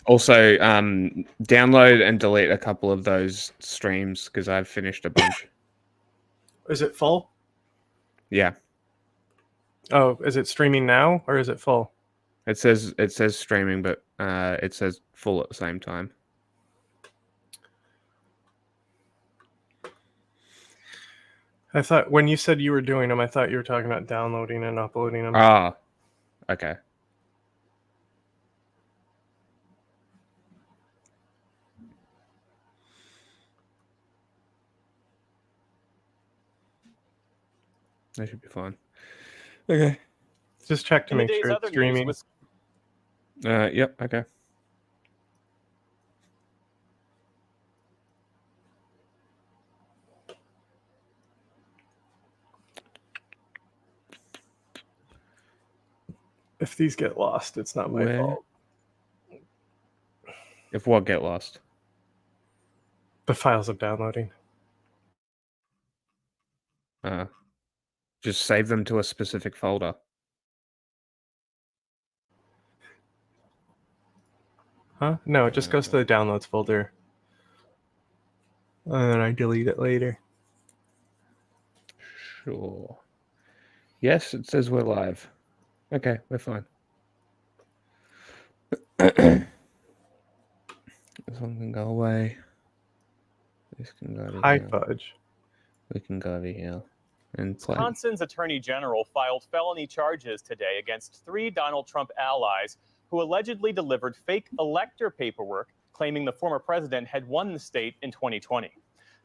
Also, download and delete a couple of those streams because I've finished a bunch. Is it full? Yeah. Oh, is it streaming now or is it full? It says streaming, but it says full at the same time. I thought when you said you were doing them, I thought you were talking about downloading and uploading them. Ah, okay. That should be fine. Okay. Just check to make sure it's streaming. Yep. Okay. If these get lost, it's not my fault. If what get lost? The files of downloading. Just save them to a specific folder. Huh? No, it just goes to the downloads folder. And then I delete it later. Sure. Yes, it says we're live. Okay, we're fine. This one can go away. This can go over Hi, here. Fudge. We can go over here and play. Wisconsin's Attorney General filed felony charges today against 3 Donald Trump allies who allegedly delivered fake elector paperwork claiming the former president had won the state in 2020.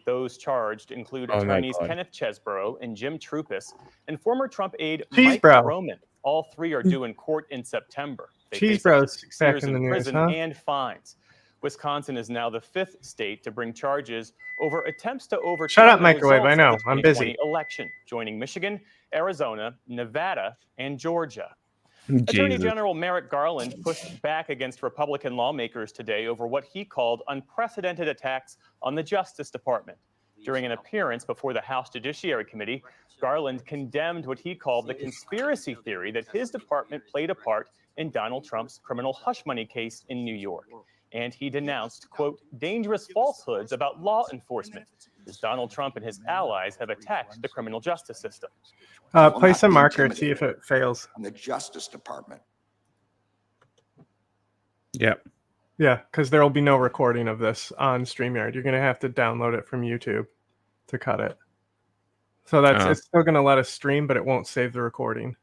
Those charged include attorneys Kenneth Chesborough and Jim Trupis and former Trump aide Mike Roman. All 3 are due in court in September. They face up to 6 years in prison and fines. Wisconsin is now the 5th state to bring charges over attempts to overturn Shut up, microwave. I know. I'm busy. Election, joining Michigan, Arizona, Nevada, and Georgia. Jesus. Attorney General Merrick Garland pushed back against Republican lawmakers today over what he called unprecedented attacks on the Justice Department. During an appearance before the House Judiciary Committee, Garland condemned what he called the conspiracy theory that his department played a part in Donald Trump's criminal hush money case in New York. And he denounced, quote, dangerous falsehoods about law enforcement, as Donald Trump and his allies have attacked the criminal justice system. Place a marker, see if it fails. On the Justice Department. Yep. Yeah, because there will be no recording of this on StreamYard. You're going to have to download it from YouTube to cut it. So it's still going to let us stream, but it won't save the recording.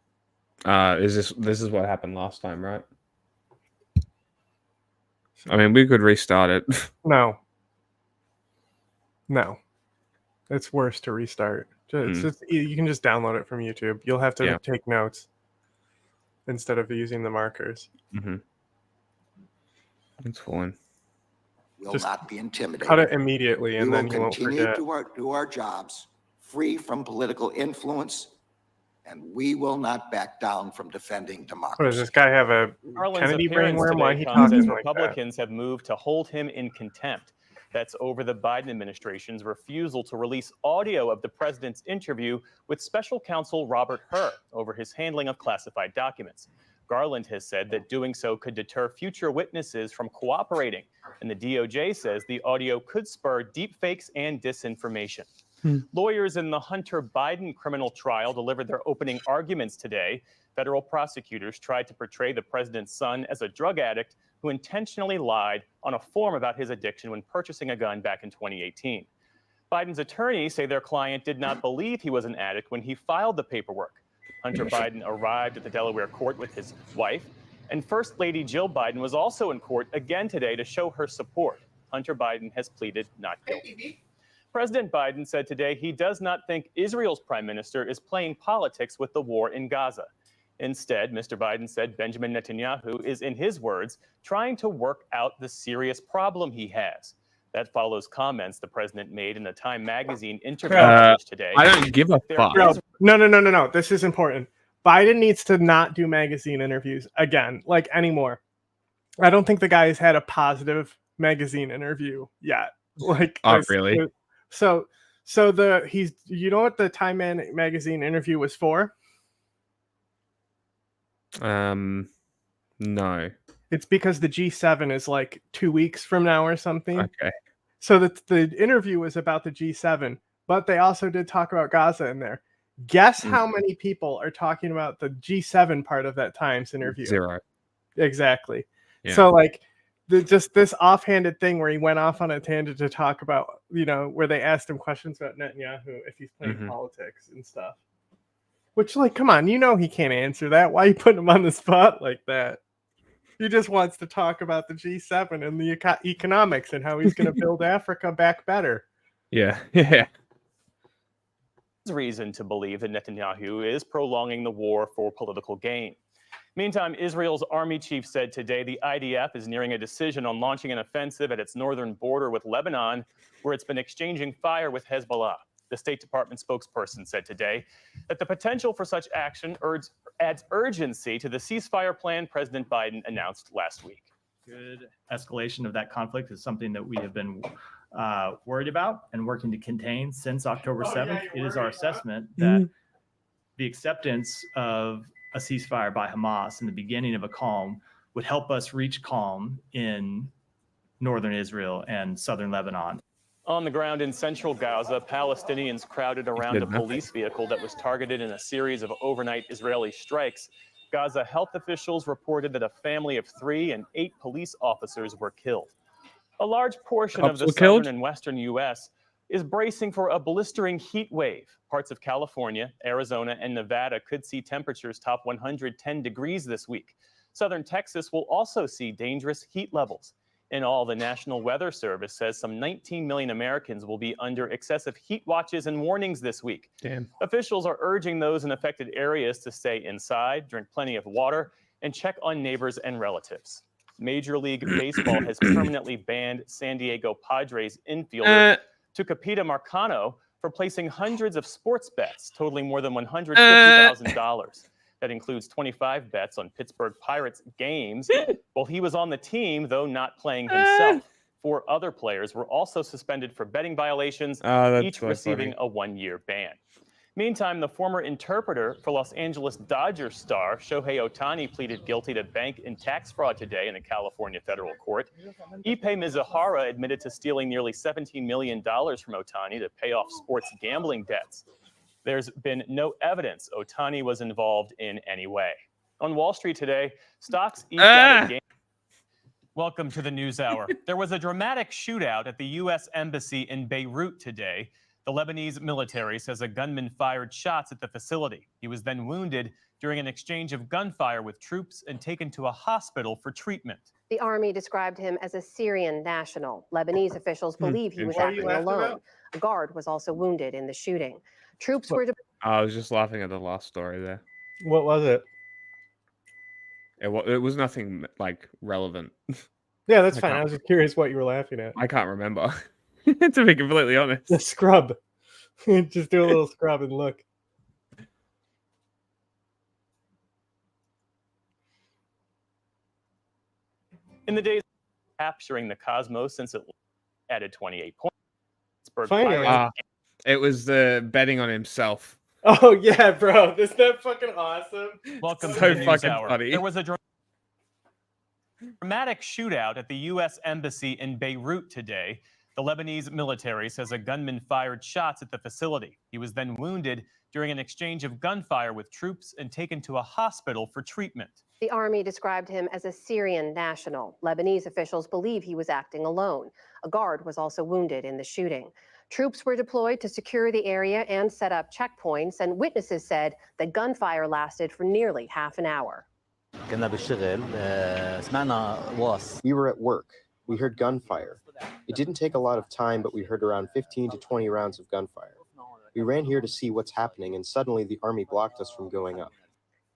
This is what happened last time, right? I mean, we could restart it. No. It's worse to restart. You can just download it from YouTube. You'll have to take notes instead of using the markers. Mm-hmm. It's fine. Will not be intimidated. Cut it immediately, and then you won't forget. We will continue to do our jobs free from political influence, and we will not back down from defending democracy. What, does this guy have a Kennedy brainworm? Why he talking like Republicans that? have moved to hold him in contempt. That's over the Biden administration's refusal to release audio of the president's interview with special counsel Robert Hur over his handling of classified documents. Garland has said that doing so could deter future witnesses from cooperating, and the DOJ says the audio could spur deepfakes and disinformation. Lawyers in the Hunter Biden criminal trial delivered their opening arguments today. Federal prosecutors tried to portray the president's son as a drug addict who intentionally lied on a form about his addiction when purchasing a gun back in 2018. Biden's attorneys say their client did not believe he was an addict when he filed the paperwork. Hunter Biden arrived at the Delaware court with his wife, and First Lady Jill Biden was also in court again today to show her support. Hunter Biden has pleaded not guilty. President Biden said today he does not think Israel's prime minister is playing politics with the war in Gaza. Instead, Mr. Biden said Benjamin Netanyahu is, in his words, trying to work out the serious problem he has. That follows comments the president made in the Time magazine interview today. I don't give a fuck. No. This is important. Biden needs to not do magazine interviews again, like anymore. I don't think the guy has had a positive magazine interview yet. Like, really? So you know what the Time magazine interview was for? No. It's because the G7 is like 2 weeks from now or something. Okay. So the interview was about the G7, but they also did talk about Gaza in there. Guess how many people are talking about the G7 part of that Times interview? 0. Exactly. Yeah. So like just this offhanded thing where he went off on a tangent to talk about, where they asked him questions about Netanyahu if he's playing politics and stuff. Which, like, come on, he can't answer that. Why are you putting him on the spot like that? He just wants to talk about the G7 and the economics and how he's going to build Africa back better. Yeah. Yeah. There's reason to believe that Netanyahu is prolonging the war for political gain. Meantime, Israel's army chief said today the IDF is nearing a decision on launching an offensive at its northern border with Lebanon, where it's been exchanging fire with Hezbollah. The State Department spokesperson said today that the potential for such action adds urgency to the ceasefire plan President Biden announced last week. Good escalation of that conflict is something that we have been worried about and working to contain since October 7th. It is our assessment that the acceptance of a ceasefire by Hamas and the beginning of a calm would help us reach calm in northern Israel and southern Lebanon. On the ground in central Gaza, Palestinians crowded around a police vehicle that was targeted in a series of overnight Israeli strikes. Gaza health officials reported that a family of 3 and 8 police officers were killed. A large portion of the southern and western U.S. is bracing for a blistering heat wave. Parts of California, Arizona, and Nevada could see temperatures top 110 degrees this week. Southern Texas will also see dangerous heat levels. In all, the National Weather Service says some 19 million Americans will be under excessive heat watches and warnings this week. Damn. Officials are urging those in affected areas to stay inside, drink plenty of water, and check on neighbors and relatives. Major League Baseball has permanently banned San Diego Padres infielder Tucupita Marcano for placing hundreds of sports bets totaling more than $150,000. That includes 25 bets on Pittsburgh Pirates games. Well, he was on the team, though not playing himself. 4 other players were also suspended for betting violations, each receiving a 1-year ban. Meantime, the former interpreter for Los Angeles Dodgers star Shohei Ohtani pleaded guilty to bank and tax fraud today in a California federal court. Ipe Mizuhara admitted to stealing nearly $17 million from Ohtani to pay off sports gambling debts. There's been no evidence Ohtani was involved in any way. On Wall Street today, stocks eked out a gain. Welcome to the News Hour. There was a dramatic shootout at the U.S. Embassy in Beirut today. The Lebanese military says a gunman fired shots at the facility. He was then wounded during an exchange of gunfire with troops and taken to a hospital for treatment. The army described him as a Syrian national. Lebanese officials believe he was acting alone. A guard was also wounded in the shooting. Troops were... I was just laughing at the last story there. What was it? It was nothing like relevant. Yeah, that's fine. I was just curious what you were laughing at. I can't remember, to be completely honest. The scrub. Just do a little scrub and look. In the days capturing the Cosmos since it added 28 points. Finally. It was the betting on himself. Oh, yeah, bro. Isn't that fucking awesome? Welcome So to the News fucking Hour. funny. There was a dramatic shootout at the U.S. Embassy in Beirut today. The Lebanese military says a gunman fired shots at the facility. He was then wounded during an exchange of gunfire with troops and taken to a hospital for treatment. The army described him as a Syrian national. Lebanese officials believe he was acting alone. A guard was also wounded in the shooting. Troops were deployed to secure the area and set up checkpoints, and witnesses said the gunfire lasted for nearly half an hour. We were at work. We heard gunfire. It didn't take a lot of time, but we heard around 15 to 20 rounds of gunfire. We ran here to see what's happening, and suddenly the army blocked us from going up.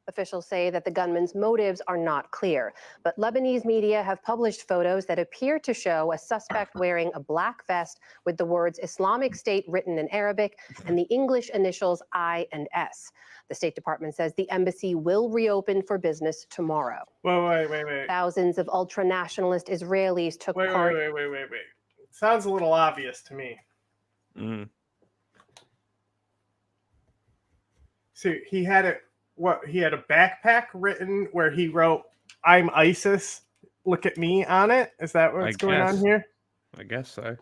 Officials say that the gunman's motives are not clear, but Lebanese media have published photos that appear to show a suspect wearing a black vest with the words Islamic State written in Arabic and the English initials I and S. The State Department says the embassy will reopen for business tomorrow. Wait. Thousands of ultra-nationalist Israelis took part. Wait. Sounds a little obvious to me. So he had a backpack written where he wrote "I'm ISIS" look at me on it? Is that what's going on guess. here? I guess so.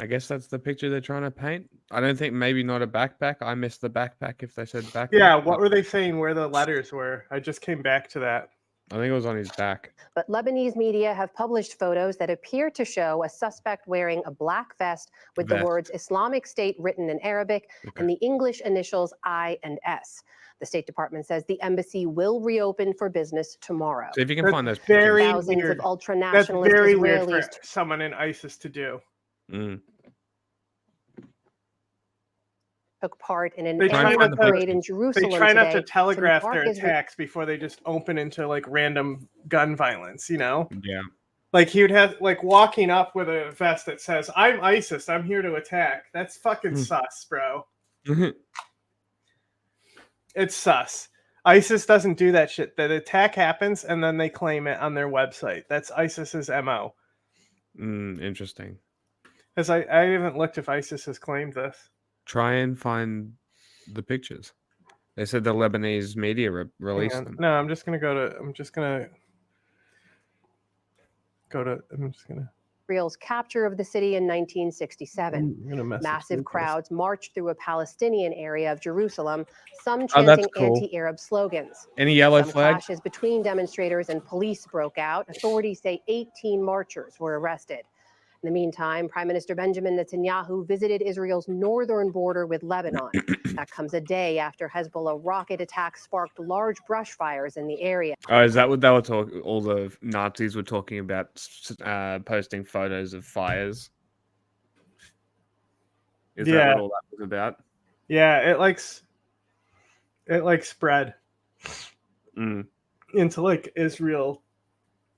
I guess that's the picture they're trying to paint. I don't think maybe not a backpack. I missed the backpack if they said backpack. Yeah, what were they saying where the letters were? I just came back to that. I think it was on his back. But Lebanese media have published photos that appear to show a suspect wearing a black vest with the words Islamic State written in Arabic and the English initials I and S. The State Department says the embassy will reopen for business tomorrow. So if you can find those very pictures. Thousands weird. of ultra-nationalist That's very Israelis weird for someone in ISIS to do. took part in an They try annual not to- parade in Jerusalem They try not today to telegraph mark their Israel- attacks before they just open into like random gun violence, you know? Yeah. Like he would have like walking up with a vest that says, "I'm ISIS, I'm here to attack." That's fucking sus, bro. It's sus. ISIS doesn't do that shit. The attack happens and then they claim it on their website. That's ISIS's MO. Interesting. Because I haven't looked if ISIS has claimed this. Try and find the pictures. They said the Lebanese media released them. No, I'm just gonna Israel's capture of the city in 1967. Massive crowds marched through a Palestinian area of Jerusalem, some chanting anti-Arab slogans. Any yellow Some flag? clashes between demonstrators and police broke out. Authorities say 18 marchers were arrested. In the meantime, Prime Minister Benjamin Netanyahu visited Israel's northern border with Lebanon. That comes a day after Hezbollah rocket attacks sparked large brush fires in the area. Oh, is that what they were talking? All the Nazis were talking about posting photos of fires. Is that what all that was about? Yeah, it like spread into like Israel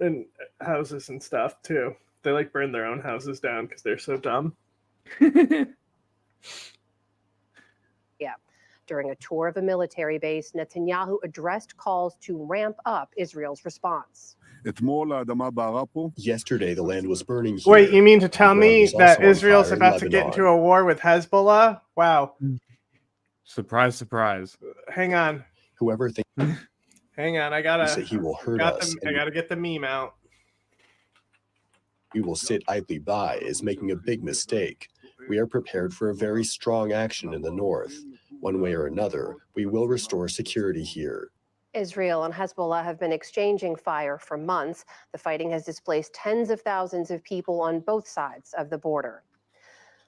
and houses and stuff too. They like burn their own houses down because they're so dumb. Yeah. During a tour of a military base, Netanyahu addressed calls to ramp up Israel's response. Yesterday, the land was burning here. Wait, you mean to tell me was that also on Israel's fire in about to get Lebanon. into a war with Hezbollah? Wow. Surprise, surprise. Hang on. Whoever thinks Hang on. I that he will hurt us I gotta get the meme out. we will sit idly by is making a big mistake. We are prepared for a very strong action in the north. One way or another, we will restore security here. Israel and Hezbollah have been exchanging fire for months. The fighting has displaced tens of thousands of people on both sides of the border.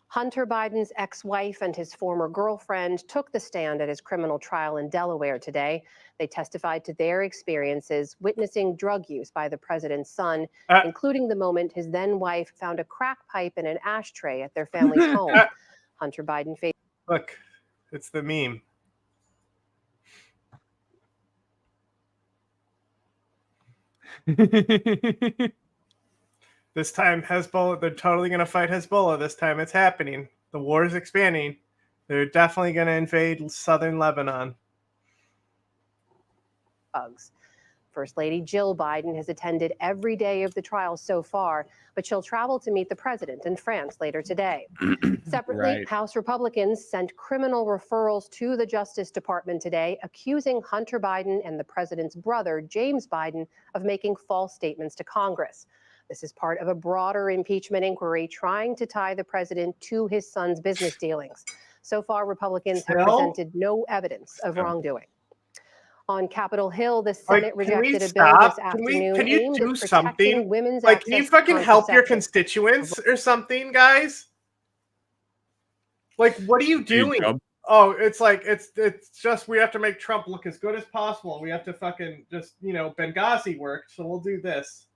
Hunter Biden's ex-wife and his former girlfriend took the stand at his criminal trial in Delaware today. They testified to their experiences witnessing drug use by the president's son, including the moment his then-wife found a crack pipe in an ashtray at their family's home. Hunter Biden faced... Look, it's the meme. This time, Hezbollah, they're totally going to fight Hezbollah. This time it's happening. The war is expanding. They're definitely going to invade southern Lebanon. First Lady Jill Biden has attended every day of the trial so far, but she'll travel to meet the president in France later today. Separately, House Republicans sent criminal referrals to the Justice Department today, accusing Hunter Biden and the president's brother, James Biden, of making false statements to Congress. This is part of a broader impeachment inquiry trying to tie the president to his son's business dealings. So far, Republicans have presented no evidence of wrongdoing. On Capitol Hill, the Senate rejected a bill this afternoon Can you aimed do at protecting something? women's Like, access can you to fucking help your contraception. constituents or something, guys? Like, what are you doing? Oh, it's like it's just we have to make Trump look as good as possible. We have to fucking just, you know, Benghazi worked, so we'll do this.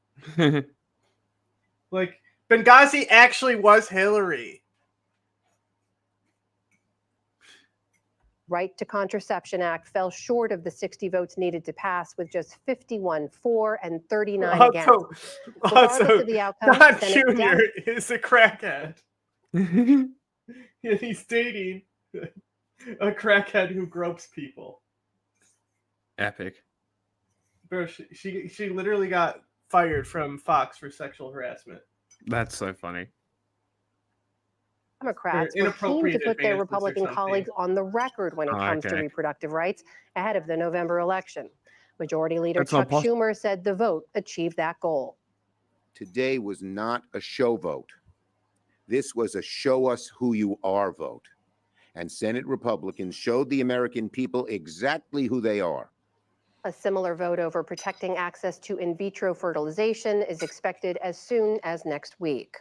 Like, Benghazi actually was Hillary. Right to Contraception Act fell short of the 60 votes needed to pass, with just 51 for and 39 against. Regardless of the outcome, Don Senate Jr. is a crackhead. He's dating a crackhead who gropes people. Epic. Bro, she literally got fired from Fox for sexual harassment. That's so funny. Democrats were keen to put their Republican colleagues on the record when it comes to reproductive rights ahead of the November election. Majority Leader That's not Chuck Schumer said the vote achieved that goal. Today was not a show vote. This was a show us who you are vote. And Senate Republicans showed the American people exactly who they are. A similar vote over protecting access to in vitro fertilization is expected as soon as next week.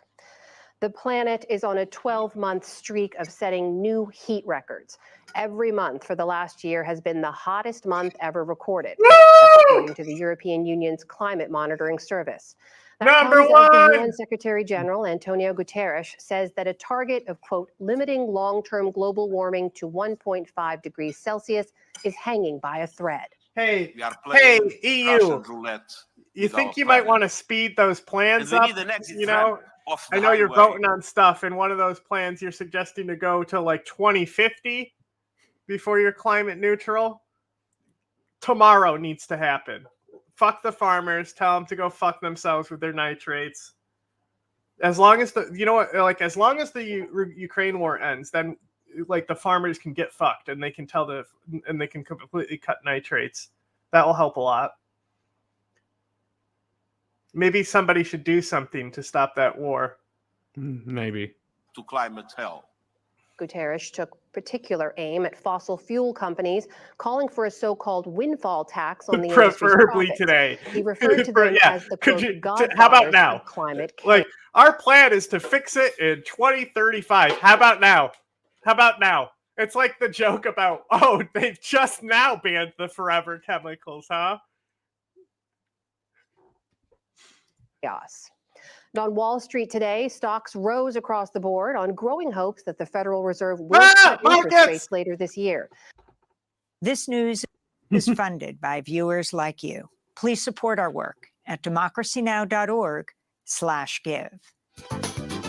The planet is on a 12-month streak of setting new heat records. Every month for the last year has been the hottest month ever recorded, that's according to the European Union's Climate Monitoring Service. That comes as the UN Secretary General Antonio Guterres says that a target of, quote, limiting long-term global warming to 1.5 degrees Celsius is hanging by a thread. Hey, EU, you think you might want to speed those plans up? You know, I know you're voting on stuff, and one of those plans you're suggesting to go to like 2050 before you're climate neutral. Tomorrow needs to happen. Fuck the farmers. Tell them to go fuck themselves with their nitrates. As long as as long as the Ukraine war ends, then like the farmers can get fucked and they can they can completely cut nitrates. That will help a lot. Maybe somebody should do something to stop that war. Maybe. To climate hell. Guterres took particular aim at fossil fuel companies, calling for a so-called windfall tax on the preferably today. He referred to them as the how about now? Climate like our plan is to fix it in 2035. How about now? How about now? It's like the joke about, oh, they've just now banned the forever chemicals, huh? Chaos. On Wall Street today, stocks rose across the board on growing hopes that the Federal Reserve will cut interest rates later this year. This news is funded by viewers like you. Please support our work at democracynow.org/give.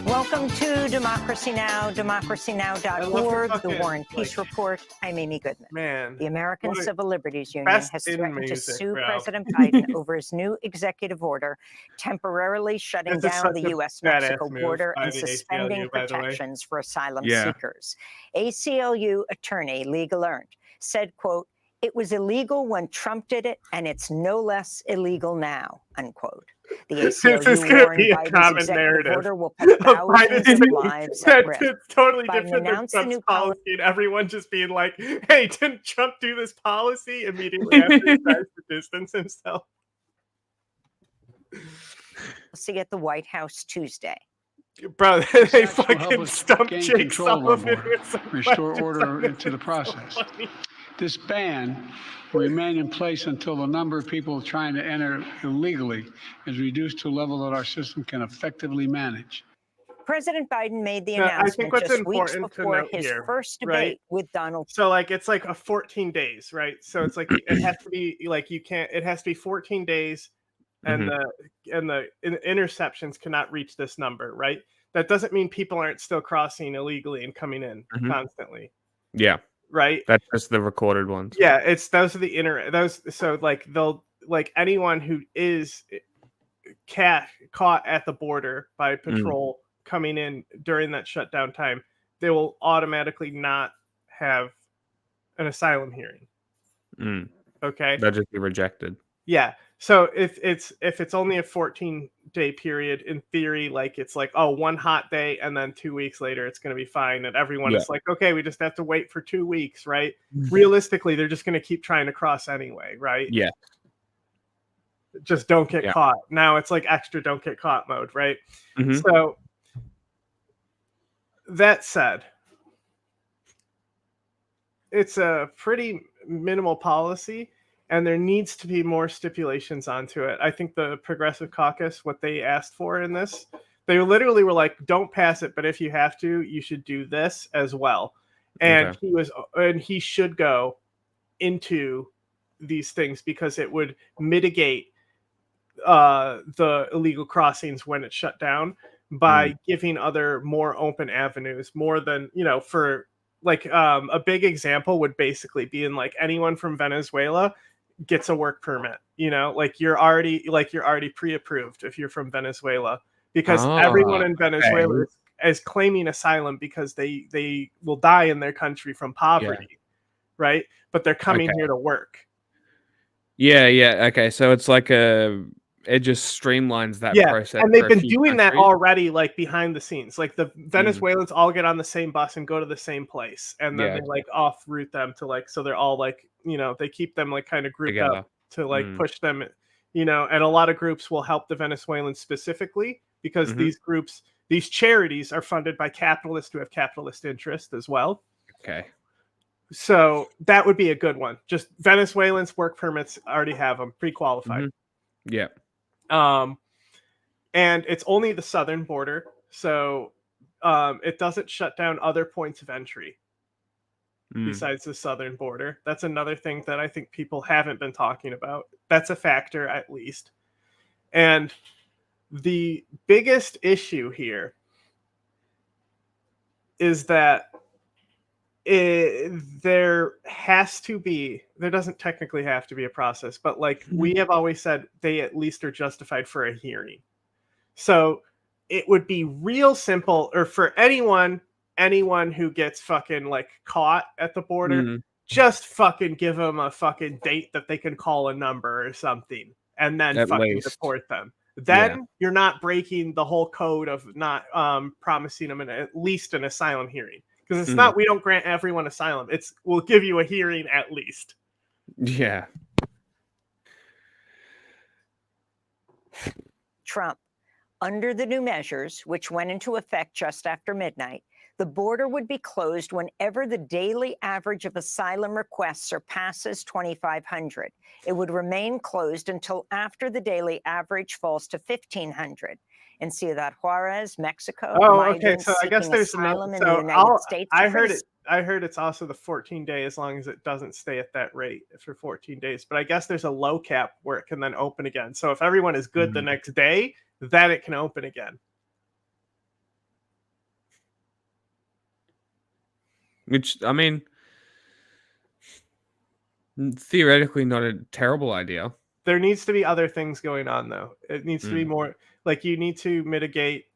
Welcome to Democracy Now!, democracynow.org, the War and Peace Report. I'm Amy Goodman. Man, the American Civil Liberties Union has threatened to sue President Biden over his new executive order, temporarily shutting down the U.S.-Mexico border and suspending protections for asylum seekers. ACLU attorney Lee Gallant said, quote, "It was illegal when Trump did it, and it's no less illegal now," unquote. The ACLU this is going to be a common narrative. Order will put thousands of lives at risk. It's totally Biden different than Trump's policy, and everyone just being like, hey, didn't Trump do this policy? Immediately after he tries to distance himself. We'll see at the White House Tuesday. Bro, they fucking stumped Jake Sullivan with some restore order into the process. This ban will remain in place until the number of people trying to enter illegally is reduced to a level that our system can effectively manage. President Biden made the announcement just weeks before his first debate with Donald Trump. So like it's like a 14 days, right? So it's like it has to be like it has to be 14 days and the interceptions cannot reach this number, right? That doesn't mean people aren't still crossing illegally and coming in constantly. Yeah. Right. That's just the recorded ones. Yeah, those are the so like they'll like anyone who is caught at the border by patrol coming in during that shutdown time, they will automatically not have an asylum hearing. Okay. They'll just be rejected. Yeah. So if it's only a 14-day period, in theory, like it's like, oh, one hot day and then 2 weeks later it's going to be fine, and everyone is like, okay, we just have to wait for 2 weeks, right? Realistically, they're just going to keep trying to cross anyway, right? Yeah. Just don't get caught. Now it's like extra don't get caught mode, right? So that said, it's a pretty minimal policy. And there needs to be more stipulations onto it. I think the Progressive Caucus, what they asked for in this, they literally were like, don't pass it, but if you have to, you should do this as well. And he should go into these things because it would mitigate the illegal crossings when it's shut down by giving other more open avenues, more than, for like a big example would basically be in like anyone from Venezuela gets a work permit, like you're already pre-approved if you're from Venezuela, because everyone in Venezuela is claiming asylum because they will die in their country from poverty, right? But they're coming here to work. Yeah. Okay, so it's like it just streamlines that process. And they've for a been few doing that countries. already, like behind the scenes. Like the Venezuelans all get on the same bus and go to the same place, and then they like off route them to like, so they're all like, they keep them like kind of grouped Together. up to like push them, and a lot of groups will help the Venezuelans specifically because these groups, these charities are funded by capitalists who have capitalist interest as well. Okay. So that would be a good one. Just Venezuelans work permits already have them pre-qualified. Yeah. And it's only the southern border, so it doesn't shut down other points of entry besides the southern border. That's another thing that I think people haven't been talking about. That's a factor, at least. And the biggest issue here is that there doesn't technically have to be a process, but like we have always said, they at least are justified for a hearing. So it would be real simple, or for anyone who gets fucking like caught at the border, just fucking give them a fucking date that they can call a number or something, and then At fucking least. deport them. Then you're not breaking the whole code of not promising them at least an asylum hearing. Because it's not, we don't grant everyone asylum. It's, we'll give you a hearing at least. Yeah. Trump. Under the new measures, which went into effect just after midnight, the border would be closed whenever the daily average of asylum requests surpasses 2,500. It would remain closed until after the daily average falls to 1,500. In Ciudad Juarez, Mexico, okay. So I guess there's asylum in so the United States. I heard it's also the 14-day as long as it doesn't stay at that rate for 14 days. But I guess there's a low cap where it can then open again. So if everyone is good the next day, then it can open again. Which, I mean, theoretically not a terrible idea. There needs to be other things going on, though. It needs to be more, like, you need to mitigate,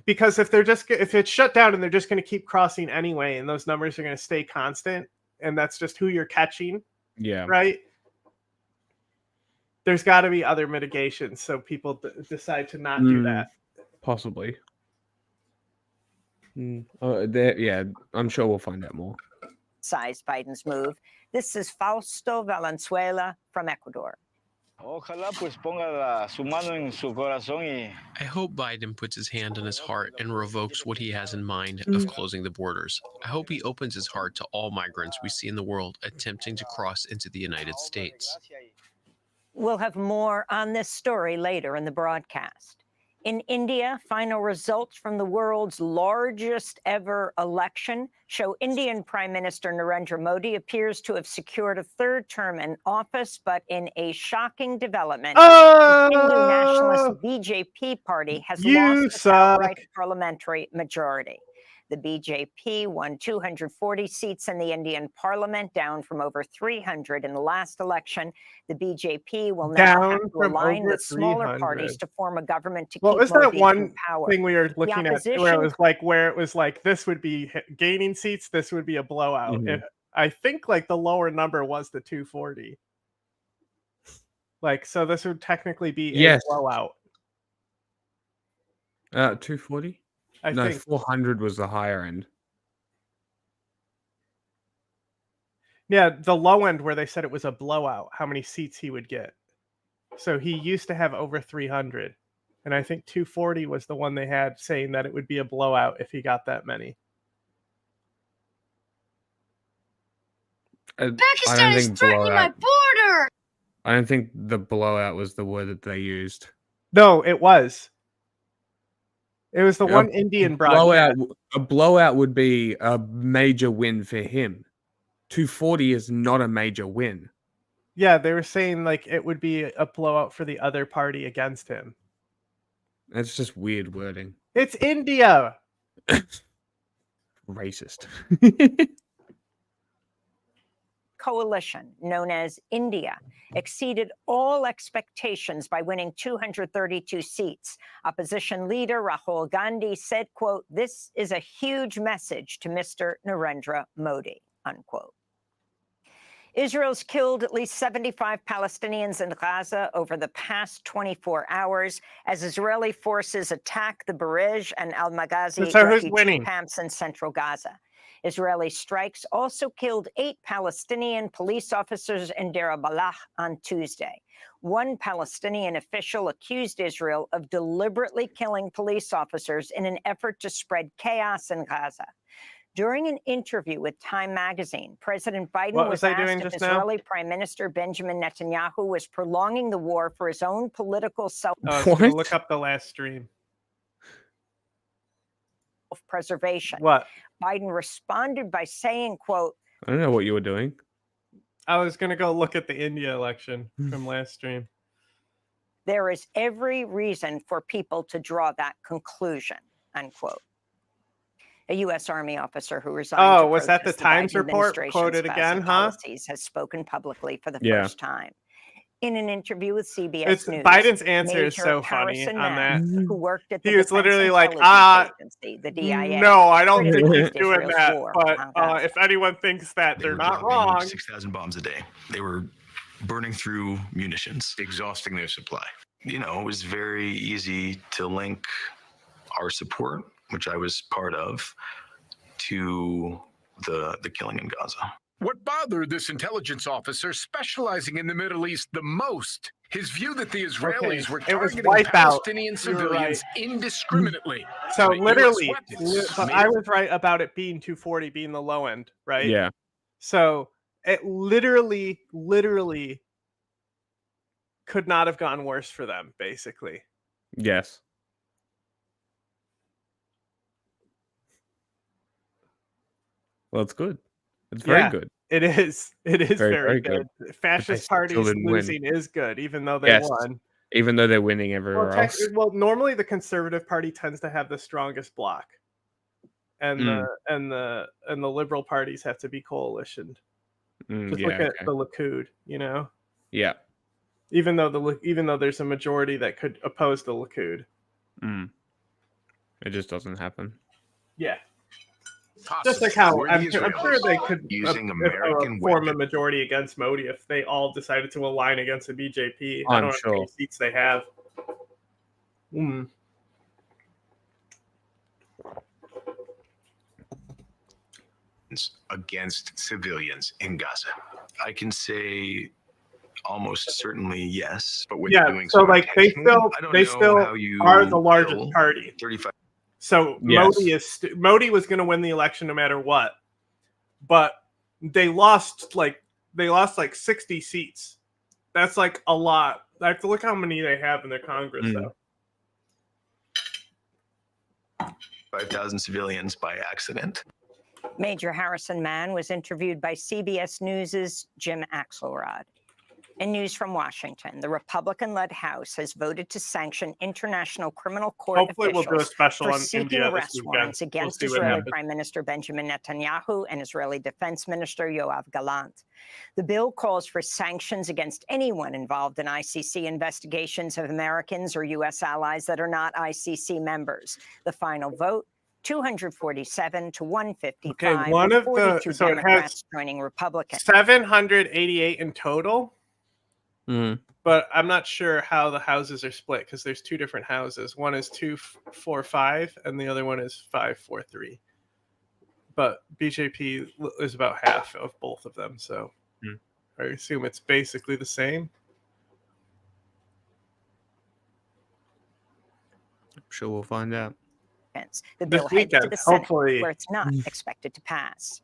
because if it's shut down and they're just going to keep crossing anyway, and those numbers are going to stay constant, and that's just who you're catching. Yeah. Right. There's got to be other mitigations, so people decide to not do that. Possibly. Yeah, I'm sure we'll find out more. Size Biden's move. This is Fausto Valenzuela from Ecuador. I hope Biden puts his hand on his heart and revokes what he has in mind of closing the borders. I hope he opens his heart to all migrants we see in the world attempting to cross into the United States. We'll have more on this story later in the broadcast. In India, final results from the world's largest ever election show Indian Prime Minister Narendra Modi appears to have secured a third term in office, but in a shocking development, the Hindu nationalist BJP party has lost its outright parliamentary majority. The BJP won 240 seats in the Indian parliament, down from over 300 in the last election. The BJP will now have to align with smaller parties to form a government to keep Modi in power. Isn't that one thing we were looking at where it was like this would be gaining seats, this would be a blowout? I think like the lower number was the 240. Like, so this would technically be a blowout. 240? No, think 400 was the higher end. Yeah, the low end where they said it was a blowout, how many seats he would get. So he used to have over 300. And I think 240 was the one they had saying that it would be a blowout if he got that many. Pakistan is threatening my border! I don't think the blowout was the word that they used. No, it was. It was the one Indian broadcast. A blowout would be a major win for him. 240 is not a major win. Yeah, they were saying like it would be a blowout for the other party against him. That's just weird wording. It's India. Racist. Coalition, known as India, exceeded all expectations by winning 232 seats. Opposition leader Rahul Gandhi said, quote, "This is a huge message to Mr. Narendra Modi," unquote. Israel's killed at least 75 Palestinians in Gaza over the past 24 hours as Israeli forces attack the Barej and Al-Maghazi refugee camps in central Gaza. Israeli strikes also killed 8 Palestinian police officers in Deir al-Balah on Tuesday. One Palestinian official accused Israel of deliberately killing police officers in an effort to spread chaos in Gaza. During an interview with Time magazine, President Biden was asked if Israeli Prime Minister Benjamin Netanyahu was prolonging the war for his own political look up the last stream. Self-preservation. What? Biden responded by saying, quote, I don't know what you were doing. I was going to go look at the India election from last stream. There is every reason for people to draw that conclusion, unquote. A U.S. Army officer who resigned. Oh, was that the Times report quoted again, huh? Has spoken publicly for the first time. In an interview with CBS News, Biden's answer is so funny on that. Who worked at the he was literally like, agency, the DIA. No, I don't think he's doing that. But if anyone thinks that, they're not wrong. 6,000 bombs a day. They were burning through munitions, exhausting their supply. You know, it was very easy to link our support, which I was part of, to the killing in Gaza. What bothered this intelligence officer specializing in the Middle East the most? His view that the Israelis were targeting Palestinian civilians indiscriminately. So literally, I was right about it being 240 being the low end, right? Yeah. So it literally could not have gone worse for them, basically. Yes. Well, it's good. It's very good. It is. It is very good. Fascist parties losing is good, even though they won. Even though they're winning everywhere else. Well, normally the Conservative Party tends to have the strongest bloc, and the liberal parties have to be coalitioned. Just look at the Likud, you know. Yeah. Even though there's a majority that could oppose the Likud. It just doesn't happen. Yeah. Just like how I'm sure they could form a majority against Modi if they all decided to align against the BJP. I don't know how many seats they have. Against civilians in Gaza. I can say almost certainly yes, but when doing so like they still are the largest party. 35. So Modi was going to win the election no matter what, but they lost like 60 seats. That's like a lot. I have to look how many they have in their Congress though. 5,000 civilians by accident. Major Harrison Mann was interviewed by CBS News' Jim Axelrod. In news from Washington, the Republican-led House has voted to sanction International Criminal Court officials for seeking arrest warrants against Israeli Prime Minister Benjamin Netanyahu and Israeli Defense Minister Yoav Gallant. The bill calls for sanctions against anyone involved in ICC investigations of Americans or U.S. allies that are not ICC members. The final vote, 247 to 155. Okay, one of the Democrats joining Republicans. 788 in total. But I'm not sure how the houses are split because there's two different houses. One is 245 and the other one is 543. But BJP is about half of both of them, so I assume it's basically the same. I'm sure we'll find out. The bill heads to the Senate, where it's not expected to pass.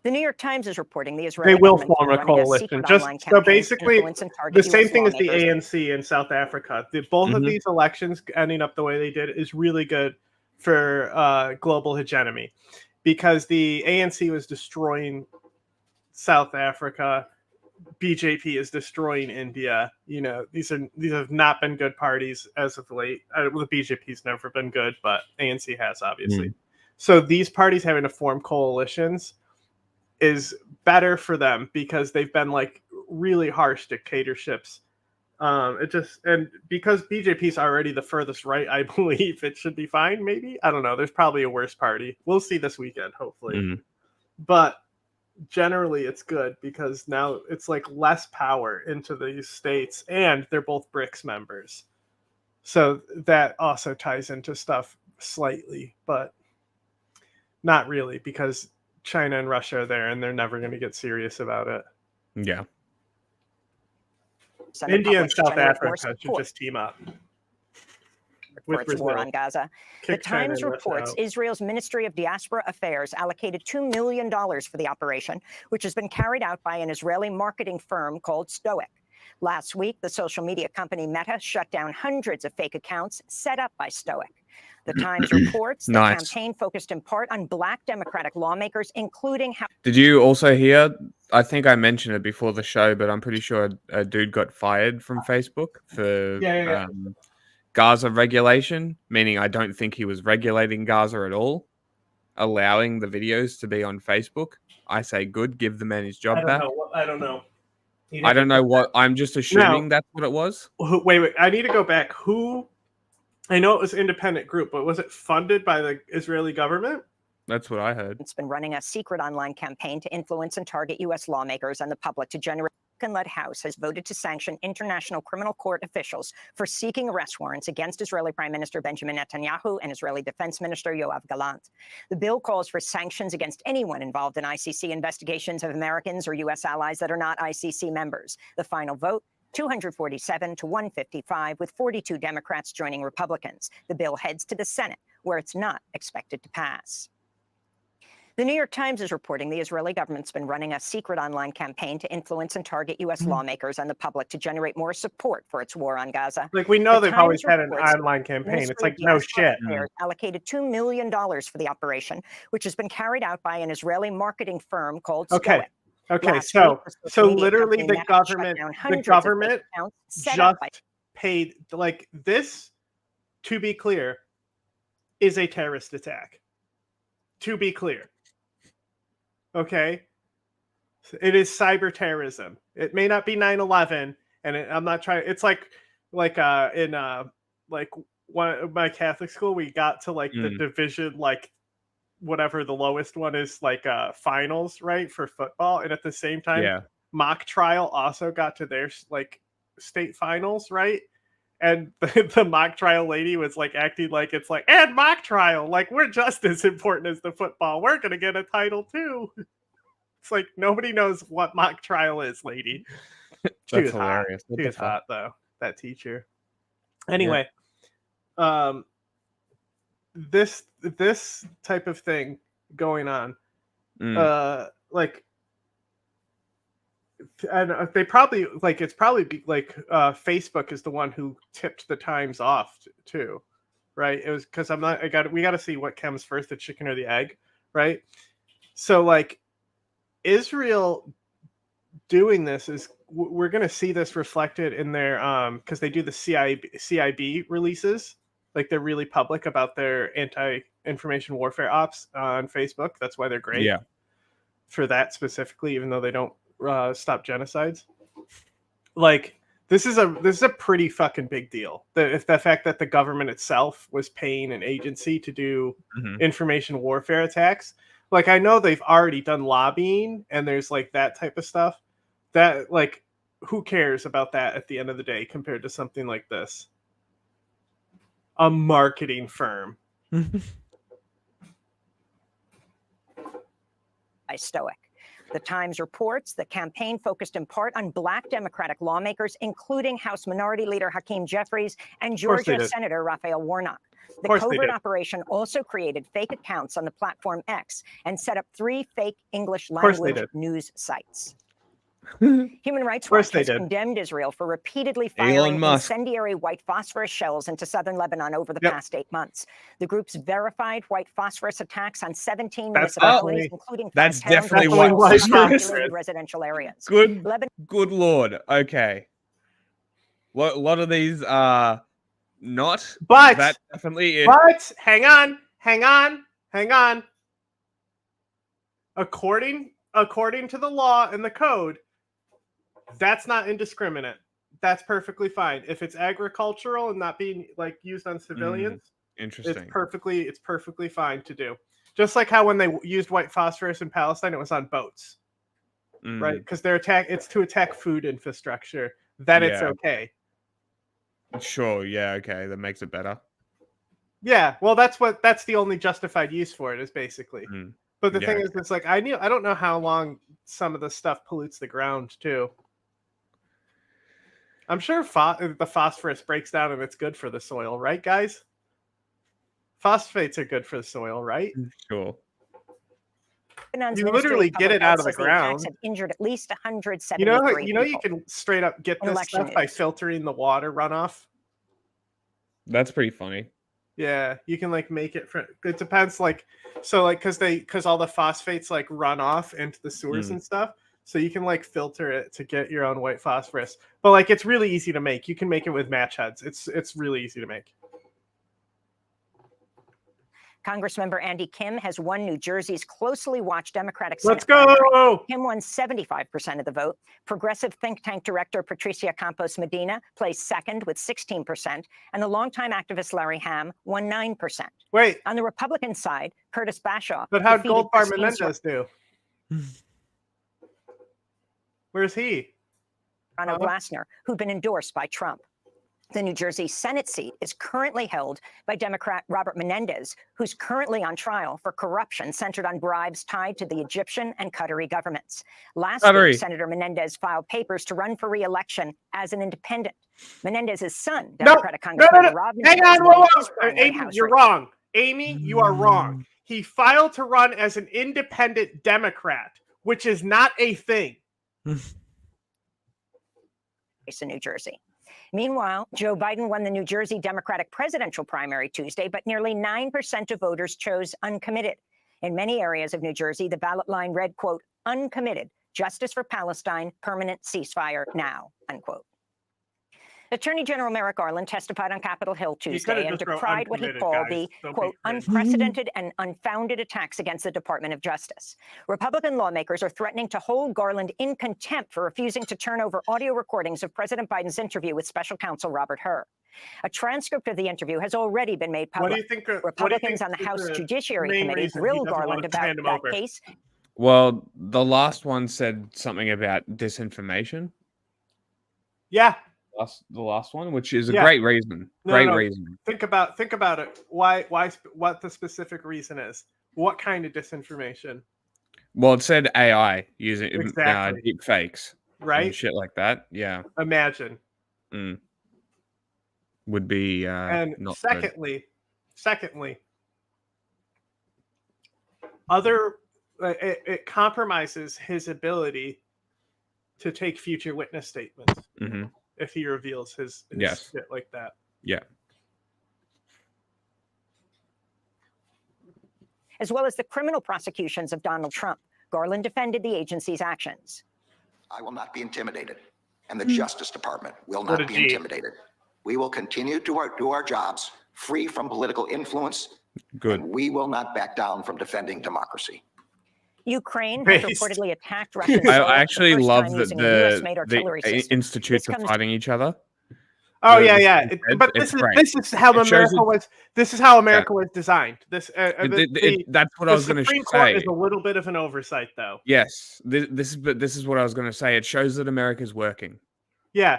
The New York Times is reporting the Israeli they will form a coalition. So basically, the same thing as the ANC in South Africa. Both of these elections ending up the way they did is really good for global hegemony, because the ANC was destroying South Africa. BJP is destroying India. You know, these have not been good parties as of late. The BJP's never been good, but ANC has, obviously. So these parties having to form coalitions is better for them because they've been like really harsh dictatorships. And because BJP's already the furthest right, I believe it should be fine. Maybe, I don't know. There's probably a worse party. We'll see this weekend, hopefully. But generally it's good because now it's like less power into these states, and they're both BRICS members. So that also ties into stuff slightly, but not really, because China and Russia are there and they're never going to get serious about it. Yeah. India and South Africa should just team up. For its war on Gaza. The Times reports Israel's Ministry of Diaspora Affairs allocated $2 million for the operation, which has been carried out by an Israeli marketing firm called Stoic. Last week, the social media company Meta shut down hundreds of fake accounts set up by Stoic. The Times reports the campaign focused in part on Black Democratic lawmakers, including how... Did you also hear, I think I mentioned it before the show, but I'm pretty sure a dude got fired from Facebook for Gaza regulation, meaning I don't think he was regulating Gaza at all, allowing the videos to be on Facebook. I say good, give the man his job back. I don't know. I don't know what, I'm just assuming that's what it was. Wait, I need to go back. Who, I know it was an independent group, but was it funded by the Israeli government? That's what I heard. It's been running a secret online campaign to influence and target U.S. lawmakers and the public to generate... Republican-led House has voted to sanction international criminal court officials for seeking arrest warrants against Israeli Prime Minister Benjamin Netanyahu and Israeli Defense Minister Yoav Gallant. The bill calls for sanctions against anyone involved in ICC investigations of Americans or U.S. allies that are not ICC members. The final vote, 247 to 155, with 42 Democrats joining Republicans. The bill heads to the Senate, where it's not expected to pass. The New York Times is reporting the Israeli government's been running a secret online campaign to influence and target U.S. lawmakers and the public to generate more support for its war on Gaza. Like, we know they've always had an online campaign. It's like, no shit. Allocated $2 million for the operation, which has been carried out by an Israeli marketing firm called Stoic. Okay, so literally the government just paid, like, this, to be clear, is a terrorist attack. To be clear. Okay, it is cyber terrorism. It may not be 9/11, and I'm not trying. It's like in one my Catholic school, we got to like the division, like whatever the lowest one is, like finals, right, for football, and at the same time, mock trial also got to their like state finals, right? And the mock trial lady was like acting like it's like, and mock trial, like we're just as important as the football. We're gonna get a title too. It's like nobody knows what mock trial is, lady. That's hilarious. She was hot though, that teacher. Anyway, this type of thing going on, like. And they probably like it's probably like Facebook is the one who tipped the Times off too, right? It was because we got to see what comes first, the chicken or the egg, right? So like Israel doing this is we're going to see this reflected in their because they do the CIB releases, like they're really public about their anti-information warfare ops on Facebook. That's why they're great for that specifically, even though they don't stop genocides. Like this is a pretty fucking big deal. The fact that the government itself was paying an agency to do information warfare attacks. Like I know they've already done lobbying and there's like that type of stuff. That like who cares about that at the end of the day compared to something like this? A marketing firm. By Stoic. The Times reports the campaign focused in part on Black Democratic lawmakers, including House Minority Leader Hakeem Jeffries and Georgia Senator Raphael Warnock. The covert operation also created fake accounts on the platform X and set up 3 fake English language news sites. Human Rights Watch has condemned Israel for repeatedly firing incendiary white phosphorus shells into southern Lebanon over the past 8 months. The group's verified white phosphorus attacks on 17 municipalities, including that's definitely white phosphorus. Residential areas. Good Lord. Okay. A lot of these are not, but that definitely is. But hang on. According to the law and the code, that's not indiscriminate. That's perfectly fine. If it's agricultural and not being like used on civilians, interesting. It's perfectly fine to do. Just like how when they used white phosphorus in Palestine, it was on boats. right? Because it's to attack food infrastructure. Then it's okay. Sure. Yeah. Okay. That makes it better. Yeah. Well, that's the only justified use for it is basically. But the thing is, it's like I don't know how long some of the stuff pollutes the ground too. I'm sure the phosphorus breaks down and it's good for the soil, right, guys? Phosphates are good for the soil, right? Sure. You literally get it out of the ground. Have injured at least 173 you know you can straight up get this stuff by filtering the water runoff. That's pretty funny. Yeah, you can like make it for. It depends, because all the phosphates like run off into the sewers and stuff. So you can like filter it to get your own white phosphorus. But like it's really easy to make. You can make it with match heads. It's really easy to make. Congressmember Andy Kim has won New Jersey's closely watched Democratic Senate. Let's go! Primary. Kim won 75% of the vote. Progressive think tank director Patricia Campos Medina placed second with 16%, and the longtime activist Larry Hamm won 9%. Wait. On the Republican side, Curtis Bashaw. But how'd Goldfarb Menendez do? Where's he? Ronald Glassner, who'd been endorsed by Trump. The New Jersey Senate seat is currently held by Democrat Robert Menendez, who's currently on trial for corruption centered on bribes tied to the Egyptian and Qatari governments. Last week, Senator Menendez filed papers to run for re-election as an independent. Menendez's son, Democratic Congressman Rob Hang on, Amy, you're wrong. Amy, you are wrong. He filed to run as an independent Democrat, which is not a thing. In New Jersey. Meanwhile, Joe Biden won the New Jersey Democratic presidential primary Tuesday, but nearly 9% of voters chose uncommitted. In many areas of New Jersey, the ballot line read, quote, uncommitted, justice for Palestine, permanent ceasefire now, unquote. Attorney General Merrick Garland testified on Capitol Hill Tuesday and decried what he called the, quote, unprecedented and unfounded attacks against the Department of Justice. Republican lawmakers are threatening to hold Garland in contempt for refusing to turn over audio recordings of President Biden's interview with special counsel Robert Hur. A transcript of the interview has already been made public. Republicans on the House Judiciary Committee grilled Garland about that case. Well, the last one said something about disinformation. Yeah. The last one, which is a great reason. Reason. Think about it. Why? What the specific reason is? What kind of disinformation? Well, it said AI using deep fakes, right? And shit like that. Yeah. Imagine. Would be. And not secondly, it compromises his ability to take future witness statements. Mm-hmm. If he reveals his shit like that. Yeah. As well as the criminal prosecutions of Donald Trump, Garland defended the agency's actions. I will not be intimidated, and the Justice Department will not be intimidated. We will continue to do our jobs free from political influence. Good. And we will not back down from defending democracy. Ukraine has reportedly attacked Russian. I actually love that the institutes are fighting each other. Oh yeah. But this is how America was. This is how America was designed. That's what I was going to say. Supreme Court is a little bit of an oversight, though. Yes, this is what I was going to say. It shows that America's working. Yeah,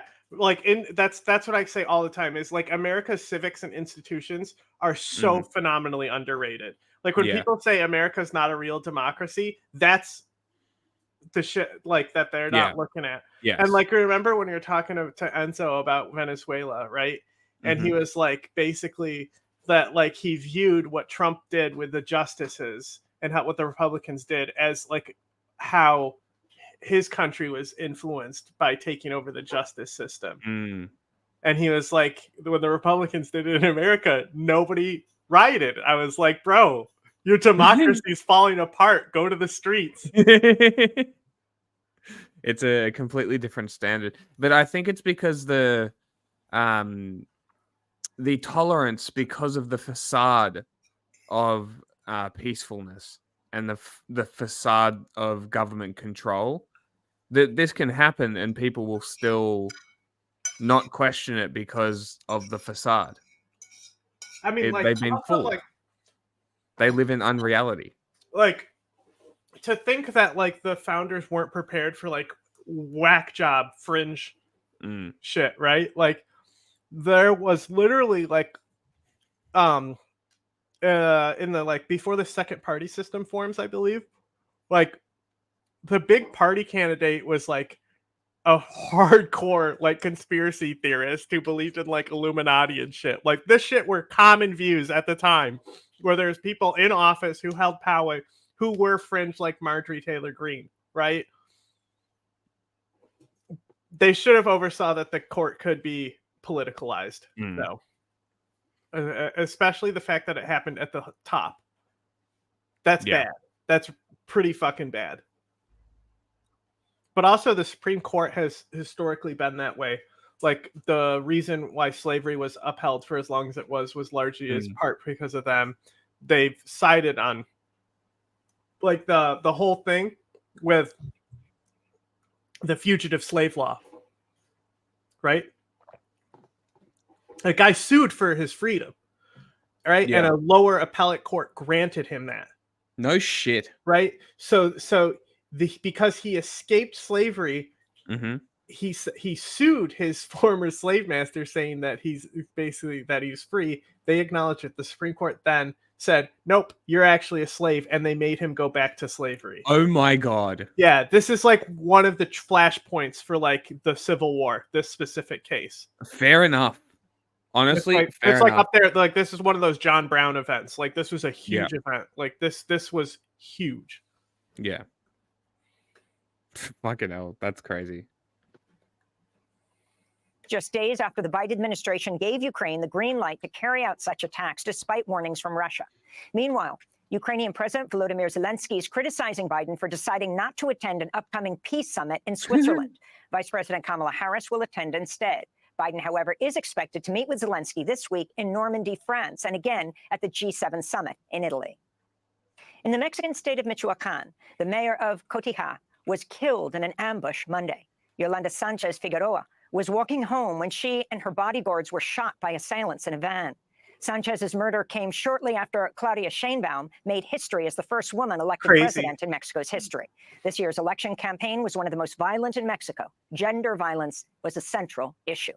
that's what I say all the time. Is like America's civics and institutions are so phenomenally underrated. Like when people say America's not a real democracy, that's the shit like that they're not looking at. Yes. And like remember when you're talking to Enzo about Venezuela, right? And he was like basically that like he viewed what Trump did with the justices and what the Republicans did as like how his country was influenced by taking over the justice system. And he was like, when the Republicans did it in America, nobody rioted. I was like, bro, your democracy is falling apart. Go to the streets. It's a completely different standard. But I think it's because the tolerance, because of the facade of peacefulness and the facade of government control, that this can happen and people will still not question it because of the facade. I mean, they've been fooled. They live in unreality. Like, to think that like the founders weren't prepared for like whack job fringe shit, right? Like there was literally like in the like before the second party system forms, I believe, like the big party candidate was like a hardcore like conspiracy theorist who believed in like Illuminati and shit. Like this shit were common views at the time, where there's people in office who held power who were fringe like Marjorie Taylor Greene, right? They should have oversaw that the court could be politicalized, though. Especially the fact that it happened at the top. That's bad. That's pretty fucking bad. But also the Supreme Court has historically been that way. Like the reason why slavery was upheld for as long as it was largely as part because of them. They've sided on like the whole thing with the fugitive slave law. Right? A guy sued for his freedom. Right? Yeah. And a lower appellate court granted him that. No shit. Right? So because he escaped slavery, he sued his former slave master, saying that he's basically that he's free. They acknowledged it. The Supreme Court then said, "Nope, you're actually a slave," and they made him go back to slavery. Oh my god! Yeah, this is like one of the flashpoints for like the Civil War. This specific case. Fair enough. Honestly, it's like up there. Like this is one of those John Brown events. Like this was a huge event. Like this was huge. Yeah. Fucking hell, that's crazy. Just days after the Biden administration gave Ukraine the green light to carry out such attacks, despite warnings from Russia. Meanwhile, Ukrainian President Volodymyr Zelensky is criticizing Biden for deciding not to attend an upcoming peace summit in Switzerland. Vice President Kamala Harris will attend instead. Biden, however, is expected to meet with Zelensky this week in Normandy, France, and again at the G7 summit in Italy. In the Mexican state of Michoacan, the mayor of Cotija was killed in an ambush Monday. Yolanda Sanchez Figueroa was walking home when she and her bodyguards were shot by assailants in a van. Sanchez's murder came shortly after Claudia Sheinbaum made history as the first woman elected president in Mexico's history. This year's election campaign was one of the most violent in Mexico. Gender violence was a central issue.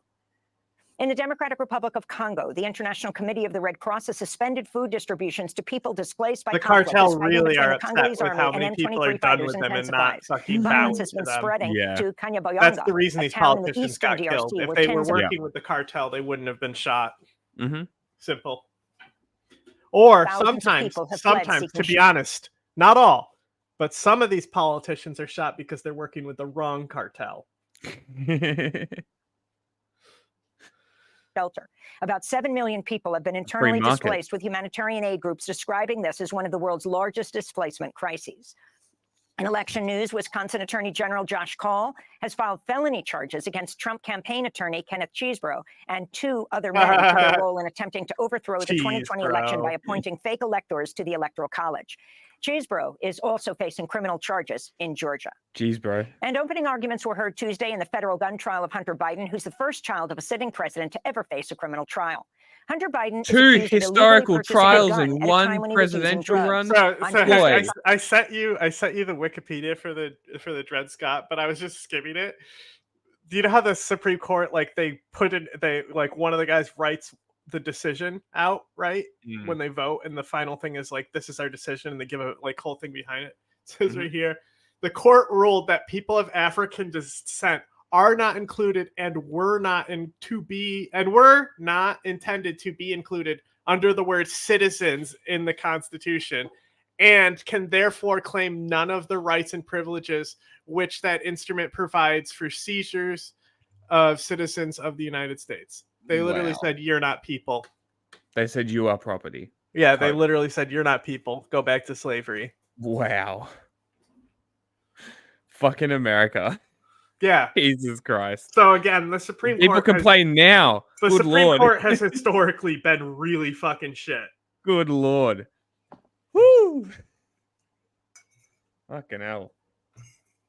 In the Democratic Republic of Congo, the International Committee of the Red Cross has suspended food distributions to people displaced by the conflict. Cartel really are upset with how many people are done with them and not fucking violence bowing has been to them. spreading to Kanyabayonga. That's the reason these politicians got DRC, killed. If they were working with the cartel, they wouldn't have been shot. Simple. Or sometimes, to be honest, not all, but some of these politicians are shot because they're working with the wrong cartel. Shelter. About 7 million people have been internally displaced, with humanitarian aid groups describing this as one of the world's largest displacement crises. In election news, Wisconsin Attorney General Josh Kaul has filed felony charges against Trump campaign attorney Kenneth Chesebro and 2 other men for their role in attempting to overthrow the 2020 election by appointing fake electors to the Electoral College. Chesebro is also facing criminal charges in Georgia. Chesebro. And opening arguments were heard Tuesday in the federal gun trial of Hunter Biden, who's the first child of a sitting president to ever face a criminal trial. Hunter Biden 2 historical trials in 1 presidential run. I sent you the Wikipedia for the Dred Scott, but I was just skimming it. Do you know how the Supreme Court they one of the guys writes the decision out, right? When they vote, and the final thing is this is our decision, and they give a whole thing behind it. It says right here, the court ruled that people of African descent are not included and were not intended to be included under the word citizens in the Constitution, and can therefore claim none of the rights and privileges which that instrument provides for seizures of citizens of the United States. They literally said, you're not people. They said you are property. Yeah, they literally said, you're not people. Go back to slavery. Wow. Fucking America. Yeah. Jesus Christ. So again, the Supreme Court... People complain now. The Good Supreme Lord. Court has historically been really fucking shit. Good Lord. Woo! Fucking hell.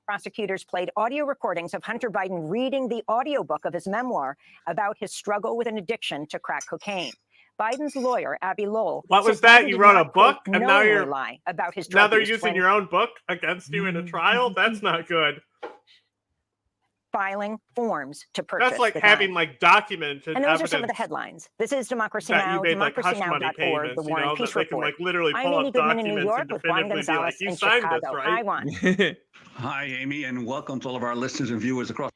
Prosecutors played audio recordings of Hunter Biden reading the audiobook of his memoir about his struggle with an addiction to crack cocaine. Biden's lawyer, Abby Lowell. What was said that? Biden You did wrote not, a book, quote, and now knowingly you're lie about his now drug they're use using when your own book against you in a trial. That's not good. filing forms to purchase. That's like the having gun. like documented And those evidence are some of the headlines. This is Democracy that you Now!, made like hush money democracynow.org, payments. the War and Peace that they can Report. like literally I'm pull Amy up Goodman in New documents York and with Juan definitively be like, Gonzalez "You in signed this, Chicago. right?" Hi, Juan. Hi, Amy, and welcome to all of our listeners and viewers across.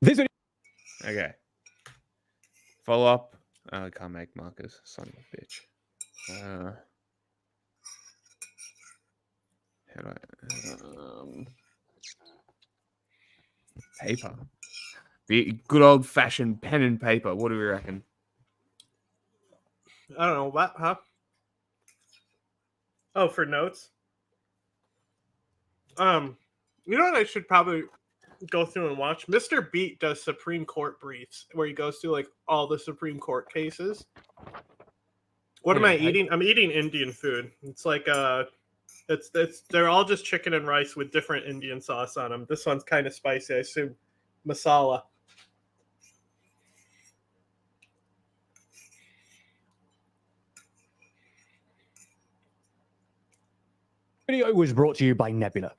This video. Okay. Follow up. I can't make markers. Son of a bitch. How do I? Paper. The good old fashioned pen and paper. What do we reckon? I don't know what, huh? Oh, for notes. You know what I should probably go through and watch? Mr. Beat does Supreme Court briefs where he goes through like all the Supreme Court cases. What am I eating? I'm eating Indian food. It's like they're all just chicken and rice with different Indian sauce on them. This one's kind of spicy. I assume masala. Video was brought to you by Nebula.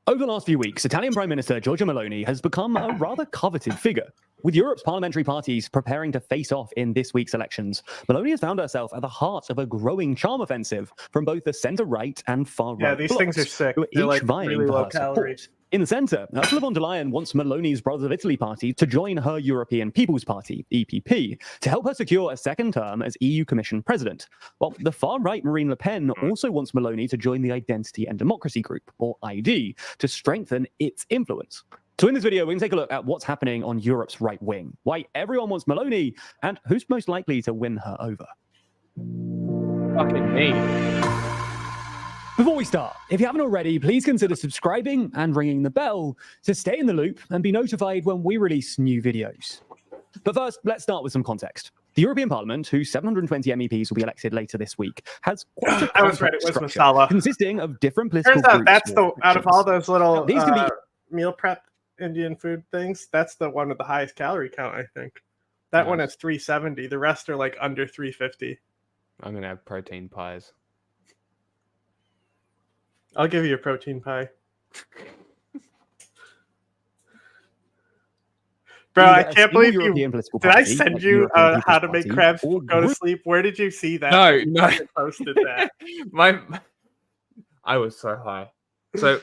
Over the last few weeks, Italian Prime Minister Giorgia Meloni has become a rather coveted figure. With Europe's parliamentary parties preparing to face off in this week's elections, Meloni has found herself at the heart of a growing charm offensive from both the centre-right and far-right Yeah, these things are sick. who are They're each like vying really for low her calories. support. In the centre, Ursula von der Leyen wants Meloni's Brothers of Italy party to join her European People's Party, EPP, to help her secure a second term as EU Commission President. While the far-right Marine Le Pen also wants Meloni to join the Identity and Democracy Group, or ID, to strengthen its influence. So in this video, we can take a look at what's happening on Europe's right wing, why everyone wants Meloni, and who's most likely to win her over. Fucking me. Before we start, if you haven't already, please consider subscribing and ringing the bell to stay in the loop and be notified when we release new videos. But first, let's start with some context. The European Parliament, whose 720 MEPs will be elected later this week, has quite a I was right, it was structure masala. consisting of different political Turns out groups. that's the out of all those little These can be meal prep Indian food things. That's the one with the highest calorie count, I think. That one is 370. The rest are like under 350. I'm gonna have protein pies. I'll give you a protein pie. Bro, I can't believe you. Did I send you how to make crabs go to sleep? Where did you see that? No. I posted that. I was so high. So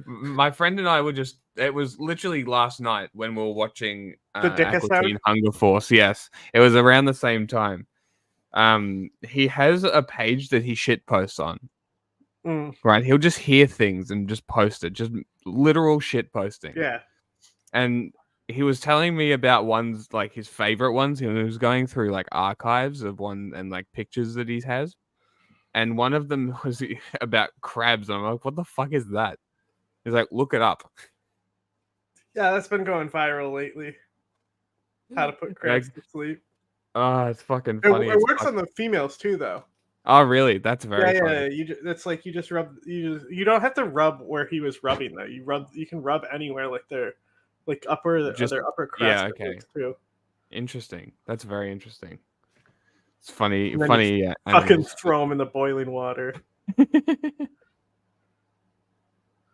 my friend and I were just. It was literally last night when we were watching the Aqua Teen Hunger Force. Yes, it was around the same time. He has a page that he shit posts on. Right, he'll just hear things and just post it, just literal shit posting. Yeah. And he was telling me about ones like his favorite ones. He was going through like archives of one and like pictures that he has, and one of them was about crabs. And I'm like, what the fuck is that? He's like, look it up. Yeah, that's been going viral lately. How to put crabs to sleep. Oh, it's fucking funny. It works on the females too, though. Oh, really? That's very funny. Yeah. It's like you just rub. You don't have to rub where he was rubbing though. You can rub anywhere like their upper crest. Yeah, okay. Too. Interesting. That's very interesting. It's funny. Fucking throw them in the boiling water.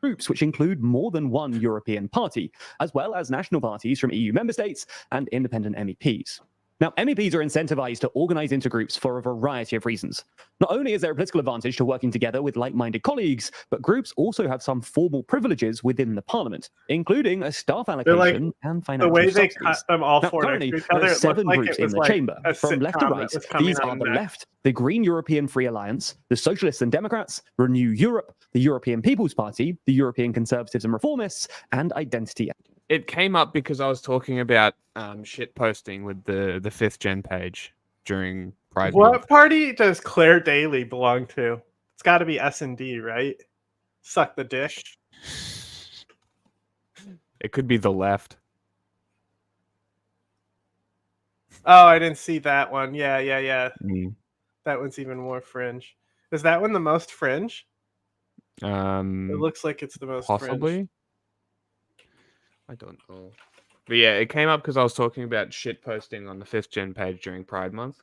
Groups which include more than one European party, as well as national parties from EU member states and independent MEPs. Now, MEPs are incentivized to organize intergroups for a variety of reasons. Not only is there a political advantage to working together with like-minded colleagues, but groups also have some formal privileges within the parliament, including a staff allocation and financial The way they subsidies. cut them all Now, four currently, next to each other, there are it 7 looked like groups it in was the like chamber, a from left to sitcom right. that was coming These are on the next. left, the Green European Free Alliance, the Socialists and Democrats, Renew Europe, the European People's Party, the European Conservatives and Reformists, and Identity. It came up because I was talking about shit posting with the 5th gen page during Pride What Month. party does Claire Daly belong to? It's got to be S&D, right? Suck the dick. It could be the left. Oh, I didn't see that one. Yeah. Mm. That one's even more fringe. Is that one the most fringe? It looks like it's the most possibly. fringe. I don't know. But yeah, it came up because I was talking about shit posting on the 5th gen page during Pride Month.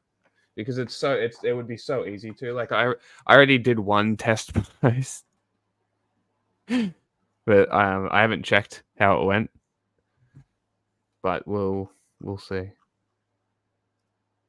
because it would be so easy to, like, I already did one test post, but I haven't checked how it went, but we'll see.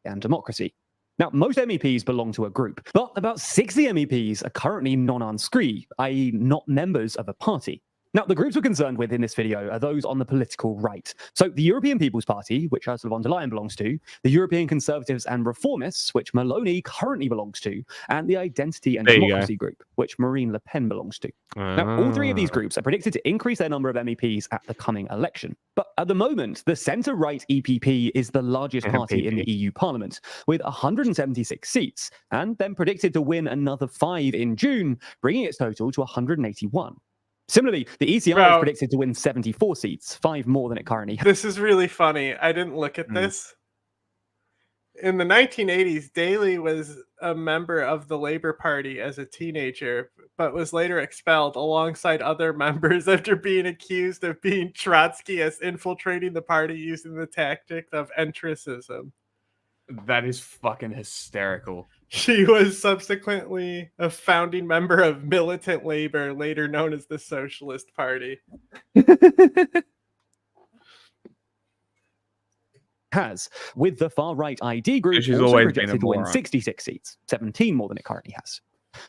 And democracy. Now, most MEPs belong to a group, but about 60 MEPs are currently non-inscrits, i.e. not members of a party. Now, the groups we're concerned with in this video are those on the political right. So the European People's Party, which Ursula von der Leyen belongs to, the European Conservatives and Reformists, which Meloni currently belongs to, and the Identity and Democracy Group, which Marine Le Pen belongs to. Now, all three of these groups are predicted to increase their number of MEPs at the coming election. But at the moment, the centre-right EPP is the largest party in the EU Parliament, with 176 seats, and then predicted to win another 5 in June, bringing its total to 181. Similarly, the ECR is predicted to win 74 seats, 5 more than it currently has. This is really funny. I didn't look at this. In the 1980s, Daley was a member of the Labour Party as a teenager, but was later expelled alongside other members after being accused of being Trotskyists, infiltrating the party using the tactic of entricism. That is fucking hysterical. She was subsequently a founding member of Militant Labour, later known as the Socialist Party. With the far-right ID group She's also always projected to win 66 seats, 17 more than it currently has.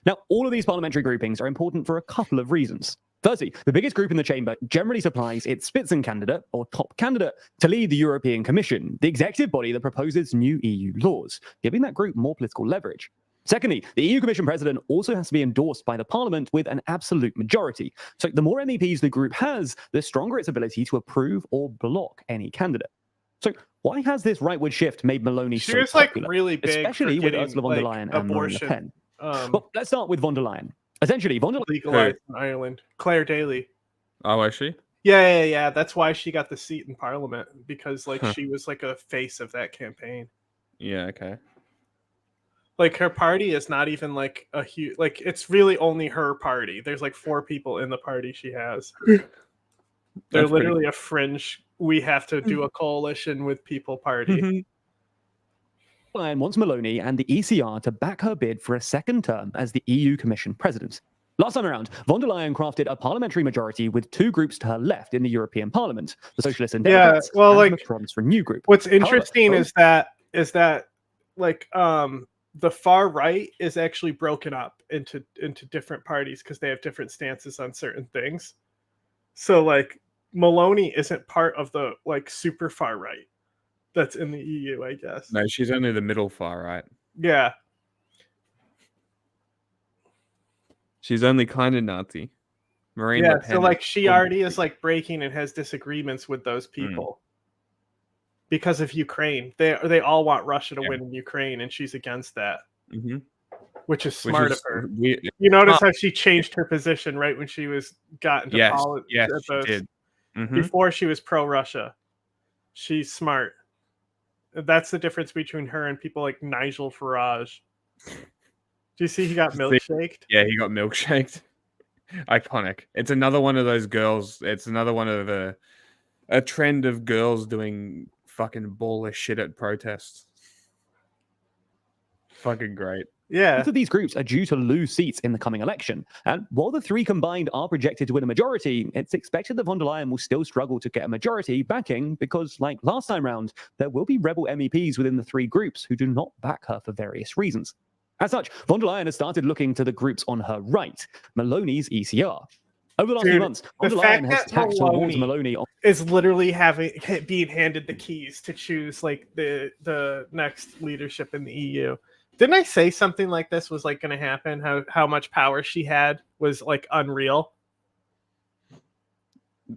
Now, all of these parliamentary groupings are important for a couple of reasons. Firstly, the biggest group in the chamber generally supplies its Spitzencandidate, or top candidate, to lead the European Commission, the executive body that proposes new EU laws, giving that group more political leverage. Secondly, the EU Commission President also has to be endorsed by the Parliament with an absolute majority. So the more MEPs the group has, the stronger its ability to approve or block any candidate. So why has this rightward shift made Meloni so popular, really big, especially with Ursula von der Leyen and Marine Le Pen? Well, let's start with von der Leyen. Essentially, von der Leyen legalized in Ireland. Claire Daly. Oh, is she? Yeah. That's why she got the seat in Parliament, because she was like a face of that campaign. Yeah. Okay. Like her party is not even like a huge. Like it's really only her party. There's like 4 people in the party she has. They're literally a fringe. We have to do a coalition with people party. Leyen wants Meloni and the ECR to back her bid for a second term as the EU Commission President. Last time around, von der Leyen crafted a parliamentary majority with 2 groups to her left in the European Parliament, the Socialists and Democrats, and Macron's Renew group. What's interesting is that like the far right is actually broken up into different parties because they have different stances on certain things. So like Meloni isn't part of the like super far right that's in the EU, I guess. No, she's only the middle far right. Yeah. She's only kind of Nazi. Marine Le Pen. So like she already is like breaking and has disagreements with those people because of Ukraine. They all want Russia to win in Ukraine, and she's against that. Which is smart of her. You notice how she changed her position right when she got into politics. Yes, she did. Before she was pro-Russia. She's smart. That's the difference between her and people like Nigel Farage. Do you see he got milkshaked? Yeah, he got milkshaked. Iconic. It's another one of those girls. It's another one of a trend of girls doing fucking ballish shit at protests. Fucking great. Yeah. Both of these groups are due to lose seats in the coming election. And while the 3 combined are projected to win a majority, it's expected that von der Leyen will still struggle to get a majority backing because, like last time round, there will be rebel MEPs within the 3 groups who do not back her for various reasons. As such, von der Leyen has started looking to the groups on her right, Maloney's ECR. Over the last few months, von der Leyen has tacked towards Meloni is literally being handed the keys to choose like the next leadership in the EU. Didn't I say something like this was like going to happen? How much power she had was like unreal.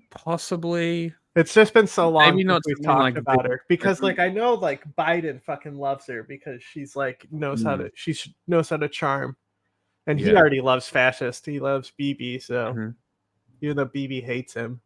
Possibly. It's just been so long Maybe not since we've talked about her because like I know like Biden fucking loves her because she's like knows how to charm, and he already loves fascists. He loves Bibi, so even though Bibi hates him.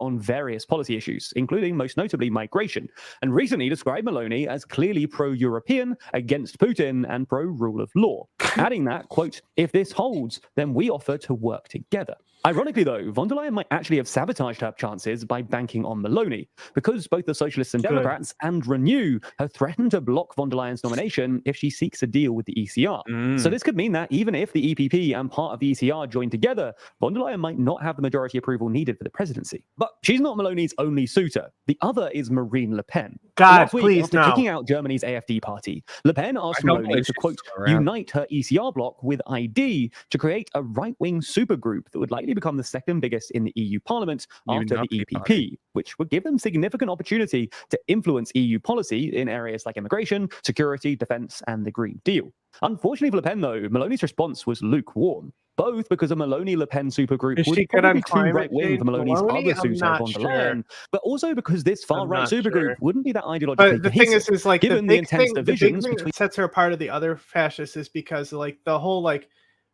on various policy issues, including most notably migration, and recently described Meloni as clearly pro-European, against Putin, and pro-rule of law, adding that, quote, "If this holds, then we offer to work together." Ironically, though, von der Leyen might actually have sabotaged her chances by banking on Meloni, because both the Socialists and Democrats and Renew have threatened to block von der Leyen's nomination if she seeks a deal with the ECR. So this could mean that even if the EPP and part of the ECR join together, von der Leyen might not have the majority approval needed for the presidency. But she's not Meloni's only suitor. The other is Marine Le Pen. God, week, please, after no. kicking out Germany's AfD party, Le Pen asked Meloni to, quote, unite her ECR bloc with ID to create a right-wing supergroup that would likely become the second biggest in the EU Parliament after the EPP, which would give them significant opportunity to influence EU policy in areas like immigration, security, defence, and the Green Deal. Unfortunately for Le Pen, though, Meloni's response was lukewarm, both because a Meloni-Le Pen supergroup would probably be too right-wing for Meloni's other suitor, von der Leyen, but also because this far-right supergroup wouldn't be that ideologically But the cohesive, thing is like given the the big intense thing divisions that between... sets her apart of the other fascists is because like the whole like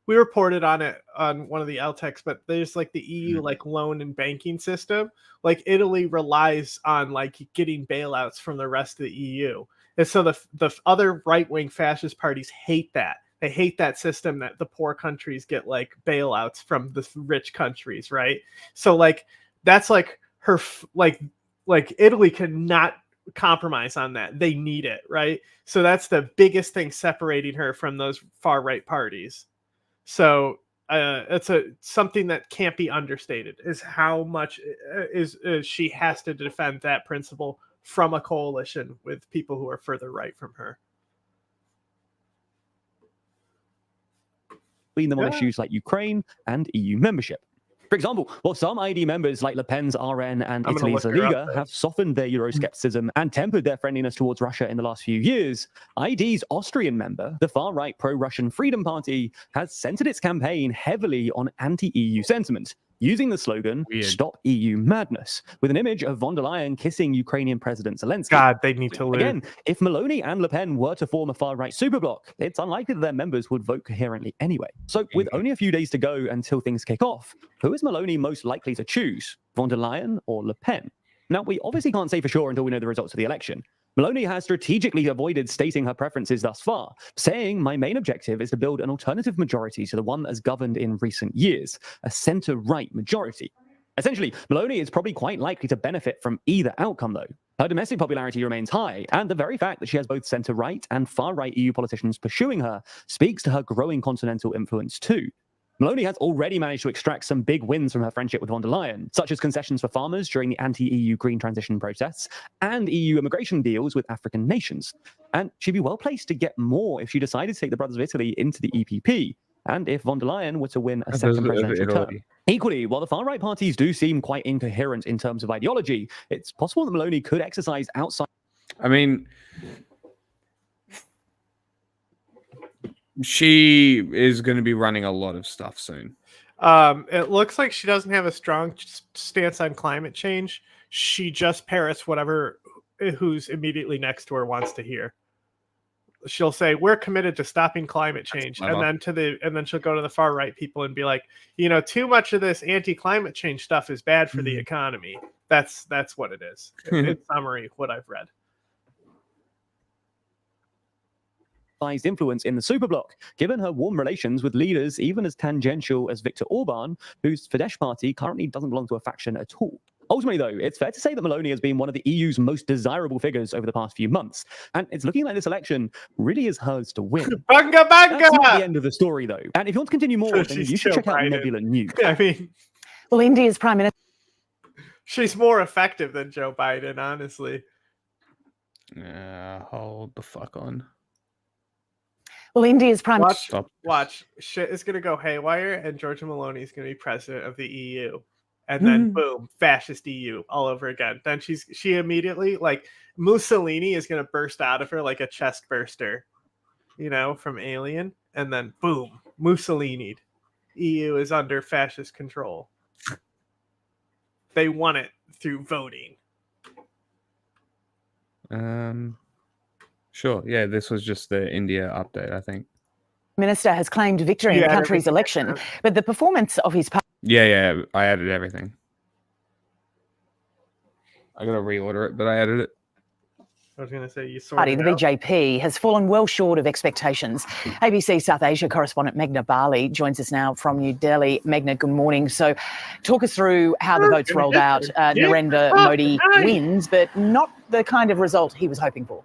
we reported on it on one of the LTECs, but there's like the EU like loan and banking system. Like Italy relies on like getting bailouts from the rest of the EU, and so the other right-wing fascist parties hate that. They hate that system that the poor countries get like bailouts from the rich countries, right? So like that's like her like Italy cannot compromise on that. They need it, right? So that's the biggest thing separating her from those far right parties. So it's something that can't be understated is how much is she has to defend that principle from a coalition with people who are further right from her. Between them on issues like Ukraine and EU membership. For example, while some ID members like Le Pen's RN and Italy's Liga have softened their Euroscepticism and tempered their friendliness towards Russia in the last few years, ID's Austrian member, the far-right pro-Russian Freedom Party, has centered its campaign heavily on anti-EU sentiment, using the slogan, Stop EU Madness, with an image of von der Leyen kissing Ukrainian President Zelensky. God, they need to lose. Again, if Meloni and Le Pen were to form a far-right superbloc, it's unlikely that their members would vote coherently anyway. So with only a few days to go until things kick off, who is Meloni most likely to choose, von der Leyen or Le Pen? Now, we obviously can't say for sure until we know the results of the election. Meloni has strategically avoided stating her preferences thus far, saying, "My main objective is to build an alternative majority to the one that has governed in recent years, a centre-right majority." Essentially, Meloni is probably quite likely to benefit from either outcome, though. Her domestic popularity remains high, and the very fact that she has both centre-right and far-right EU politicians pursuing her speaks to her growing continental influence too. Meloni has already managed to extract some big wins from her friendship with von der Leyen, such as concessions for farmers during the anti-EU green transition protests and EU immigration deals with African nations. And she'd be well placed to get more if she decided to take the Brothers of Italy into the EPP, and if von der Leyen were to win a second presidential term. Equally, while the far-right parties do seem quite incoherent in terms of ideology, it's possible that Meloni could exercise outside... I mean... She is going to be running a lot of stuff soon. It looks like she doesn't have a strong stance on climate change. She just parrots whatever who's immediately next to her wants to hear. She'll say, "We're committed to stopping climate change," and then she'll go to the far right people and be like, "You know, too much of this anti-climate change stuff is bad for the economy." That's what it is. In summary, what I've read. Influence in the superbloc, given her warm relations with leaders even as tangential as Viktor Orban, whose Fidesz party currently doesn't belong to a faction at all. Ultimately, though, it's fair to say that Meloni has been one of the EU's most desirable figures over the past few months, and it's looking like this election really is hers to win. Bunga bunga! That's not the end of the story, though. And if you want to continue more, then you should check out Nebula News. I mean, well, India's Prime Minister... She's more effective than Joe Biden, honestly. Hold the fuck on. Well, India's prime... Watch. Shit is going to go haywire, and Giorgia Meloni is going to be president of the EU. And then, boom, fascist EU all over again. Then she immediately, like, Mussolini is going to burst out of her like a chest burster, you know, from Alien. And then, boom, Mussolini. EU is under fascist control. They won it through voting. Sure. Yeah, this was just the India update, I think. Minister has claimed victory in the country's election, but the performance of his party... Yeah, I added everything. I gotta reorder it, but I added it. I was going to say you saw Party, the BJP, has fallen well short of expectations. ABC South Asia correspondent Meghna Bali joins us now from New Delhi. Meghna, good morning. So talk us through how the votes rolled out. Narendra Modi wins, but not the kind of result he was hoping for.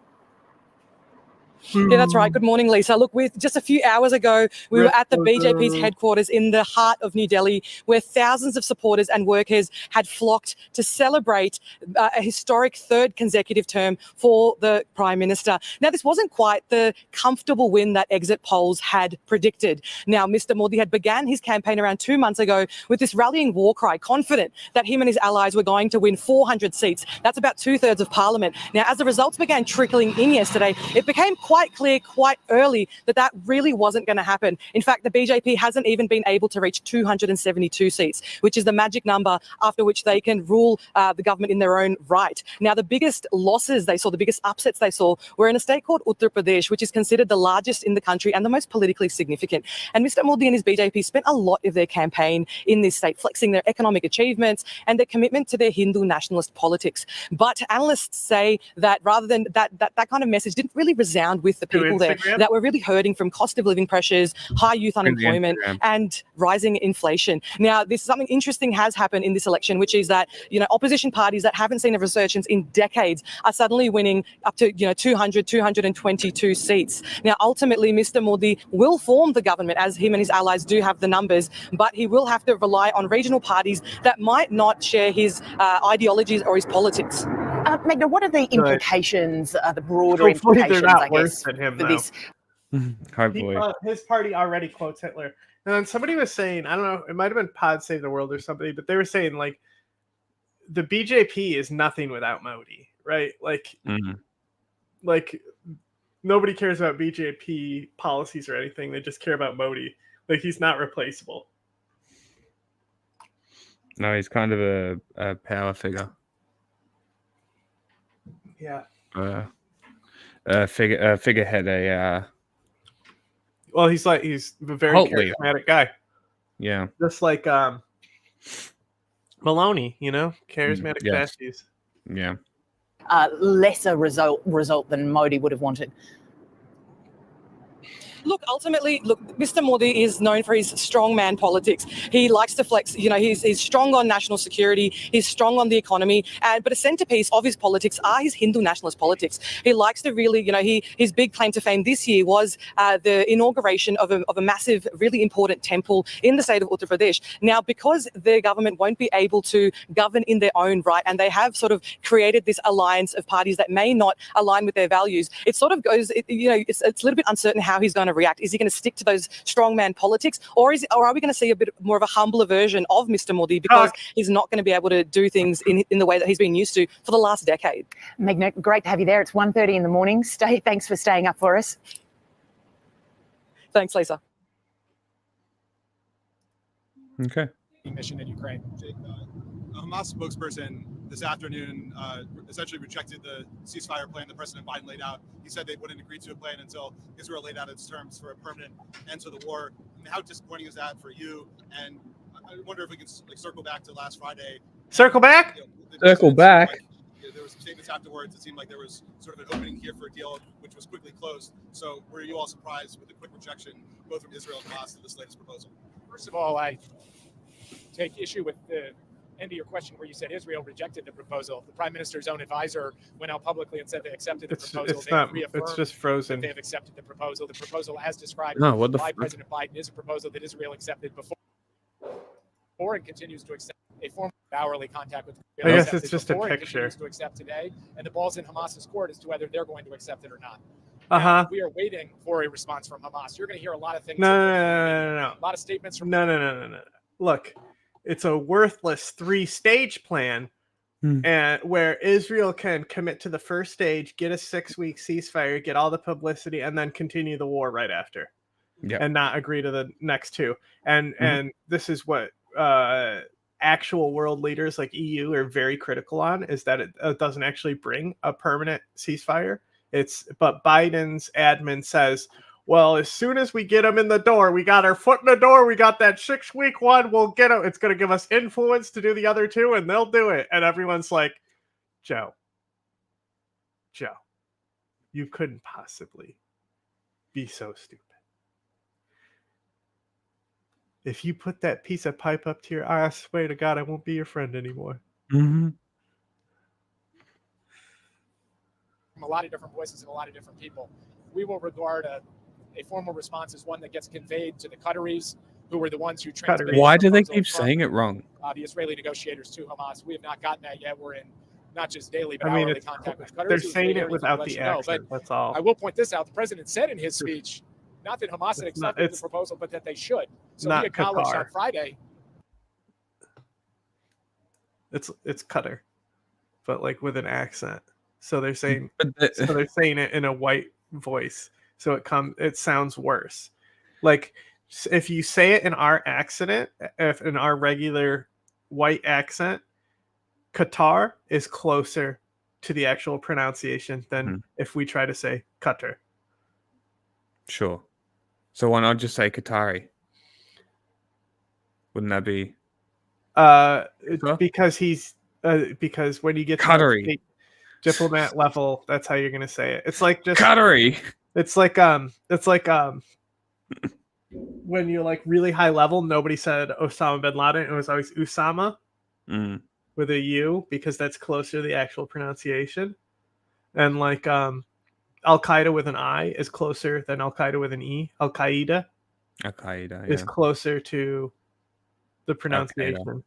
Yeah, that's right. Good morning, Lisa. Look, just a few hours ago, we were at the BJP's headquarters in the heart of New Delhi, where thousands of supporters and workers had flocked to celebrate a historic third consecutive term for the Prime Minister. Now, this wasn't quite the comfortable win that exit polls had predicted. Now, Mr. Modi had began his campaign around 2 months ago with this rallying war cry, confident that him and his allies were going to win 400 seats. That's about 2/3 of parliament. Now, as the results began trickling in yesterday, it became quite clear quite early that really wasn't going to happen. In fact, the BJP hasn't even been able to reach 272 seats, which is the magic number after which they can rule the government in their own right. Now, the biggest losses they saw, the biggest upsets they saw, were in a state called Uttar Pradesh, which is considered the largest in the country and the most politically significant. And Mr. Modi and his BJP spent a lot of their campaign in this state, flexing their economic achievements and their commitment to their Hindu nationalist politics. But analysts say that rather than that kind of message didn't really resound with the people there, that were really hurting from cost of living pressures, high youth unemployment, and rising inflation. Now, something interesting has happened in this election, which is that, opposition parties that haven't seen a resurgence in decades are suddenly winning up to, 200, 222 seats. Now, ultimately, Mr. Modi will form the government, as him and his allies do have the numbers, but he will have to rely on regional parties that might not share his ideologies or his politics. Meghna, what are the implications, the broader implications, I guess, for this? His party already quotes Hitler. And then somebody was saying, I don't know, it might have been Pod Save the World or somebody, but they were saying, like, the BJP is nothing without Modi, right? Like, like nobody cares about BJP policies or anything. They just care about Modi. Like, he's not replaceable. No, he's kind of a power figure. Yeah. Figurehead. Well, he's a very charismatic guy. Yeah. Just like Maloney, charismatic fasties. Yeah. Lesser result than Modi would have wanted. Look, ultimately, Mr. Modi is known for his strongman politics. He likes to flex, he's strong on national security, he's strong on the economy, but a centerpiece of his politics are his Hindu nationalist politics. He likes to really, his big claim to fame this year was the inauguration of a massive, really important temple in the state of Uttar Pradesh. Now, because the government won't be able to govern in their own right, and they have sort of created this alliance of parties that may not align with their values, it sort of goes, it's a little bit uncertain how he's going to react. Is he going to stick to those strongman politics, or are we going to see a bit more of a humbler version of Mr. Modi because he's not going to be able to do things in the way that he's been used to for the last decade? Meghna, great to have you there. It's 1:30 in the morning. Thanks for staying up for us. Thanks, Lisa. Okay. Mission in Ukraine. A Hamas spokesperson this afternoon essentially rejected the ceasefire plan that President Biden laid out. He said they wouldn't agree to a plan until Israel laid out its terms for a permanent end to the war. And how disappointing is that for you? And I wonder if we can circle back to last Friday. Circle back? Circle back. There were some statements afterwards. It seemed like there was sort of an opening here for a deal, which was quickly closed. So were you all surprised with the quick rejection, both from Israel and Hamas, to this latest proposal? First of all, I take issue with the end of your question where you said Israel rejected the proposal. The Prime Minister's own advisor went out publicly and said they accepted the proposal. It's just frozen. They have accepted the proposal. The proposal, as described by President Biden, is a proposal that Israel accepted before and continues to accept. A form of hourly contact with Israel. I guess it's just a picture. Continues to accept today, and the ball's in Hamas's court as to whether they're going to accept it or not. We are waiting for a response from Hamas. You're going to hear a lot of things. No. A lot of statements from. No. Look. It's a worthless 3-stage plan and where Israel can commit to the first stage, get a 6-week ceasefire, get all the publicity, and then continue the war right after. And not agree to the next two. And this is what actual world leaders like EU are very critical on, is that it doesn't actually bring a permanent ceasefire. But Biden's admin says, well, as soon as we get them in the door, we got our foot in the door, we got that 6-week one, we'll get them. It's going to give us influence to do the other two, and they'll do it. And everyone's like, Joe, you couldn't possibly be so stupid. If you put that piece of pipe up to your eye, I swear to God, I won't be your friend anymore. Mm-hmm. From a lot of different voices and a lot of different people, we will regard a formal response as one that gets conveyed to the Qataris, who were the ones who transmitted. Why do they keep saying it wrong? The Israeli negotiators to Hamas. We have not gotten that yet. We're in not just daily, but hourly contact with Qataris. They're saying it without the accent. That's all. I will point this out. The president said in his speech, not that Hamas had accepted the proposal, but that they should. So he acknowledged on Friday. It's Qatar, but like with an accent. So they're saying it in a white voice. So it sounds worse. Like if you say it in our accent, if in our regular white accent, Qatar is closer to the actual pronunciation than if we try to say Qatar. Sure. So why not just say Qatari? Wouldn't that be? Because when you get Qatari. to diplomat level, that's how you're gonna say it. It's like just Qatari. It's like when you're like really high level, nobody said Osama bin Laden. It was always Usama with a U because that's closer to the actual pronunciation. And like Al Qaeda with an I is closer than Al Qaeda with an E. Al Qaeda is closer to the pronunciation,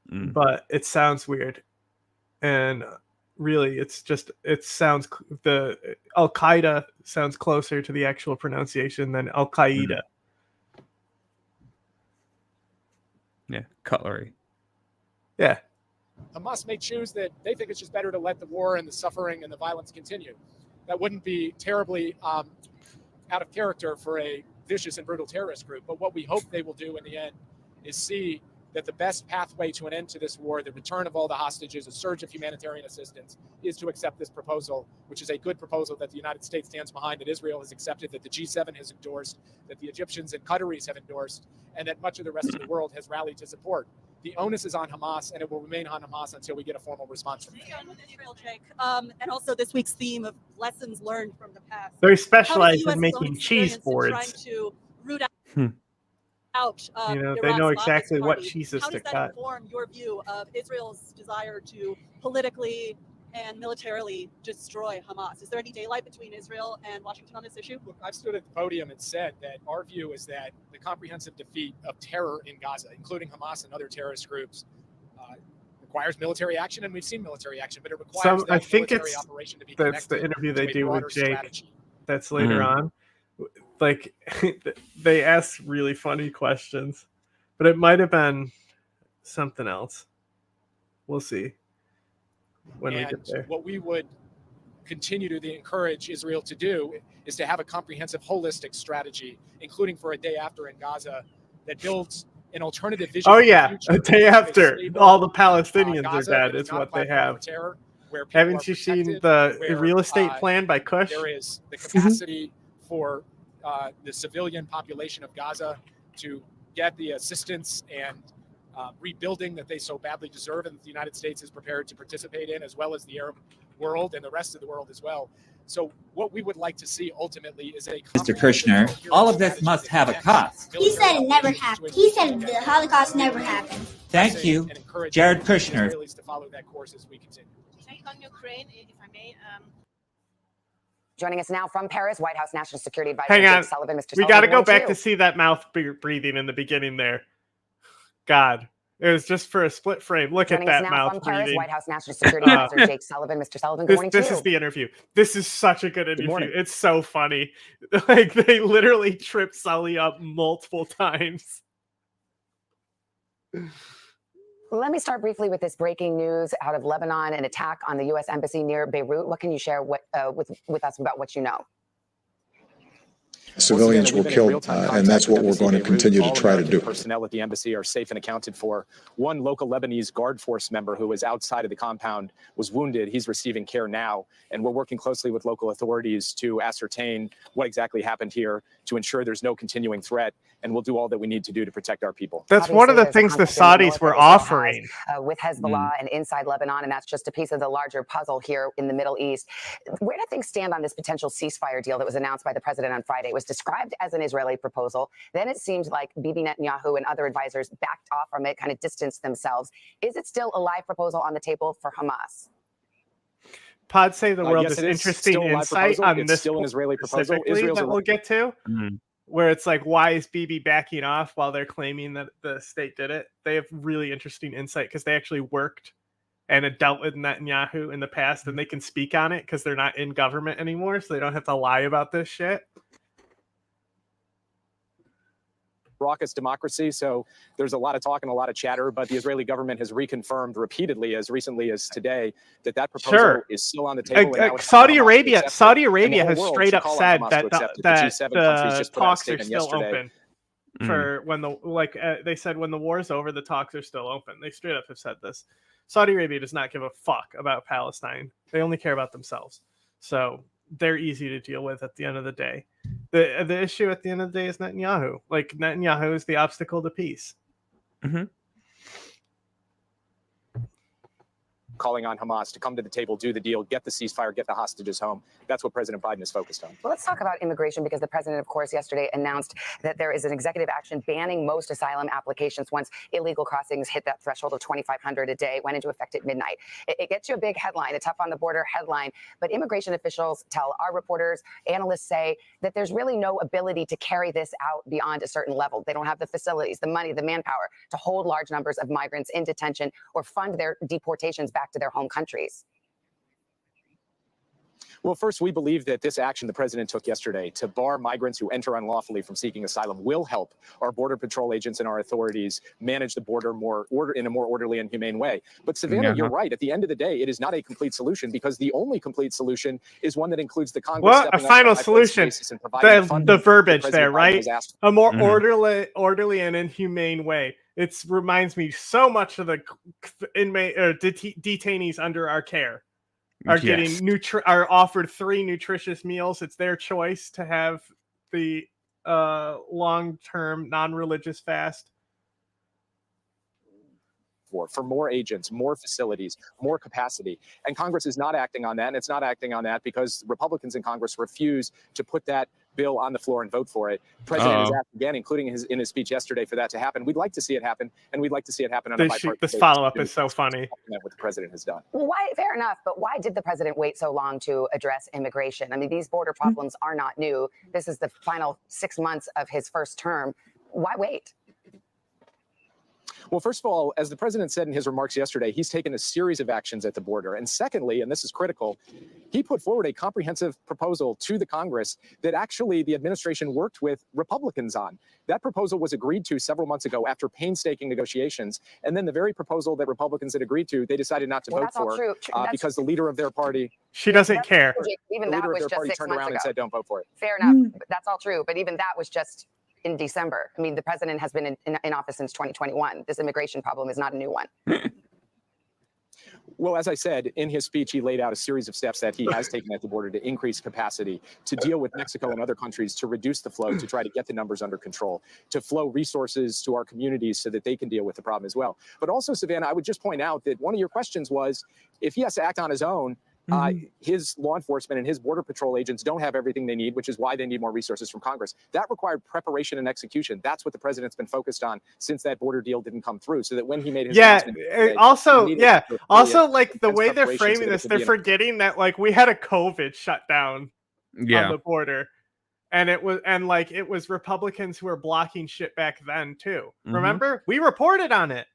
but it sounds weird. And really, it sounds the Al Qaeda sounds closer to the actual pronunciation than Al Qaeda. Yeah, cutlery. Yeah. Hamas may choose that they think it's just better to let the war and the suffering and the violence continue. That wouldn't be terribly out of character for a vicious and brutal terrorist group. But what we hope they will do in the end is see that the best pathway to an end to this war, the return of all the hostages, a surge of humanitarian assistance, is to accept this proposal, which is a good proposal that the United States stands behind, that Israel has accepted, that the G7 has endorsed, that the Egyptians and Qataris have endorsed, and that much of the rest of the world has rallied to support. The onus is on Hamas, and it will remain on Hamas until we get a formal response from them. With Israel, Jake, and also this week's theme of lessons learned from the past. They're specialized in making cheese boards. Trying to root out they know exactly what cheeses to cut. How does that inform your view of Israel's desire to politically and militarily destroy Hamas? Is there any daylight between Israel and Washington on this issue? Look, I've stood at the podium and said that our view is that the comprehensive defeat of terror in Gaza, including Hamas and other terrorist groups, requires military action, and we've seen military action, but it requires I think operation to be that's the interview they do with Jake. Strategy. That's later on. Like they ask really funny questions, but it might have been something else. We'll see when we get there. What we would continue to encourage Israel to do is to have a comprehensive, holistic strategy, including for a day after in Gaza, that builds an alternative vision. Oh yeah, a day after all the Palestinians are dead is what they have. Haven't you seen the real estate plan by Kush? There is the capacity for the civilian population of Gaza to get the assistance and rebuilding that they so badly deserve, and that the United States is prepared to participate in, as well as the Arab world and the rest of the world as well. So what we would like to see ultimately is a Mr. Kushner, all of this must have a cost. He said it never happened. He said the Holocaust never happened. Thank you, Jared Kushner. To follow that course as we continue. On Ukraine, if I may. Joining us now from Paris, White House National Security Advisor Hang on. Jake Sullivan. Mr. We got to go back to see that mouth breathing in the beginning there. God, it was just for a split frame. Look Joining at us that now mouth from breathing. Paris, White House National Security Advisor Jake Sullivan. Mr. Sullivan, good morning to you. This is the interview. This is such a good interview. It's so funny. Like they literally trip Sully up multiple times. Let me start briefly with this breaking news out of Lebanon, an attack on the U.S. Embassy near Beirut. What can you share with us about what you know? Civilians were killed, and that's what we're going to continue to try to do. Personnel at the embassy are safe and accounted for. One local Lebanese Guard Force member who was outside of the compound was wounded. He's receiving care now, and we're working closely with local authorities to ascertain what exactly happened here to ensure there's no continuing threat, and we'll do all that we need to do to protect our people. That's one of the things the Saudis were offering. With Hezbollah and inside Lebanon, and that's just a piece of the larger puzzle here in the Middle East. Where do things stand on this potential ceasefire deal that was announced by the president on Friday? It was described as an Israeli proposal. Then it seemed like Bibi Netanyahu and other advisors backed off from it, kind of distanced themselves. Is it still a live proposal on the table for Hamas? Pod Save the World yes, is it is interesting still a live insight proposal. on It's this still an Israeli proposal. Israel's that we'll get to, where it's like, why is Bibi backing off while they're claiming that the state did it? They have really interesting insight because they actually worked and had dealt with Netanyahu in the past, and they can speak on it because they're not in government anymore, so they don't have to lie about this shit. Raucous democracy, so there's a lot of talk and a lot of chatter, but the Israeli government has reconfirmed repeatedly as recently as today that proposal is still on the table. Saudi Arabia has straight up said that the talks are still open for when they said when the war's over, the talks are still open. They straight up have said this. Saudi Arabia does not give a fuck about Palestine. They only care about themselves. So they're easy to deal with at the end of the day. The issue at the end of the day is Netanyahu. Like, Netanyahu is the obstacle to peace. Calling on Hamas to come to the table, do the deal, get the ceasefire, get the hostages home. That's what President Biden is focused on. Well, let's talk about immigration, because the president, of course, yesterday announced that there is an executive action banning most asylum applications once illegal crossings hit that threshold of 2,500 a day, went into effect at midnight. It gets you a big headline, a tough on the border headline, but immigration officials tell our reporters, analysts say that there's really no ability to carry this out beyond a certain level. They don't have the facilities, the money, the manpower to hold large numbers of migrants in detention or fund their deportations back to their home countries. Well, first, we believe that this action the president took yesterday to bar migrants who enter unlawfully from seeking asylum will help our Border Patrol agents and our authorities manage the border in a more orderly and humane way. But Savannah, you're right. At the end of the day, it is not a complete solution, because the only complete solution is one that includes the Congress. Well, a final solution. The verbiage there, right? A more orderly and inhumane way. It reminds me so much of the inmate detainees under our care. Are getting are offered 3 nutritious meals. It's their choice to have the long-term non-religious fast. For more agents, more facilities, more capacity. And Congress is not acting on that. And it's not acting on that because Republicans in Congress refuse to put that bill on the floor and vote for it. The president has asked again, including in his speech yesterday, for that to happen. We'd like to see it happen, and we'd like to see it happen on a bipartisan basis. This follow-up is so funny. What the president has done. Well, fair enough, but why did the president wait so long to address immigration? I mean, these border problems are not new. This is the final 6 months of his first term. Why wait? Well, first of all, as the president said in his remarks yesterday, he's taken a series of actions at the border. And secondly, and this is critical, he put forward a comprehensive proposal to the Congress that actually the administration worked with Republicans on. That proposal was agreed to several months ago after painstaking negotiations. And then the very proposal that Republicans had agreed to, they decided not to vote for because the leader of their party. She doesn't care. Even the that leader was of their just party 6 turned months around ago. and said, don't vote for it. Fair enough. That's all true. But even that was just in December. I mean, the president has been in office since 2021. This immigration problem is not a new one. Well, as I said, in his speech, he laid out a series of steps that he has taken at the border to increase capacity, to deal with Mexico and other countries, to reduce the flow, to try to get the numbers under control, to flow resources to our communities so that they can deal with the problem as well. But also, Savannah, I would just point out that one of your questions was, if he has to act on his own, his law enforcement and his Border Patrol agents don't have everything they need, which is why they need more resources from Congress. That required preparation and execution. That's what the president's been focused on since that border deal didn't come through. So that when he made his announcement today, also like the way they're framing this, they're forgetting that like we had a COVID shutdown on the border. And it was Republicans who were blocking shit back then too. Remember? We reported on it.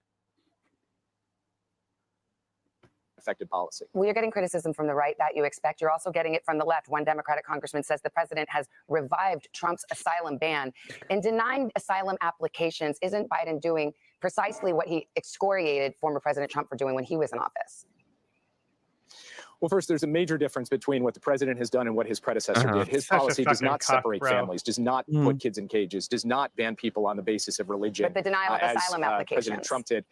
Effective policy. Well, you're getting criticism from the right that you expect. You're also getting it from the left. One Democratic congressman says the president has revived Trump's asylum ban. In denying asylum applications, isn't Biden doing precisely what he excoriated former President Trump for doing when he was in office? Well, first, there's a major difference between what the president has done and what his predecessor did. His policy does not separate families, does not put kids in cages, does not ban people on the basis of religion. But the denial of asylum applications. President Trump did.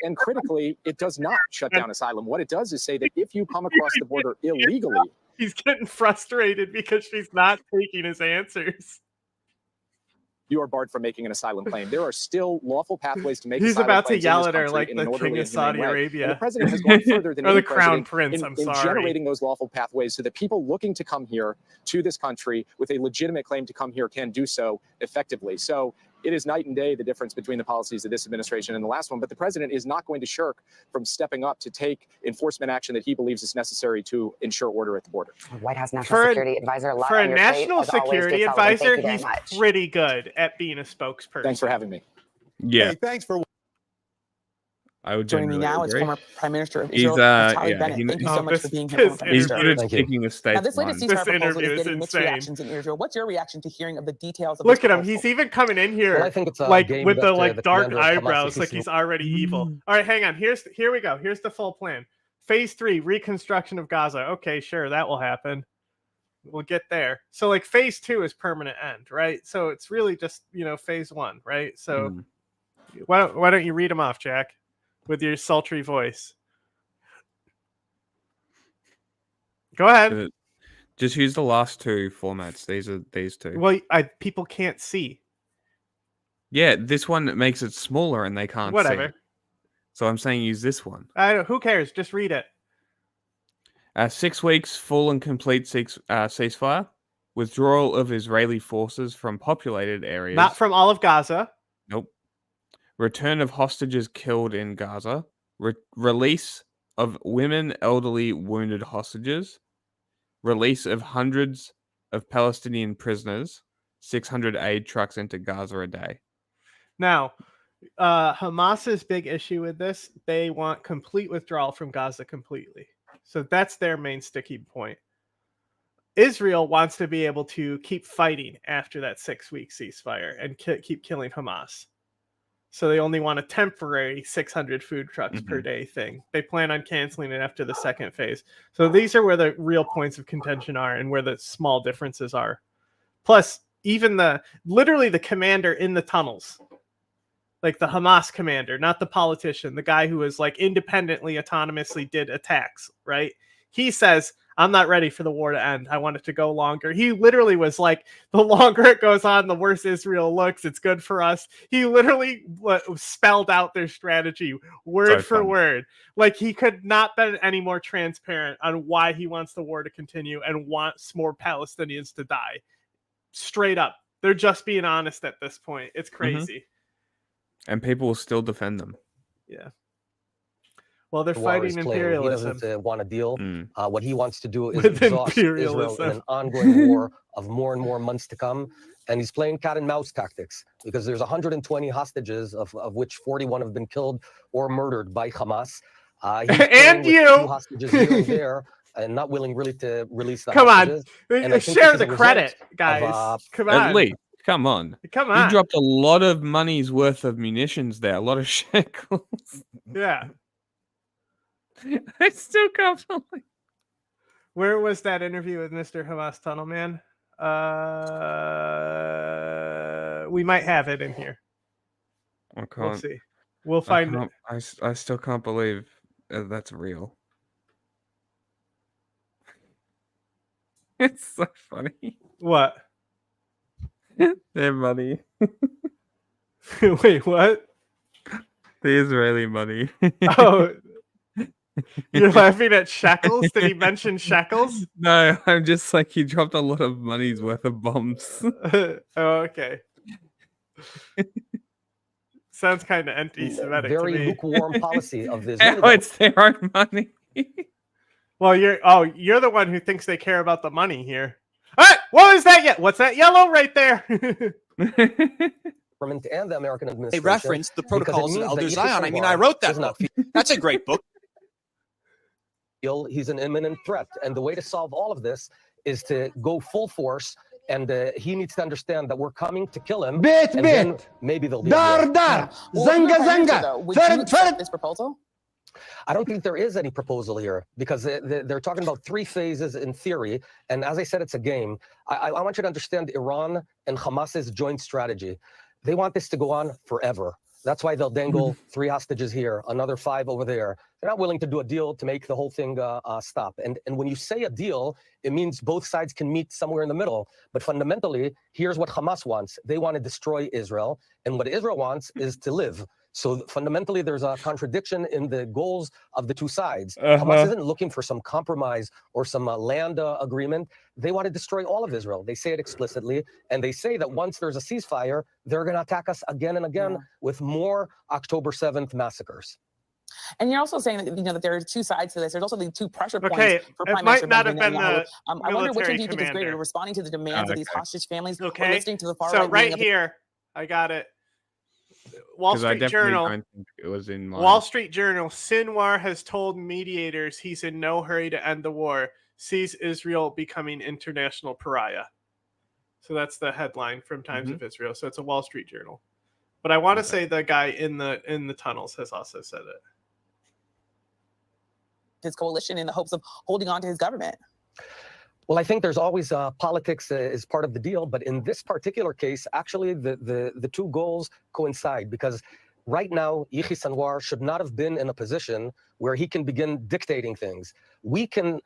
And critically, it does not shut down asylum. What it does is say that if you come across the border illegally, he's getting frustrated because she's not taking his answers. You are barred from making an asylum claim. There are still lawful pathways to make He's asylum about to claims yell in at this her country like in the an orderly king of and humane Saudi way. Arabia. And the president has gone further than or any the crown president prince. in generating those lawful pathways so that people looking to come here to this country with a legitimate claim to come here can do so effectively. So it is night and day the difference between the policies of this administration and the last one. But the president is not going to shirk from stepping up to take enforcement action that he believes is necessary to ensure order at the border. White House National Security Advisor. For a national security advisor, he's pretty good at being a spokesperson. Thanks for having me. Yeah. Hey, thanks for. I would Joining me now agree. is former Prime Minister of He's, Israel, Naftali Bennett. he- Thank you so much for being here. He's former Prime Minister. good at taking the states. Now, this latest This ceasefire proposal interview is is getting mixed insane. reactions in Israel. What's your reaction to hearing of the details of Look this at him. proposal? He's even coming in here Well, I think it's a like game with the that, like the dark commander of Hamas eyebrows, is like he's already evil. All right, hang on. Here we go. Here's the full plan. Phase 3, reconstruction of Gaza. Okay, sure, that will happen. We'll get there. So like phase 2 is permanent end, right? So it's really just phase 1, right? So why don't you read them off, Jack, with your sultry voice? Go ahead. Just use the last two formats. These two. Well, people can't see. Yeah, this one makes it smaller and they can't Whatever. see. So I'm saying use this one. Who cares? Just read it. 6 weeks full and complete ceasefire. Withdrawal of Israeli forces from populated areas. Not from all of Gaza. Nope. Return of hostages killed in Gaza. Release of women, elderly, wounded hostages. Release of hundreds of Palestinian prisoners. 600 aid trucks into Gaza a day. Now, Hamas's big issue with this, they want complete withdrawal from Gaza completely. So that's their main sticking point. Israel wants to be able to keep fighting after that 6-week ceasefire and keep killing Hamas. So they only want a temporary 600 food trucks per day thing. They plan on canceling it after the second phase. So these are where the real points of contention are and where the small differences are. Plus, even literally the commander in the tunnels, like the Hamas commander, not the politician, the guy who was like independently, autonomously did attacks, right? He says, I'm not ready for the war to end. I want it to go longer. He literally was like, the longer it goes on, the worse Israel looks. It's good for us. He literally spelled out their strategy word for word. Like he could not be any more transparent on why he wants the war to continue and wants more Palestinians to die. Straight up. They're just being honest at this point. It's crazy. And people will still defend them. Yeah. Well, they're fighting imperialism. He doesn't want a deal. What he wants to do is With exhaust Israel imperialism. in an ongoing war of more and more months to come. And he's playing cat and mouse tactics because there's 120 hostages, of which 41 have been killed or murdered by Hamas. And you! Hostages here and there, and not willing really to release the Come hostages. on. And I think Share this is the a credit, result guys. of, Come At on. least. Come on. Come on. You dropped a lot of money's worth of munitions there. A lot of shekels. Yeah. I still can't believe. Where was that interview with Mr. Hamas Tunnel Man? We might have it in here. I can't. We'll see. We'll find it. I still can't believe that's real. It's so funny. What? Their money. Wait, what? The Israeli money. Oh, you're laughing at shekels? Did he mention shekels? No, I'm just like he dropped a lot of money's worth of bombs. Oh, okay. Sounds kind of anti-Semitic to very me. lukewarm policy of this. Oh, it's their own money. Well, you're the one who thinks they care about the money here. Hey, what is that yet? What's that yellow right there? And the American They administration. referenced the because it Protocols of means Elder that Zion. I Yitzhak mean, I Rabin wrote that does not book. That's a great book. feel he's an imminent threat. And the way to solve all of this is to go full force. And he needs to understand that we're coming to kill him. And then maybe they'll be Dar, aware. dar. Well, Zanga, it's not zanga. answer, though. Would you accept this proposal? I don't think there is any proposal here because they're talking about 3 phases in theory. And as I said, it's a game. I want you to understand Iran and Hamas's joint strategy. They want this to go on forever. That's why they'll dangle 3 hostages here, another 5 over there. They're not willing to do a deal to make the whole thing stop. And when you say a deal, it means both sides can meet somewhere in the middle. But fundamentally, here's what Hamas wants. They want to destroy Israel. And what Israel wants is to live. So fundamentally, there's a contradiction in the goals of the 2 sides. Hamas isn't looking for some compromise or some land agreement. They want to destroy all of Israel. They say it explicitly. And they say that once there's a ceasefire, they're going to attack us again and again with more October 7th massacres. And you're also saying that, that there are 2 sides to this. There's also the 2 pressure points for Prime Minister Minister Netanyahu. I wonder which one do you think is greater, responding to the demands of these hostage families or listening to the far right? So right here, I got it. Wall Street Journal. Don't think it was in mine. Wall Street Journal. Sinwar has told mediators he's in no hurry to end the war. Sees Israel becoming international pariah. So that's the headline from Times of Israel. So it's a Wall Street Journal. But I want to say the guy in the tunnels has also said it. His coalition in the hopes of holding on to his government. Well, I think there's always politics is part of the deal, but in this particular case, actually, the 2 goals coincide because right now, Yahya Sinwar should not have been in a position where he can begin dictating things. We can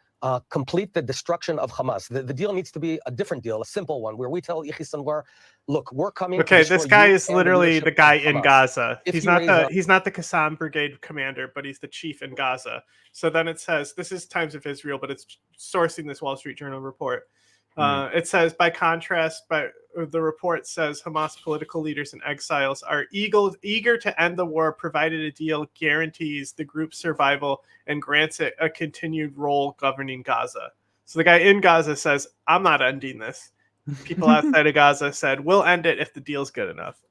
complete the destruction of Hamas. The deal needs to be a different deal, a simple one, where we tell Yahya Sinwar, look, we're coming. Okay, this guy is literally the guy in Gaza. He's not the Qassam Brigade commander, but he's the chief in Gaza. So then it says, this is Times of Israel, but it's sourcing this Wall Street Journal report. It says, by contrast, the report says Hamas political leaders and exiles are eager to end the war, provided a deal guarantees the group's survival and grants it a continued role governing Gaza. So the guy in Gaza says, I'm not ending this. People outside of Gaza said, we'll end it if the deal's good enough.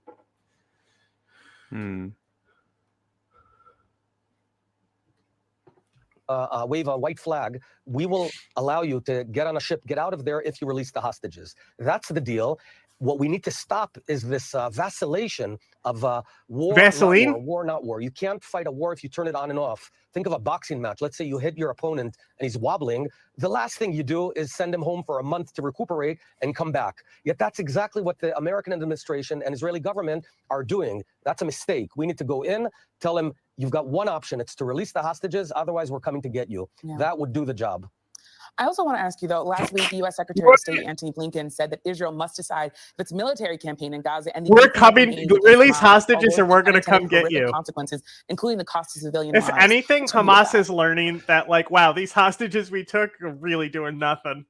Wave a white flag, we will allow you to get on a ship, get out of there if you release the hostages. That's the deal. What we need to stop is this vacillation of war, Vaseline? not war, war, not war. You can't fight a war if you turn it on and off. Think of a boxing match. Let's say you hit your opponent and he's wobbling. The last thing you do is send him home for a month to recuperate and come back. Yet that's exactly what the American administration and Israeli government are doing. That's a mistake. We need to go in, tell him, you've got one option. It's to release the hostages. Otherwise, we're coming to get you. Yeah. That would do the job. I also want to ask you, though, last week, the U.S. Secretary of State Antony Blinken said that Israel must decide if its military campaign in Gaza and we're coming, release hostages or we're going to come get you. Consequences, including the cost of civilian lives. If anything, Hamas is learning that, like, wow, these hostages we took are really doing nothing.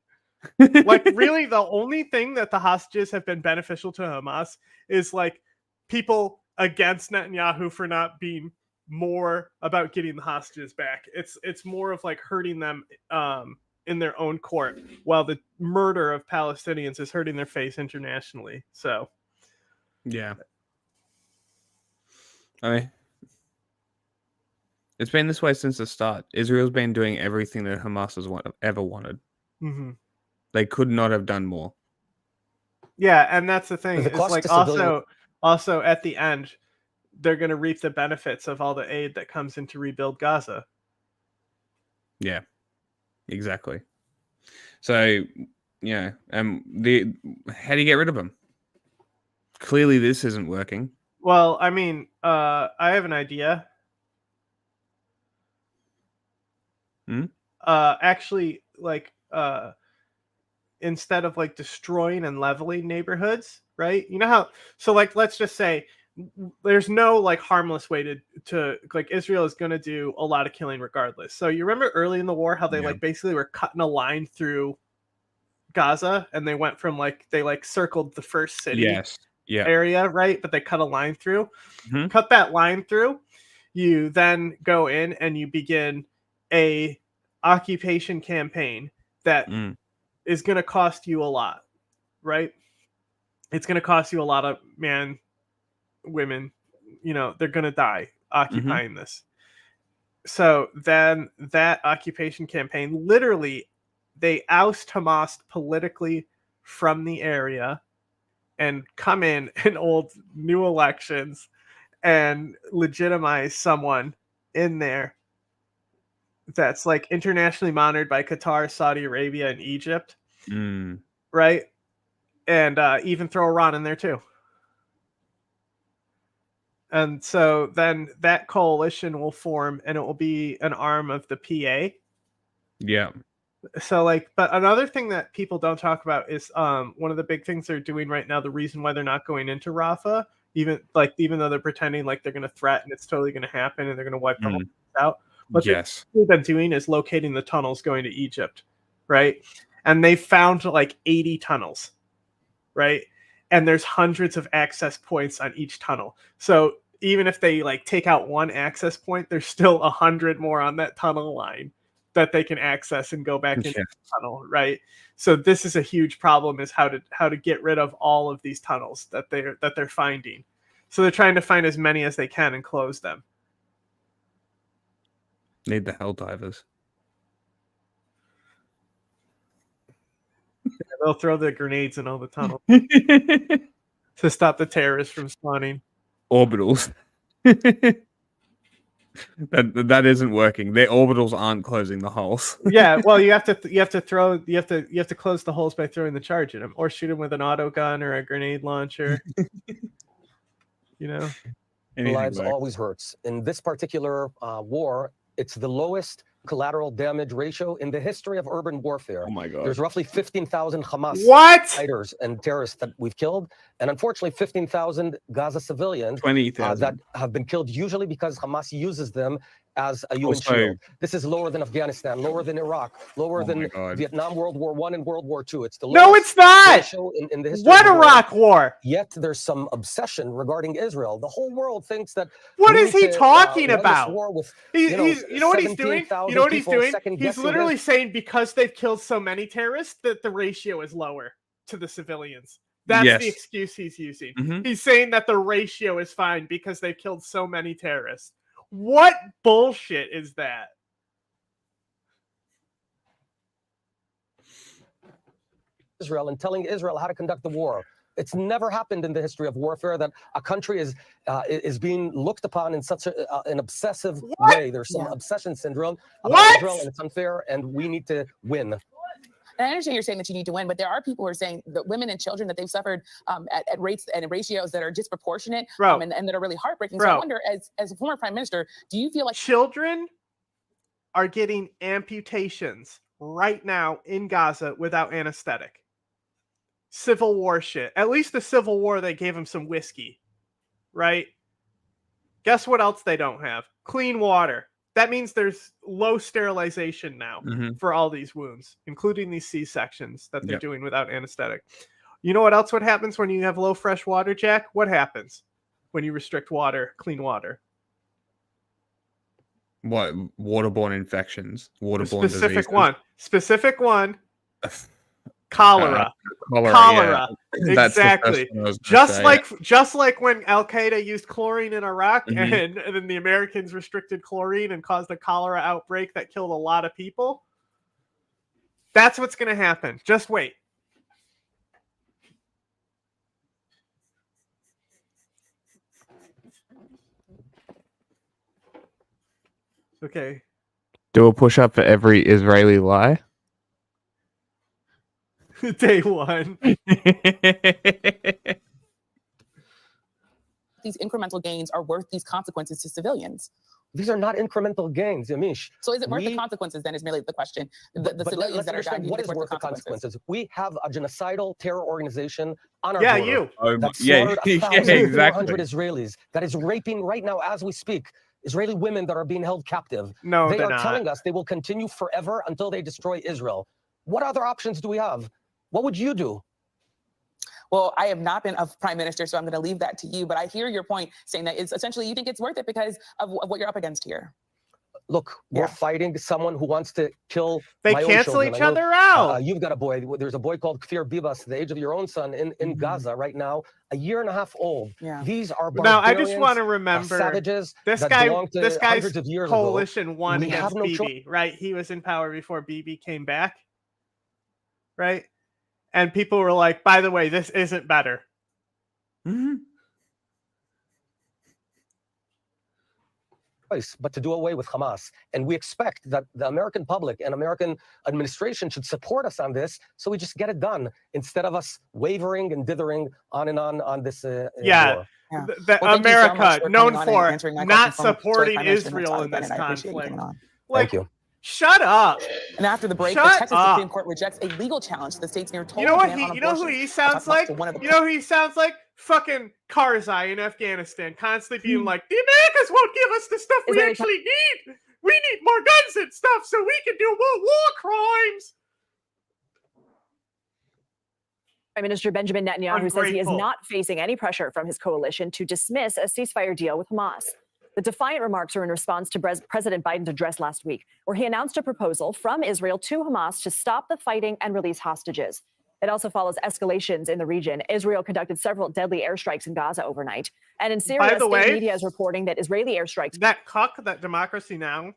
Like, really, the only thing that the hostages have been beneficial to Hamas is, like, people against Netanyahu for not being more about getting the hostages back. It's more of, like, hurting them in their own court, while the murder of Palestinians is hurting their face internationally. So, yeah, I mean, it's been this way since the start. Israel's been doing everything that Hamas has ever wanted. Mm-hmm. They could not have done more. Yeah, and that's the thing. It's like also at the end, they're going to reap the benefits of all the aid that comes in to rebuild Gaza. Yeah. Exactly. So, yeah, how do you get rid of them? Clearly, this isn't working. Well, I mean, I have an idea. Actually, like, instead of like destroying and leveling neighborhoods, right? You know how? So, like, let's just say there's no like harmless way to like Israel is going to do a lot of killing regardless. So you remember early in the war how they like basically were cutting a line through Gaza and they went from like they like circled the first city area, right? But they cut a line through, cut that line through. You then go in and you begin a occupation campaign that is going to cost you a lot, right? It's going to cost you a lot of women, you know, they're going to die occupying this. So then that occupation campaign, literally, they oust Hamas politically from the area and come in and hold new elections and legitimize someone in there that's like internationally monitored by Qatar, Saudi Arabia, and Egypt. Mm. Right? And even throw Iran in there too. And so then that coalition will form, and it will be an arm of the PA. Yeah. So like, but another thing that people don't talk about is one of the big things they're doing right now, the reason why they're not going into Rafah, even though they're pretending like they're going to threaten, it's totally going to happen and they're going to wipe the whole thing out. What they've been doing is locating the tunnels going to Egypt, right? And they found like 80 tunnels, right? And there's hundreds of access points on each tunnel. So even if they like take out one access point, there's still 100 more on that tunnel line that they can access and go back into the tunnel, right? So this is a huge problem, is how to get rid of all of these tunnels that they're finding. So they're trying to find as many as they can and close them. Need the hell divers. They'll throw the grenades in all the tunnels to stop the terrorists from spawning. Orbitals. That isn't working. Their orbitals aren't closing the holes. Yeah, well, you have to close the holes by throwing the charge in them, or shoot them with an auto gun or a grenade launcher. Lives always hurts. In this particular war, it's the lowest collateral damage ratio in the history of urban warfare. Oh my God. There's roughly 15,000 Hamas fighters and terrorists that we've killed, and unfortunately 15,000 Gaza civilians 20,000 that have been killed, usually because Hamas uses them as a UN shield. This is lower than Afghanistan, lower than Iraq, lower than Vietnam, World War I and World War II. It's the lowest it's not. ratio in the history What of the Iraq war? Yet there's some obsession regarding Israel. The whole world thinks that. What is he talking about? You know what he's doing? You know what he's doing? He's literally saying because they've killed so many terrorists that the ratio is lower to the civilians. That's the excuse he's using. He's saying that the ratio is fine because they've killed so many terrorists. What bullshit is that? Israel and telling Israel how to conduct the war. It's never happened in the history of warfare that a country is being looked upon in such an obsessive way. There's some obsession syndrome about Israel, and it's unfair, and we need to win. And I understand you're saying that you need to win, but there are people who are saying that women and children, that they've suffered at rates and ratios that are disproportionate and that are really heartbreaking. So I wonder, as a former prime minister, do you feel like children are getting amputations right now in Gaza without anesthetic? Civil War shit. At least the Civil War, they gave them some whiskey, right? Guess what else they don't have? Clean water. That means there's low sterilization now for all these wounds, including these C-sections that they're doing without anesthetic. You know what else? What happens when you have low fresh water, Jack? What happens when you restrict water, clean water? What? Waterborne infections. Waterborne diseases. Specific one. Cholera. Cholera. Yeah. Exactly. Just like when Al Qaeda used chlorine in Iraq, and then the Americans restricted chlorine and caused a cholera outbreak that killed a lot of people. That's what's going to happen. Just wait. Okay. Do a push-up for every Israeli lie. Day one. these incremental gains are worth these consequences to civilians? These are not incremental gains, Yamish. So is it worth the consequences then is merely the question. The civilians that are dying, what is worth the consequences? We have a genocidal terror organization on our border you. that slaughtered 1,400 Israelis, that is raping right now as we speak Israeli women that are being held captive. No, they are telling us they will continue forever until they destroy Israel. What other options do we have? What would you do? Well, I have not been a prime minister, so I'm going to leave that to you. But I hear your point saying that it's essentially you think it's worth it because of what you're up against here. Look, we're fighting someone who wants to kill. They my cancel own each other out. You've got a boy. There's a boy called Kfir Bibas, the age of your own son, in Gaza right now, a year and a half old. Yeah. These are now. I just want to remember savages. This guy's coalition won against Bibi. Right? He was in power before Bibi came back. Right? And people were like, by the way, this isn't better. but to do away with Hamas. And we expect that the American public and American administration should support us on this, so we just get it done instead of us wavering and dithering on and on this war. Yeah. America, known for not supporting Israel in this conflict. Thank you. Shut up. And after the break, the Texas Supreme Court rejects a legal challenge to the state's near total ban on You know who he sounds like? You know who he sounds like? Fucking Karzai in Afghanistan, constantly being like, the Americans won't give us the stuff we actually need. We need more guns and stuff so we can do more war crimes. Prime Minister Benjamin Netanyahu says he is not facing any pressure from his coalition to dismiss a ceasefire deal with Hamas. The defiant remarks are in response to President Biden's address last week, where he announced a proposal from Israel to Hamas to stop the fighting and release hostages. It also follows escalations in the region. Israel conducted several deadly airstrikes in Gaza overnight. And in Syria, state media is reporting that Israeli airstrikes... That cuck that Democracy Now!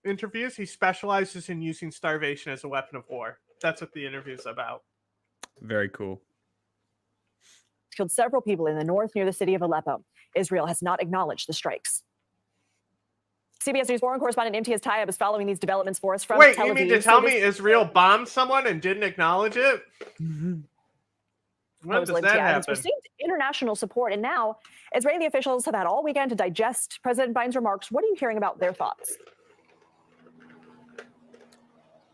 Interviews, he specializes in using starvation as a weapon of war. That's what the interview is about. Very cool. Killed several people in the north near the city of Aleppo. Israel has not acknowledged the strikes. CBS News foreign correspondent Imtiaz Tayyab is following these developments for us from Tel Aviv. Wait, you mean to tell me Israel bombed someone and didn't acknowledge it? When does that happen? It's received international support, and now Israeli officials have had all weekend to digest President Biden's remarks. What are you hearing about their thoughts?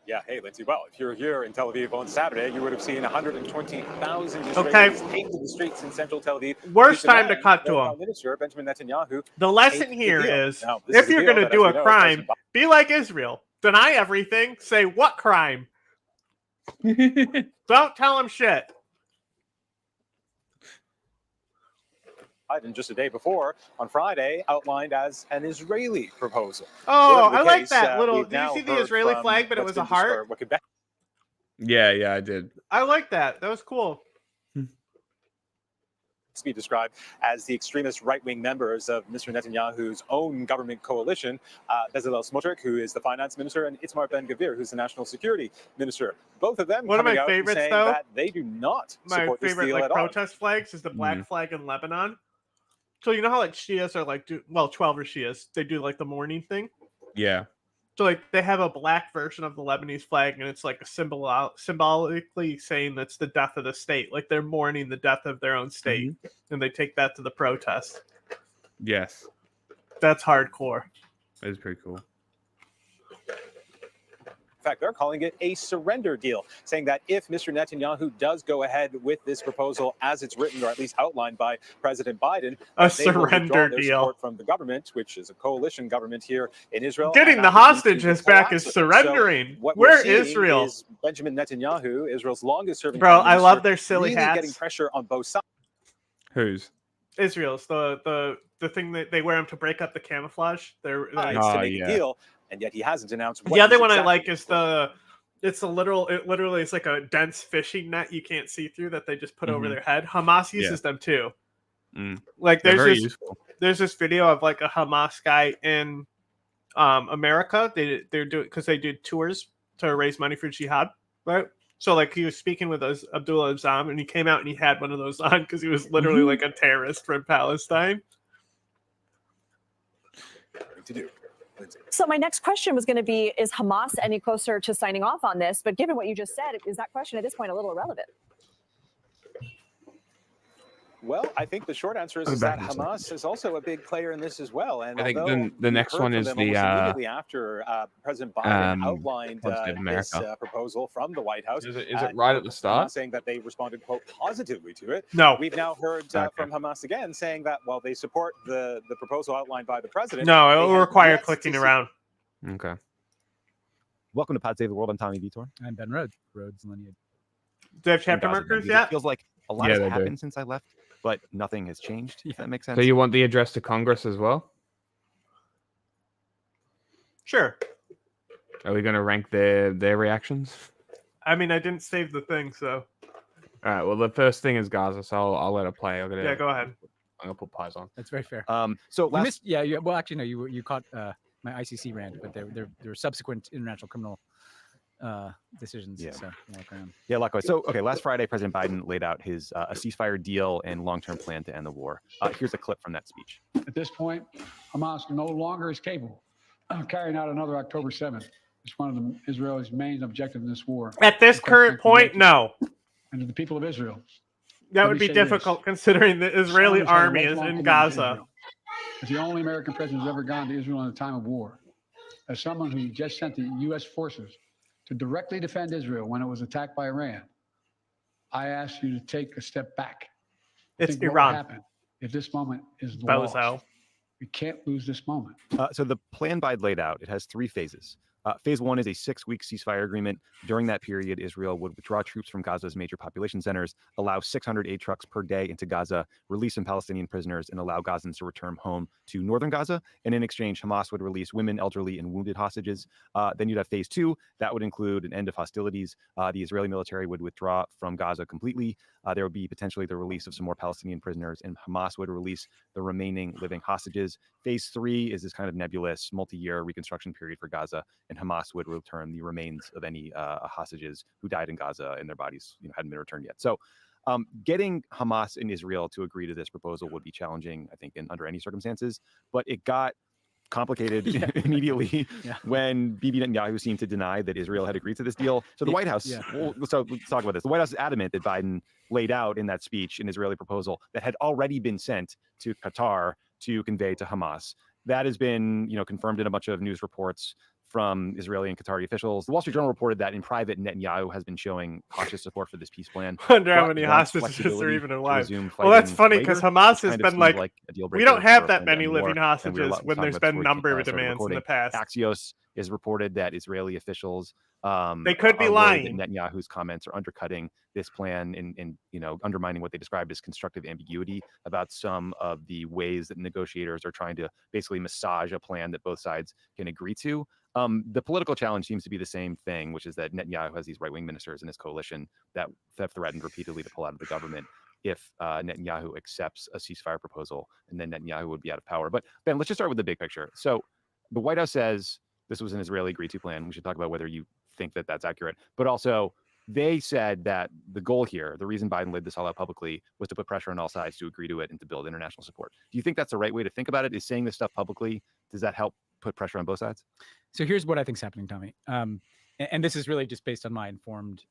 Yeah, hey, Lindsay. Well, if you're here in Tel Aviv on Saturday, you would have seen 120,000 Israelis take to the streets in central Tel Aviv. Worst time to cut to him. Minister Benjamin Netanyahu. The lesson here is, if you're going to do a crime, be like Israel. Deny everything. Say, what crime? Don't tell him shit. Biden just a day before, on Friday, outlined as an Israeli proposal. Oh, I like that little. Did you see the Israeli flag, but it was a heart? Yeah, I did. I like that. That was cool. To be described as the extremist right-wing members of Mr. Netanyahu's own government coalition, Bezalel Smotrich, who is the finance minister, and Itamar Ben-Gvir, who's the national security minister. Both of them one of my out favorites, saying though, that they do not support my this favorite deal at protest flags is the black flag in Lebanon. So you know how Shias are 12 are Shias. They do the mourning thing. Yeah. So they have a black version of the Lebanese flag, and it's like a symbol symbolically saying that's the death of the state. Like they're mourning the death of their own state, and they take that to the protest. Yes. That's hardcore. That is pretty cool. In fact, they're calling it a surrender deal, saying that if Mr. Netanyahu does go ahead with this proposal as it's written, or at least outlined by President Biden, a surrender deal support from the government, which is a coalition government here in Israel. Getting the hostages back is surrendering. So where Israel? Is Benjamin Netanyahu, Israel's longest-serving bro. I love their silly really hats. Getting pressure on both sides. Whose? Israel's the thing that they wear them to break up the camouflage. They're to make a deal. And yet he hasn't announced what the other one I like is it literally is like a dense fishing net you can't see through that they just put over their head. Hamas uses them too. Like there's this video of like a Hamas guy in America. They're doing because they did tours to raise money for jihad, right? So like he was speaking with Abdullah Azzam, and he came out and he had one of those on because he was literally like a terrorist from Palestine. To do. So my next question was going to be, is Hamas any closer to signing off on this? But given what you just said, is that question at this point a little irrelevant? Well, I think the short answer is that Hamas is also a big player in this as well. And I think the next one is the immediately after President Biden outlined this proposal from the White House. Is it right at the start? Saying that they responded, quote, positively to it. No. We've now heard from Hamas again saying that, well, they support the proposal outlined by the president. No, it will require clicking around. Okay. Welcome to Pod Save the World. I'm Tommy Vitor. I'm Ben Rhodes. Rhodes Lineage. Do they have chapter markers yet? It feels like a lot has happened since I left, but nothing has changed, if that makes sense. So you want the address to Congress as well? Sure. Are we going to rank their reactions? I mean, I didn't save the thing, so. All right. Well, the first thing is Gaza, so I'll let it play. Yeah, go ahead. I'm gonna put pies on. That's very fair. So you missed, well, actually, no. You caught my ICC rant, but there were subsequent international criminal decisions. Yeah. So yeah, likewise. So, okay, last Friday, President Biden laid out his a ceasefire deal and long-term plan to end the war. Here's a clip from that speech. At this point, Hamas no longer is capable of carrying out another October 7th. It's one of Israel's main objectives in this war. At this current point, no. And to the people of Israel. That would be difficult considering the Israeli army is in Gaza. As the only American president who's ever gone to Israel in a time of war. As someone who just sent the U.S. forces to directly defend Israel when it was attacked by Iran, I ask you to take a step back. It's Think what Iran. would happen if this moment is Bozo. lost. We can't lose this moment. So the plan Biden laid out, it has 3 phases. Phase 1 is a 6-week ceasefire agreement. During that period, Israel would withdraw troops from Gaza's major population centers, allow 600 aid trucks per day into Gaza, release some Palestinian prisoners, and allow Gazans to return home to northern Gaza. And in exchange, Hamas would release women, elderly, and wounded hostages. Then you'd have phase 2. That would include an end of hostilities. The Israeli military would withdraw from Gaza completely. There would be potentially the release of some more Palestinian prisoners, and Hamas would release the remaining living hostages. Phase 3 is this kind of nebulous multi-year reconstruction period for Gaza, and Hamas would return the remains of any hostages who died in Gaza and their bodies hadn't been returned yet. So getting Hamas and Israel to agree to this proposal would be challenging, I think, under any circumstances, but it got complicated immediately when Bibi Netanyahu seemed to deny that Israel had agreed to this deal. So the White House, so let's talk about this. The White House is adamant that Biden laid out in that speech an Israeli proposal that had already been sent to Qatar to convey to Hamas. That has been, confirmed in a bunch of news reports from Israeli and Qatari officials. The Wall Street Journal reported that in private, Netanyahu has been showing cautious support for this peace plan. Wonder how many hostages are even alive. Well, that's funny because Hamas has been like we don't have that many living hostages when there's been number of demands in the past. Axios is reported that Israeli officials they could be lying. Netanyahu's comments are undercutting this plan and undermining what they described as constructive ambiguity about some of the ways that negotiators are trying to basically massage a plan that both sides can agree to. The political challenge seems to be the same thing, which is that Netanyahu has these right-wing ministers in his coalition that have threatened repeatedly to pull out of the government if Netanyahu accepts a ceasefire proposal, and then Netanyahu would be out of power. But Ben, let's just start with the big picture. So the White House says this was an Israeli agreed-to plan. We should talk about whether you think that that's accurate. But also, they said that the goal here, the reason Biden laid this all out publicly, was to put pressure on all sides to agree to it and to build international support. Do you think that's the right way to think about it? Is saying this stuff publicly, does that help put pressure on both sides? So here's what I think is happening, Tommy. And this is really just based on my informed,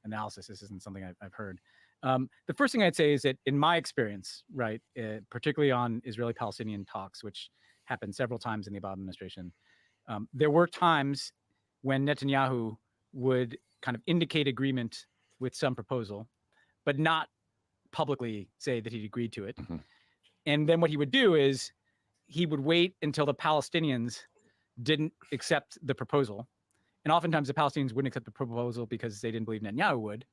analysis. This isn't something I've heard. The first thing I'd say is that in my experience, right, particularly on Israeli-Palestinian talks, which happened several times in the Obama administration, there were times when Netanyahu would kind of indicate agreement with some proposal, but not publicly say that he'd agreed to it. Mm-hmm. And then what he would do is he would wait until the Palestinians didn't accept the proposal. And oftentimes the Palestinians wouldn't accept the proposal because they didn't believe Netanyahu would.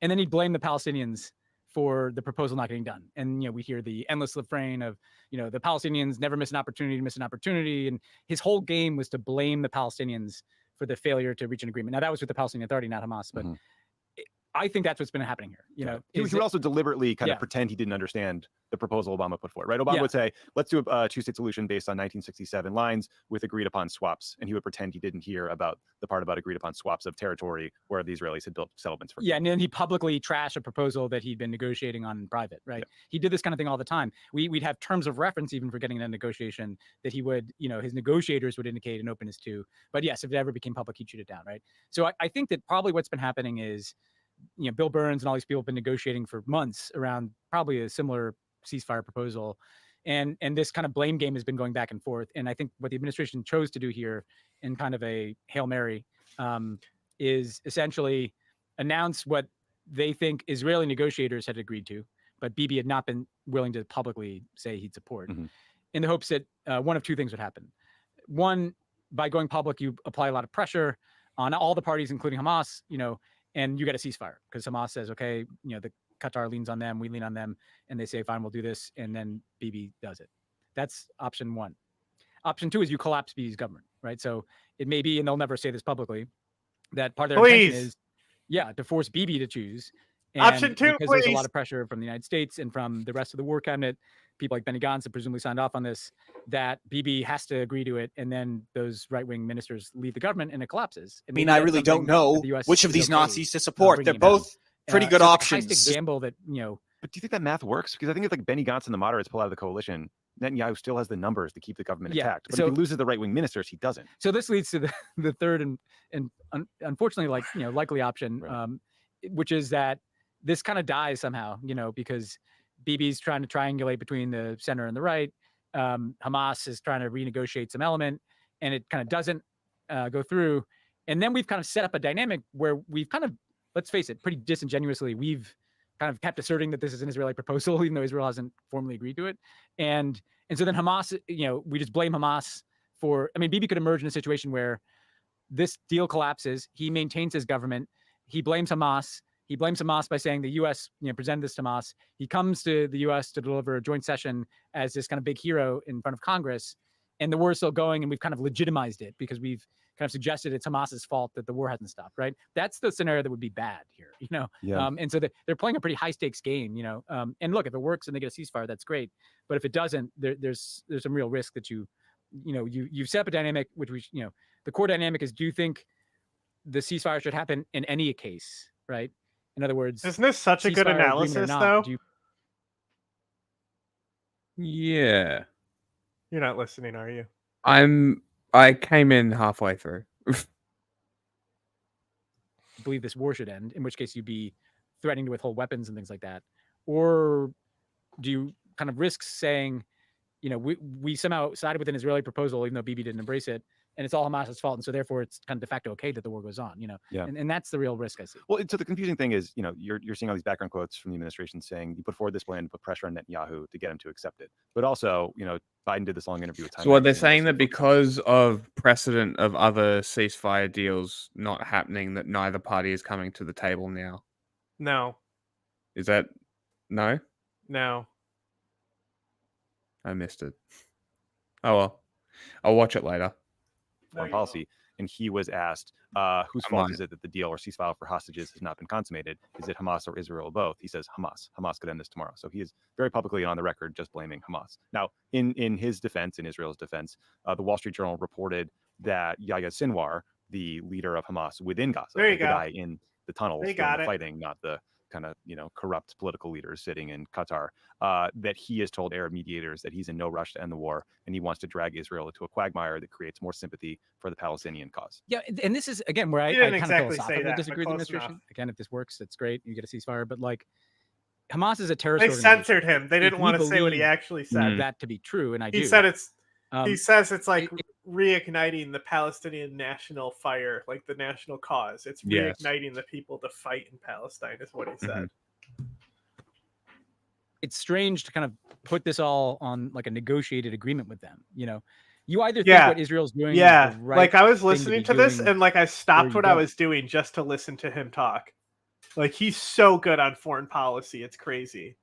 And then he'd blame the Palestinians for the proposal not getting done. And, we hear the endless refrain of, the Palestinians never miss an opportunity to miss an opportunity. And his whole game was to blame the Palestinians for the failure to reach an agreement. Now, that was with the Palestinian Authority, not Hamas, but I think that's what's been happening here. He would also deliberately kind of pretend he didn't understand the proposal Obama put forward, right? Obama would say, let's do a two-state solution based on 1967 lines with agreed upon swaps. And he would pretend he didn't hear about the part about agreed upon swaps of territory where the Israelis had built settlements for. Yeah, and then he publicly trashed a proposal that he'd been negotiating on in private, right? Yeah. He did this kind of thing all the time. We'd have terms of reference even for getting a negotiation that he would, his negotiators would indicate an openness to. But yes, if it ever became public, he'd shoot it down, right? So I think that probably what's been happening is, Bill Burns and all these people have been negotiating for months around probably a similar ceasefire proposal. And this kind of blame game has been going back and forth. And I think what the administration chose to do here in kind of a Hail Mary is essentially announce what they think Israeli negotiators had agreed to, but Bibi had not been willing to publicly say he'd support, in the hopes that one of two things would happen. One, by going public, you apply a lot of pressure on all the parties, including Hamas, and you get a ceasefire because Hamas says, okay, the Qatar leans on them, we lean on them, and they say, fine, we'll do this, and then Bibi does it. That's option one. Option two is you collapse Bibi's government, right? So it may be, and they'll never say this publicly, that part of their intention is, to force Bibi to choose, And Option 2, because please. there's a lot of pressure from the United States and from the rest of the war cabinet, people like Benny Gantz have presumably signed off on this, that Bibi has to agree to it, and then those right-wing ministers leave the government and it collapses. I mean, I really don't know which of these Nazis to support. They're both pretty good options. It's a high-stakes gamble that, But do you think that math works? Because I think if like Benny Gantz and the moderates pull out of the coalition, Netanyahu still has the numbers to keep the government intact. But if he loses the right-wing ministers, he doesn't. So this leads to the third and unfortunately, likely option, which is that this kind of dies somehow, because Bibi's trying to triangulate between the center and the right. Hamas is trying to renegotiate some element, and it kind of doesn't go through. And then we've kind of set up a dynamic where we've kind of, let's face it, pretty disingenuously, we've kind of kept asserting that this is an Israeli proposal, even though Israel hasn't formally agreed to it. And so then Hamas, we just blame Hamas for, Bibi could emerge in a situation where this deal collapses. He maintains his government. He blames Hamas. He blames Hamas by saying the U.S. Presented this to Hamas. He comes to the U.S. to deliver a joint session as this kind of big hero in front of Congress. And the war is still going, and we've kind of legitimized it because we've kind of suggested it's Hamas's fault that the war hasn't stopped, right? That's the scenario that would be bad here, And so they're playing a pretty high stakes game, And look, if it works and they get a ceasefire, that's great. But if it doesn't, there's some real risk that you've set up a dynamic, which the core dynamic is: do you think the ceasefire should happen in any case, right? In other words, isn't this such a good analysis, though? Yeah. You're not listening, are you? I came in halfway through. Believe this war should end, in which case you'd be threatening to withhold weapons and things like that. Or do you kind of risk saying, we somehow sided with an Israeli proposal, even though Bibi didn't embrace it, and it's all Hamas's fault, and so therefore it's kind of de facto okay that the war goes on, Yeah. And that's the real risk I see. Well, so the confusing thing is, you're seeing all these background quotes from the administration saying you put forward this plan to put pressure on Netanyahu to get him to accept it. But also, Biden did this long interview with Time. So what they're saying that because of precedent of other ceasefire deals not happening, that neither party is coming to the table now. No. Is that no? No. I missed it. Oh well, I'll watch it later. Foreign policy, and he was asked, whose fault is it that the deal or ceasefire for hostages has not been consummated? Is it Hamas or Israel or both? He says Hamas. Hamas could end this tomorrow. So he is very publicly on the record just blaming Hamas. Now, in his defense, in Israel's defense, the Wall Street Journal reported that Yahya Sinwar, the leader of Hamas within Gaza, the guy in the tunnels doing the fighting, not the kind of corrupt political leaders sitting in Qatar, that he has told Arab mediators that he's in no rush to end the war, and he wants to drag Israel into a quagmire that creates more sympathy for the Palestinian cause. Yeah, and this is again where I kind of philosophically disagree with the administration. Enough. Again, if this works, that's great. You get a ceasefire, but like Hamas is a terrorist organization. They censored him. They didn't want to say what he actually said. That to be true, and I do. He said it's. He says it's like reigniting the Palestinian national fire, like the national cause. It's reigniting the people to fight in Palestine, is what he said. It's strange to kind of put this all on like a negotiated agreement with them. You either think what Israel's doing is the right like I was listening to this, doing, and like I stopped what I was doing just to listen to him talk. Like he's so good on foreign policy, it's crazy.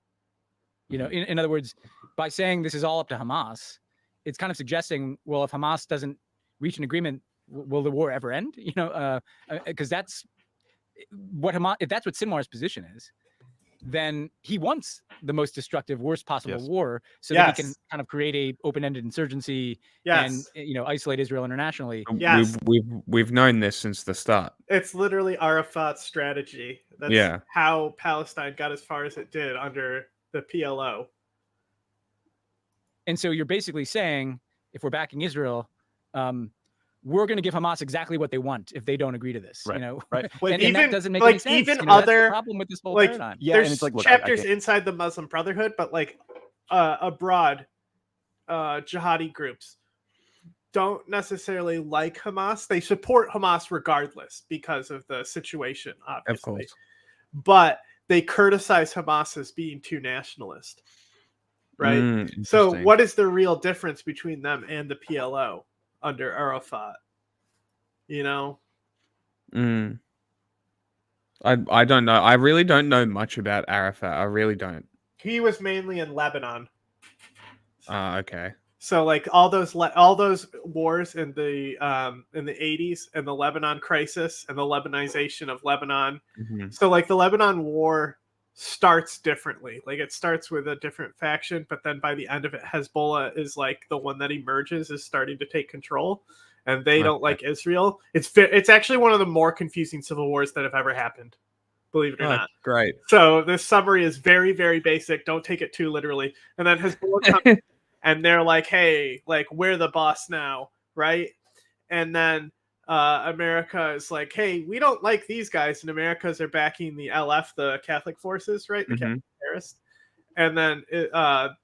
In other words, by saying this is all up to Hamas, it's kind of suggesting, well, if Hamas doesn't reach an agreement, will the war ever end? Because that's what Hamas. If that's what Sinwar's position is, then he wants the most destructive, worst possible war, so that he can kind of create a open-ended insurgency and isolate Israel internationally. Yes, we've known this since the start. It's literally Arafat's strategy. That's how Palestine got as far as it did under the PLO. And so you're basically saying, if we're backing Israel, we're going to give Hamas exactly what they want if they don't agree to this. Right. And that doesn't make any sense. Even other that's the problem with this whole paradigm. Yeah, there's chapters inside the Muslim Brotherhood, but like abroad, jihadi groups don't necessarily like Hamas. They support Hamas regardless because of the situation, obviously. Of course. But they criticize Hamas as being too nationalist. Right. So what is the real difference between them and the PLO under Arafat? I don't know. I really don't know much about Arafat. I really don't. He was mainly in Lebanon. Okay. So like all those wars in the 80s and the Lebanon crisis and the Lebanization of Lebanon. Mm-hmm. So like the Lebanon war starts differently. Like it starts with a different faction, but then by the end of it, Hezbollah is like the one that emerges, is starting to take control, and they don't like Israel. It's actually one of the more confusing civil wars that have ever happened. Believe it or not. Great. So this summary is very, very basic. Don't take it too literally. And then Hezbollah comes and they're like, hey, like, we're the boss now, right? And then America is like, hey, we don't like these guys. And Americans are backing the LF, the Catholic forces, right? The Catholic terrorists. And then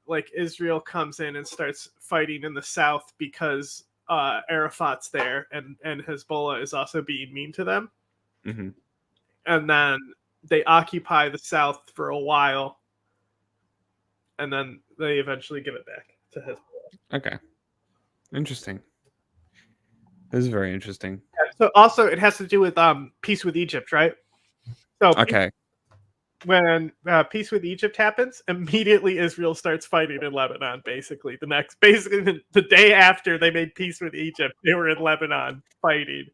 like Israel comes in and starts fighting in the south because Arafat's there, and Hezbollah is also being mean to them. Mm-hmm. And then they occupy the south for a while, and then they eventually give it back to Hezbollah. Okay. Interesting. This is very interesting. Yeah, so also it has to do with peace with Egypt, right? So okay. When peace with Egypt happens, immediately Israel starts fighting in Lebanon. Basically, the day after they made peace with Egypt, they were in Lebanon fighting.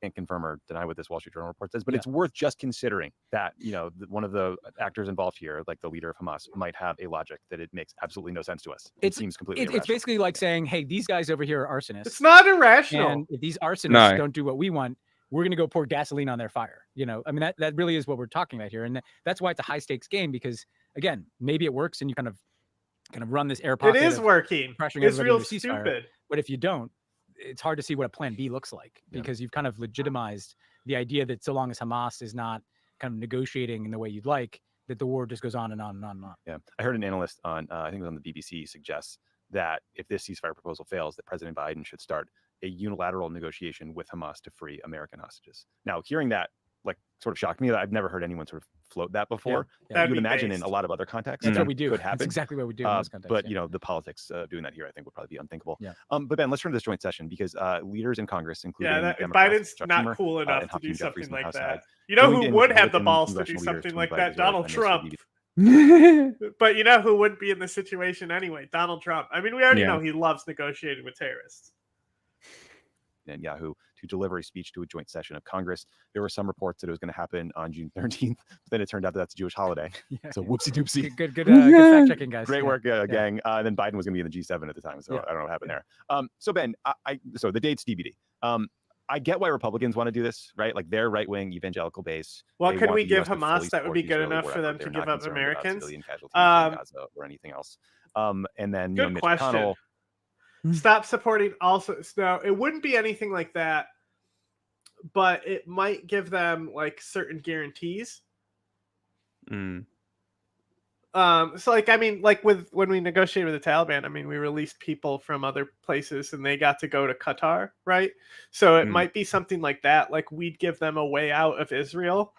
Can't confirm or deny what this Wall Street Journal report says, but it's worth just considering that, you know, one of the actors involved here, like the leader of Hamas, might have a logic that it makes absolutely no sense to us. It seems completely irrational. It's basically like saying, hey, these guys over here are arsonists. It's not irrational. And if these arsonists don't do what we want, we're going to go pour gasoline on their fire. You know, I mean, that really is what we're talking about here. And that's why it's a high stakes game, because again, maybe it works and you kind of run this air pocket. It is working. Israel's stupid. But if you don't, it's hard to see what a plan B looks like, because you've kind of legitimized the idea that so long as Hamas is not kind of negotiating in the way you'd like, that the war just goes on and on and on and on. Yeah. I heard an analyst on, I think it was on the BBC, suggests that if this ceasefire proposal fails, that President Biden should start a unilateral negotiation with Hamas to free American hostages. Now, hearing that like sort of shocked me. I've never heard anyone sort of float that before. You would imagine in a lot of other contexts that's what we do. Could happen. That's exactly what we do in this context. But you know, the politics doing that here, I think, would probably be unthinkable. Yeah. But Ben, let's turn to this joint session, because leaders in Congress, including Biden's not cool enough to do something like that. You know who would have the balls to do something like that? Donald Trump. But you know who wouldn't be in this situation anyway? Donald Trump. I mean, we already know he loves negotiating with terrorists. And Yahoo to deliver a speech to a joint session of Congress. There were some reports that it was going to happen on June 13th, but then it turned out that that's a Jewish holiday. So whoopsie doopsie. Good fact checking, guys. Great work, gang. And then Biden was going to be in the G7 at the time, so I don't know what happened there. So Ben, so the date's TBD. I get why Republicans want to do this, right? Like their right-wing evangelical base. Well, could we give Hamas that would be good enough for them to give up Americans? Gaza or anything else. And then good Mitch question. McConnell. Stop supporting also. No, it wouldn't be anything like that, but it might give them like certain guarantees. So like, I mean, like when we negotiated with the Taliban, I mean, we released people from other places and they got to go to Qatar, right? So it might be something like that. Like we'd give them a way out of Israel.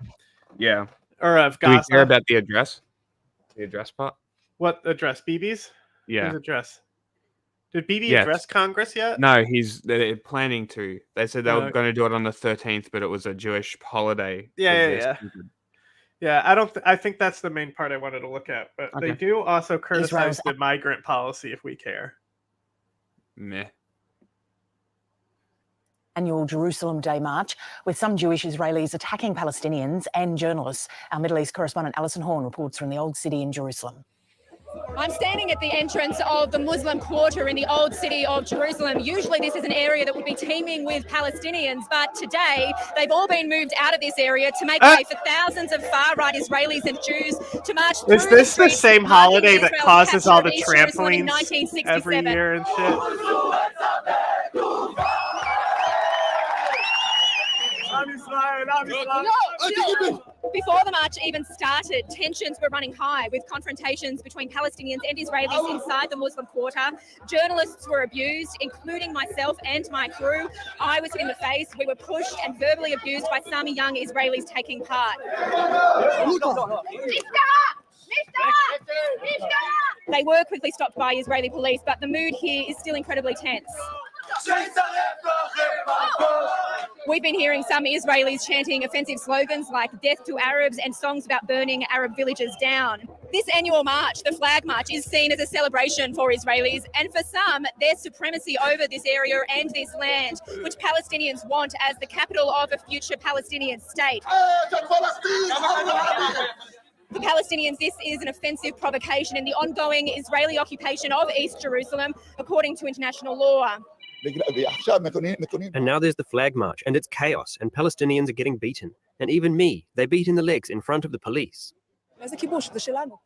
Yeah. Or of Gaza. Do we care about the address? The address part? What address? Bibi's? Yeah. Whose address? Did Bibi address Congress yet? No, they're planning to. They said they were going to do it on the 13th, but it was a Jewish holiday. Yeah. I think that's the main part I wanted to look at. But they do also criticize the migrant policy if we care. Meh. Annual Jerusalem Day March, with some Jewish Israelis attacking Palestinians and journalists. Our Middle East correspondent Alison Horn reports from the Old City in Jerusalem. I'm standing at the entrance of the Muslim Quarter in the Old City of Jerusalem. Usually this is an area that would be teeming with Palestinians, but today they've all been moved out of this area to make way for thousands of far-right Israelis and Jews to march through. Is this the same holiday that causes all the trampolines every year and shit? Before the march even started, tensions were running high with confrontations between Palestinians and Israelis inside the Muslim Quarter. Journalists were abused, including myself and my crew. I was hit in the face. We were pushed and verbally abused by some young Israelis taking part. They were quickly stopped by Israeli police, but the mood here is still incredibly tense. We've been hearing some Israelis chanting offensive slogans like death to Arabs and songs about burning Arab villages down. This annual march, the Flag March, is seen as a celebration for Israelis and for some, their supremacy over this area and this land, which Palestinians want as the capital of a future Palestinian state. For Palestinians, this is an offensive provocation in the ongoing Israeli occupation of East Jerusalem, according to international law. And now there's the Flag March, and it's chaos, and Palestinians are getting beaten. And even me, they beat in the legs in front of the police.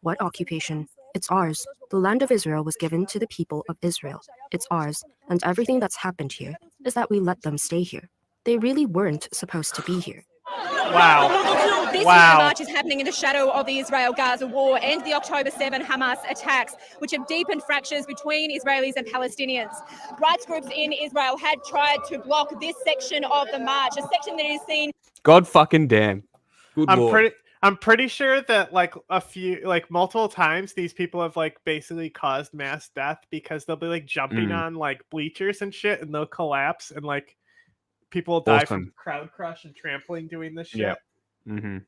What occupation? It's ours. The land of Israel was given to the people of Israel. It's ours. And everything that's happened here is that we let them stay here. They really weren't supposed to be here. Wow. This march is happening in the shadow of the Israel-Gaza war and the October 7 Hamas attacks, which have deepened fractures between Israelis and Palestinians. Rights groups in Israel had tried to block this section of the march, a section that is seen... God fucking damn. Good Lord. I'm pretty sure that multiple times these people have basically caused mass death because they'll be jumping on bleachers and shit and they'll collapse and people will die from crowd crush and trampling doing this shit. Yeah. Mm-hmm.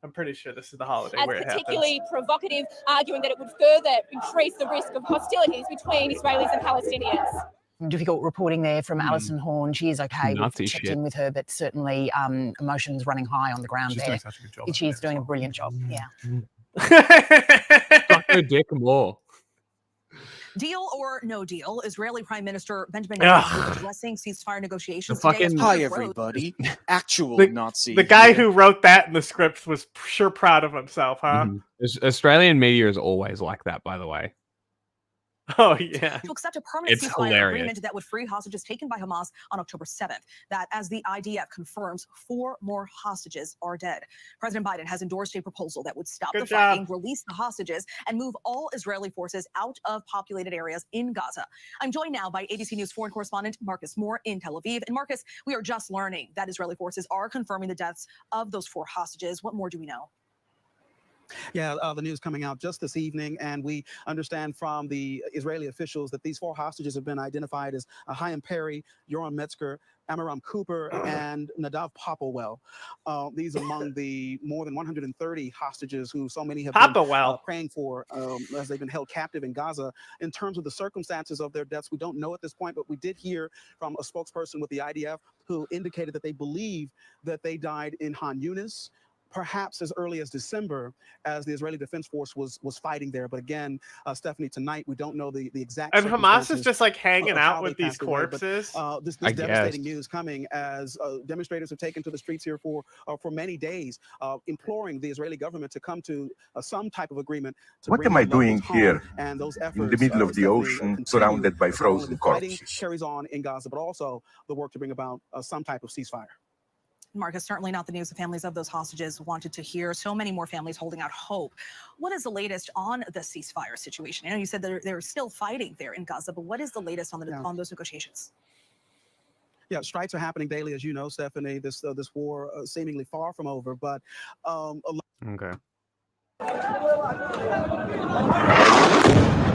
I'm pretty sure this is the holiday as where it particularly happens. provocative, arguing that it would further increase the risk of hostilities between Israelis and Palestinians. Difficult reporting there from Alison Horn. She is okay. Nazi We've checked shit. in with her, but certainly emotions running high on the ground She's there. doing such a good job. She's doing a brilliant job. Yeah. Fuck her dick more. Deal or no deal, Israeli Prime Minister Benjamin Netanyahu is addressing ceasefire negotiations today. Hi, everybody. Actual Nazi. The guy who wrote that in the script was sure proud of himself, huh? Australian media is always like that, by the way. Oh, yeah. To accept a permanent It's ceasefire hilarious. agreement that would free hostages taken by Hamas on October 7th. That, as the IDF confirms, 4 more hostages are dead. President Biden has endorsed a proposal that would stop the fighting, release the hostages, and move all Israeli forces out of populated areas in Gaza. I'm joined now by ABC News foreign correspondent Marcus Moore in Tel Aviv. And Marcus, we are just learning that Israeli forces are confirming the deaths of those 4 hostages. What more do we know? Yeah, the news coming out just this evening, and we understand from the Israeli officials that these 4 hostages have been identified as Chaim Perry, Yoram Metzger, Amiram Cooper, and Nadav Popplewell. These among the more than 130 hostages who so many have been praying for as they've been held captive in Gaza. In terms of the circumstances of their deaths, we don't know at this point, but we did hear from a spokesperson with the IDF who indicated that they believe that they died in Han Yunis, perhaps as early as December, as the Israeli Defense Force was fighting there. But again, Stephanie, tonight we don't know the exact. And Hamas is just hanging out with these corpses. This devastating news coming as demonstrators have taken to the streets here for many days, imploring the Israeli government to come to some type of agreement. What am I doing here and those efforts, in the middle of the ocean, surrounded by frozen corpses? Carries on in Gaza, but also the work to bring about some type of ceasefire. Marcus, certainly not the news the families of those hostages wanted to hear. So many more families holding out hope. What is the latest on the ceasefire situation? I know you said they're still fighting there in Gaza, but what is the latest on those negotiations? Yeah, strikes are happening daily, as you know, Stephanie. This war seemingly far from over, but okay.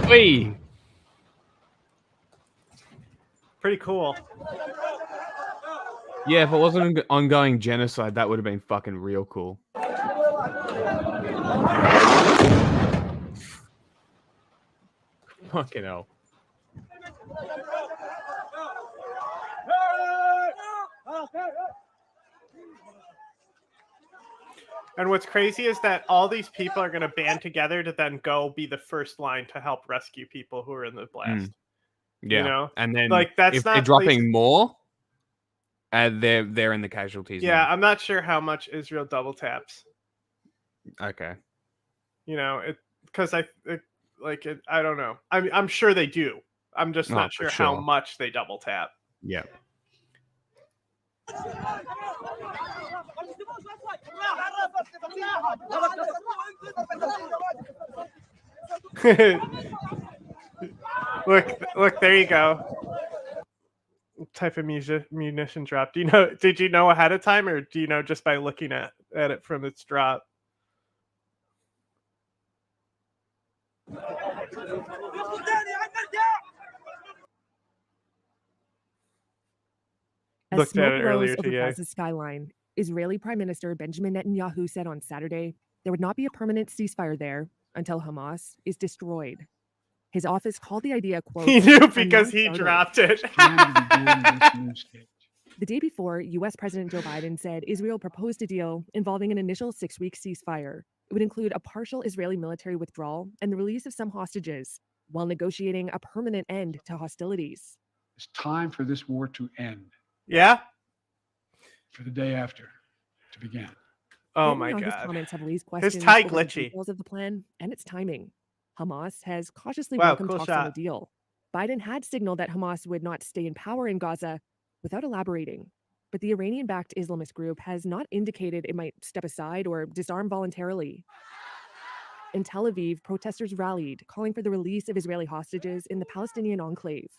Wee. Pretty cool. Yeah, if it wasn't an ongoing genocide, that would have been fucking real cool. Fucking hell. And what's crazy is that all these people are going to band together to then go be the first line to help rescue people who are in the blast. Yeah, You know? and then that's if not they're dropping more, they're in the casualties. Yeah, I'm not sure how much Israel double taps. Okay. You know, because I don't know. I'm sure they do. I'm just not sure how much they double tap. Yeah. Look, there you go. What type of munition drop? Did you know ahead of time, or do you know just by looking at it from its drop? As Looked at smoke it rose earlier over today. Gaza's skyline, Israeli Prime Minister Benjamin Netanyahu said on Saturday there would not be a permanent ceasefire there until Hamas is destroyed. His office called the idea, quote, He knew "a because he non-starter." dropped it. The day before, U.S. President Joe Biden said Israel proposed a deal involving an initial 6-week ceasefire. It would include a partial Israeli military withdrawal and the release of some hostages, while negotiating a permanent end to hostilities. It's time for this war to end. Yeah? For the day after to begin. Oh my Netanyahu's God. comments have raised His questions tie over the glitchy. details of the plan and its timing. Hamas has cautiously Wow, welcomed cool talks on a shot. deal. Biden had signaled that Hamas would not stay in power in Gaza without elaborating. But the Iranian-backed Islamist group has not indicated it might step aside or disarm voluntarily. In Tel Aviv, protesters rallied, calling for the release of Israeli hostages in the Palestinian enclave.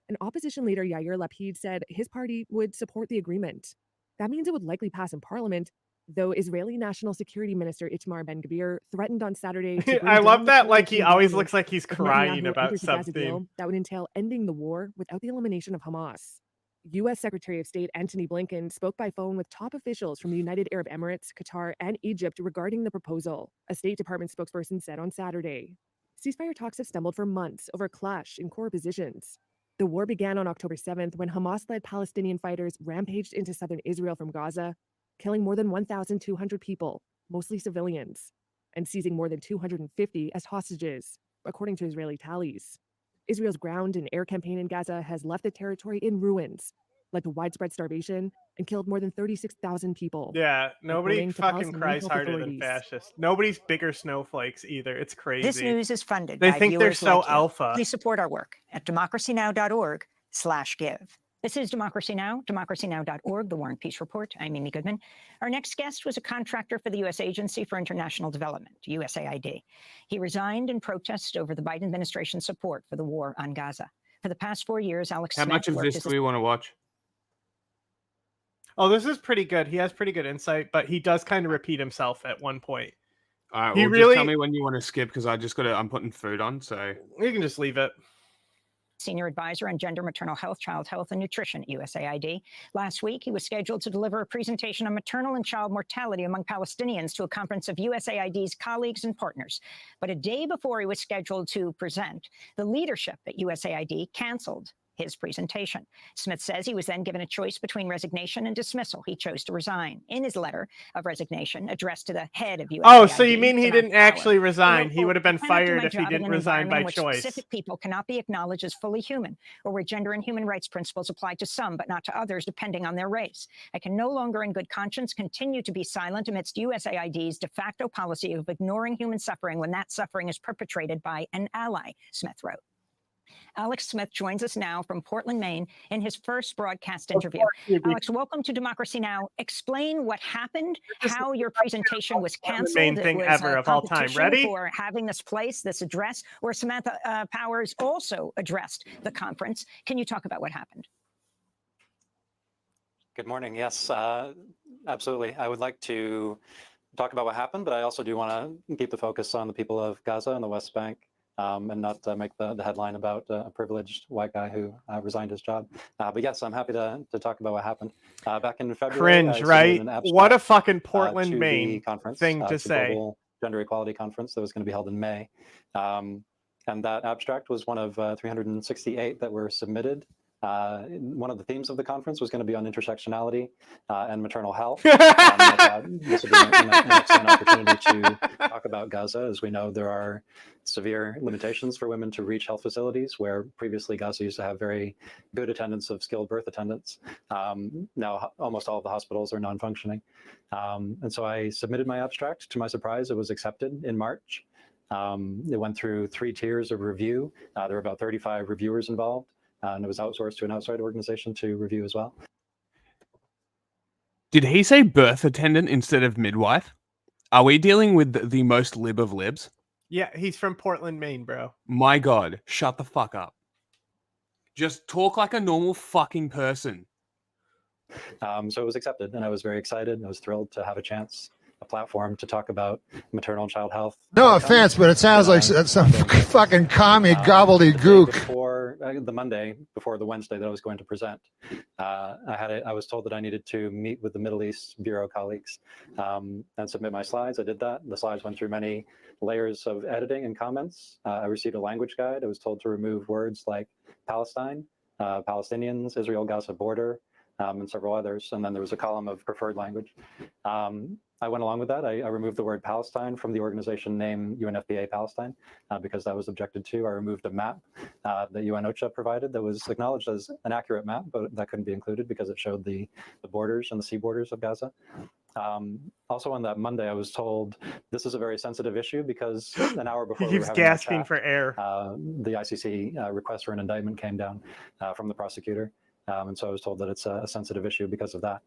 An opposition leader, Yair Lapid, said his party would support the agreement. That means it would likely pass in parliament, though Israeli National Security Minister Itamar Ben-Gvir threatened on Saturday to bring I love down that, the like, he coalition always government looks like he's if crying Netanyahu about enters a Gaza something. deal that would entail ending the war without the elimination of Hamas. U.S. Secretary of State Antony Blinken spoke by phone with top officials from the United Arab Emirates, Qatar, and Egypt regarding the proposal, a State Department spokesperson said on Saturday. Ceasefire talks have stumbled for months over a clash in core positions. The war began on October 7th when Hamas-led Palestinian fighters rampaged into southern Israel from Gaza, killing more than 1,200 people, mostly civilians, and seizing more than 250 as hostages, according to Israeli tallies. Israel's ground and air campaign in Gaza has left the territory in ruins, led to widespread starvation, and killed more than 36,000 people. Yeah, nobody according to fucking Palestinian cries health harder than authorities. fascists. Nobody's bigger snowflakes either. It's crazy. This news is funded They by think they're viewers so like you. alpha. Please support our work at democracynow.org/give. This is Democracy Now!, democracynow.org, The War and Peace Report. I'm Amy Goodman. Our next guest was a contractor for the U.S. Agency for International Development, USAID. He resigned in protest over the Biden administration's support for the war on Gaza. For the past 4 years, Alex How Smith much of worked this as do we want to watch? Oh, this is pretty good. He has pretty good insight, but he does kind of repeat himself at one point. All right, He well, really- just tell me when you want to skip because I just got to. I'm putting food on, so You can just leave it. Senior Advisor on Gender, Maternal Health, Child Health, and Nutrition at USAID. Last week, he was scheduled to deliver a presentation on maternal and child mortality among Palestinians to a conference of USAID's colleagues and partners. But a day before he was scheduled to present, the leadership at USAID canceled his presentation. Smith says he was then given a choice between resignation and dismissal. He chose to resign. In his letter of resignation addressed to the head of USAID. Oh, so you mean he Samantha didn't actually Power, resign? He wrote, would have been "I cannot do fired my if he job in didn't an resign by environment in which choice. Specific people cannot be acknowledged as fully human, or where gender and human rights principles apply to some but not to others depending on their race. I can no longer in good conscience continue to be silent amidst USAID's de facto policy of ignoring human suffering when that suffering is perpetrated by an ally," Smith wrote. Alex Smith joins us now from Portland, Maine, in his first broadcast interview. Alex, welcome to Democracy Now! Explain what happened, how your presentation was canceled. Main thing it was ever a of all time. competition Ready? for having this place, this address, where Samantha Powers also addressed the conference. Can you talk about what happened? Good morning. Yes, absolutely. I would like to talk about what happened, but I also do want to keep the focus on the people of Gaza and the West Bank. And not make the headline about a privileged white guy who resigned his job. But yes, I'm happy to talk about what happened. Back in February, Cringe, right? What a fucking Portland, Maine conference, thing to say. Global Gender Equality Conference that was going to be held in May. And that abstract was one of 368 that were submitted. One of the themes of the conference was going to be on intersectionality and maternal health. This would be an excellent opportunity to talk about Gaza. As we know, there are severe limitations for women to reach health facilities, where previously Gaza used to have very good attendance of skilled birth attendants. Now almost all of the hospitals are non-functioning. And so I submitted my abstract. To my surprise, it was accepted in March. It went through 3 tiers of review. There were about 35 reviewers involved. And it was outsourced to an outside organization to review as well. Did he say birth attendant instead of midwife? Are we dealing with the most lib of libs? Yeah, he's from Portland, Maine, bro. My God, shut the fuck up. Just talk like a normal fucking person. So it was accepted, and I was very excited. I was thrilled to have a chance a platform to talk about maternal and child health. No offense, but it sounds like some fucking commie gobbledygook. Before the Monday, before the Wednesday that I was going to present, I was told that I needed to meet with the Middle East Bureau colleagues and submit my slides. I did that. The slides went through many layers of editing and comments. I received a language guide. I was told to remove words like Palestine, Palestinians, Israel, Gaza border, and several others. And then there was a column of preferred language. I went along with that. I removed the word Palestine from the organization name UNFPA Palestine because that was objected to. I removed a map that UN OCHA provided that was acknowledged as an accurate map, but that couldn't be included because it showed the borders and the sea borders of Gaza. Also on that Monday, I was told this is a very sensitive issue because an hour before he keeps gasping for air. The ICC request for an indictment came down from the prosecutor. And so I was told that it's a sensitive issue because of that.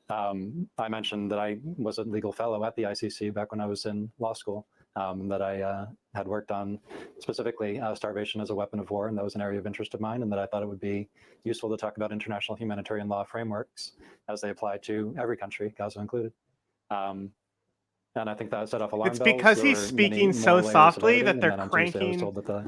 I mentioned that I was a legal fellow at the ICC back when I was in law school, that I had worked on specifically starvation as a weapon of war, and that was an area of interest of mine, and that I thought it would be useful to talk about international humanitarian law frameworks as they apply to every country, Gaza included. And I think that set off alarm bells. It's because he's speaking so softly that they're cranking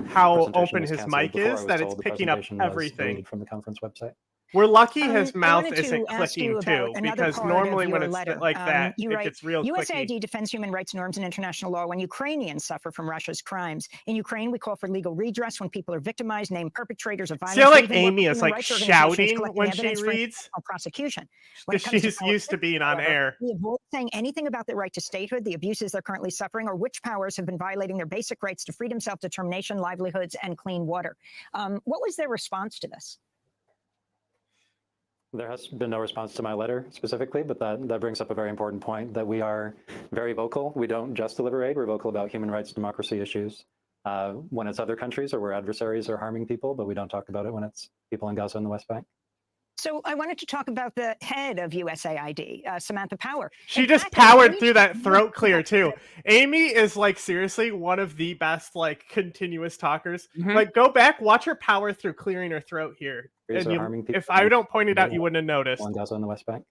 how open his mic is that it's picking up everything. From the conference website. We're lucky his mouth isn't clicking too, because normally when it's like that, it gets real USAID clicky. defends human rights norms and international law when Ukrainians suffer from Russia's crimes. In Ukraine, we call for legal redress when people are victimized, named perpetrators of violence. See how like Amy is like shouting when she reads? Prosecution. Because she's used to being on air. We avoid saying anything about their right to statehood, the abuses they're currently suffering, or which powers have been violating their basic rights to freedom, self-determination, livelihoods, and clean water. What was their response to this? There has been no response to my letter specifically, but that brings up a very important point that we are very vocal. We don't just deliver aid, we're vocal about human rights, democracy issues when it's other countries or where adversaries are harming people, but we don't talk about it when it's people in Gaza and the West Bank. So I wanted to talk about the head of USAID, Samantha Power. She just powered through that throat clear too. Amy is like seriously one of the best like continuous talkers. Like go back, watch her power through clearing her throat here. And if I don't point it out, you wouldn't have noticed. On Gaza and the West Bank.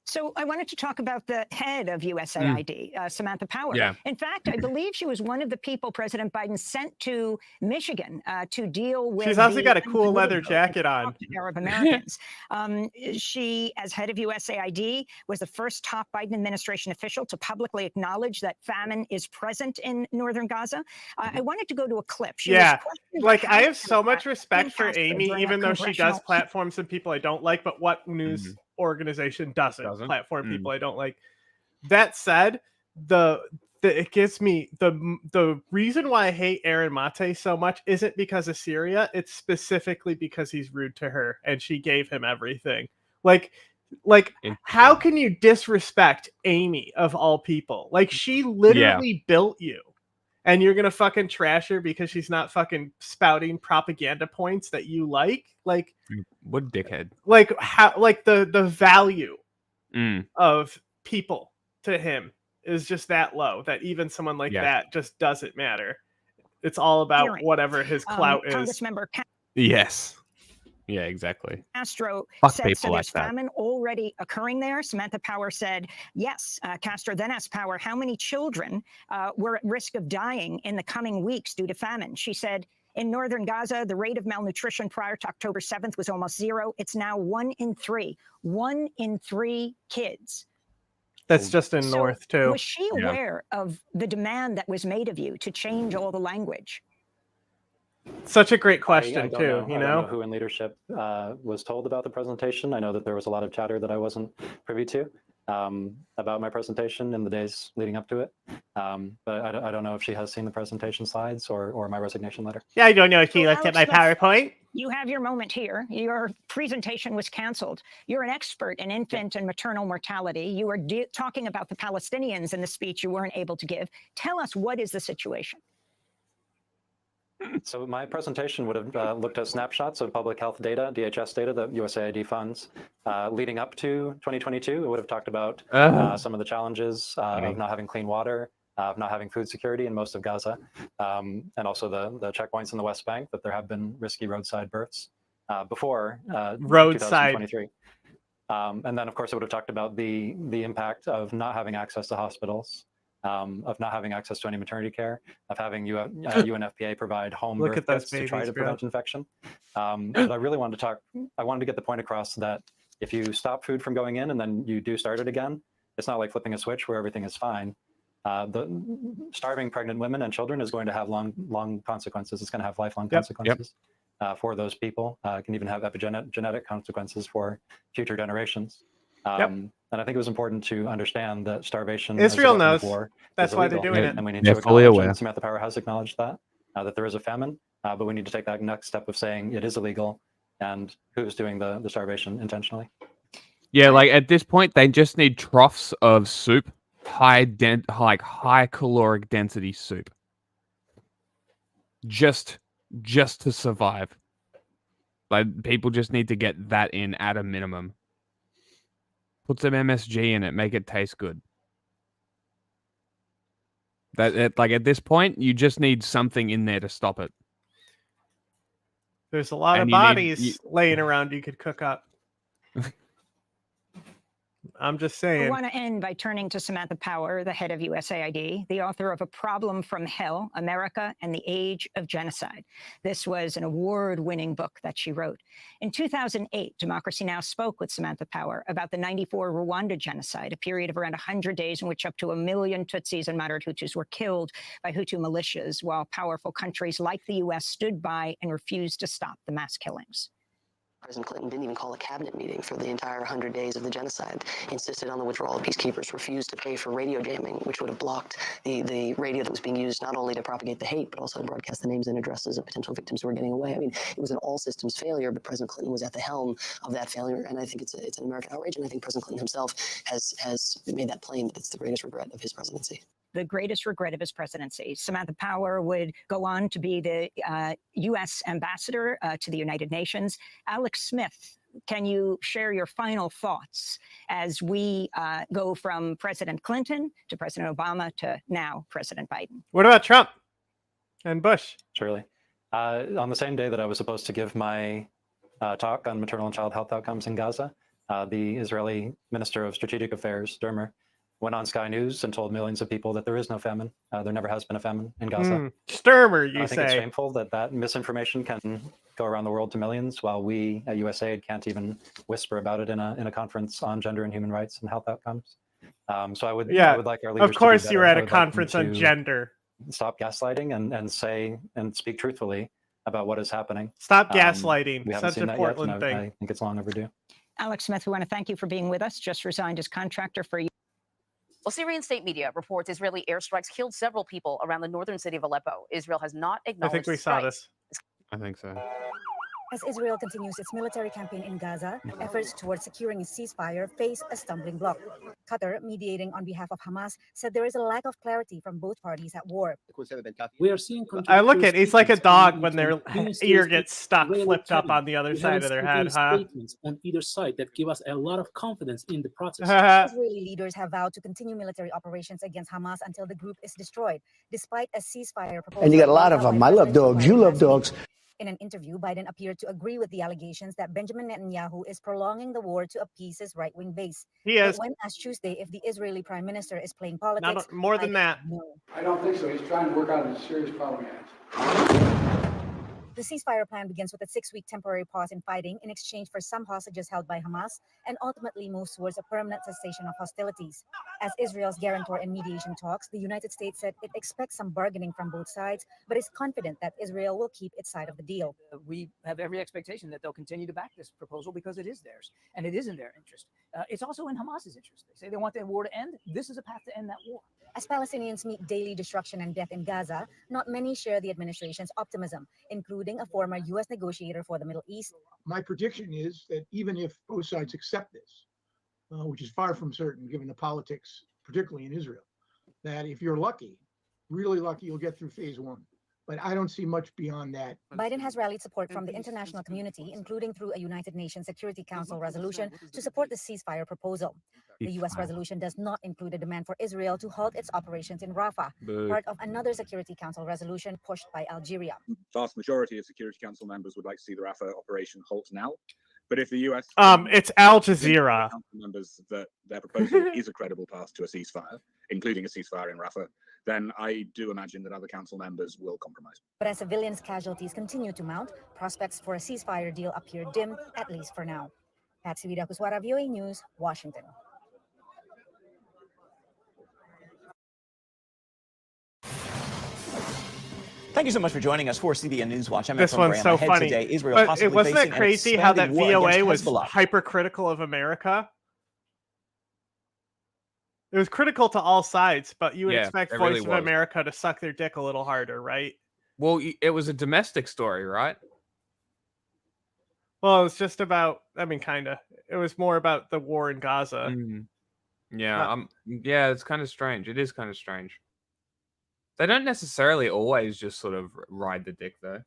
So I wanted to talk about the head of USAID, Samantha Power. Yeah. In fact, I believe she was one of the people President Biden sent to Michigan to deal with. She's also got a cool leather jacket on. Arab Americans. She, as head of USAID, was the first top Biden administration official to publicly acknowledge that famine is present in northern Gaza. I wanted to go to a clip. She was like I have so much respect for Amy, even though she does platform some people I don't like, but what news organization doesn't platform people I don't like. That said, it gives me the reason why I hate Aaron Mate so much isn't because of Syria, it's specifically because he's rude to her and she gave him everything. Like how can you disrespect Amy of all people? Like she literally built you. And you're gonna fucking trash her because she's not fucking spouting propaganda points that you like? Like what dickhead? Like how like the value of people to him is just that low that even someone like that just doesn't matter. It's all about whatever his clout is. Congressmember Yes. Yeah, exactly. Castro Fuck said people so there's like that. famine already occurring there. Samantha Power said yes. Castro then asked Power how many children were at risk of dying in the coming weeks due to famine. She said, in northern Gaza, the rate of malnutrition prior to October 7th was almost 0. It's now 1 in 3. 1 in 3 kids. That's just in North too. Was she aware of the demand that was made of you to change all the language? Such a great question I don't too. I don't know who in leadership was told about the presentation. I know that there was a lot of chatter that I wasn't privy to about my presentation in the days leading up to it. But I don't know if she has seen the presentation slides or my resignation letter. Yeah, I don't know if she looked at my PowerPoint. You have your moment here. Your presentation was canceled. You're an expert in infant and maternal mortality. You were talking about the Palestinians in the speech you weren't able to give. Tell us, what is the situation? So my presentation would have looked at snapshots of public health data, DHS data that USAID funds leading up to 2022. It would have talked about some of the challenges of not having clean water, of not having food security in most of Gaza, and also the checkpoints in the West Bank, that there have been risky roadside births before 2023. And then, of course, it would have talked about the impact of not having access to hospitals, of not having access to any maternity care, of having UNFPA provide home birth kits to try to prevent infection. But I really wanted to get the point across that if you stop food from going in and then you do start it again, it's not like flipping a switch where everything is fine. The starving pregnant women and children is going to have long consequences. It's going to have lifelong consequences. For those people. It can even have epigenetic consequences for future generations. And I think it was important to understand that starvation Israel as a weapon knows. of war That's is why illegal. they're doing it. And we need They're to fully acknowledge, aware. and Samantha Power has acknowledged that there is a famine, but we need to take that next step of saying it is illegal and who's doing the starvation intentionally. Yeah, like at this point, they just need troughs of soup, high caloric density soup, just to survive. Like people just need to get that in at a minimum. Put some MSG in it, make it taste good. Like at this point, you just need something in there to stop it. There's a lot of bodies laying around you could cook up. I'm just saying. I want to end by turning to Samantha Power, the head of USAID, the author of A Problem from Hell, America and the Age of Genocide. This was an award-winning book that she wrote. In 2008, Democracy Now! Spoke with Samantha Power about the 94 Rwanda genocide, a period of around 100 days in which up to 1 million Tutsis and moderate Hutus were killed by Hutu militias, while powerful countries like the U.S. stood by and refused to stop the mass killings. President Clinton didn't even call a cabinet meeting for the entire 100 days of the genocide, insisted on the withdrawal of peacekeepers, refused to pay for radio jamming, which would have blocked the radio that was being used not only to propagate the hate, but also to broadcast the names and addresses of potential victims who were getting away. I mean, it was an all-systems failure, but President Clinton was at the helm of that failure, and I think it's an American outrage, and I think President Clinton himself has made that plain that it's the greatest regret of his presidency. The greatest regret of his presidency. Samantha Power would go on to be the U.S. ambassador to the United Nations. Alex Smith, can you share your final thoughts as we go from President Clinton to President Obama to now President Biden? What about Trump and Bush? Surely. On the same day that I was supposed to give my talk on maternal and child health outcomes in Gaza, the Israeli Minister of Strategic Affairs, Dermer, went on Sky News and told millions of people that there is no famine. There never has been a famine in Gaza. Sturmer, you I think it's say. shameful that misinformation can go around the world to millions, while we at USAID can't even whisper about it in a conference on gender and human rights and health outcomes. So I would like our leaders. Of course, to do you were better. at a conference on gender. Stop gaslighting and say and speak truthfully about what is happening. Stop gaslighting. We haven't Such seen a that Portland yet, thing. I think it's long overdue. Alex Smith, we want to thank you for being with us. Just resigned as contractor for you. Well, Syrian state media reports Israeli airstrikes killed several people around the northern city of Aleppo. Israel has not acknowledged I think we saw this. I think so. As Israel continues its military campaign in Gaza, efforts towards securing a ceasefire face a stumbling block. Qatar, mediating on behalf of Hamas, said there is a lack of clarity from both parties at war. We are seeing I look at it's like a dog when their ear gets stuck flipped up on the other side of their head, huh? Statements on either side that give us a lot of confidence in the process. Israeli leaders have vowed to continue military operations against Hamas until the group is destroyed, despite a ceasefire proposal. And you got a lot of them. I love dogs. You love dogs. In an interview, Biden appeared to agree with the allegations that Benjamin Netanyahu is prolonging the war to appease his right-wing base. He is. But when asked Tuesday if the Israeli prime minister is playing politics, Not more than that. No. I don't think so. He's trying to work out a serious problem he has. The ceasefire plan begins with a 6-week temporary pause in fighting in exchange for some hostages held by Hamas and ultimately moves towards a permanent cessation of hostilities. As Israel's guarantor in mediation talks, the United States said it expects some bargaining from both sides, but is confident that Israel will keep its side of the deal. We have every expectation that they'll continue to back this proposal because it is theirs, and it is in their interest. It's also in Hamas's interest. They say they want the war to end. This is a path to end that war. As Palestinians meet daily destruction and death in Gaza, not many share the administration's optimism, including a former U.S. negotiator for the Middle East. My prediction is that even if both sides accept this, which is far from certain given the politics, particularly in Israel, that if you're lucky, really lucky, you'll get through phase one. But I don't see much beyond that. Biden has rallied support from the international community, including through a United Nations Security Council resolution to support the ceasefire proposal. The U.S. resolution does not include a demand for Israel to halt its operations in Rafah, part of another Security Council resolution pushed by Algeria. Vast majority of Security Council members would like to see the Rafah operation halt now. But if the US, it's Al Jazeera. Members that their proposal is a credible path to a ceasefire, including a ceasefire in Rafah, then I do imagine that other council members will compromise. But as civilians' casualties continue to mount, prospects for a ceasefire deal appear dim, at least for now. Patsy Vida Kuswara, VOA News, Washington. Thank you so much for joining us for CBN News Watch. I'm This one's so funny. Today, Israel but possibly wasn't it facing crazy an how that expanded war VOA against was Hezbollah. hypercritical of America? It was critical to all sides, but you would expect it Voice really of was. America to suck their dick a little harder, right? Well, it was a domestic story, right? Well, it was just about, I mean, kind of. It was more about the war in Gaza. Yeah, yeah, it's kind of strange. It is kind of strange. They don't necessarily always just sort of ride the dick, though.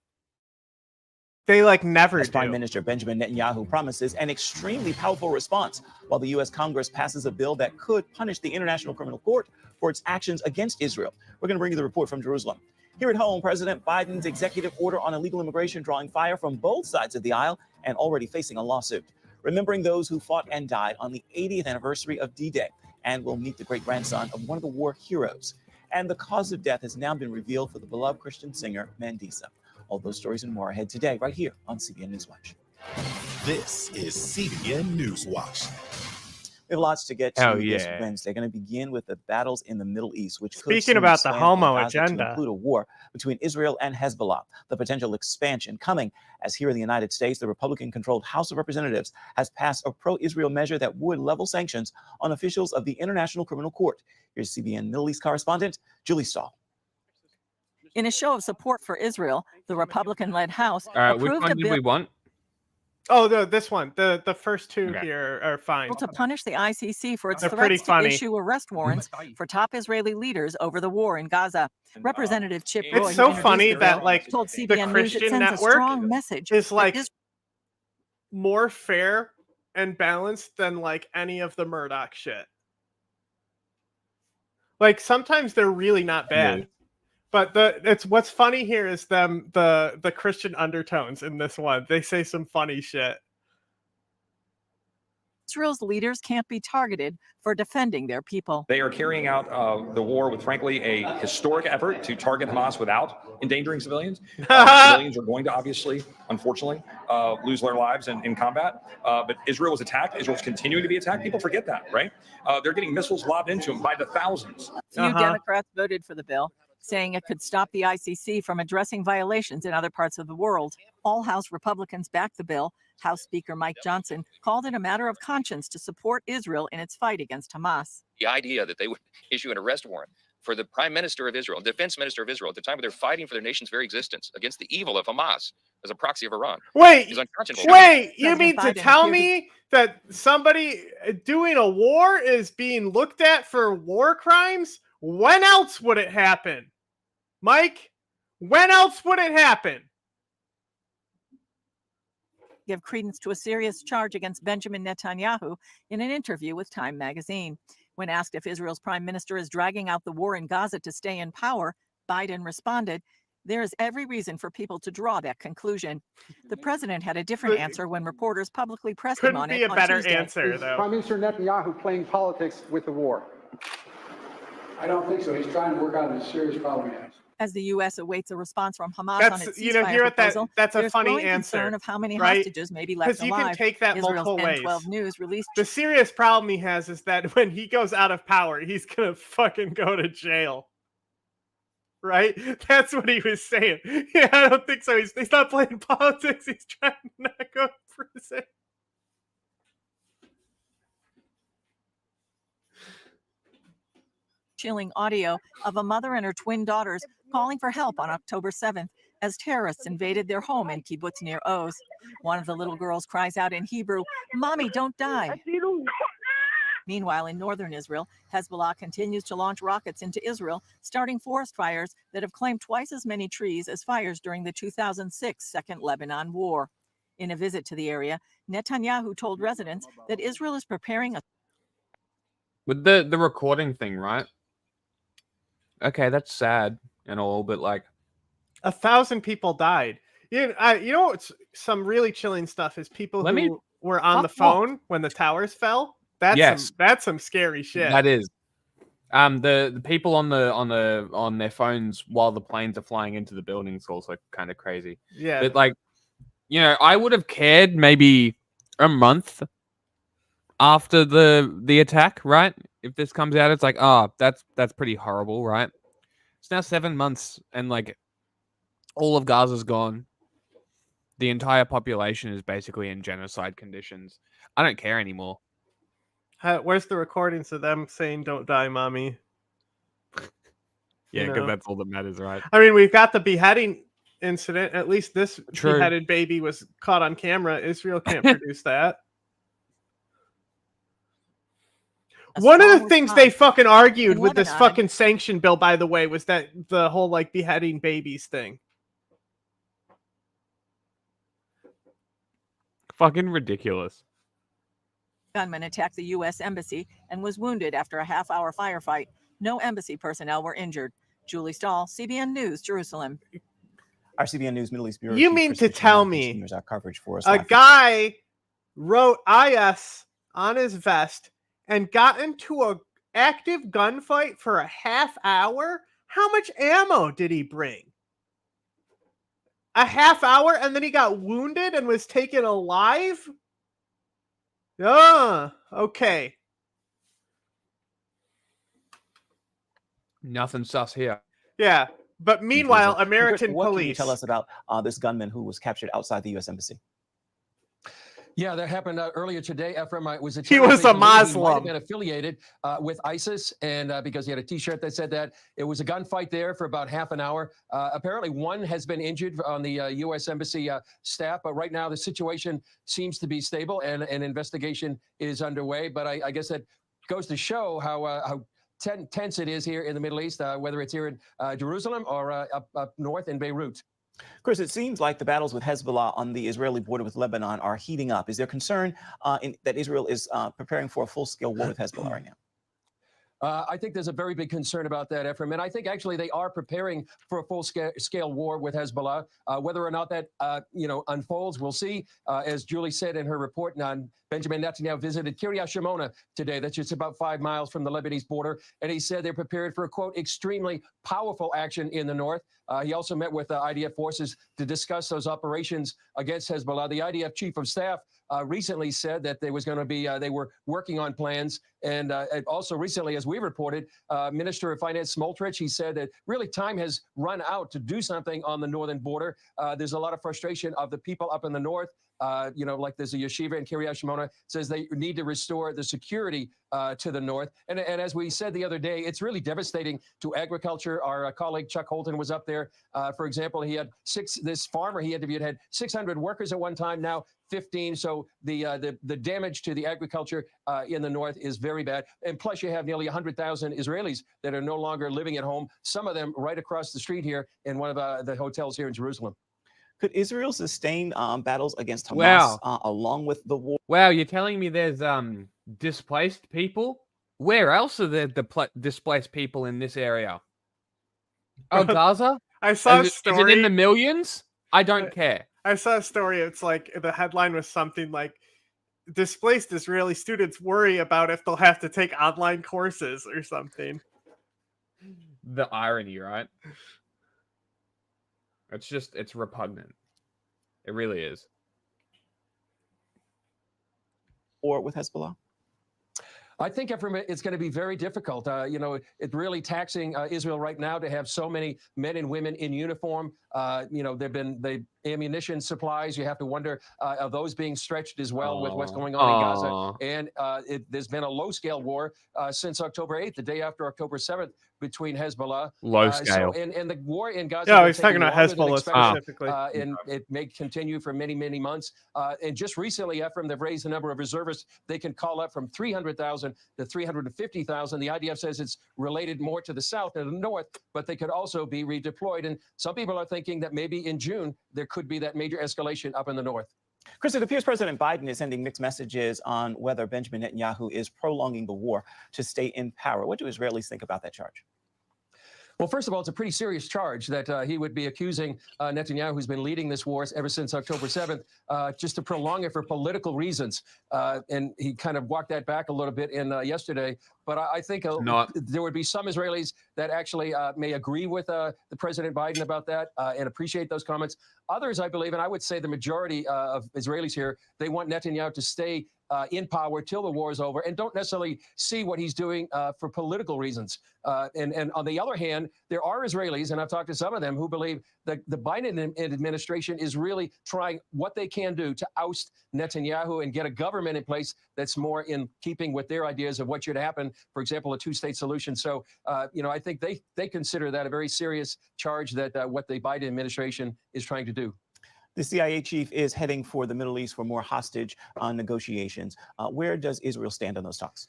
They like never As do. Prime Minister Benjamin Netanyahu promises an extremely powerful response while the U.S. Congress passes a bill that could punish the International Criminal Court for its actions against Israel. We're going to bring you the report from Jerusalem. Here at home, President Biden's executive order on illegal immigration drawing fire from both sides of the aisle and already facing a lawsuit. Remembering those who fought and died on the 80th anniversary of D-Day, and we'll meet the great-grandson of one of the war heroes. And the cause of death has now been revealed for the beloved Christian singer Mandisa. All those stories and more ahead today, right here on CBN News Watch. This is CBN News Watch. We have lots to get to this Wednesday. Going to begin with the battles in the Middle East, which could Speaking about the expand homo from Gaza to agenda. include a war between Israel and Hezbollah. The potential expansion coming as here in the United States, the Republican-controlled House of Representatives has passed a pro-Israel measure that would level sanctions on officials of the International Criminal Court. Here's CBN Middle East correspondent Julie Stahl. In a show of support for Israel, the Republican-led House All right, which approved one a did bill we want? Oh, this one. The first two here are fine. to punish the ICC for its They're pretty threats to funny. issue arrest warrants for top Israeli leaders over the war in Gaza. Representative Chip Roy, It's who so introduced funny the that bill, like told the CBN News it Christian sends a network strong message is that like more fair and balanced than like any of the Murdoch shit. Like sometimes they're really not bad. But it's what's funny here is the Christian undertones in this one. They say some funny shit. Israel's leaders can't be targeted for defending their people. They are carrying out the war with, frankly, a historic effort to target Hamas without endangering civilians. Civilians are going to obviously, unfortunately, lose their lives in combat. But Israel was attacked. Israel's continuing to be attacked. People forget that, right? They're getting missiles lobbed into them by the thousands. Few Democrats voted for the bill, saying it could stop the ICC from addressing violations in other parts of the world. All House Republicans backed the bill. House Speaker Mike Johnson called it a matter of conscience to support Israel in its fight against Hamas. The idea that they would issue an arrest warrant for the Prime Minister of Israel, Defense Minister of Israel, at the time when they're fighting for their nation's very existence against the evil of Hamas as a proxy of Iran. is unconscionable. Wait, you mean to tell me that somebody doing a war is being looked at for war crimes? When else would it happen? Mike, when else would it happen? Give credence to a serious charge against Benjamin Netanyahu in an interview with Time magazine. When asked if Israel's prime minister is dragging out the war in Gaza to stay in power, Biden responded, "There is every reason for people to draw that conclusion." The president had a different answer when reporters publicly pressed him on it. Couldn't be a better Tuesday. answer, though. Prime Minister Netanyahu playing politics with the war? I don't think so. He's trying to work out a serious problem he has. As the U.S. awaits a response from Hamas That's on its you know ceasefire here at that proposal, that's a there's funny growing answer. concern of how many right? hostages may be left Because you alive. can take that Israel's multiple ways. N12 News released The serious problem he has is that when he goes out of power, he's gonna fucking go to jail. Right? That's what he was saying. Yeah, I don't think so. He's not playing politics. He's trying to not go to prison. chilling audio of a mother and her twin daughters calling for help on October 7th as terrorists invaded their home in kibbutz near Oz. One of the little girls cries out in Hebrew, "Mommy, don't die." Meanwhile, in northern Israel, Hezbollah continues to launch rockets into Israel, starting forest fires that have claimed twice as many trees as fires during the 2006 Second Lebanon War. In a visit to the area, Netanyahu told residents that Israel is preparing a with the recording thing, right? Okay, that's sad and all, but like 1,000 people died. You know what's some really chilling stuff is people Let who me were on the phone when the towers fell. That's some scary shit. That is. The people on their phones while the planes are flying into the buildings also kind of crazy. Yeah. But like, I would have cared maybe a month after the attack, right? If this comes out, it's like, that's pretty horrible, right? It's now 7 months and like all of Gaza's gone. The entire population is basically in genocide conditions. I don't care anymore. Where's the recordings of them saying "Don't die, mommy"? Yeah, because that's all that matters, right? I mean, we've got the beheading incident. At least this True. beheaded baby was caught on camera. Israel can't produce that. One of the things they fucking argued with this fucking sanction bill, by the way, was that the whole like beheading babies thing. Fucking ridiculous. Gunman attacked the U.S. Embassy and was wounded after a half-hour firefight. No embassy personnel were injured. Julie Stahl, CBN News, Jerusalem. Our CBN News Middle East Bureau. You mean to tell me our coverage for us a guy wrote IS on his vest and got into an active gunfight for a half hour? How much ammo did he bring? A half hour, and then he got wounded and was taken alive? Okay. Nothing sus here. Yeah, but meanwhile, American what police. Can you tell us about this gunman who was captured outside the U.S. Embassy? Yeah, that happened earlier today. Ephraim was he was a Muslim. He might have been affiliated with ISIS, and because he had a T-shirt that said that. It was a gunfight there for about half an hour. Apparently, one has been injured on the U.S. Embassy staff, but right now the situation seems to be stable, and an investigation is underway. But I guess that goes to show how tense it is here in the Middle East, whether it's here in Jerusalem or up north in Beirut. Chris, it seems like the battles with Hezbollah on the Israeli border with Lebanon are heating up. Is there concern that Israel is preparing for a full-scale war with Hezbollah right now? I think there's a very big concern about that, Ephraim. And I think actually they are preparing for a full-scale war with Hezbollah. Whether or not that, unfolds, we'll see. As Julie said in her report, Benjamin Netanyahu visited Kiryat Shimona today. That's just about 5 miles from the Lebanese border. And he said they're prepared for a, quote, extremely powerful action in the north. He also met with IDF forces to discuss those operations against Hezbollah. The IDF chief of staff recently said that there was going to be, they were working on plans. And also recently, as we reported, Minister of Finance Smotrich, he said that really time has run out to do something on the northern border. There's a lot of frustration of the people up in the north. Like there's a yeshiva in Kiryat Shimona, says they need to restore the security to the north. And as we said the other day, it's really devastating to agriculture. Our colleague Chuck Holton was up there. For example, he had this farmer he interviewed had 600 workers at one time, now 15. So the damage to the agriculture in the north is very bad. And plus you have nearly 100,000 Israelis that are no longer living at home, some of them right across the street here in one of the hotels here in Jerusalem. Could Israel sustain battles against Hamas along with the war? Wow, you're telling me there's displaced people? Where else are there displaced people in this area? Oh, Gaza? I saw a story. Is it in the millions? I don't care. I saw a story. It's like the headline was something like, displaced Israeli students worry about if they'll have to take online courses or something. The irony, right? It's repugnant. It really is. Or with Hezbollah? I think it's going to be very difficult. It's really taxing Israel right now to have so many men and women in uniform. There've been the ammunition supplies. You have to wonder, are those being stretched as well with what's going on in Gaza? And there's been a low-scale war since October 8th, the day after October 7th, between Hezbollah. Low scale. And the war in Gaza. Yeah, I was talking about Hezbollah specifically. And it may continue for many, many months. And just recently, Ephraim, they've raised the number of reservists they can call up from 300,000 to 350,000. The IDF says it's related more to the south than the north, but they could also be redeployed. And some people are thinking that maybe in June, there could be that major escalation up in the north. Chris, it appears President Biden is sending mixed messages on whether Benjamin Netanyahu is prolonging the war to stay in power. What do Israelis think about that charge? Well, first of all, it's a pretty serious charge that he would be accusing Netanyahu, who's been leading this war ever since October 7th, just to prolong it for political reasons. And he kind of walked that back a little bit in yesterday. But I think there would be some Israelis that actually may agree with the President Biden about that and appreciate those comments. Others, I believe, and I would say the majority of Israelis here, they want Netanyahu to stay in power till the war is over and don't necessarily see what he's doing for political reasons. And on the other hand, there are Israelis, and I've talked to some of them, who believe that the Biden administration is really trying what they can do to oust Netanyahu and get a government in place that's more in keeping with their ideas of what should happen. For example, a two-state solution. So, I think they consider that a very serious charge that what the Biden administration is trying to do. The CIA chief is heading for the Middle East for more hostage negotiations. Where does Israel stand on those talks?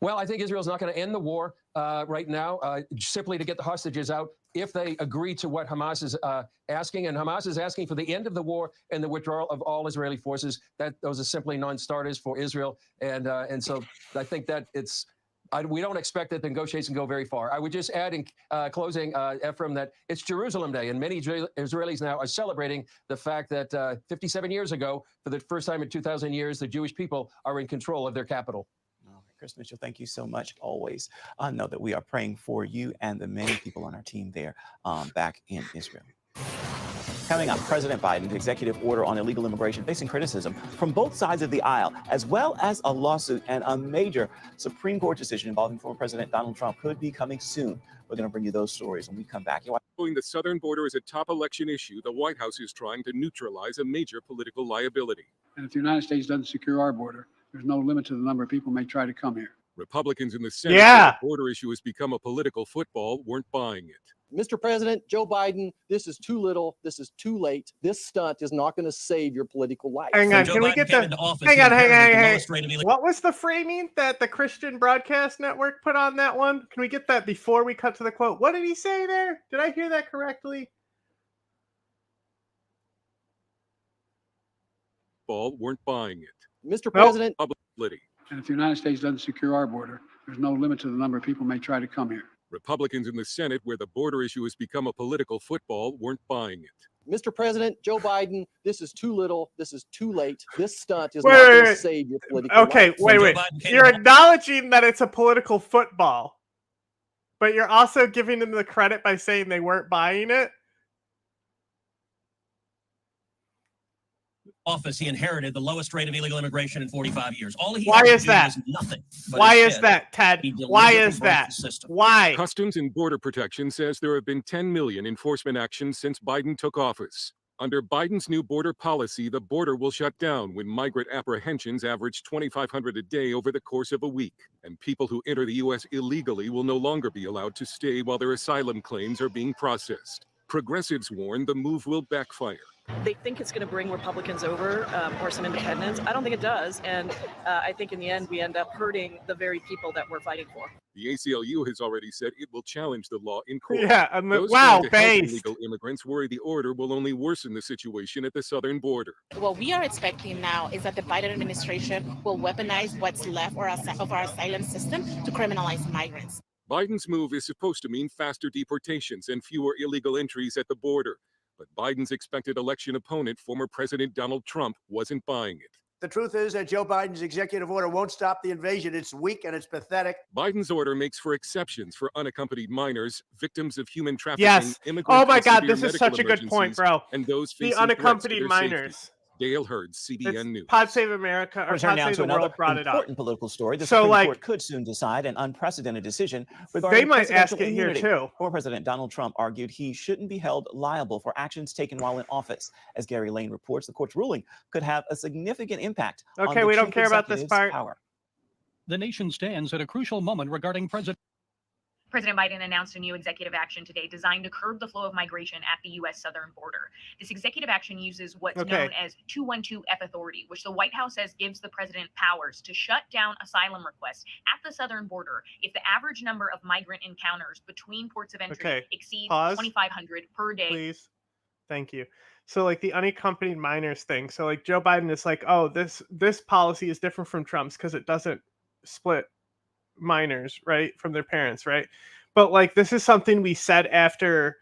Well, I think Israel's not going to end the war right now simply to get the hostages out if they agree to what Hamas is asking. And Hamas is asking for the end of the war and the withdrawal of all Israeli forces. Those are simply non-starters for Israel. And so I think that we don't expect that the negotiations go very far. I would just add in closing, Ephraim, that it's Jerusalem Day, and many Israelis now are celebrating the fact that 57 years ago, for the first time in 2,000 years, the Jewish people are in control of their capital. Chris Mitchell, thank you so much. Always know that we are praying for you and the many people on our team there back in Israel. Coming up, President Biden's executive order on illegal immigration facing criticism from both sides of the aisle, as well as a lawsuit and a major Supreme Court decision involving former President Donald Trump could be coming soon. We're going to bring you those stories when we come back. The southern border is a top election issue. The White House is trying to neutralize a major political liability. And if the United States doesn't secure our border, there's no limit to the number of people who may try to come here. Republicans in the Senate, where the border issue has become a political football, weren't buying it. Mr. President, Joe Biden, this is too little. This is too late. This stunt is not going to save your political life. Hang on, can we get the hang on. What was the framing that the Christian Broadcast Network put on that one? Can we get that before we cut to the quote? What did he say there? Did I hear that correctly? Weren't buying it. Mr. President. And if the United States doesn't secure our border, there's no limit to the number of people who may try to come here. Republicans in the Senate, where the border issue has become a political football, weren't buying it. Mr. President, Joe Biden, this is too little. This is too late. This stunt is not going to save your political life. Wait. You're acknowledging that it's a political football, but you're also giving them the credit by saying they weren't buying it. Office, he inherited the lowest rate of illegal immigration in 45 years. All he Why had to is do that? was nothing. Why is that, Ted? Why is that? Why? Customs and Border Protection says there have been 10 million enforcement actions since Biden took office. Under Biden's new border policy, the border will shut down when migrant apprehensions average 2,500 a day over the course of a week. And people who enter the U.S. illegally will no longer be allowed to stay while their asylum claims are being processed. Progressives warn the move will backfire. They think it's going to bring Republicans over or some independents. I don't think it does. And I think in the end, we end up hurting the very people that we're fighting for. The ACLU has already said it will challenge the law in court. Yeah, and those trying to help illegal immigrants worry the order will only worsen the situation at the southern border. What we are expecting now is that the Biden administration will weaponize what's left of our asylum system to criminalize migrants. Biden's move is supposed to mean faster deportations and fewer illegal entries at the border. But Biden's expected election opponent, former President Donald Trump, wasn't buying it. The truth is that Joe Biden's executive order won't stop the invasion. It's weak and it's pathetic. Biden's order makes for exceptions for unaccompanied minors, victims of human trafficking, immigrants. Oh my God, this is such a good point, bro. And those the unaccompanied minors. Safety. Dale Hurd, CBN News. Pod Save America or Pod Save the World brought it up. Important political story. The Supreme Court could soon decide an unprecedented decision regarding they might ask it immunity. here too. Former President Donald Trump argued he shouldn't be held liable for actions taken while in office. As Gary Lane reports, the court's ruling could have a significant impact. Okay, we don't care about this part. Power. The nation stands at a crucial moment regarding President Biden announced a new executive action today designed to curb the flow of migration at the U.S. southern border. This executive action uses what's known as 212F authority, which the White House says gives the president powers to shut down asylum requests at the southern border if the average number of migrant encounters between ports of entry exceeds 2,500 per day. Please. Thank you. So like the unaccompanied minors thing. So like Joe Biden is like, oh, this policy is different from Trump's because it doesn't split minors, right, from their parents, right? But like, this is something we said after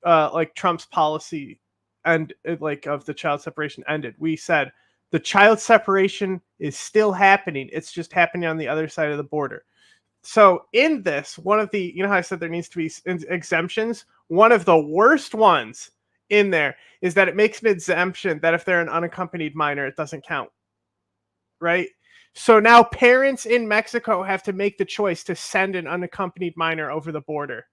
like Trump's policy and like of the child separation ended. We said the child separation is still happening. It's just happening on the other side of the border. So in this, one of the, you know how I said there needs to be exemptions? One of the worst ones in there is that it makes an exemption that if they're an unaccompanied minor, it doesn't count. Right? So now parents in Mexico have to make the choice to send an unaccompanied minor over the border.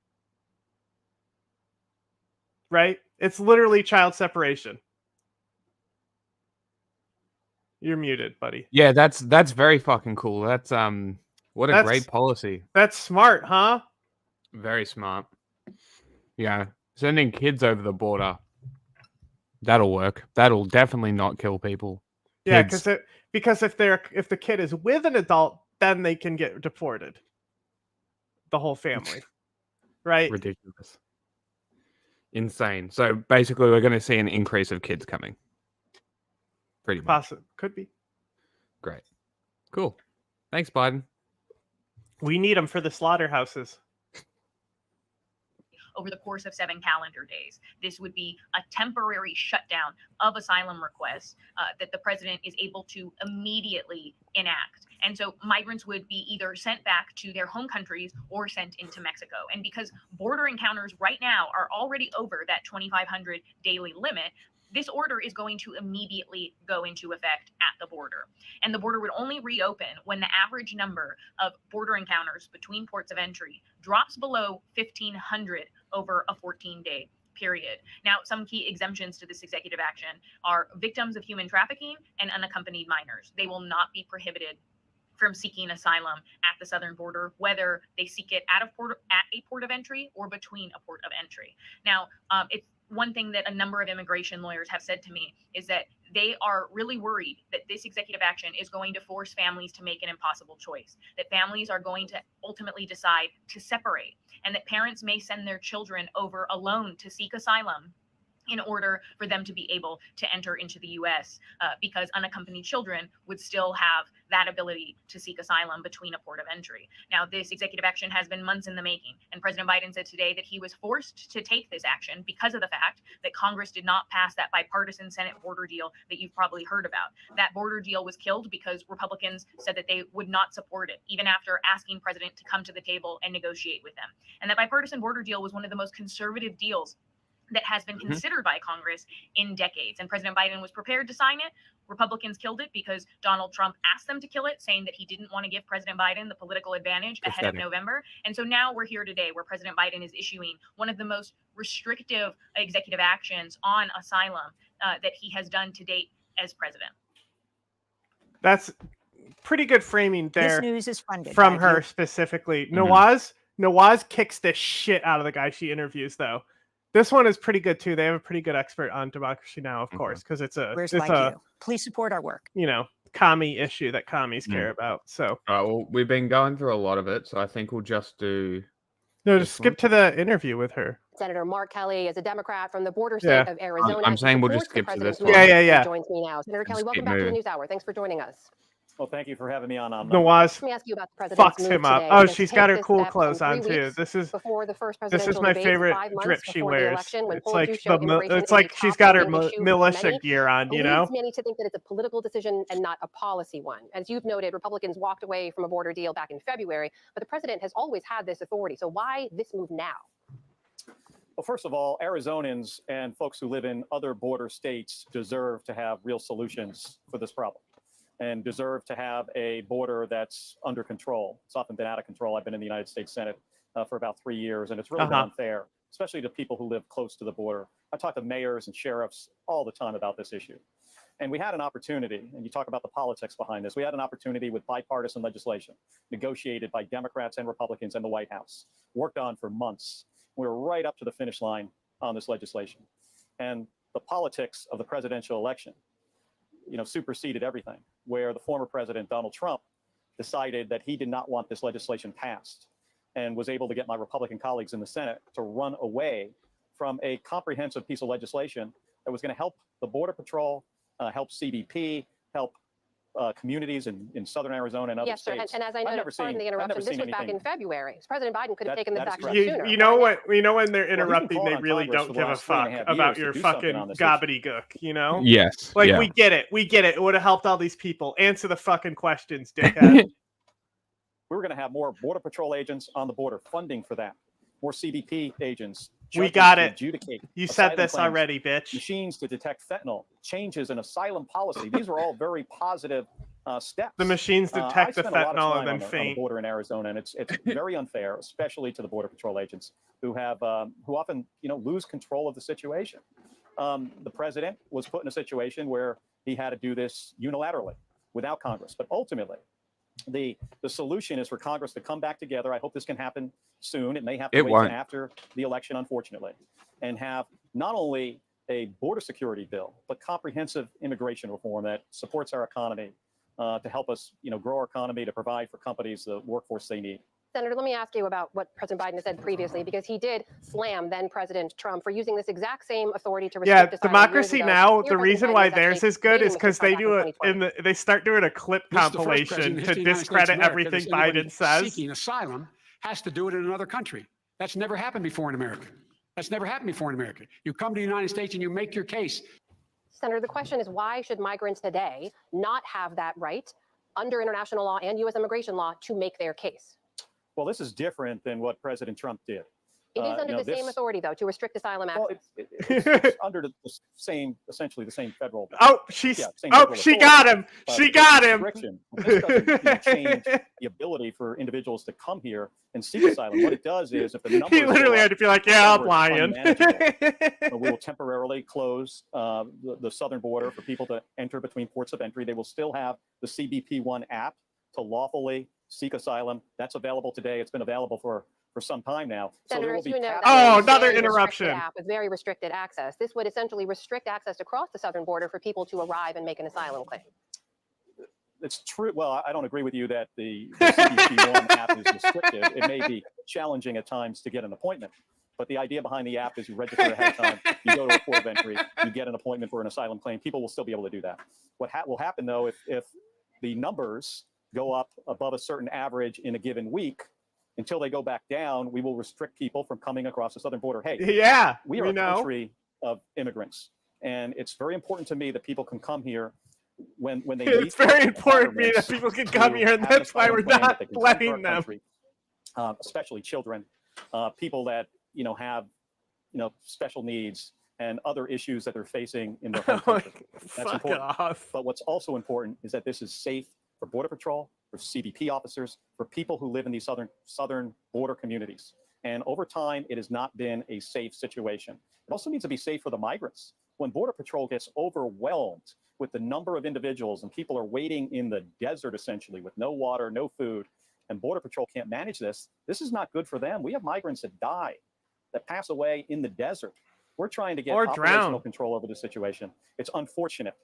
Right? It's literally child separation. You're muted, buddy. Yeah, that's very fucking cool. That's what a great policy. That's smart, huh? Very smart. Yeah, sending kids over the border. That'll work. That'll definitely not kill people. Yeah, because if the kid is with an adult, then they can get deported. The whole family. Right? Ridiculous. Insane. So basically we're going to see an increase of kids coming. Pretty much. Possible. Could be. Great. Cool. Thanks, Biden. We need them for the slaughterhouses. Over the course of 7 calendar days. This would be a temporary shutdown of asylum requests that the president is able to immediately enact. And so migrants would be either sent back to their home countries or sent into Mexico. And because border encounters right now are already over that 2,500 daily limit, this order is going to immediately go into effect at the border. And the border would only reopen when the average number of border encounters between ports of entry drops below 1,500 over a 14-day period. Now, some key exemptions to this executive action are victims of human trafficking and unaccompanied minors. They will not be prohibited from seeking asylum at the southern border, whether they seek it at a port of entry or between a port of entry. Now, it's one thing that a number of immigration lawyers have said to me is that they are really worried that this executive action is going to force families to make an impossible choice, that families are going to ultimately decide to separate, and that parents may send their children over alone to seek asylum in order for them to be able to enter into the U.S. Because unaccompanied children would still have that ability to seek asylum between a port of entry. Now, this executive action has been months in the making, and President Biden said today that he was forced to take this action because of the fact that Congress did not pass that bipartisan Senate border deal that you've probably heard about. That border deal was killed because Republicans said that they would not support it, even after asking President to come to the table and negotiate with them. And that bipartisan border deal was one of the most conservative deals that has been considered by Congress in decades. And President Biden was prepared to sign it. Republicans killed it because Donald Trump asked them to kill it, saying that he didn't want to give President Biden the political advantage ahead of November. And so now we're here today where President Biden is issuing one of the most restrictive executive actions on asylum that he has done to date as president. That's pretty good framing there. This news is funded from her specifically. Nawaz kicks the shit out of the guy she interviews, though. This one is pretty good too. They have a pretty good expert on Democracy Now, of course, because it's a please support our work. You know, commie issue that commies care about. So well, we've been going through a lot of it, so I think we'll just do. No, just skip to the interview with her. Senator Mark Kelly is a Democrat from the border state of Arizona. I'm saying we'll just skip to this one. Yeah. Joins me now. Senator Kelly, welcome back to the News Hour. Thanks for joining us. Well, thank you for having me on. Nawaz Let me ask you about the president's fucks move him up. today Oh, to she's take got her this cool step clothes some on 3 too. weeks This is before the first my presidential favorite 5 months drip she before the wears. election, when It's polls like do show immigration it's is like a she's top got her issue for militia many. gear on, you It know. leads many to think that it's a political decision and not a policy one. As you've noted, Republicans walked away from a border deal back in February, but the president has always had this authority. So why this move now? Well, first of all, Arizonans and folks who live in other border states deserve to have real solutions for this problem and deserve to have a border that's under control. It's often been out of control. I've been in the United States Senate for about 3 years, and it's really been unfair, especially to people who live close to the border. I talk to mayors and sheriffs all the time about this issue. And we had an opportunity, and you talk about the politics behind this, we had an opportunity with bipartisan legislation negotiated by Democrats and Republicans in the White House, worked on for months. We were right up to the finish line on this legislation. And the politics of the presidential election, superseded everything, where the former president, Donald Trump, decided that he did not want this legislation passed and was able to get my Republican colleagues in the Senate to run away from a comprehensive piece of legislation that was going to help the Border Patrol, help CBP, help communities in southern Arizona and other Yes, sir. states. And as I noted, pardon the interruption, this was back in February. President Biden could have taken this action sooner. You know what? You know when they're interrupting, they really don't give a fuck about your fucking gobbledygook. You know? Yes. Like we get it. We get it. It would have helped all these people. Answer the fucking questions, dickhead. We were going to have more Border Patrol agents on the border, funding for that. More CBP agents. We got it. Adjudicate you said this claims, already, bitch. Machines to detect fentanyl, changes in asylum policy. These are all very positive steps. The machines detect the fentanyl and then on the border in Arizona, and it's very unfair, especially to the Border Patrol agents who have who often lose control of the situation. The president was put in a situation where he had to do this unilaterally without Congress, but ultimately the solution is for Congress to come back together. I hope this can happen soon. It may have to wait after the election, unfortunately, and have not only a border security bill, but comprehensive immigration reform that supports our economy to help us, grow our economy, to provide for companies the workforce they need. Senator, let me ask you about what President Biden has said previously, because he did slam then President Trump for using this exact same authority to restrict asylum Democracy years ago. Now, Here, the reason President why Biden theirs is good is because they do it they start doing a clip compilation to discredit everything Biden says. Seeking asylum has to do it in another country. That's never happened before in America. That's never happened before in America. You come to the United States and you make your case. Senator, the question is, why should migrants today not have that right under international law and U.S. immigration law to make their case? Well, this is different than what President Trump did. It is under the same authority, though, to restrict asylum access. Well, it's under the same, essentially the same federal. She got him. She got him. This doesn't change the ability for individuals to come here and seek asylum. What it does is, if the numbers he literally had to be like, "Yeah, I'm lying." We will temporarily close the southern border for people to enter between ports of entry. They will still have the CBP-1 app to lawfully seek asylum. That's available today. It's been available for some time now. Senator, so there will be another interruption. App with very restricted access. This would essentially restrict access across the southern border for people to arrive and make an asylum claim. It's true. Well, I don't agree with you that the CBP-1 app is restrictive. It may be challenging at times to get an appointment. But the idea behind the app is you register ahead of time, you go to a port of entry, you get an appointment for an asylum claim. People will still be able to do that. What will happen, though, if the numbers go up above a certain average in a given week, until they go back down, we will restrict people from coming across the southern border. Hey, we are a country of immigrants, and it's very important to me that people can come here when they meet. It's very important to me that people can come here, and that's why we're not letting them. Especially children, people that have special needs and other issues that they're facing in their home country. That's important. But what's also important is that this is safe for Border Patrol, for CBP officers, for people who live in these southern border communities. And over time, it has not been a safe situation. It also needs to be safe for the migrants. When Border Patrol gets overwhelmed with the number of individuals and people are waiting in the desert, essentially, with no water, no food, and Border Patrol can't manage this, this is not good for them. We have migrants that die, that pass away in the desert. We're trying to get operational control over the situation. It's unfortunate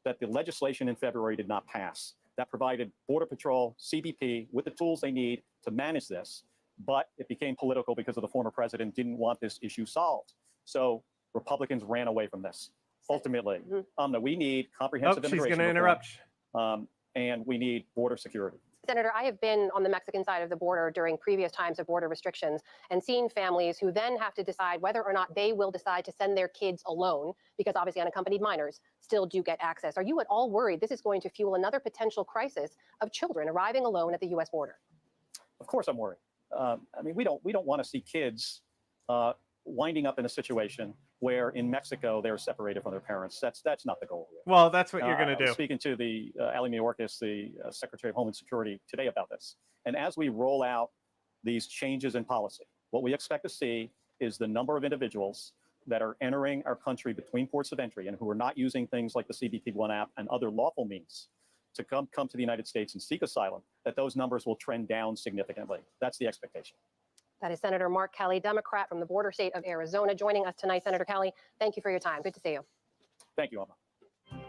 that the legislation in February did not pass. That provided Border Patrol, CBP, with the tools they need to manage this. But it became political because of the former president didn't want this issue solved. So Republicans ran away from this. Ultimately, we need comprehensive immigration reform, and we need border security. Senator, I have been on the Mexican side of the border during previous times of border restrictions and seen families who then have to decide whether or not they will decide to send their kids alone, because obviously unaccompanied minors still do get access. Are you at all worried this is going to fuel another potential crisis of children arriving alone at the U.S. border? Of course I'm worried. We don't want to see kids winding up in a situation where in Mexico they're separated from their parents. That's not the goal here. Well, that's what you're going to do. I was speaking to the Ali Mayorkas, the Secretary of Homeland Security, today about this. And as we roll out these changes in policy, what we expect to see is the number of individuals that are entering our country between ports of entry and who are not using things like the CBP-1 app and other lawful means to come to the United States and seek asylum, that those numbers will trend down significantly. That's the expectation. That is Senator Mark Kelly, Democrat from the border state of Arizona, joining us tonight. Senator Kelly, thank you for your time. Good to see you. Thank you, Emma.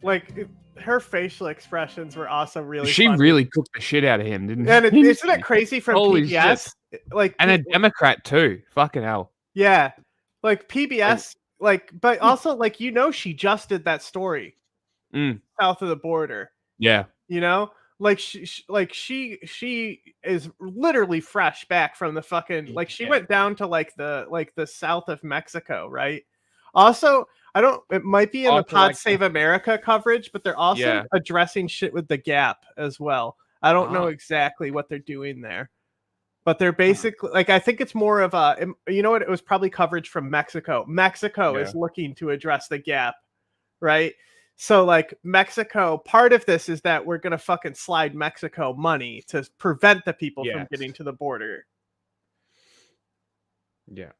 Like, her facial expressions were also really She funny. really cooked the shit out of him, didn't And she? isn't it crazy from PBS? Like, and a Democrat too. Fucking hell. Yeah. Like PBS, but also, she just did that story. south of the border. Yeah. You know, like she is literally fresh back from the fucking, like, she went down to like the south of Mexico, right? Also, it might be in the Pod Save America coverage, but they're also addressing shit with the Gap as well. I don't know exactly what they're doing there, but they're basically like, I think it's more of a, you know what, it was probably coverage from Mexico. Mexico is looking to address the Gap, right? So like Mexico, part of this is that we're gonna fucking slide Mexico money to prevent the people from getting to the border. Yeah.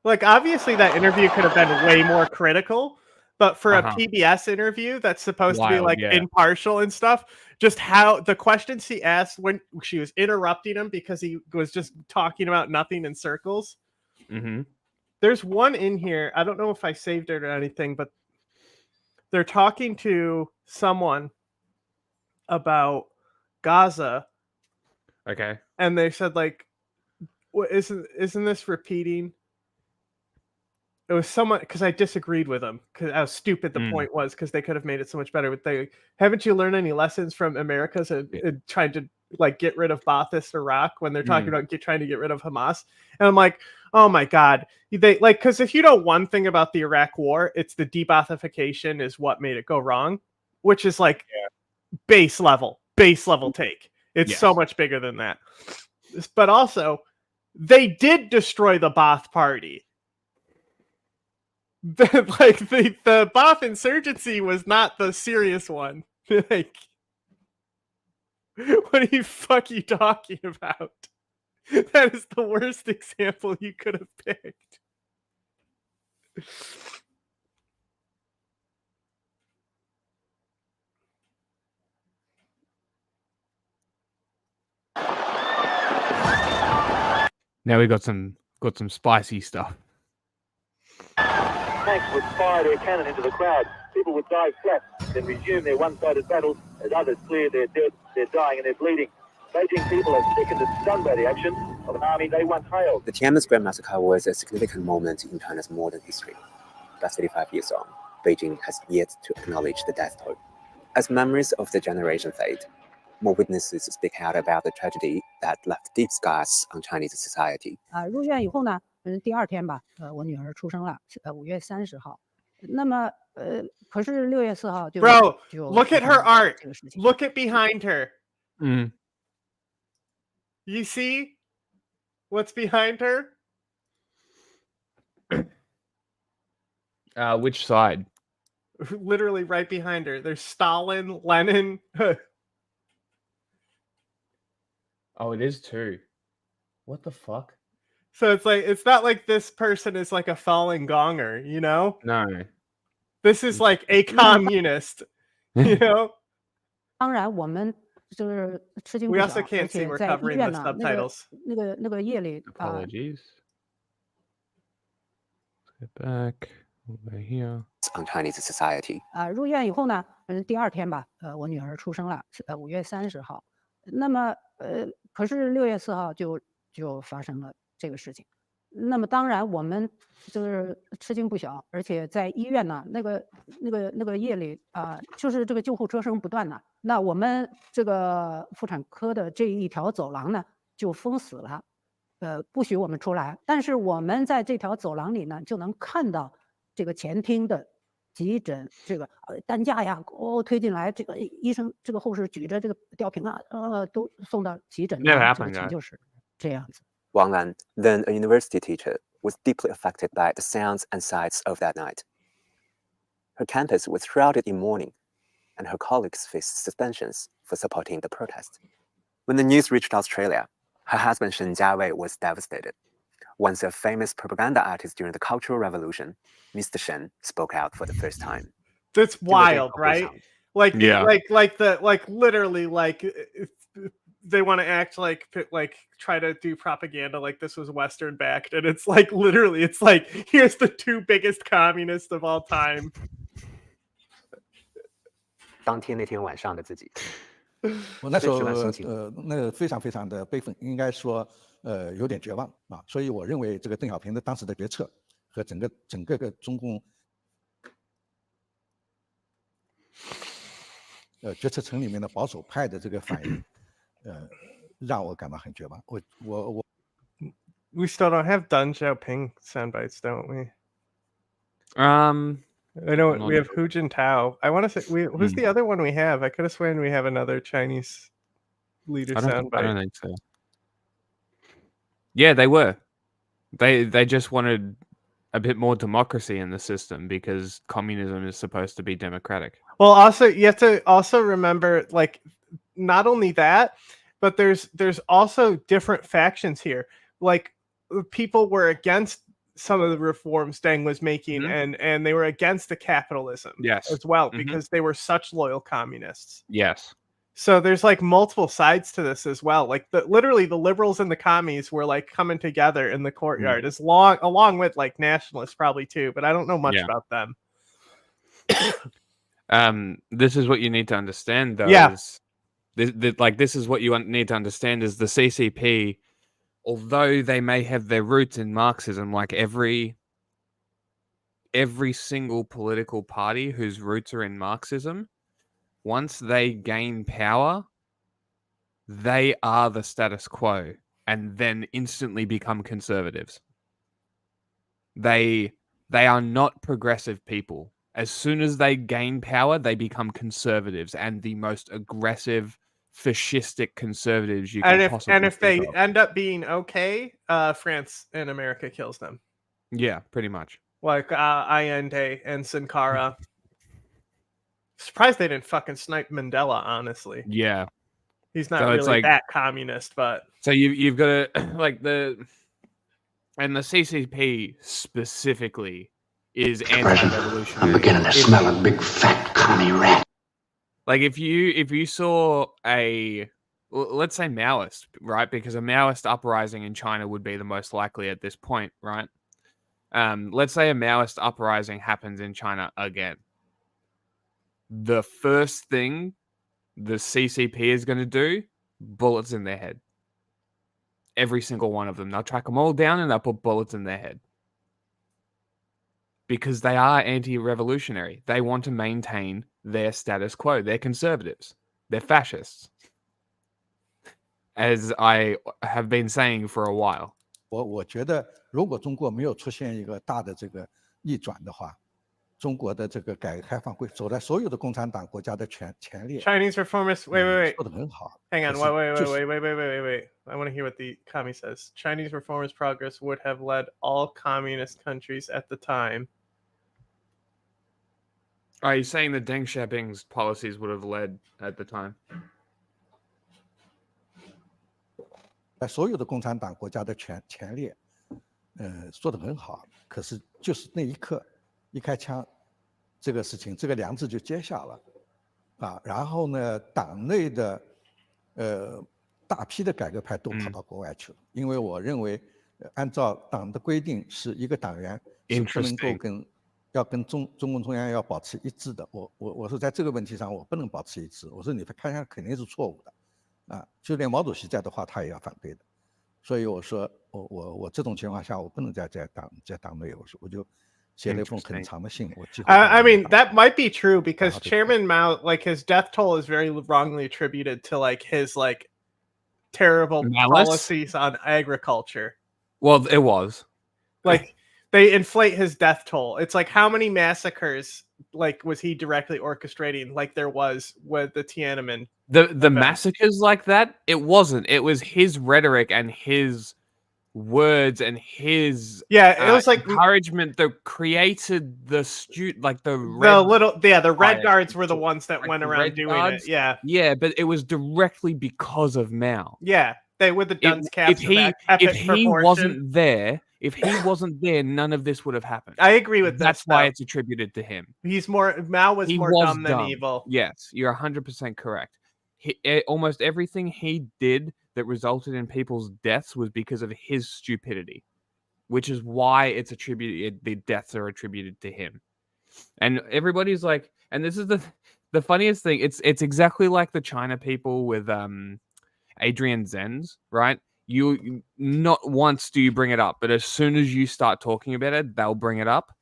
Like, obviously that interview could have been way more critical, but for a PBS interview that's supposed to be like impartial and stuff, just how the questions he asked when she was interrupting him because he was just talking about nothing in circles. There's one in here. I don't know if I saved it or anything, but they're talking to someone about Gaza. Okay. And they said, like, what isn't this repeating? It was someone, because I disagreed with them because how stupid the point was, because they could have made it so much better. But haven't you learned any lessons from America's trying to like get rid of Ba'athist Iraq when they're talking about trying to get rid of Hamas? And I'm like, oh my god, they like, because if you know one thing about the Iraq War, it's the de-Baathification is what made it go wrong, which is like base level take. It's so much bigger than that. But also, they did destroy the Ba'ath Party. Like the Ba'ath insurgency was not the serious one. Like, what are you talking about? That is the worst example you could have picked. Now we got some spicy stuff. Tanks would fire their cannon into the crowd. People would die flat, then resume their one-sided battle as others clear their dead, they're dying and they're bleeding. Beijing people are sickened and stunned by the action of an army they once hailed. The Tiananmen Square massacre was a significant moment in China's modern history. But 35 years on, Beijing has yet to acknowledge the death toll. As memories of the generation fade, more witnesses speak out about the tragedy that left deep scars on Chinese society. 入院以后呢，第二天吧，我女儿出生了，5月30号。那么可是6月4号就 Bro, look at her art. Look at behind her. You see what's behind her? Which side? Literally right behind her. There's Stalin, Lenin. Oh, it is too. What the fuck? So it's like, it's not like this person is like a fallen gonger, you know? No. This is like a communist, you know? 当然我们就是吃惊不 We 小， also 而 can't see 且 we're 在医 covering 院 the 呢， subtitles. 那个夜里 Apologies. Get back over here. On Chinese society. 入院以后呢，第二天吧，我女儿出生了，5月30号。那么可是6月4号就发生了这个事情。那么当然我们就是吃惊不小，而且在医院呢，那个夜里就是这个救护车声不断呢。那我们这个妇产科的这一条走廊呢就封死了，不许我们出来。但是我们在这条走廊里呢，就能看到这个前厅的急诊这个担架呀，推进来，这个医生这个护士举着这个吊瓶啊，都送到急诊。这个情就是这样子。 Wang Lan, then a university teacher, was deeply affected by the sounds and sights of that night. Her campus was shrouded in mourning, and her colleagues faced suspensions for supporting the protest. When the news reached Australia, her husband Shen Jiawei was devastated. Once a famous propaganda artist during the Cultural Revolution, Mr. Shen spoke out for the first time. That's wild, right? Like, yeah. like literally, like they want to act like try to do propaganda like this was Western backed, and it's like literally, it's like here's the two biggest communists of all time. 当天那天晚上的自己，我那时候那非常非常的悲愤，应该说有点绝望啊，所以我认为这个邓小平的当时的决策和整个个中共决策层里面的保守派的这个反应，让我感到很绝望。我 We still don't have Deng Xiaoping sound bites, don't we? I know we have Hu Jintao. I want to say who's the other one we have? I could have sworn we have another Chinese leader sound bite. I don't think so. Yeah, they were. They just wanted a bit more democracy in the system because communism is supposed to be democratic. Well, also you have to also remember, like, not only that, but there's also different factions here. Like, people were against some of the reforms Deng was making, and they were against the capitalism as well because they were such loyal communists. Yes. So there's like multiple sides to this as well. Like literally the liberals and the commies were like coming together in the courtyard along with like nationalists probably too, but I don't know much about them. This is what you need to understand though. Yeah. This is what you need to understand is the CCP, although they may have their roots in Marxism, like every single political party whose roots are in Marxism, once they gain power, they are the status quo and then instantly become conservatives. They are not progressive people. As soon as they gain power, they become conservatives and the most aggressive, fascistic conservatives you can possibly And if they think of. end up being okay, France and America kills them. Yeah, pretty much. Like Allende and Sankara. Surprised they didn't fucking snipe Mandela, honestly. Yeah. He's not So it's really like- that communist, but So you've got to like and the CCP specifically is anti-revolutionary. I'm beginning to smell a big fat commie rat. Like if you saw let's say Maoist, right? Because a Maoist uprising in China would be the most likely at this point, right? Let's say a Maoist uprising happens in China again. The first thing the CCP is going to do, bullets in their head. Every single one of them. They'll track them all down and they'll put bullets in their head. Because they are anti-revolutionary. They want to maintain their status quo. They're conservatives. They're fascists. As I have been saying for a while. 我觉得，如果中国没有出现一个大的这个逆转的话，中国的这个改革开放会走在所有的共产党国家的前列。 Chinese reformists. Wait. 说得很好。 Hang on. 可是 Wait. I want to hear what the commie says. Chinese reformist progress would have led all communist countries at the time. Are you saying that Deng Xiaoping's policies would have led at the time? 在所有的共产党国家的前列，说得很好。可是就是那一刻，一开枪，这个事情，这个梁子就结下了，啊，然后呢，党内的大批的改革派都跑到国外去了，因为我认为，按照党的规定，是一个党员是不能够要跟中共中央要保持一致的。我是在这个问题上我不能保持一致，我说你看下肯定是错误的。 啊，就连毛主席在的话，他也要反对的，所以我说，我这种情况下，我不能在党内，我就写了一封很长的信，我几乎。I mean, that might be true because Chairman Mao, like his death toll is very wrongly attributed to like his like terrible policies on agriculture. Well, it was. Like they inflate his death toll. It's like how many massacres like was he directly orchestrating? Like there was with the Tiananmen. The massacres like that, it wasn't. It was his rhetoric and his words and his it was like encouragement that created the red guards were the ones that went around doing it. Yeah, but it was directly because of Mao. Yeah, they with the dunce caps. If he wasn't there, none of this would have happened. I agree with that. That's why it's attributed to him. Mao was more dumb than evil. Yes, you're 100% correct. Almost everything he did that resulted in people's deaths was because of his stupidity, which is why it's attributed. The deaths are attributed to him, and everybody's like, and this is the funniest thing. It's exactly like the China people with Adrian Zenz, right? You not once do you bring it up, but as soon as you start talking about it, they'll bring it up.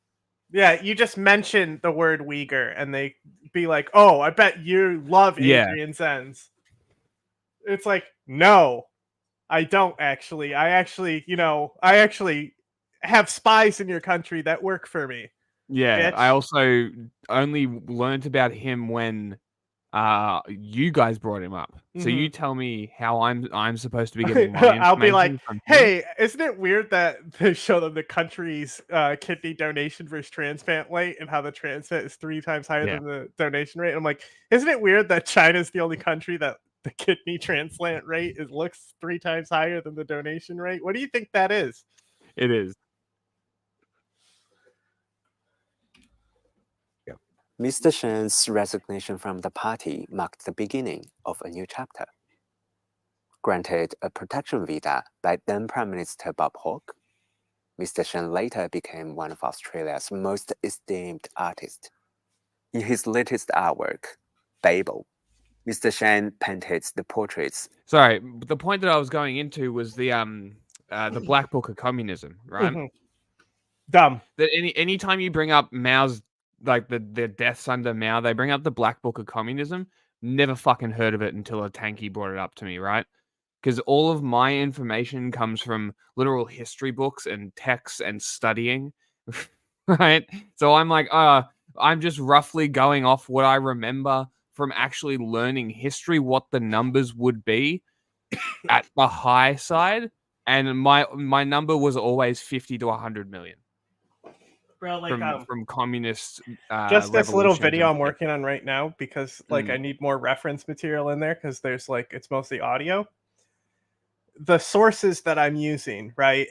Yeah, you just mention the word Uyghur and they be like, "Oh, I bet you love Adrian Zenz." It's like, no, I don't actually. I actually have spies in your country that work for me. Yeah, Bitch. I also only learned about him when you guys brought him up. So you tell me how I'm supposed to be getting my information I'll be like, from him. hey, isn't it weird that they show them the country's kidney donation versus transplant rate and how the transplant is 3 times higher than the donation rate? I'm like, isn't it weird that China's the only country that the kidney transplant rate looks 3 times higher than the donation rate? What do you think that is? It is. Mr. Shen's resignation from the party marked the beginning of a new chapter. Granted a protection visa by then Prime Minister Bob Hawke, Mr. Shen later became one of Australia's most esteemed artists. In his latest artwork, Babel, Mr. Shen painted the portraits. Sorry, the point that I was going into was the Black Book of Communism, right? Dumb. That anytime you bring up Mao's, like the deaths under Mao, they bring up the Black Book of Communism. Never fucking heard of it until a tanky brought it up to me, right? Because all of my information comes from literal history books and texts and studying, right? So I'm like, I'm just roughly going off what I remember from actually learning history, what the numbers would be at the high side, and my number was always 50 to 100 million. Bro, like from communist just this little video I'm revolutions. working on right now because like I need more reference material in there because there's like it's mostly audio. The sources that I'm using, right?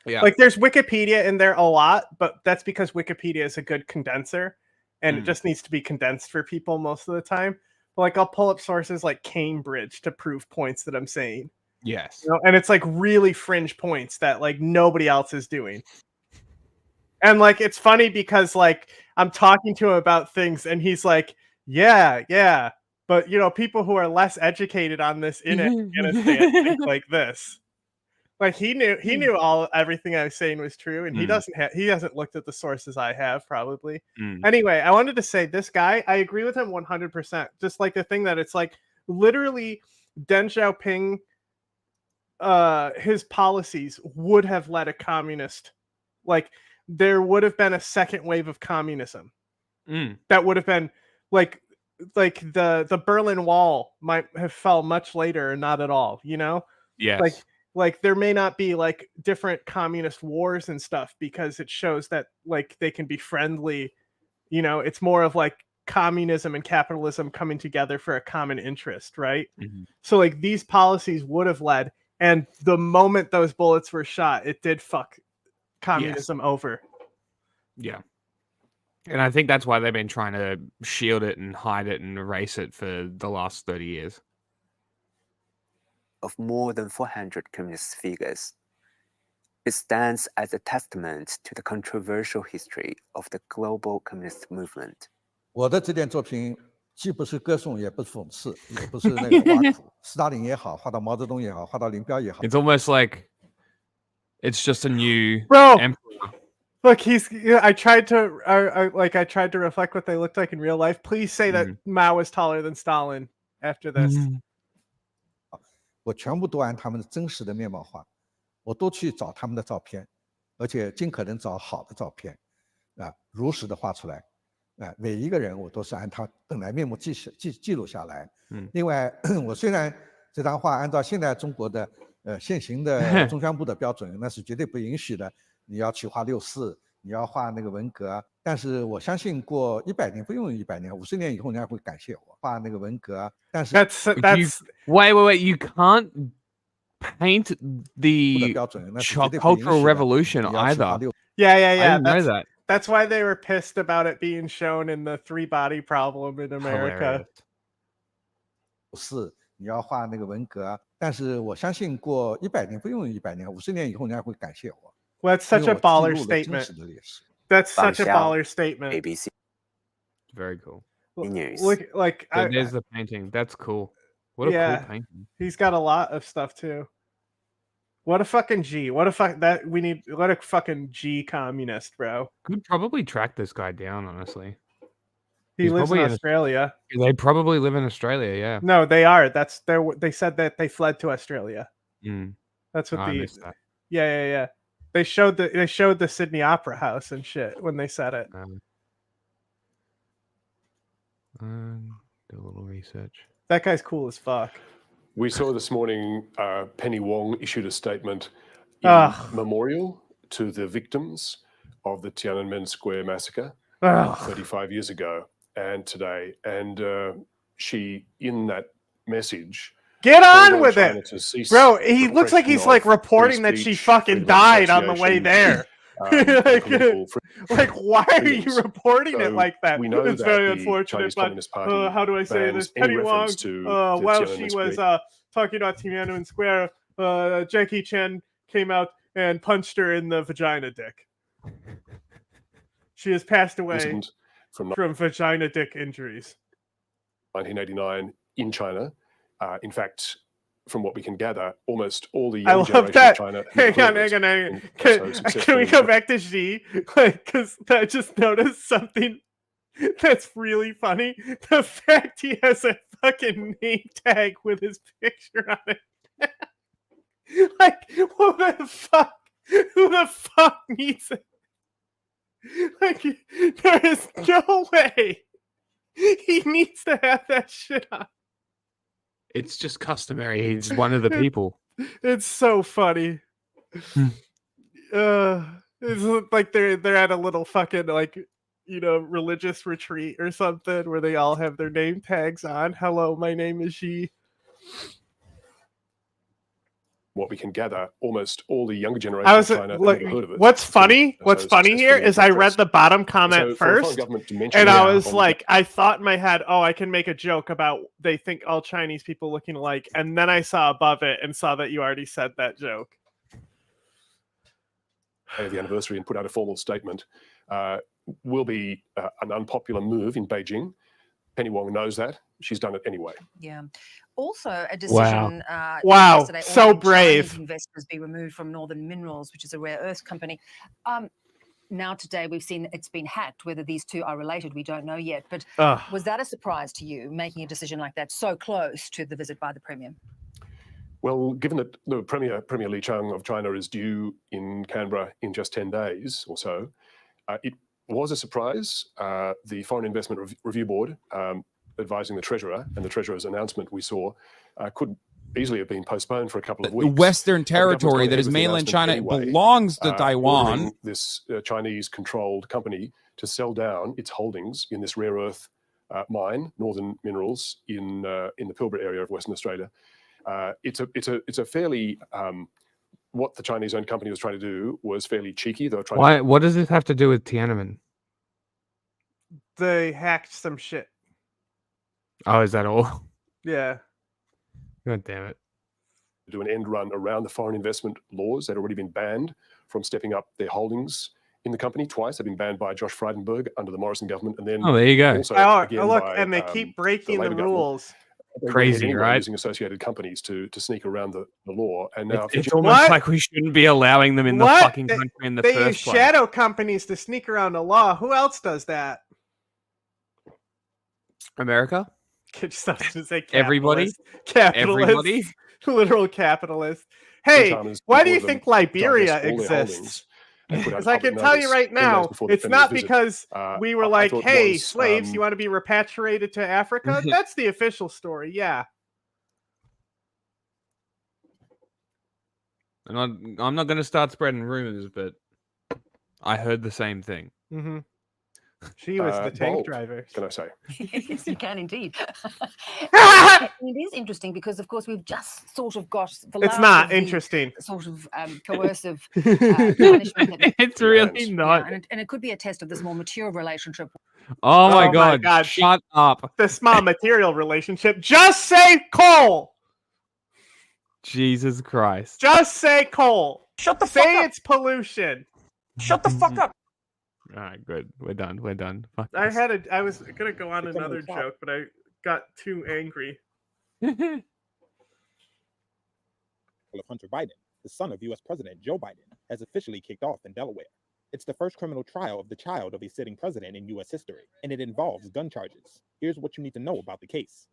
Yeah. Like there's Wikipedia in there a lot, but that's because Wikipedia is a good condenser and it just needs to be condensed for people most of the time. But like I'll pull up sources like Cambridge to prove points that I'm saying. Yes. You know? And it's like really fringe points that like nobody else is doing. And like it's funny because like I'm talking to him about things and he's like, yeah. But you know, people who are less educated on this in Afghanistan think like this. Like he knew everything I was saying was true, and he hasn't looked at the sources I have probably. Anyway, I wanted to say this guy, I agree with him 100%. Just like the thing that it's like literally Deng Xiaoping, his policies would have led a communist, like there would have been a second wave of communism. That would have been like the Berlin Wall might have fell much later or not at all, you know? Yes. Like there may not be like different communist wars and stuff because it shows that like they can be friendly, you know, it's more of like communism and capitalism coming together for a common interest, right? So like these policies would have led, and the moment those bullets were shot, it did fuck communism over. Yeah. And I think that's why they've been trying to shield it and hide it and erase it for the last 30 years. Of more than 400 communist figures. It stands as a testament to the controversial history of the global communist movement. 我的这件作品既不是歌颂，也不是讽刺，也不是那个挖苦。斯大林也好，画到毛泽东也好，画到林彪也好。It's almost like it's just a new emperor. Look, I tried to reflect what they looked like in real life. Please say that Mao was taller than Stalin after this. 我全部都按他们的真实的面貌画，我都去找他们的照片，而且尽可能找好的照片，如实的画出来，每一个人我都是按他本来面目记录下来。另外，我虽然这张画按照现在中国的现行的中宣部的标准，那是绝对不允许的，你要去画64，你要画那个文革。但是我相信过100年不用100年，50年以后人家会感谢我画那个文革。但是 that's wait, you can't paint the Cultural Revolution either. Yeah. I didn't know that. That's why they were pissed about it being shown in the 3-body problem in America. 是你要画那个文革，但是我相信过100年不用100年，50年以后人家会感谢我。Well, that's such a baller statement. That's such a baller statement. ABC. Very cool. Look, like there's the painting. That's cool. What a cool painting. He's got a lot of stuff too. What a fucking G. What a fuck that we need. What a fucking G communist, bro. Could probably track this guy down, honestly. He lives in Australia. They probably live in Australia, yeah. No, they are. They said that they fled to Australia. Mm. That's what I missed that. Yeah. They showed the Sydney Opera House and shit when they said it. Do a little research. That guy's cool as fuck. We saw this morning Penny Wong issued a statement in memorial to the victims of the Tiananmen Square massacre 35 years ago and today. And she, in that message... Get on with it! Bro, he looks like he's like reporting that she fucking died on the way there. Like, why are you reporting it like that? We know it's that very the unfortunate, Chinese but Communist Party how do I say this? bans any Penny Wong, reference to while Tiananmen she was Square. talking about Tiananmen Square, Jackie Chan came out and punched her in the vagina dick. She has passed away from vagina dick injuries. 1989 in China. In fact, from what we can gather, almost all the I young love generation that. of China... Hang on. Can we go back to Xi? Because I just noticed something that's really funny. The fact he has a fucking name tag with his picture on it. Like, what the fuck? Who the fuck needs it? Like, there is no way he needs to have that shit on. It's just customary. He's one of the people. It's so funny. It's like they're at a little fucking religious retreat or something where they all have their name tags on. Hello, my name is Xi. What we can gather, almost all the younger generation of China have never heard of it. What's funny here is I read the bottom comment first, and I was like, I thought in my head, oh, I can make a joke about they think all Chinese people looking alike, and then I saw above it and saw that you already said that joke. The anniversary and put out a formal statement will be an unpopular move in Beijing. Penny Wong knows that. She's done it anyway. Yeah. Also, a decision. Wow. Yesterday, So ordering brave. Chinese investors be removed from Northern Minerals, which is a rare earth company. Now today we've seen it's been hacked. Whether these two are related, we don't know yet. But was that a surprise to you, making a decision like that so close to the visit by the Premier? Well, given that the Premier Li Chang of China is due in Canberra in just 10 days or so, it was a surprise. The Foreign Investment Review Board, advising the Treasurer, and the Treasurer's announcement we saw, could easily have been postponed for a couple of weeks. The Western territory that is mainland China anyway, belongs to Taiwan. This Chinese-controlled company to sell down its holdings in this rare earth mine, Northern Minerals, in the Pilbara area of Western Australia. It's a fairly what the Chinese-owned company was trying to do was fairly cheeky. They were trying. Why? What does this have to do with Tiananmen? They hacked some shit. Oh, is that all? Yeah. God damn it. Do an end run around the foreign investment laws that had already been banned from stepping up their holdings in the company twice. They've been banned by Josh Frydenberg under the Morrison government, and then there you go. Also look, by, and they keep breaking the Labor rules. Crazy, anyway, right? Using associated companies to sneak around the law, and now it's almost like we shouldn't be allowing them in the fucking country in the they first use place. shadow companies to sneak around the law. Who else does that? America. Just to say everybody, everybody, literal capitalist. Hey, why do you think Liberia exists? Because I can tell you right now, it's not because we were like, hey, slaves, you want to be repatriated to Africa? That's the official story, yeah. And I'm not going to start spreading rumors, but I heard the same thing. Mm-hmm. She was the tank driver. Can I say? Yes, you can indeed. It is interesting because, of course, we've just sort of got the it's not interesting. Sort of coercive punishment. It's really not. Yeah, and it could be a test of this more mature relationship. Oh my God. Shut up. The small material relationship. Just say coal. Jesus Christ. Just say coal. Shut the fuck up. Say it's pollution. Shut the fuck up. All right, good. We're done. Fuck I this. I was gonna go on another joke, but I got too angry. Of Hunter Biden. the son of U.S. President Joe Biden, has officially kicked off in Delaware. It's the first criminal trial of the child of a sitting president in U.S. history, and it involves gun charges. Here's what you need to know about the case.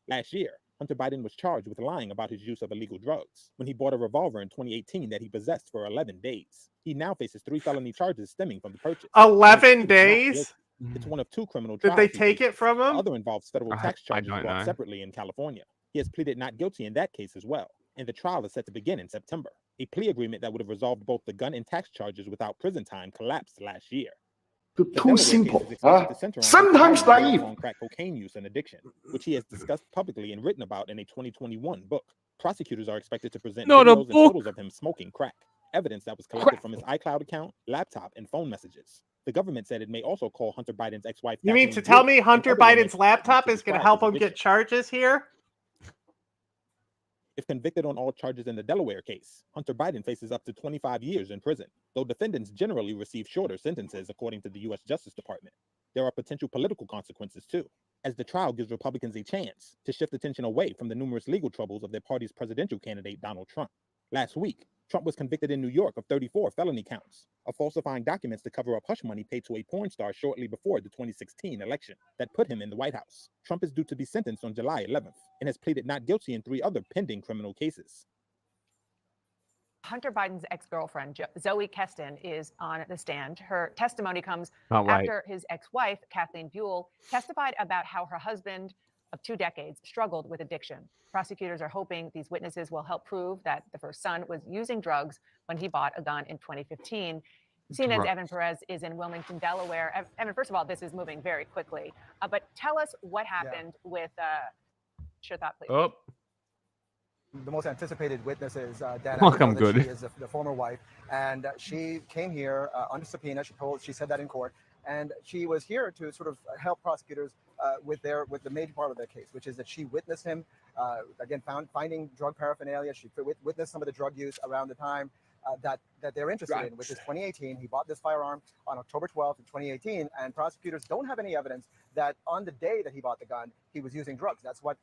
Last year, Hunter Biden was charged with lying about his use of illegal drugs when he bought a revolver in 2018 that he possessed for 11 days. He now faces 3 felony charges stemming from the purchase. 11 days? It's one of 2 criminal Did trials. they take it from him? The other involves federal tax charges don't brought know. separately in California. He has pleaded not guilty in that case as well, and the trial is set to begin in September. A plea agreement that would have resolved both the gun and tax charges without prison time collapsed last year. Too simple, huh? Sometimes naive. On crack cocaine use and addiction, which he has discussed publicly and written about in a 2021 book. Prosecutors are expected to present Not a videos and book. photos of him smoking crack, evidence that was collected from his iCloud account, laptop, and phone messages. The government said it may also call Hunter Biden's ex-wife. You mean to Kathleen tell Wood me and Hunter other women Biden's laptop is going to help him get charges here? If convicted on all charges in the Delaware case, Hunter Biden faces up to 25 years in prison, though defendants generally receive shorter sentences according to the U.S. Justice Department. There are potential political consequences too, as the trial gives Republicans a chance to shift attention away from the numerous legal troubles of their party's presidential candidate, Donald Trump. Last week, Trump was convicted in New York of 34 felony counts of falsifying documents to cover up hush money paid to a porn star shortly before the 2016 election that put him in the White House. Trump is due to be sentenced on July 11th and has pleaded not guilty in 3 other pending criminal cases. Hunter Biden's ex-girlfriend, Zoe Keston, is on the stand. Her testimony comes Can't wait. after his ex-wife, Kathleen Buell, testified about how her husband of 2 decades struggled with addiction. Prosecutors are hoping these witnesses will help prove that the first son was using drugs when he bought a gun in 2015. CNN's Evan Perez is in Wilmington, Delaware. Evan, first of all, this is moving very quickly, but tell us what happened with, your thought, please. Oh. The most anticipated witness is Dana. Welcome, good. She is the former wife, and she came here under subpoena. She said that in court, and she was here to sort of help prosecutors with the major part of their case, which is that she witnessed him again finding drug paraphernalia. She witnessed some of the drug use around the time that they're interested in, which is 2018. He bought this firearm on October 12th, 2018, and prosecutors don't have any evidence that on the day that he bought the gun, he was using drugs. That's what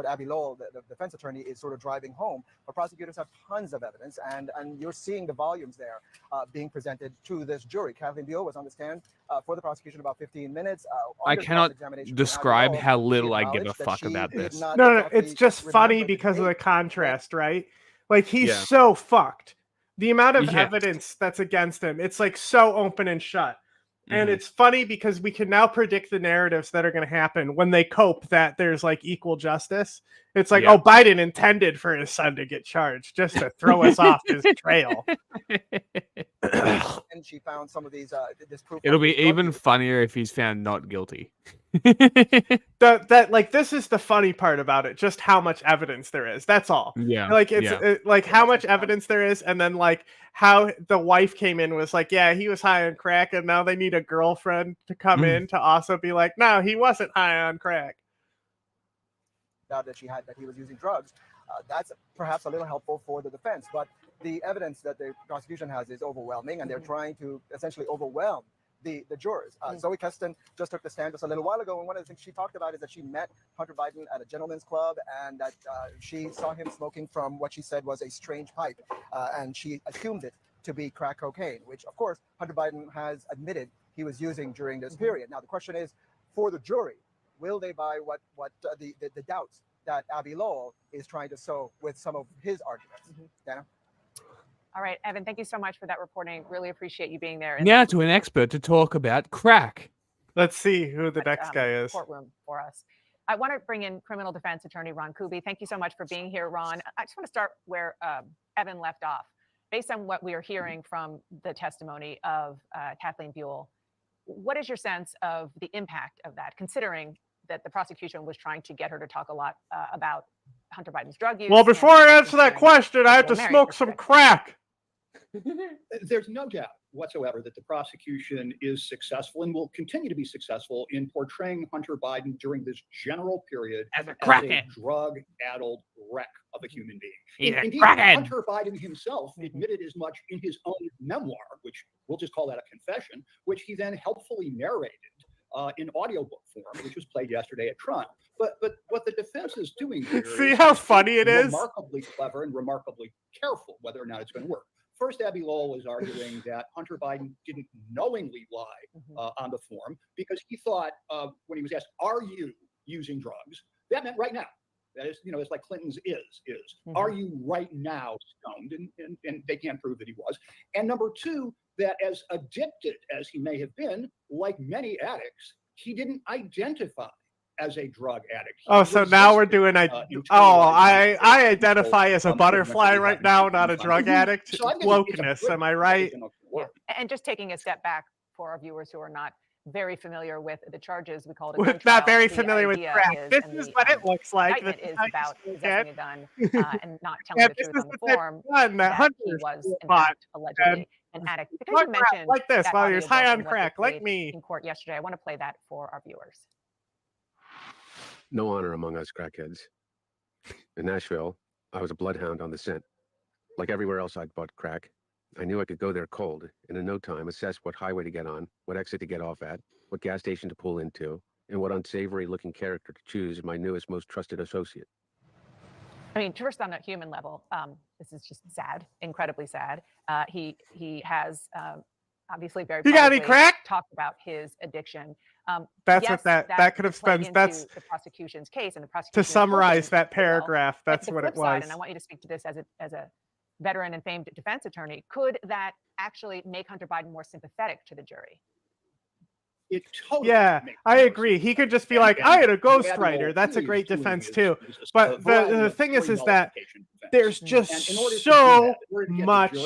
Abby Lowell, the defense attorney, is sort of driving home. But prosecutors have tons of evidence, and you're seeing the volumes there being presented to this jury. Kathleen Buell was on the stand for the prosecution about 15 minutes. I cannot describe how little I give a fuck about this. No, it's just funny because of the contrast, right? Like, he's so fucked. The amount of evidence that's against him, it's like so open and shut. And it's funny because we can now predict the narratives that are going to happen when they cope that there's like equal justice. It's like, oh, Biden intended for his son to get charged just to throw us off his trail. And she found some of these this proof. It'll be even funnier if he's found not guilty. This is the funny part about it, just how much evidence there is. That's all. Yeah. Like like how much evidence there is, and then like how the wife came in was like, yeah, he was high on crack, and now they need a girlfriend to come in to also be like, no, he wasn't high on crack. That he was using drugs. That's perhaps a little helpful for the defense, but the evidence that the prosecution has is overwhelming, and they're trying to essentially overwhelm the jurors. Zoe Keston just took the stand just a little while ago, and one of the things she talked about is that she met Hunter Biden at a gentleman's club, and that she saw him smoking from what she said was a strange pipe, and she assumed it to be crack cocaine, which of course Hunter Biden has admitted he was using during this period. Now the question is, for the jury, will they buy what the doubts that Abby Lowell is trying to sow with some of his arguments? Dana? All right, Evan, thank you so much for that reporting. Really appreciate you being there. Now to an expert to talk about crack. Let's see who the next guy is. Courtroom for us. I want to bring in criminal defense attorney Ron Kuby. Thank you so much for being here, Ron. I just want to start where Evan left off. Based on what we are hearing from the testimony of Kathleen Buell, what is your sense of the impact of that, considering that the prosecution was trying to get her to talk a lot about Hunter Biden's drug use? Well, before I answer that question, I have to smoke some crack. There's no doubt whatsoever that the prosecution is successful and will continue to be successful in portraying Hunter Biden during this general period as a drug-addled wreck of a human being. Indeed, crackhead. Hunter Biden himself admitted as much in his own memoir, which we'll just call that a confession, which he then helpfully narrated in audiobook form, which was played yesterday at Trump. But what the defense is doing here See how funny it is? Remarkably clever and remarkably careful whether or not it's going to work. First, Abby Lowell was arguing that Hunter Biden didn't knowingly lie on the form because he thought when he was asked, "Are you using drugs?" that meant right now. That is, it's like Clinton's is. Are you right now stoned? And they can't prove that he was. And number two, that as addicted as he may have been, like many addicts, he didn't identify as a drug addict. Oh, so now we're doing I identify as a butterfly right now, not a drug addict. Wokeness, am I right? And just taking a step back for our viewers who are not very familiar with the charges, we call it a With not very familiar with crack. This is what it looks like. Indictment is about possessing a gun and not telling the truth on the form that he was in fact allegedly an addict. Because you mentioned like this while you're high on crack, like me. In court yesterday, I want to play that for our viewers. No honor among us crackheads. In Nashville, I was a bloodhound on the scent. Like everywhere else I'd bought crack, I knew I could go there cold and in no time assess what highway to get on, what exit to get off at, what gas station to pull into, and what unsavory looking character to choose as my newest, most trusted associate. I mean, first on a human level, this is just sad, incredibly sad. He has obviously very talked about his addiction. That's what that could have spent. That's the prosecution's case, and the prosecution. To summarize that paragraph, that's what it was. And I want you to speak to this as a veteran and famed defense attorney. Could that actually make Hunter Biden more sympathetic to the jury? It totally I agree. He could just be like, I had a ghostwriter. That's a great defense too. But the thing is that there's just so much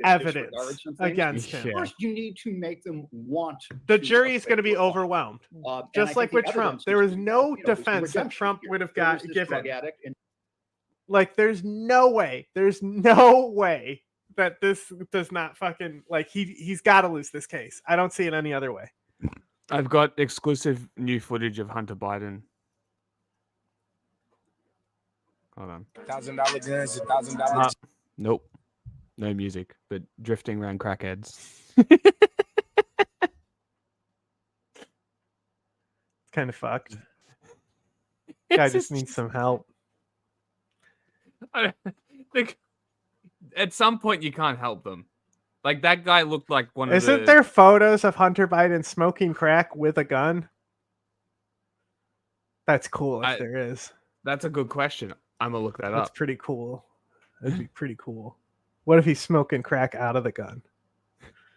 evidence against him. First, you need to make them want. The jury is going to be overwhelmed. Just like with Trump, there was no defense that Trump would have given. Like, there's no way that this does not fucking, like, he's got to lose this case. I don't see it any other way. I've got exclusive new footage of Hunter Biden. Hold on. $1,000 guns, $1,000. Nope. No music, but drifting around crackheads. It's kind of fucked. Guy just needs some help. I think at some point you can't help them. Like, that guy looked like one of Isn't there photos of Hunter Biden smoking crack with a gun? That's cool if there is. That's a good question. I'm going to look that up. That's pretty cool. That'd be pretty cool. What if he's smoking crack out of the gun?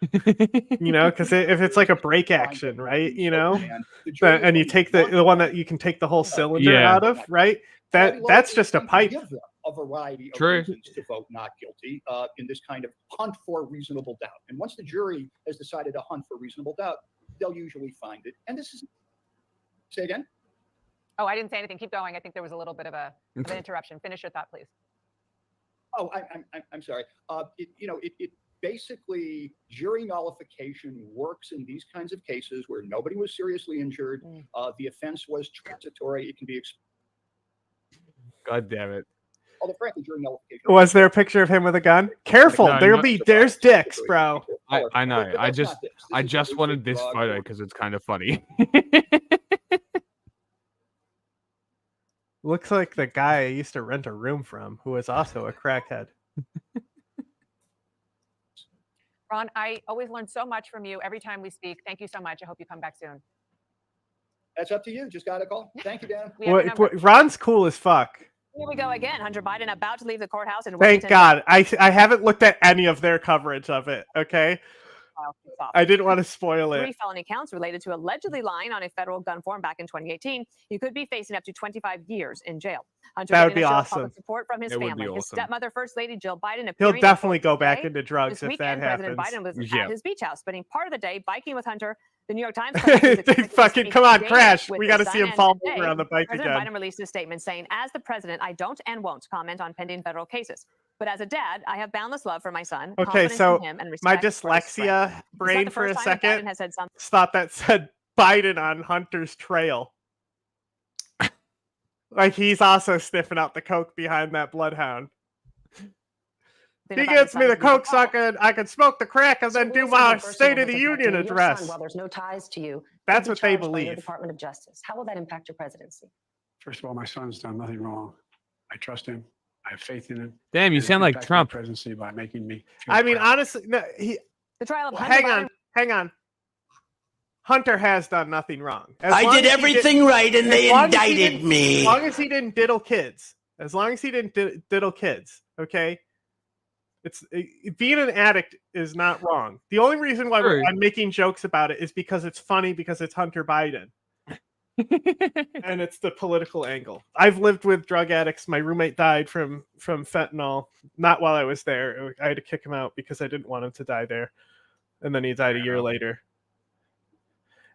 Because if it's like a break action, right? And you take the one that you can take the whole cylinder out of, right? That's just a pipe. A variety of reasons to vote not guilty in this kind of hunt for reasonable doubt. And once the jury has decided to hunt for reasonable doubt, they'll usually find it. And this is... Say again? Oh, I didn't say anything. Keep going. I think there was a little bit of an interruption. Finish your thought, please. Oh, I'm sorry. It basically, jury nullification works in these kinds of cases where nobody was seriously injured. The offense was transitory. It can be... God damn it. Although, frankly, jury nullification... Was there a picture of him with a gun? Careful, No, there's dicks, bro. I know. I just wanted this photo because it's kind of funny. Looks like the guy I used to rent a room from, who was also a crackhead. Ron, I always learn so much from you every time we speak. Thank you so much. I hope you come back soon. That's up to you. Just got a call. Thank you, Dan. Ron's cool as fuck. Here we go again. Hunter Biden about to leave the courthouse in Thank God. I haven't looked at any of their coverage of it, okay? I didn't want to spoil it. 3 felony counts related to allegedly lying on a federal gun form back in 2018. He could be facing up to 25 years in jail. Hunter That would be Biden showed awesome. public support from his It would family. be His awesome. stepmother, First Lady Jill Biden, He'll appearing in definitely court go back today. into drugs This if that weekend, happens. President Biden was Yeah. at his beach house, spending part of the day biking with Hunter. The New York Times Fucking come on, Crash. We got to see him fall over on the bike President again. Biden released a statement saying, as the president, I don't and won't comment on pending federal cases. But as a dad, I have boundless love for my son, Okay, confidence so in him, and my respect for his strength. dyslexia It's not brain the for a first time that second Biden has said something. thought that said Biden on Hunter's trail. Like he's also sniffing out the coke behind that bloodhound. He gets me the coke sucker, I can smoke the crack and then do my State of the Union address. While there's no ties to you, That's you'll what be they charged by the believe. Department of Justice. How will that impact your presidency? First of all, my son's done nothing wrong. I trust him. I have faith in him. Damn, you And sound like protect my Trump. presidency by making me feel I mean, proud. honestly, no, he. The trial of Hunter Hang Biden. on, hang on. Hunter has done nothing wrong. I did everything right, and they indicted me. As long as he didn't diddle kids. As long as he didn't diddle kids. Okay. Being an addict is not wrong. The only reason why I'm making jokes about it is because it's funny because it's Hunter Biden. And it's the political angle. I've lived with drug addicts. My roommate died from fentanyl. Not while I was there. I had to kick him out because I didn't want him to die there. And then he died a year later.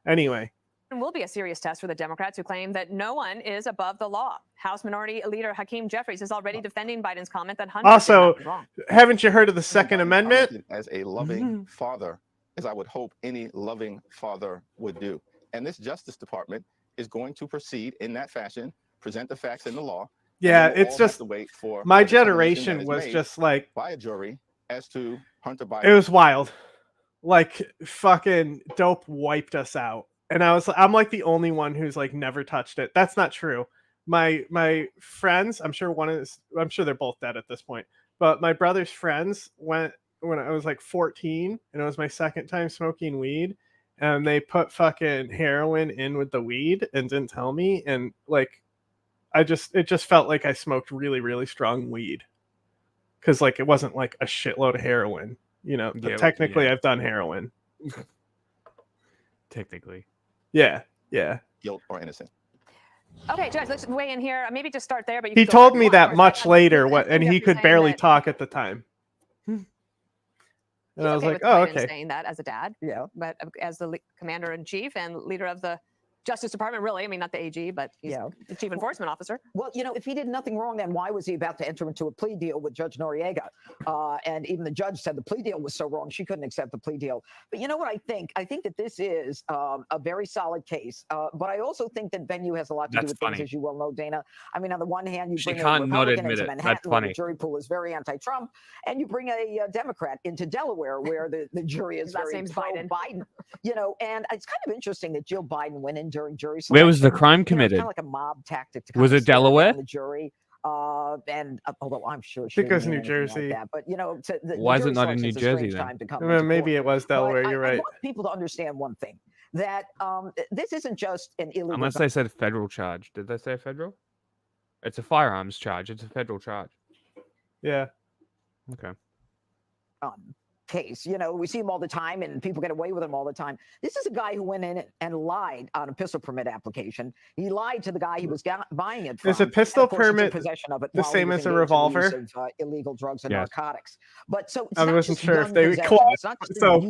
Anyway. Will be a serious test for the Democrats who claim that no one is above the law. House Minority Leader Hakeem Jeffries is already defending Biden's comment that Hunter Also, did nothing wrong. haven't you heard of the Second Amendment? As a loving father, as I would hope any loving father would do. And this Justice Department is going to proceed in that fashion, present the facts in the law. Yeah, it's just wait for my generation was just like by a jury as to Hunter Biden. It was wild. Like fucking dope wiped us out. And I'm like the only one who's like never touched it. That's not true. My friends, I'm sure they're both dead at this point. But my brother's friends went when I was like 14, and it was my second time smoking weed, and they put fucking heroin in with the weed and didn't tell me, and like it just felt like I smoked really, really strong weed. Cause like it wasn't like a shitload of heroin. You know, technically I've done heroin. Technically. Yeah. Guilt or innocent. Okay, Judge, let's weigh in here. Maybe just start there. But He told me that much later, and he could barely talk at the time. And I was like, "Oh, okay." Saying that as a dad, but as the commander in chief and leader of the Justice Department, really, I mean, not the AG, but he's the chief enforcement officer. Well, you know, if he did nothing wrong, then why was he about to enter into a plea deal with Judge Noriega? And even the judge said the plea deal was so wrong, she couldn't accept the plea deal. But you know what I think? I think that this is a very solid case. But I also think that venue has a lot to do with things, as you well know, Dana. I mean, on the one hand, you bring a Republican into Manhattan, where the jury pool is very anti-Trump, and you bring a Democrat into Delaware, where the jury is very pro-Biden. You know, and it's kind of interesting that Jill Biden went in during jury selection. Where was the crime committed? Kind of like a mob tactic. Was it Delaware? The jury, and although I'm sure I think it was New Jersey. Like that, but you know, why is it not in New Jersey then? Well, maybe it was Delaware. You're right. I want people to understand one thing: that this isn't just an illegal. Unless they said federal charge. Did they say federal? It's a firearms charge. It's a federal charge. Yeah. Okay. Case, you know, we see him all the time, and people get away with him all the time. This is a guy who went in and lied on a pistol permit application. He lied to the guy he was buying it from. Is a pistol permit possession of it the same as a revolver? Of, illegal drugs and narcotics. But so I wasn't sure if they so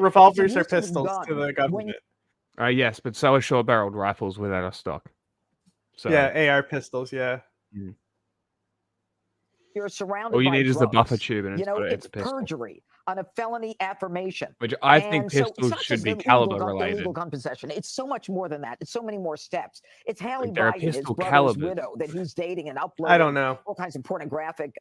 revolvers are pistols to the government. Yes, but so are short-barreled rifles without a stock. So yeah, AR pistols. Yeah. Mm. You're surrounded. All you by need drugs. is the buffer tube, and it's a pistol. Perjury on a felony affirmation. Which I think pistols should be caliber related. Illegal gun possession. It's so much more than that. It's so many more steps. It's Hallie Like Biden, his brother's widow, that he's dating and uploading. I don't know. All kinds of pornographic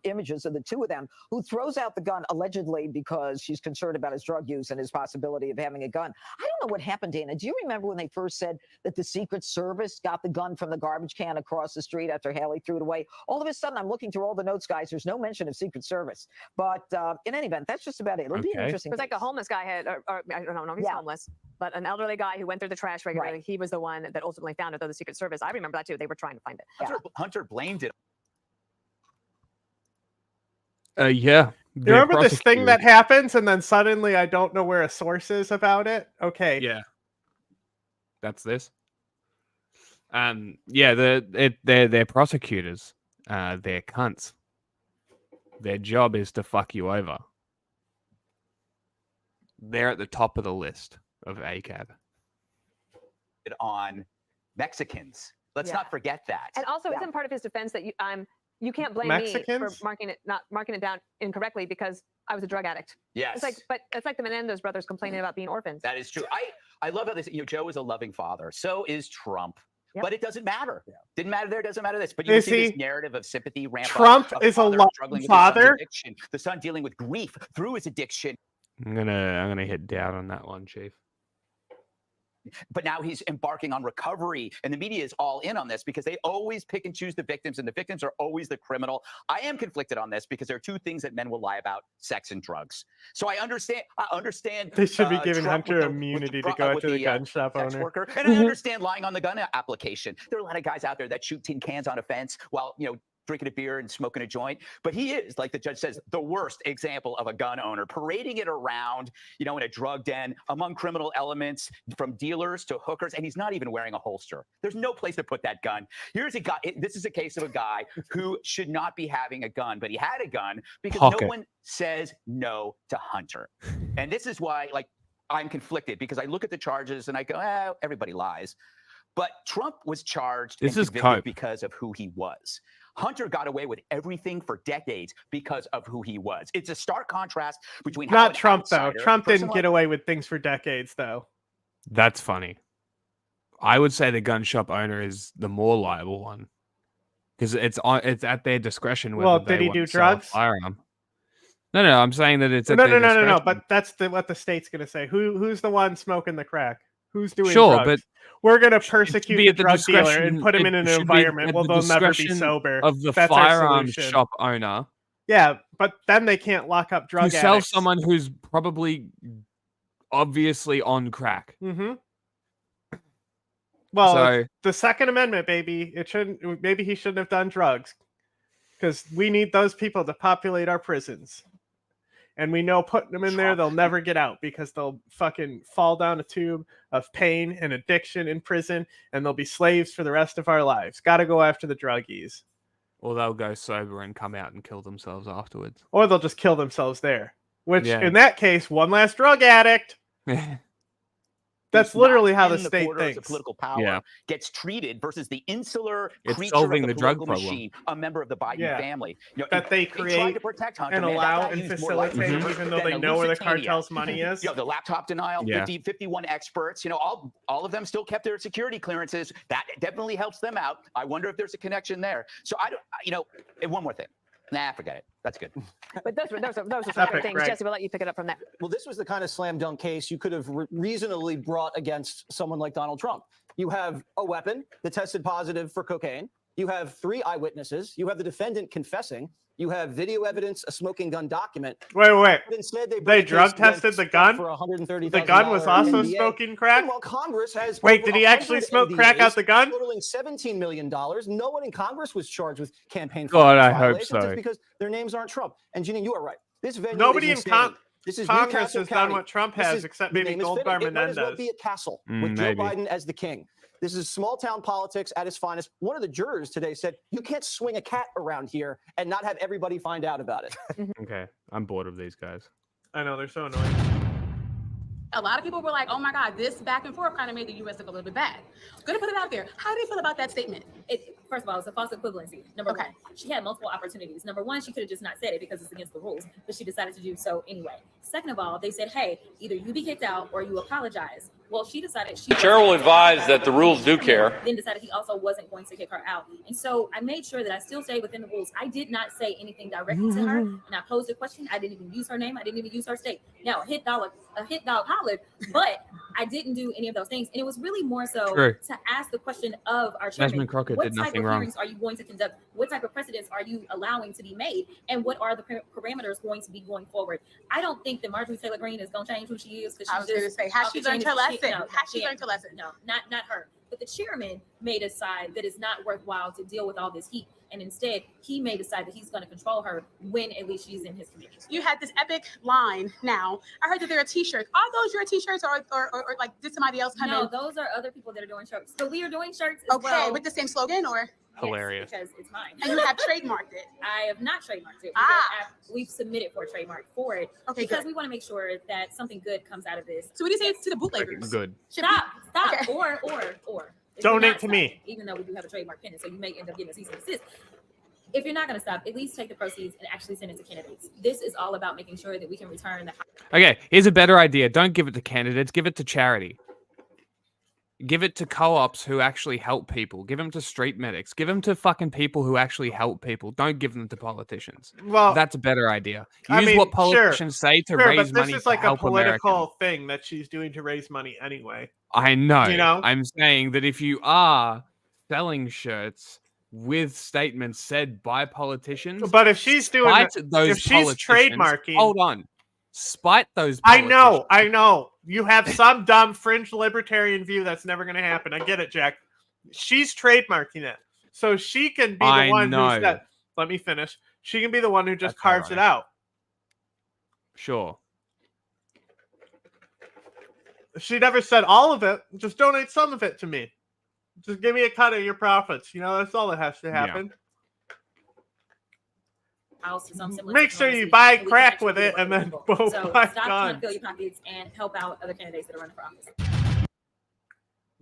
images of the two of them, who throws out the gun allegedly because she's concerned about his drug use and his possibility of having a gun. I don't know what happened, Dana. Do you remember when they first said that the Secret Service got the gun from the garbage can across the street after Hallie threw it away? All of a sudden, I'm looking through all the notes, guys. There's no mention of Secret Service. But in any event, that's just about it. It'll be an interesting. It was like a homeless guy or I don't know if he's homeless, but an elderly guy who went through the trash regularly. Right. He was the one that ultimately found it, though the Secret Service. I remember that too. They were trying to find it. Hunter blamed it. Yeah. You remember this thing that happens, and then suddenly I don't know where a source is about it? Okay. Yeah. That's this. Yeah, they're prosecutors. They're cunts. Their job is to fuck you over. They're at the top of the list of ACAB. On Mexicans. Let's not forget that. And also, isn't part of his defense that you can't blame me for marking it down incorrectly because I was a drug addict. Yes. It's like the Menendez brothers complaining about being orphans. That is true. I love how this. Joe is a loving father. So is Trump. Yep. But it doesn't matter. Yeah. Didn't matter there. Doesn't matter this. But you see this narrative of sympathy ramp Trump up. is a loving father. The son dealing with grief through his addiction. I'm gonna hit down on that one, Chief. but now he's embarking on recovery, and the media is all in on this because they always pick and choose the victims, and the victims are always the criminal. I am conflicted on this because there are two things that men will lie about: sex and drugs. So I understand. They should be giving Trump Hunter immunity to go after the gun shop owner. Worker. And I understand lying on the gun application. There are a lot of guys out there that shoot tin cans on a fence while, drinking a beer and smoking a joint. But he is, like the judge says, the worst example of a gun owner, parading it around, in a drug den among criminal elements, from dealers to hookers, and he's not even wearing a holster. There's no place to put that gun. Here's a guy. This is a case of a guy who should not be having a gun, but he had a gun because no one says no to Hunter. And this is why, I'm conflicted, because I look at the charges and I go, everybody lies. But Trump was charged and convicted because of who he was. Hunter got away with everything for decades because of who he was. It's a stark contrast between not Trump though. Trump didn't get away with things for decades though. That's funny. I would say the gun shop owner is the more liable one because it's at their discretion. Well, did he do drugs? Firearm. No. I'm saying that it's no. But that's what the state's going to say. Who's the one smoking the crack? Who's doing drugs? But we're going to persecute the drug dealer and put him in an environment where they'll never be sober. Of the firearms shop owner. Yeah, but then they can't lock up drug addicts. You sell someone who's probably obviously on crack. Mm-hmm. Well, the Second Amendment, baby. Maybe he shouldn't have done drugs because we need those people to populate our prisons. And we know putting them in there, they'll never get out because they'll fucking fall down a tube of pain and addiction in prison, and they'll be slaves for the rest of our lives. Got to go after the druggies. Or they'll go sober and come out and kill themselves afterwards. Or they'll just kill themselves there. Which, in that case, one last drug addict. That's literally how the state thinks. Of political power gets treated versus the insular creature solving of the drug political problem. machine, a member of the Biden family. That they create to protect Hunter, and allow and facilitate, even though they know where the cartel's money is. The laptop denial, 51 experts, all of them still kept their security clearances. That definitely helps them out. I wonder if there's a connection there. So and one more thing. Nah, forget it. That's good. But those are some good things. Jesse, we'll let you pick it up from there. Well, this was the kind of slam dunk case you could have reasonably brought against someone like Donald Trump. You have a weapon that tested positive for cocaine. You have 3 eyewitnesses. You have the defendant confessing. You have video evidence, a smoking gun document. Wait. Instead, they drug tested the gun? For $130,000. The gun was also NBA. smoking crack? Well, Congress has. Wait, did he actually smoke crack out the gun? Totaling $17 million. No one in Congress was charged with campaign God, I hope so. Just because their names aren't Trump. And Jeanine, you are right. This venue Nobody is in Congress Congress has done what Trump has, except maybe Goldberg Menendez. It might as well be a castle with Joe Biden as the king. This is small town politics at its finest. One of the jurors today said, you can't swing a cat around here and not have everybody find out about it. Okay, I'm bored of these guys. I know, they're so annoying. A lot of people were like, oh my God, this back and forth kind of made the U.S. look a little bit bad. Gonna put it out there. How do you feel about that statement? First of all, it's a false equivalency. Number one, she had multiple opportunities. Number one, she could have just not said it because it's against the rules, but she decided to do so anyway. Second of all, they said, hey, either you be kicked out or you apologize. Well, she decided she... The chair will advise that the rules do care. Then decided he also wasn't going to kick her out. And so I made sure that I still stayed within the rules. I did not say anything directly to her. And I posed a question. I didn't even use her name. I didn't even use her state. Now, a hit dog hollered, but I didn't do any of those things. And it was really more so to ask the question of our chairman, what type of hearings are you going to conduct? What type of precedents are you allowing to be made? And what are the parameters going to be going forward? I don't think that Marjorie Taylor Greene is going to change who she is. I was going to say, has she learned her lesson? Has she learned her lesson? No, not her. But the chairman may decide that it's not worthwhile to deal with all this heat. And instead, he may decide that he's going to control her when at least she's in his committee. You had this epic line now. I heard that there are t-shirts. Are those your t-shirts or like did somebody else come in? No, those are other people that are doing shirts. So we are doing shirts as well. With the same slogan or? Hilarious. Because it's mine. And you have trademarked it. I have not trademarked it. We've submitted for a trademark for it because we want to make sure that something good comes out of this. So what do you say to the bootleggers? Good. Stop. Okay. Or. Donate to me. Even though we do have a trademark pending, so you may end up getting a cease and desist. If you're not going to stop, at least take the proceeds and actually send it to candidates. This is all about making sure that we can return the... Okay, here's a better idea. Don't give it to candidates. Give it to charity. Give it to co-ops who actually help people. Give them to street medics. Give them to fucking people who actually help people. Don't give them to politicians. Well, that's a better idea. I Use mean, what politicians say to raise but money this is to like a help political Americans. thing that she's doing to raise money anyway. I know. You know? I'm saying that if you are selling shirts with statements said by politicians, but if she's doing if she's trademarking, hold on. Spite those politicians. I know. You have some dumb fringe libertarian view that's never going to happen. I get it, Jack. She's trademarking it. So she can be the one who's that. Let me finish. She can be the one who just carves it out. Sure. She never said all of it. Just donate some of it to me. Just give me a cut of your profits. You know, that's all that has to happen. Yeah. Make sure you buy crack with it and then boom. So stop trying to fill your pockets and help out other candidates that are running for office.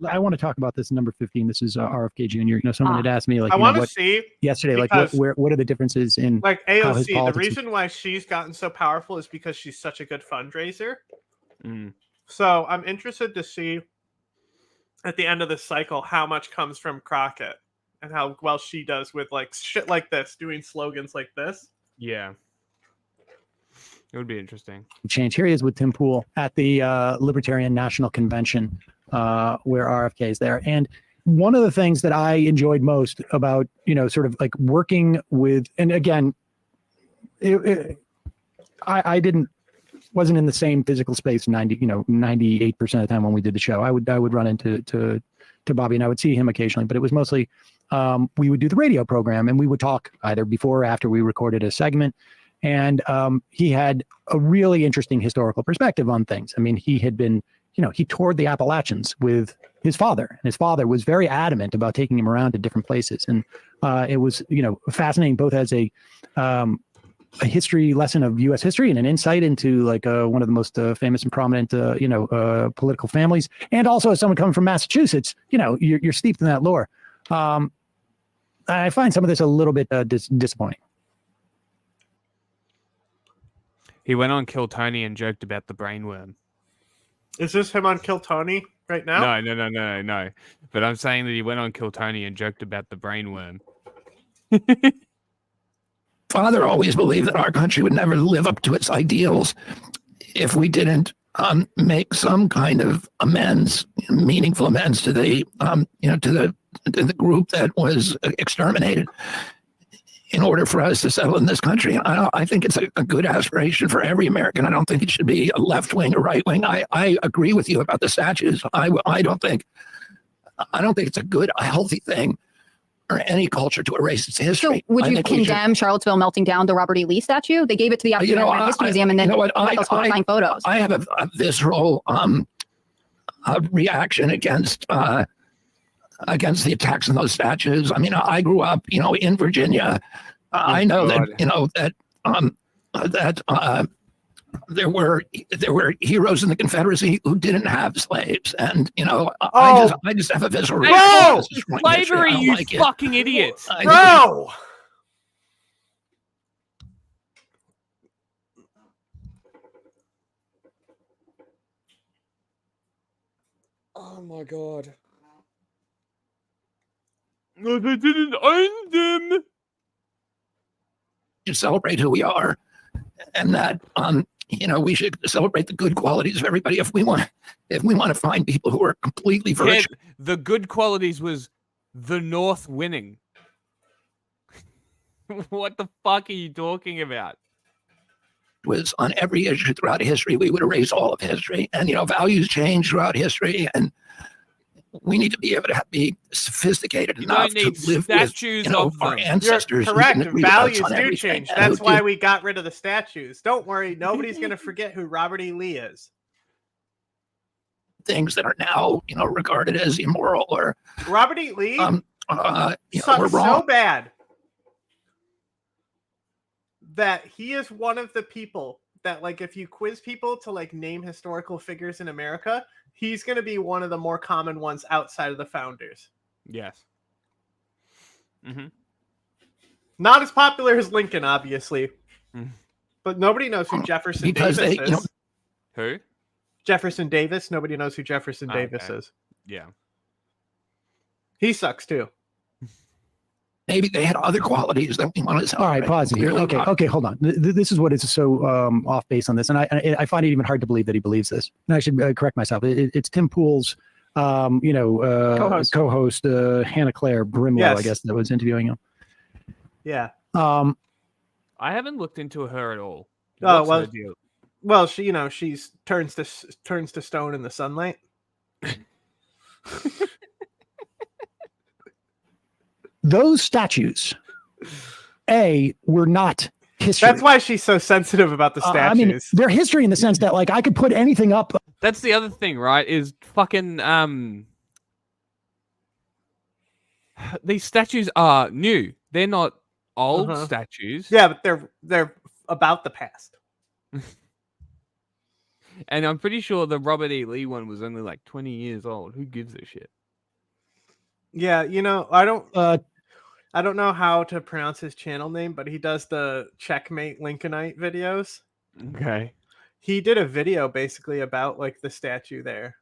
I want to talk about this number 15. This is RFK Jr. You know, someone had asked me, like, I want to see yesterday, like, what are the differences in like AOC? The reason why she's gotten so powerful is because she's such a good fundraiser. So I'm interested to see at the end of this cycle how much comes from Crockett and how well she does with like shit like this, doing slogans like this. Yeah. It would be interesting. Change. Here he is with Tim Pool at the Libertarian National Convention, where RFK is there. And one of the things that I enjoyed most about, you know, sort of like working with, and again, I wasn't in the same physical space 98% of the time when we did the show. I would run into Bobby and I would see him occasionally, but it was mostly we would do the radio program and we would talk either before or after we recorded a segment. And he had a really interesting historical perspective on things. I mean, he had been, you know, he toured the Appalachians with his father, and his father was very adamant about taking him around to different places. And it was, you know, fascinating both as a history lesson of U.S. history and an insight into like one of the most famous and prominent, political families. And also as someone coming from Massachusetts, you know, you're steeped in that lore. I find some of this a little bit disappointing. He went on Kill Tony and joked about the brainworm. Is this him on Kill Tony right now? No. But I'm saying that he went on Kill Tony and joked about the brainworm. Father always believed that our country would never live up to its ideals if we didn't make some kind of amends, meaningful amends to the to the group that was exterminated, in order for us to settle in this country. I think it's a good aspiration for every American. I don't think it should be a left wing or right wing. I agree with you about the statues. I don't think it's a healthy thing or any culture to erase its history. So would you condemn Charlottesville melting down the Robert E. Lee statue? They gave it to the African American History Museum and then let those horrifying photos. I have a visceral reaction against the attacks on those statues. I mean, I grew up, you know, in Virginia. I know that, you know, that there were heroes in the Confederacy who didn't have slaves, and you know, I just have a visceral reaction. Slavery, you fucking idiots, bro. Oh my god. No, they didn't own them. To celebrate who we are, and that you know, we should celebrate the good qualities of everybody. If we want to find people who are completely virtuous, the good qualities was the North winning. What the fuck are you talking about? Was on every issue throughout history, we would erase all of history, and you know, values change throughout history, and we need to be able to be sophisticated enough to live with, you know, our ancestors. You're correct. Values do change. That's why we got rid of the statues. Don't worry. Nobody's going to forget who Robert E. Lee is. Things that are now, you know, regarded as immoral or Robert E. Lee we're wrong. So bad that he is one of the people that, like, if you quiz people to like name historical figures in America, he's going to be one of the more common ones outside of the founders. Yes. Mm-hmm. Not as popular as Lincoln, obviously. But nobody knows who Jefferson Davis is. Who? Jefferson Davis. Nobody knows who Jefferson Davis is. Yeah. He sucks too. Maybe they had other qualities that we want to. All right, pause here. Okay, hold on. This is what is so off base on this, and I find it even hard to believe that he believes this. And I should correct myself. It's Tim Pool's, co-host Hannah Claire Brimlow, Yes. I guess, that was interviewing him. Yeah. I haven't looked into her at all. Oh What's well. her deal? Well, she's turns to stone in the sunlight. Those statues, were not history. That's why she's so sensitive about the statues. I mean, they're history in the sense that, like, I could put anything up. That's the other thing, right? Is fucking these statues are new. They're not old statues. Yeah, but they're about the past. And I'm pretty sure the Robert E. Lee one was only like 20 years old. Who gives a shit? Yeah, I don't know how to pronounce his channel name, but he does the Checkmate Lincolnite videos. Okay. He did a video basically about like the statue there.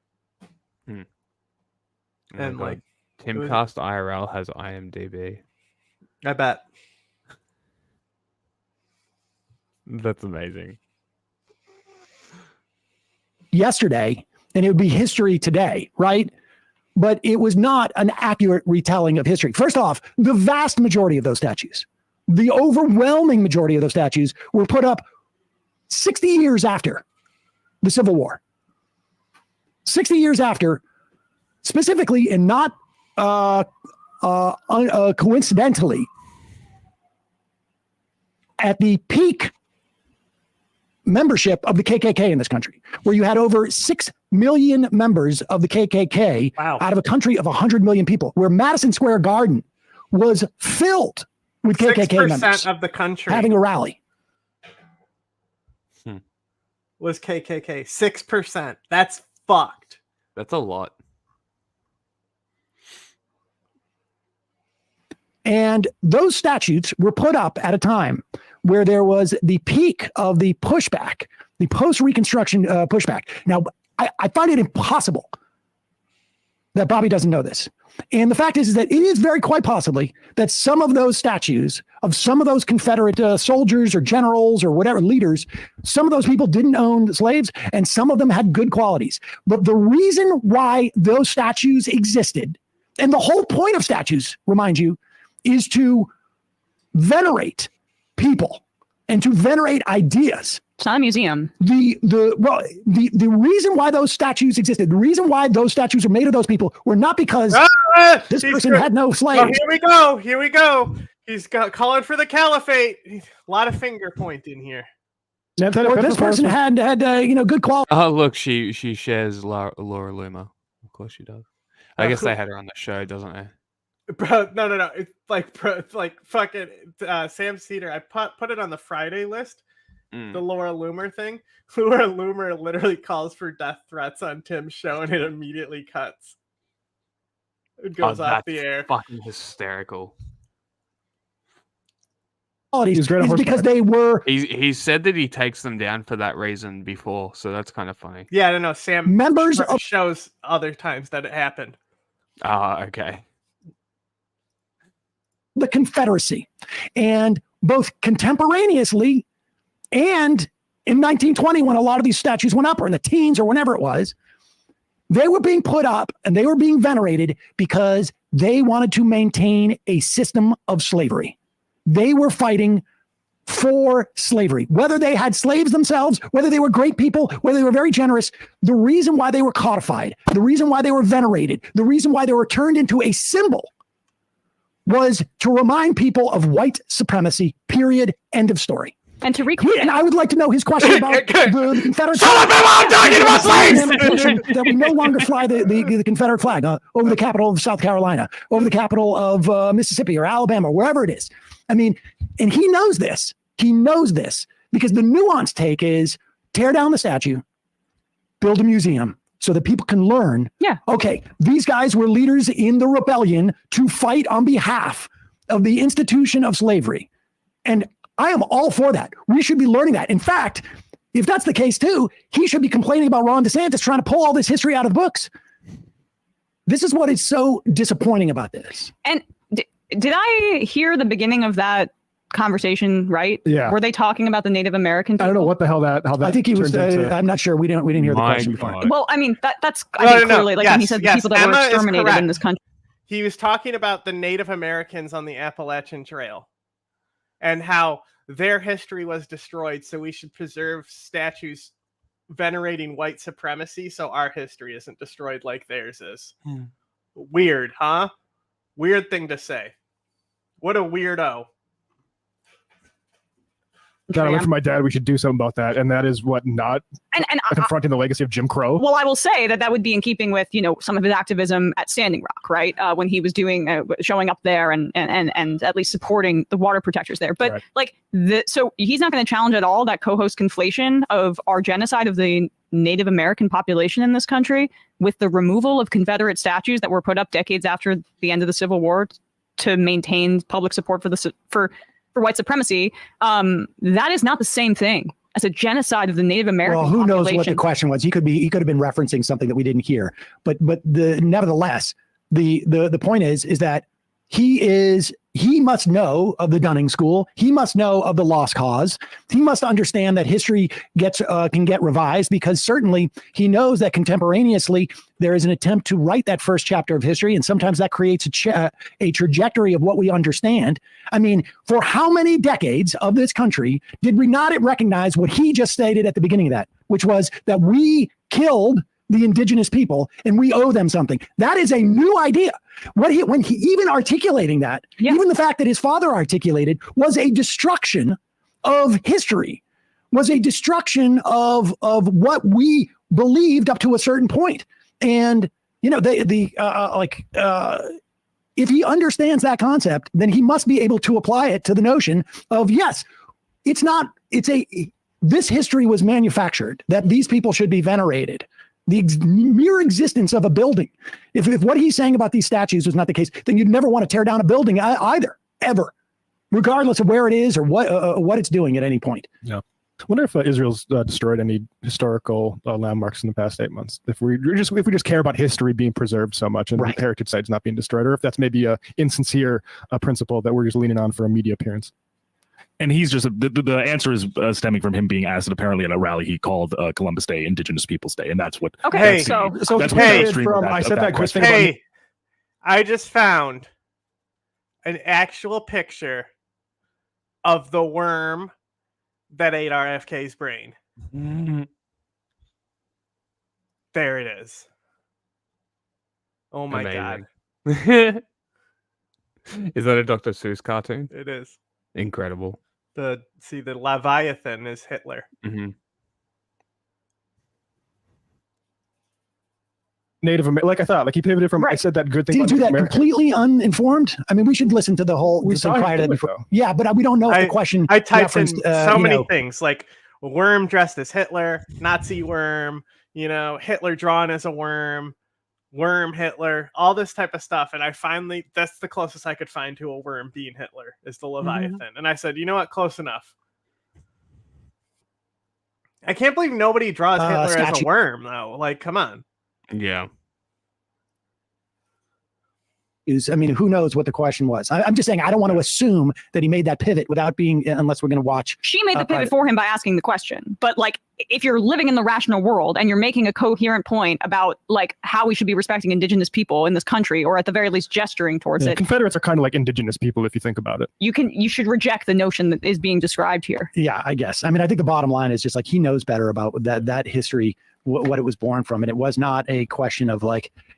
Oh And my like God. Timcast IRL has IMDb. I bet. That's amazing. Yesterday, and it would be history today, right? But it was not an accurate retelling of history. First off, the vast majority of those statues, the overwhelming majority of those statues were put up 60 years after the Civil War. 60 years after, specifically, and not coincidentally, at the peak membership of the KKK in this country, where you had over 6 million members of the KKK out of a country of 100 million people, where Madison Square Garden was filled with KKK members of the country having a rally. Was KKK. 6%. That's fucked. That's a lot. And those statutes were put up at a time where there was the peak of the pushback, the post-Reconstruction pushback. Now, I find it impossible that Bobby doesn't know this. And the fact is that it is very quite possibly that some of those statues of some of those Confederate soldiers or generals or whatever leaders, some of those people didn't own slaves and some of them had good qualities. But the reason why those statues existed, and the whole point of statues, remind you, is to venerate people and to venerate ideas. It's not a museum. The reason why those statues existed, the reason why those statues are made of those people were not because this person had no slaves. Oh, here we go. He's calling for the caliphate. A lot of finger pointing here. Or this person had good quality. Oh, look, she shares Laura Loomer. Of course she does. I guess they had her on the show, doesn't they? Bro, no. It's like fucking Sam Cedar. I put it on the Friday list. The Laura Loomer thing. Laura Loomer literally calls for death threats on Tim's show, and it immediately cuts. It goes off the air. Fucking hysterical. Is because they were. He said that he takes them down for that reason before, so that's kind of funny. Yeah, I don't know. Sam members of shows other times that it happened. Okay. The Confederacy, and both contemporaneously and in 1920, when a lot of these statues went up, or in the teens, or whenever it was, they were being put up and they were being venerated because they wanted to maintain a system of slavery. They were fighting for slavery, whether they had slaves themselves, whether they were great people, whether they were very generous. The reason why they were codified, the reason why they were venerated, the reason why they were turned into a symbol was to remind people of white supremacy, period, end of story. And to and I would like to know his question about the Confederate flag. I'm talking about slaves! That we no longer fly the Confederate flag over the capital of South Carolina, over the capital of Mississippi or Alabama, wherever it is. I mean, and he knows this. He knows this because the nuanced take is tear down the statue, build a museum, so that people can learn, okay, these guys were leaders in the rebellion to fight on behalf of the institution of slavery. And I am all for that. We should be learning that. In fact, if that's the case too, he should be complaining about Ron DeSantis trying to pull all this history out of the books. This is what is so disappointing about this. And did I hear the beginning of that conversation right? Yeah. Were they talking about the Native American people? I don't know what the hell how that. I think he was. I'm not sure. We didn't hear the question before. Well, I mean that's clearly like when he said the people that Emma were exterminated in this country. He was talking about the Native Americans on the Appalachian Trail and how their history was destroyed, so we should preserve statues venerating white supremacy so our history isn't destroyed like theirs is. Weird, huh? Weird thing to say. What a weirdo. God, I learned from my dad we should do something about that, and that is what not confronting the legacy of Jim Crow. Well, I will say that would be in keeping with some of his activism at Standing Rock, right? When he was doing showing up there and at least supporting the water protectors there. But so he's not going to challenge at all that co-host conflation of our genocide of the Native American population in this country with the removal of Confederate statues that were put up decades after the end of the Civil War to maintain public support for white supremacy. That is not the same thing as a genocide of the Native American population. Well, who knows what the question was? He could have been referencing something that we didn't hear. But nevertheless, the point is that he must know of the Dunning School. He must know of the lost cause. He must understand that history can get revised, because certainly he knows that contemporaneously there is an attempt to write that first chapter of history, and sometimes that creates a trajectory of what we understand. I mean, for how many decades of this country did we not recognize what he just stated at the beginning of that, which was that we killed the indigenous people and we owe them something? That is a new idea. When he even articulating that, even the fact that his father articulated, was a destruction of history, was a destruction of what we believed up to a certain point. And if he understands that concept, then he must be able to apply it to the notion of, yes, this history was manufactured, that these people should be venerated. The mere existence of a building. If what he's saying about these statues was not the case, then you'd never want to tear down a building either, ever, regardless of where it is or what it's doing at any point. Yeah. I wonder if Israel's destroyed any historical landmarks in the past 8 months. If we just care about history being preserved so much and heritage sites not being destroyed, or if that's maybe a insincere principle that we're just leaning on for a media appearance. And he's just the answer is stemming from him being asked apparently at a rally he called Columbus Day Indigenous Peoples Day, and that's what. Okay, Hey, I just found an actual picture of the worm that ate RFK's brain. There it is. Oh my God! Is that a Dr. Seuss cartoon? It is. Incredible. The Leviathan is Hitler. Mm-hmm. Native American, like I thought, he pivoted from. I said that good thing. Did he do that completely uninformed? I mean, we should listen to the whole. We saw prior to that before. Yeah, but we don't know if the question. I typed in so many things, like worm dressed as Hitler, Nazi worm, Hitler drawn as a worm Hitler, all this type of stuff. And that's the closest I could find to a worm being Hitler, is the Leviathan. Mm-hmm. And I said, you know what? Close enough. I can't believe nobody draws Hitler as a worm, though. Like, come on. Yeah. Who knows what the question was? I'm just saying, I don't want to assume that he made that pivot unless we're going to watch. She made the pivot for him by asking the question. But if you're living in the rational world and you're making a coherent point about how we should be respecting indigenous people in this country, or at the very least gesturing towards it. Confederates are kind of like indigenous people, if you think about it. You should reject the notion that is being described here. Yeah, I guess. I think the bottom line is just he knows better about that history, what it was born from. And it was not a question of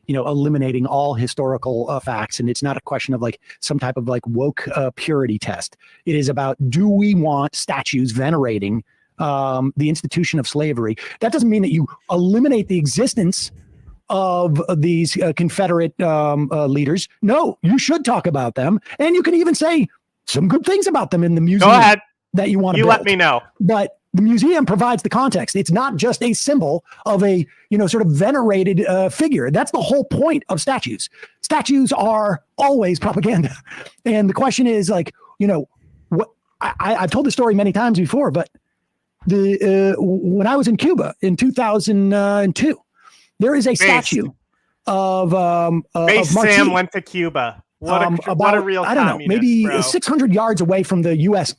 eliminating all historical facts. And it's not a question of some type of woke purity test. It is about, do we want statues venerating the institution of slavery? That doesn't mean that you eliminate the existence of these Confederate leaders. No, you should talk about them. And you can even say some good things about them in the museum. Go ahead. That you want to build. Let me know. But the museum provides the context. It's not just a symbol of a, sort of venerated figure. That's the whole point of statues. Statues are always propaganda. And the question is what I've told the story many times before, but when I was in Cuba in 2002, there is a statue of May of Marti. Sam went to Cuba. What a real I don't know, communist, maybe bro. 600 yards away from the U.S.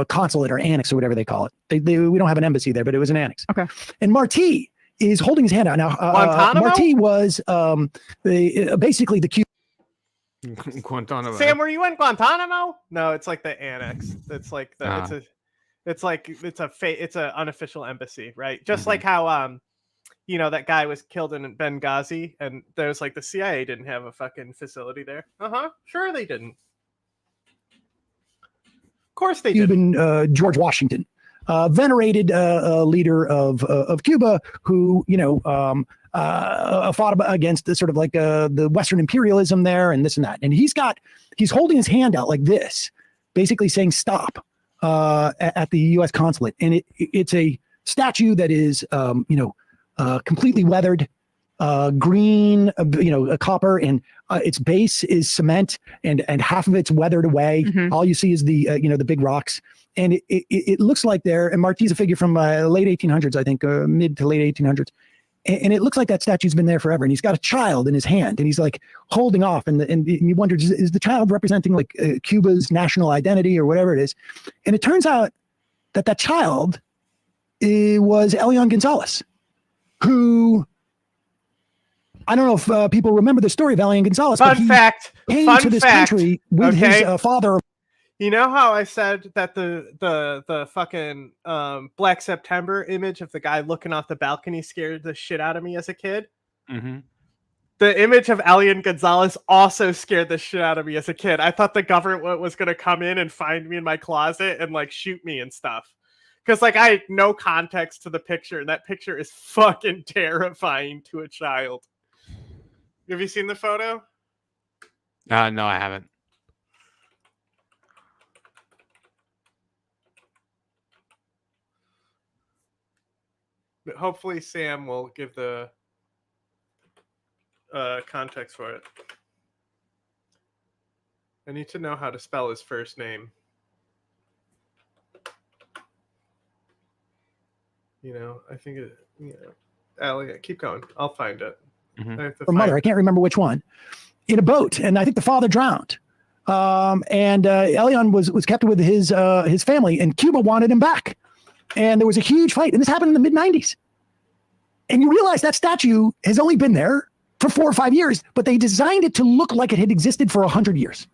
Consulate or annex or whatever they call it. We don't have an embassy there, but it was an annex. Okay. And Marti is holding his hand out now. Guantanamo? Marti was basically the Cuban. Guantanamo. Sam, were you in Guantanamo? No, it's like the annex. It's like the it's an unofficial embassy, right? Just like how that guy was killed in Benghazi, and there's like the CIA didn't have a fucking facility there. Sure they didn't. Of course they Cuban George Washington, venerated leader of Cuba, who fought against the sort of like the Western imperialism there and this and that. And he's holding his hand out like this, basically saying stop at the U.S. consulate. And it's a statue that is completely weathered, green, copper, and its base is cement, and half of it's weathered away. All you see is the big rocks, and it looks like there. And Marti's a figure from late 1800s, I think, mid to late 1800s, and it looks like that statue's been there forever. And he's got a child in his hand, and he's like holding off, and you wonder, is the child representing like Cuba's national identity or whatever it is? And it turns out that child was Elian Gonzalez, who, I don't know if people remember the story of Elian Gonzalez. Fun fact. Came Fun to this fact. country with his father. You know how I said that the fucking Black September image of the guy looking off the balcony scared the shit out of me as a kid? Mm-hmm. The image of Elian Gonzalez also scared the shit out of me as a kid. I thought the government was going to come in and find me in my closet and like shoot me and stuff. Because like I had no context to the picture, and that picture is fucking terrifying to a child. Have you seen the photo? No, I haven't. But hopefully Sam will give the context for it. I need to know how to spell his first name. I think Allie, keep going. I'll find it. Her mother, I can't remember which one, in a boat, and I think the father drowned. And Elian was kept with his family, and Cuba wanted him back. And there was a huge fight, and this happened in the mid-90s. And you realize that statue has only been there for 4 or 5 years, but they designed it to look like it had existed for 100 years.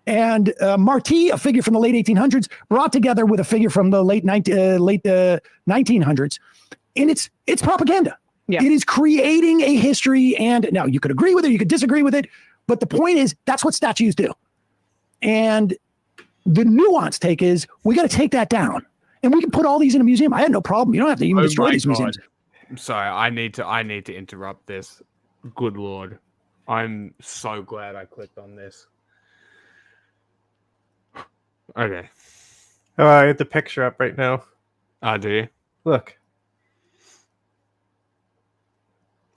And Marti, a figure from the late 1800s, brought together with a figure from the late 1900s, and it's propaganda. Yeah. It is creating a history, and now you could agree with it, you could disagree with it, but the point is that's what statues do. And the nuanced take is we got to take that down, and we can put all these in a museum. I had no problem. You don't have to even destroy these museums. I'm sorry, I need to interrupt this. Good Lord, I'm so glad I clicked on this. Okay. Oh, I have the picture up right now. Oh, do you? Look.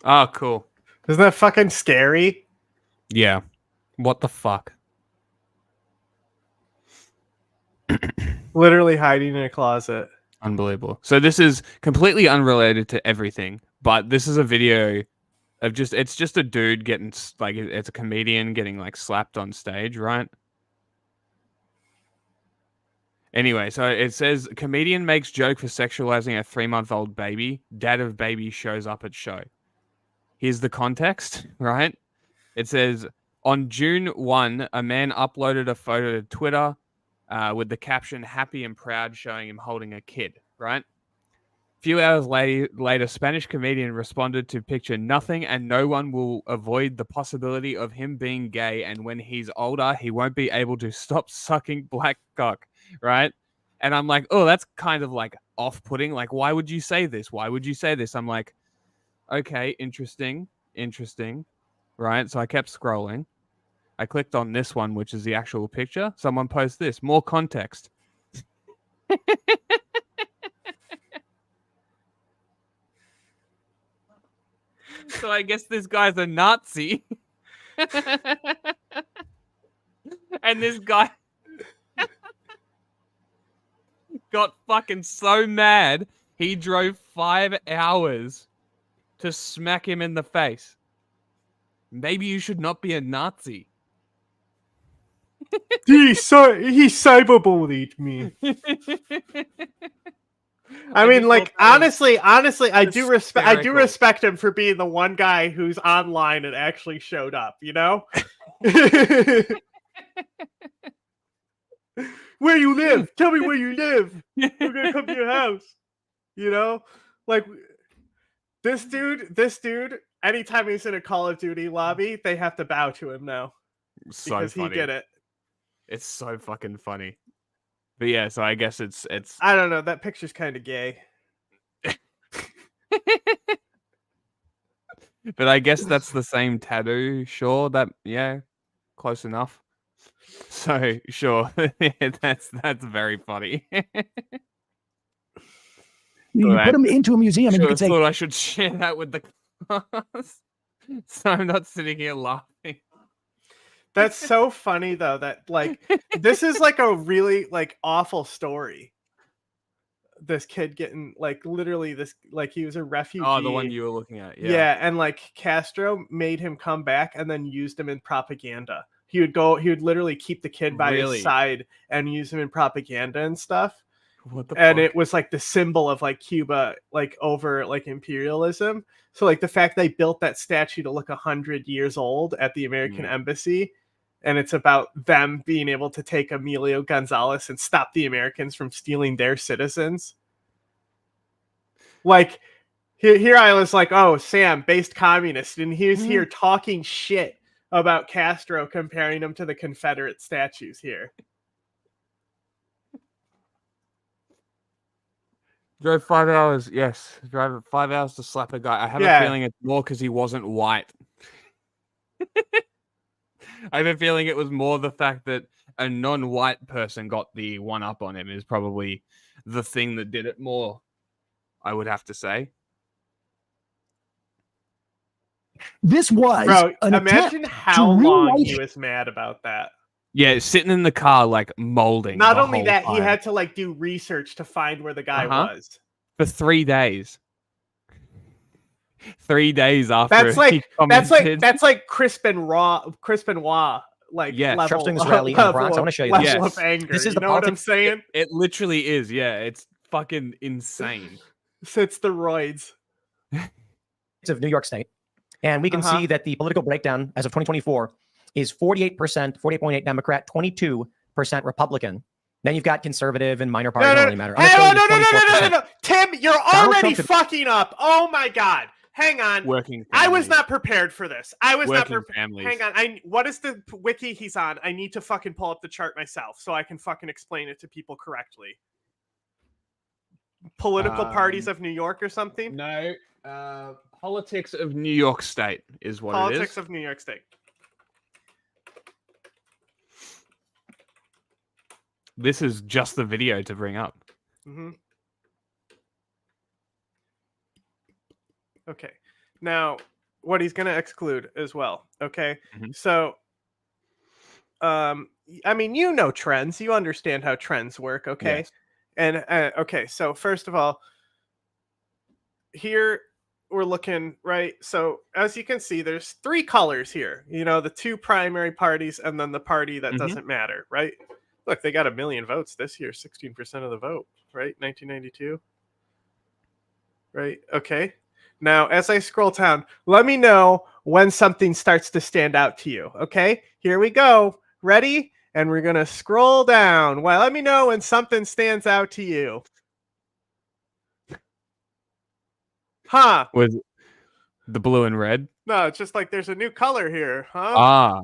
Oh, cool. Isn't that fucking scary? Yeah. What the fuck? Literally hiding in a closet. Unbelievable. So this is completely unrelated to everything, but this is a video of it's just a dude getting, like, it's a comedian getting, like, slapped on stage, right? Anyway, so it says, comedian makes joke for sexualizing a 3-month-old baby. Dad of baby shows up at show. Here's the context, right? It says, on June 1, a man uploaded a photo to Twitter with the caption, happy and proud, showing him holding a kid, right? A few hours later, Spanish comedian responded to picture nothing and no one will avoid the possibility of him being gay, and when he's older, he won't be able to stop sucking black cock. Right? And I'm like, oh, that's kind of like off-putting. Like, why would you say this? Why would you say this? I'm like, okay, interesting. Right? So I kept scrolling. I clicked on this one, which is the actual picture. Someone posts this. More context. So I guess this guy's a Nazi. And this guy got fucking so mad, he drove 5 hours to smack him in the face. Maybe you should not be a Nazi. he cyberbullied me. I mean, like, honestly, I do respect him for being the one guy who's online and actually showed up, you know? Where you live? Tell me where you live. I'm gonna come to your house. You know? Like, this dude, anytime he's in a Call of Duty lobby, they have to bow to him now. So because funny. He did it. It's so fucking funny. But yeah, so I guess it's I don't know, that picture's kind of gay. But I guess that's the same tattoo. Sure, close enough. So sure, that's very funny. You put him into a museum and you could say, thought I should share that with the class, so I'm not sitting here laughing. That's so funny though, that like this is like a really like awful story. This kid getting like literally this, like he was a refugee. Oh, the one you were looking at. Yeah, and like Castro made him come back and then used him in propaganda. He would literally keep the kid by his side and use him in propaganda and stuff. What the and fuck? It was like the symbol of like Cuba, like over like imperialism. So like the fact they built that statue to look 100 years old at the American embassy, and it's about them being able to take Emilio Gonzalez and stop the Americans from stealing their citizens. Like here I was like, oh, Sam, based communist, and he's here talking shit about Castro, comparing him to the Confederate statues here. Drove 5 hours. Yes, drove 5 hours to slap a guy. I have a feeling it's more because he wasn't white. I have a feeling it was more the fact that a non-white person got the one up on him is probably the thing that did it more, I would have to say. This was imagine how long he was mad about that. Yeah, sitting in the car, like molding. Not only that, he had to like do research to find where the guy was for 3 days. 3 days after that's like Chris Benoit, like Trump's this rally in the Bronx. I want to show you this. Level of anger. This is you know what I'm saying? It literally is. Yeah, it's fucking insane. So it's the roids. It's of New York State, and we can see that the political breakdown as of 2024 is 48%, 48.8 Democrat, 22% Republican. Then you've got conservative and minor parties. Don't really matter. No. Tim, you're already fucking up. Oh my God. Hang on. I was not prepared for this. I was not prepared. Hang on. What is the wiki he's on? I need to fucking pull up the chart myself so I can fucking explain it to people correctly. Political parties of New York or something? No. Politics of New York State is what it is. Politics of New York State. This is just the video to bring up. Okay. Now, what he's going to exclude as well. Okay. So, I mean, you know trends. You understand how trends work. Okay. Yes. And, okay. So, first of all, here we're looking, right? So, as you can see, there's 3 colors here. You know, the 2 primary parties and then the party that doesn't matter, right? Look, they got 1 million votes this year, 16% of the vote, right? 1992. Right? Okay. Now, as I scroll down, let me know when something starts to stand out to you. Okay? Here we go. Ready? And we're going to scroll down. Well, let me know when something stands out to you. Huh? With the blue and red? No, it's just like there's a new color here, huh? Ah.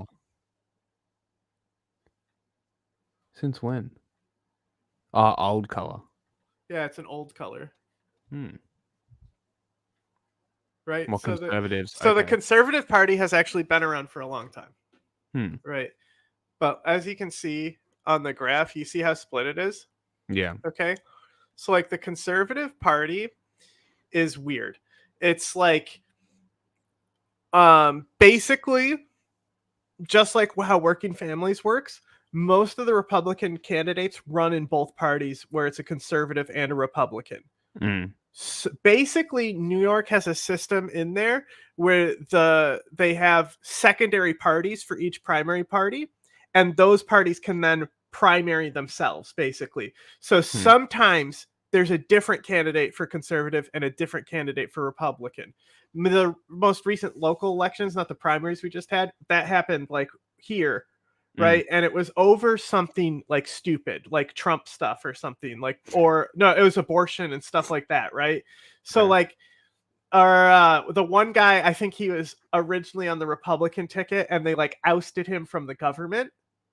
Since when? Old color. Yeah, it's an old color. Right? More conservatives. So the Conservative Party has actually been around for a long time. Right. But as you can see on the graph, you see how split it is? Yeah. Okay. So like the Conservative Party is weird. It's like basically just like how Working Families works. Most of the Republican candidates run in both parties where it's a conservative and a Republican. basically New York has a system in there where they have secondary parties for each primary party, and those parties can then primary themselves, basically. So sometimes there's a different candidate for conservative and a different candidate for Republican. The most recent local elections, not the primaries we just had, that happened like here, right? And it was over something like stupid, like Trump stuff or something, like, or no, it was abortion and stuff like that, right? So like the one guy, I think he was originally on the Republican ticket, and they like ousted him from the government,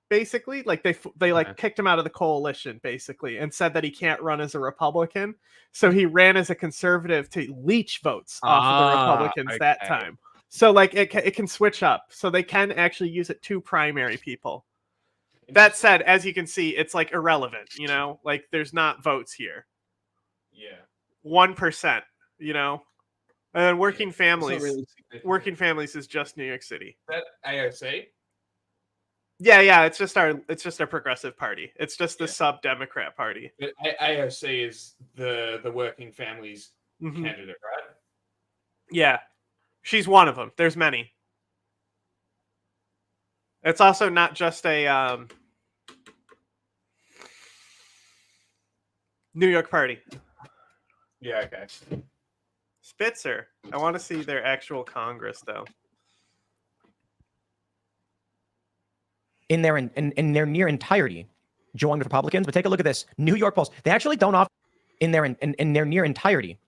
basically. Like they like kicked him out of the coalition, basically, and said that he can't run as a Republican. So he ran as a conservative to leech votes off of the Republicans that time. So like it can switch up. So they can actually use it to primary people. That said, as you can see, it's like irrelevant, you know? Like there's not votes here. Yeah. 1%, you know? And then working families. Really working families is just New York City. Is that AOC? Yeah, it's just our progressive party. It's just the sub-Democrat party. AOC is the working families candidate, right? Yeah. She's one of them. There's many. It's also not just a New York party. Yeah, okay. Spitzer. I want to see their actual Congress, though. In their near entirety, joined with Republicans. But take a look at this. New York Post. They actually don't offer in their near entirety.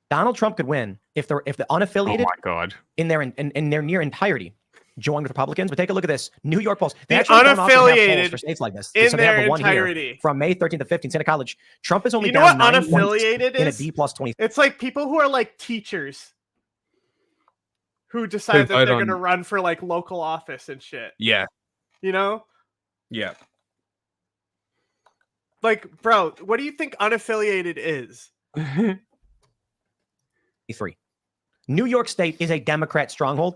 Donald Trump could win if the unaffiliated. Oh my God. In their near entirety, joined with Republicans. But take a look at this. New York Post. They the actually don't often have unaffiliated polls for states like this. in so they their have one entirety here from May 13th to 15th, Santa College. Trump is only you know down what 9 unaffiliated points is? in a D+20. It's like people who are like teachers who decide that they're going to run for like local office and shit. Yeah. You know? Yeah. Like, bro, what do you think unaffiliated is? 3. New York State is a Democrat stronghold.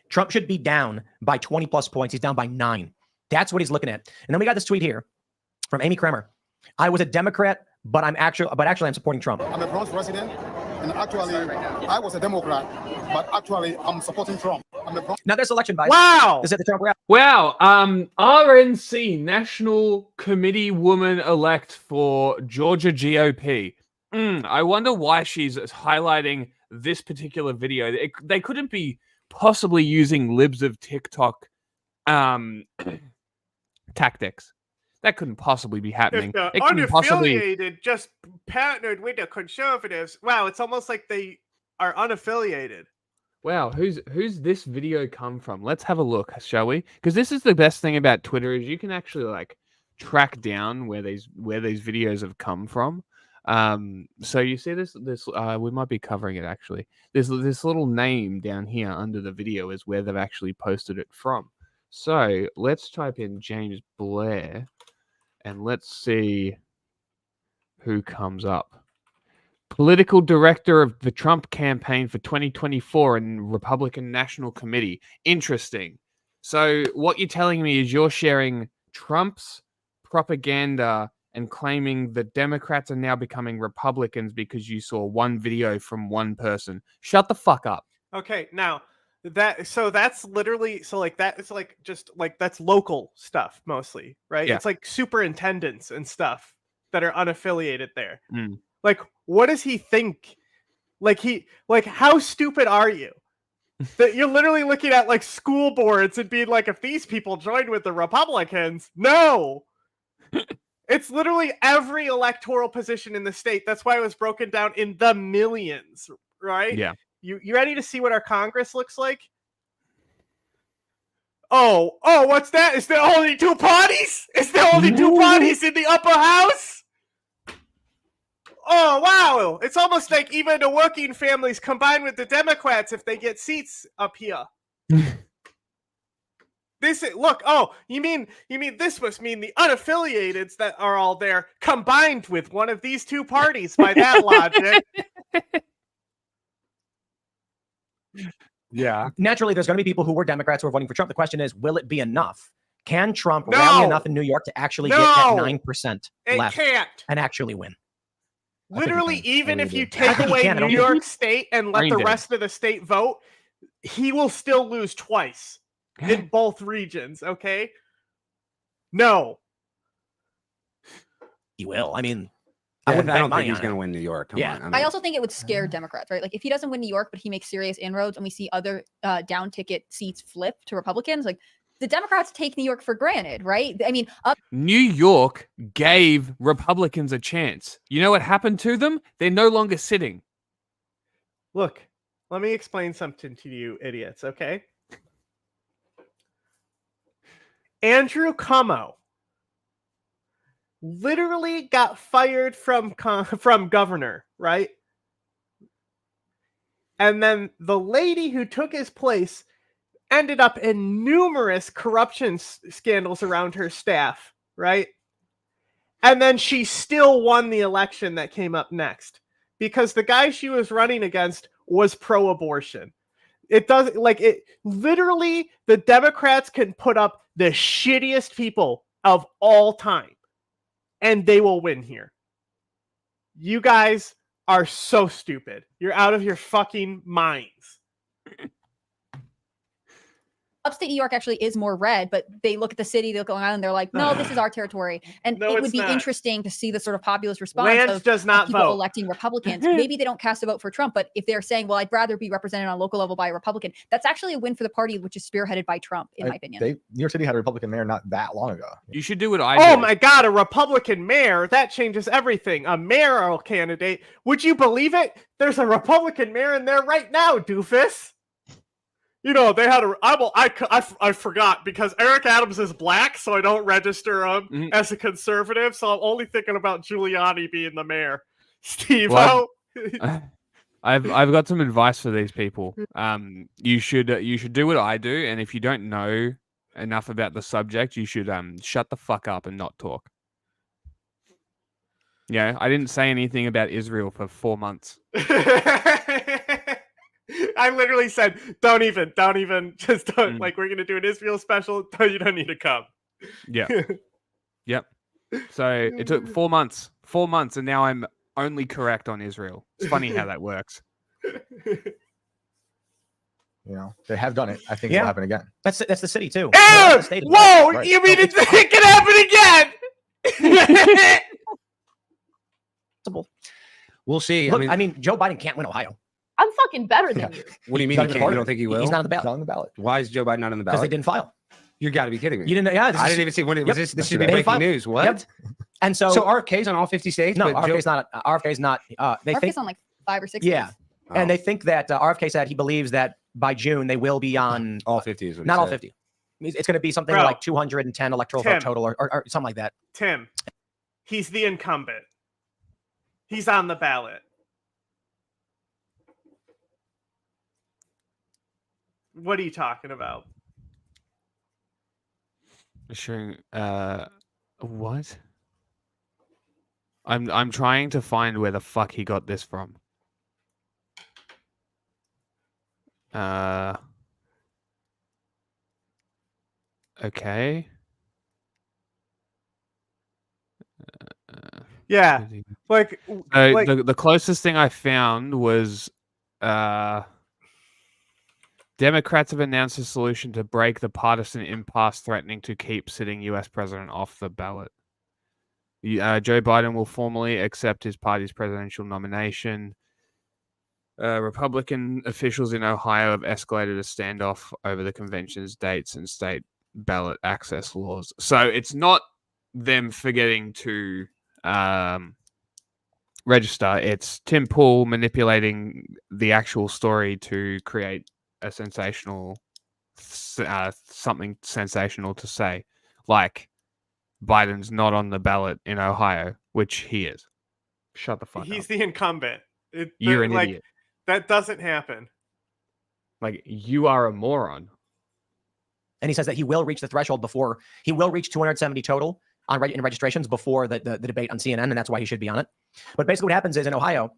Trump should be down by 20 plus points. He's down by 9. That's what he's looking at. And then we got this tweet here from Amy Kremer. I was a Democrat, but actually I'm supporting Trump. I'm a Bronx resident, and actually I was a Democrat, but actually I'm supporting Trump. Now there's election bias. Wow. Is it the Trump rally? Wow. RNC, National Committee Woman Elect for Georgia GOP. I wonder why she's highlighting this particular video. They couldn't be possibly using libs of TikTok tactics. That couldn't possibly be happening. If the it couldn't unaffiliated just partnered with the conservatives. Wow, it's almost like they are unaffiliated. Wow, who's this video come from? Let's have a look, shall we? Because this is the best thing about Twitter is you can actually like track down where these videos have come from. So you see this we might be covering it actually. There's this little name down here under the video is where they've actually posted it from. So let's type in James Blair and let's see who comes up. Political director of the Trump campaign for 2024 and Republican National Committee. Interesting. So what you're telling me is you're sharing Trump's propaganda and claiming that Democrats are now becoming Republicans because you saw one video from one person. Shut the fuck up. Okay, now that's literally it's like just like that's local stuff mostly, right? Yeah. It's like superintendents and stuff that are unaffiliated there. Mm. Like, what does he think? Like how stupid are you? That you're literally looking at like school boards and being like, if these people joined with the Republicans, no. It's literally every electoral position in the state. That's why it was broken down in the millions, right? Yeah. You ready to see what our Congress looks like? Oh, what's that? Is there only 2 parties? Is there only 2 parties in the upper house? Oh, wow. It's almost like even the working families combined with the Democrats if they get seats up here. You mean this must mean the unaffiliateds that are all there combined with one of these 2 parties by that logic. Yeah. Naturally, there's going to be people who were Democrats who are voting for Trump. The question is, will it be enough? Can Trump rally enough in New York to actually get that 9% left can't. and actually win? Literally, even if you take away New York State and let the rest of the state vote, he will still lose twice in both regions, okay? No. He will. I mean, I don't think he's going to win New York. Come on. I also think it would scare Democrats, right? Like if he doesn't win New York, but he makes serious inroads and we see other down ticket seats flip to Republicans, like the Democrats take New York for granted, right? I mean, New York gave Republicans a chance. You know what happened to them? They're no longer sitting. Look, let me explain something to you idiots, okay? Andrew Cuomo literally got fired from governor, right? And then the lady who took his place ended up in numerous corruption scandals around her staff, right? And then she still won the election that came up next because the guy she was running against was pro-abortion. It doesn't literally the Democrats can put up the shittiest people of all time and they will win here. You guys are so stupid. You're out of your fucking minds. upstate New York actually is more red, but they look at the city, they look around, and they're like, no, this is our territory. And No, it would it's be not. interesting to see the sort of populist response Lance of does not people vote. electing Republicans. Maybe they don't cast a vote for Trump, but if they're saying, well, I'd rather be represented on a local level by a Republican, that's actually a win for the party, which is spearheaded by Trump, in my opinion. New York City had a Republican mayor not that long ago. You should do what I Oh do. my God, a Republican mayor, that changes everything. A mayoral candidate. Would you believe it? There's a Republican mayor in there right now, doofus. You know, they had I forgot because Eric Adams is black, so I don't register him as a conservative, so I'm only thinking about Giuliani being the mayor. Steve-O. Well, I've got some advice for these people. You should do what I do, and if you don't know enough about the subject, you should shut the fuck up and not talk. Yeah, I didn't say anything about Israel for 4 months. I literally said, don't even, just don't, like, we're going to do an Israel special. You don't need to come. Yeah. Yep. So it took 4 months, and now I'm only correct on Israel. It's funny how that works. You know, they have done it. I think it'll happen again. That's the city too. Whoa! Right. You mean it can happen again? We'll see. Look, I mean, Joe Biden can't win Ohio. I'm fucking better than you. What do you mean he can't? You don't think he will? He's not on the ballot. Not on the ballot. Why is Joe Biden not on the ballot? Because they didn't file. You got to be kidding me. You didn't? Yeah, I didn't even see when it was. This should be breaking news. What? Yep. And so RFK's on all 50 states. No, but RFK's not. RFK's not. They RFK's think on like 5 or 6 yeah, days. and they think that RFK said he believes that by June they will be on all 50. Is what not he all said. 50. It's going to be something Bro. like 210 electoral vote total, or something like that. Tim, he's the incumbent. He's on the ballot. What are you talking about? Showing what? I'm trying to find where the fuck he got this from. Okay. Yeah, like the closest thing I found was Democrats have announced a solution to break the partisan impasse threatening to keep sitting U.S. president off the ballot. Joe Biden will formally accept his party's presidential nomination. Republican officials in Ohio have escalated a standoff over the convention's dates and state ballot access laws. So it's not them forgetting to register. It's Tim Pool manipulating the actual story to create a sensational something sensational to say, like Biden's not on the ballot in Ohio, which he is. Shut the fuck up. He's the incumbent. You're an idiot. That doesn't happen. Like, you are a moron. And he says that he will reach the threshold before he will reach 270 total in registrations before the debate on CNN, and that's why he should be on it. But basically, what happens is in Ohio,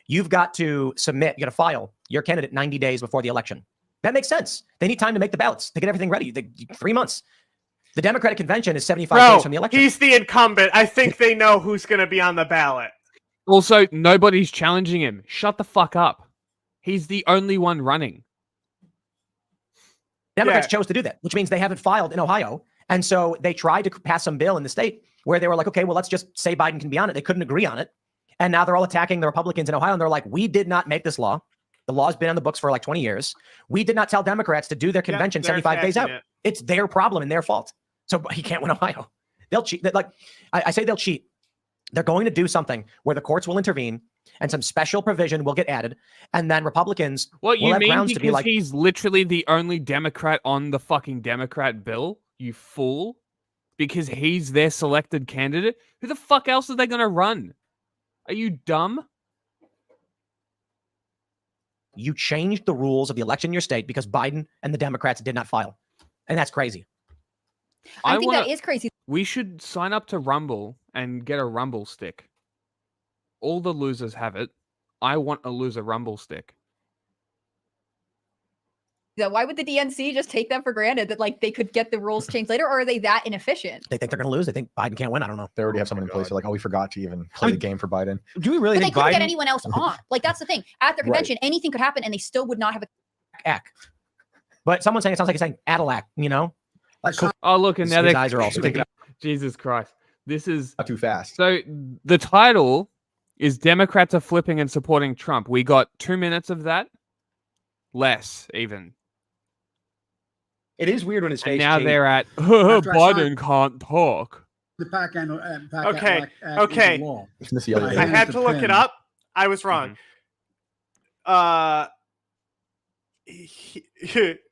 you've got to submit, you got to file your candidate 90 days before the election. That makes sense. They need time to make the ballots, to get everything ready. 3 months. The Democratic convention is 75 days from the election. He's the incumbent. I think they know who's going to be on the ballot. Also, nobody's challenging him. Shut the fuck up. He's the only one running. Democrats chose to do that, which means they haven't filed in Ohio. And so they tried to pass some bill in the state where they were like, okay, well, let's just say Biden can be on it. They couldn't agree on it. And now they're all attacking the Republicans in Ohio. And they're like, we did not make this law. The law's been on the books for like 20 years. We did not tell Democrats to do their convention 75 days out. It's their problem and their fault. So he can't win Ohio. They'll cheat. Like I say they'll cheat. They're going to do something where the courts will intervene and some special provision will get added. And then Republicans What will you have mean grounds to be because like, he's literally the only Democrat on the fucking Democrat bill? You fool. Because he's their selected candidate? Who the fuck else are they going to run? Are you dumb? you changed the rules of the election in your state because Biden and the Democrats did not file. And that's crazy. I think that is crazy. We should sign up to Rumble and get a Rumble stick. All the losers have it. I want a loser Rumble stick. Yeah, why would the DNC just take them for granted that like they could get the rules changed later, or are they that inefficient? They think they're going to lose. They think Biden can't win. I don't know. They already have someone in place. They're like, oh, we forgot to even play the game for Biden. Do we really But they think couldn't Biden? get anyone else on. Like that's the thing. At their convention, anything could happen, and they still would not have a act. But someone's saying it sounds like he's saying Adilac, you know? Like, Oh, look, and now his they're eyes are all sticky. Jesus Christ. This is not too fast. So the title is Democrats are flipping and supporting Trump. We got 2 minutes of that. Less, even. It is weird when his face And now changed. they're at After I Biden can't talk. The back end. Okay. I had to look it up. I was wrong.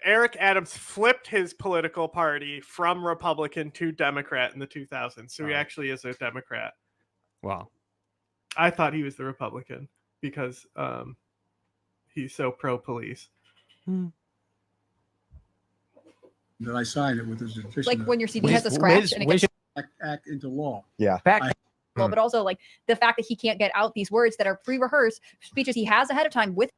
Eric Adams flipped his political party from Republican to Democrat in the 2000s. So he actually is a Democrat. Wow. I thought he was the Republican because he's so pro-police. That I signed it with his petition. like when your CD has a scratch and it gets act into law. Yeah. well, but also like the fact that he can't get out these words that are pre-rehearsed speeches he has ahead of time with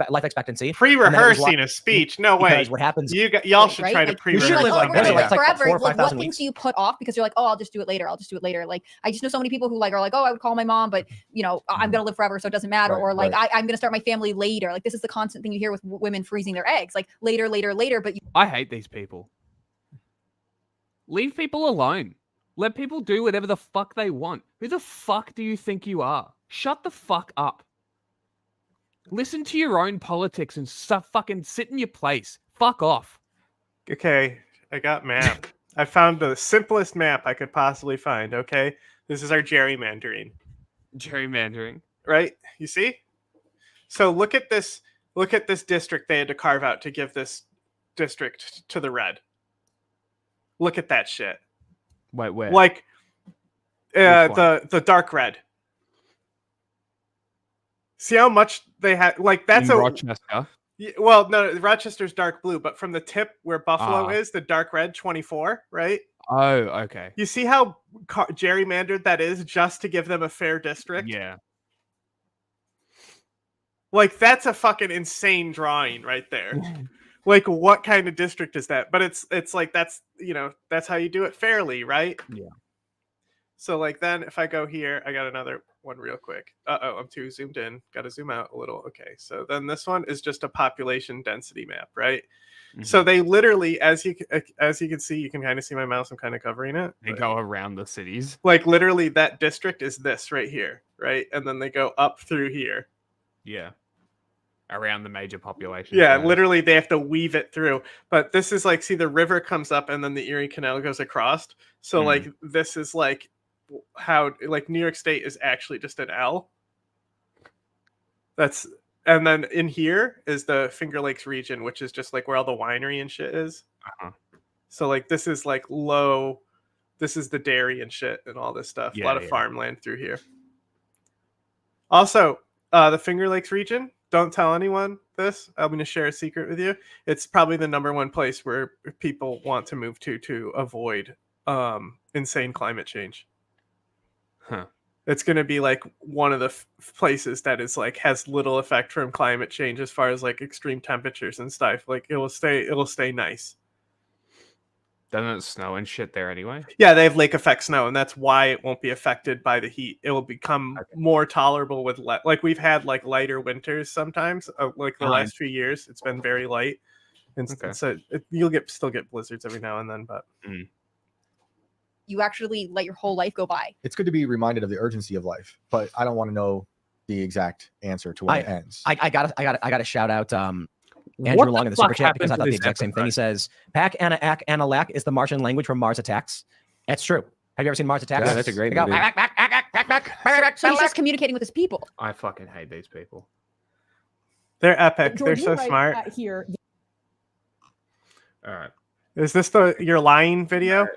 life expectancy. Pre-rehearsing a speech? No way. Because what happens? Y'all should try to pre-rehearse. Like, something. we're gonna live forever. 4,000 or Like, 5,000 what things weeks. do you put off because you're like, oh, I'll just do it later. I'll just do it later. Like, I just know so many people who like are like, oh, I would call my mom, but you know, I'm gonna live forever, so it doesn't matter. Right, or like, right. I'm gonna start my family later. Like, this is the constant thing you hear with women freezing their eggs. Like, later. But you I hate these people. Leave people alone. Let people do whatever the fuck they want. Who the fuck do you think you are? Shut the fuck up. Listen to your own politics and fucking sit in your place. Fuck off. Okay, I got map. I found the simplest map I could possibly find. Okay, this is our gerrymandering. Gerrymandering, right? You see? So look at this. Look at this district they had to carve out to give this district to the red. Look at that shit. Wait, where? Like the dark red. See how much they had? Like that's in a Rochester. Well, no, Rochester's dark blue, but from the tip where Buffalo is, the dark red 24, right? Oh, okay. You see how gerrymandered that is just to give them a fair district? Yeah. Like that's a fucking insane drawing right there. Like what kind of district is that? But it's like that's, you know, that's how you do it fairly, right? Yeah. So like then if I go here, I got another one real quick. I'm too zoomed in. Got to zoom out a little. Okay. So then this one is just a population density map, right? Mm-hmm. So they literally, as you can see, you can kind of see my mouse. I'm kind of covering it. They go around the cities. Like literally that district is this right here, right? And then they go up through here. Yeah. Around the major population. Yeah, literally they have to weave it through. But this is like, see, the river comes up and then the Erie Canal goes across. So like this is like how like New York State is actually just an L. That's and then in here is the Finger Lakes region, which is just like where all the winery and shit is. So like this is like low. This is the dairy and shit and all this stuff. Yeah, a lot of farmland through here. Also, the Finger Lakes region. Don't tell anyone this. I'm going to share a secret with you. It's probably the #1 place where people want to move to avoid insane climate change. Huh. It's going to be like one of the places that is like has little effect from climate change as far as like extreme temperatures and stuff. Like it'll stay nice. Doesn't it snow and shit there anyway? Yeah, they have lake effect snow, and that's why it won't be affected by the heat. It will become more tolerable with like we've had like lighter winters sometimes. Like the last few years, it's been very light, and so you'll still get blizzards every now and then. But you actually let your whole life go by. It's good to be reminded of the urgency of life, but I don't want to know the exact answer to when it ends. I got to shout out Andrew Long in the super chat because I thought the exact same thing. He says, "Pak Analak is the Martian language from Mars Attacks." That's true. Have you ever seen Mars Attacks? Yeah, that's a great movie. So he's just communicating with his people. I fucking hate these people. They're epic. They're so smart. Here. All right. Is this your lying video?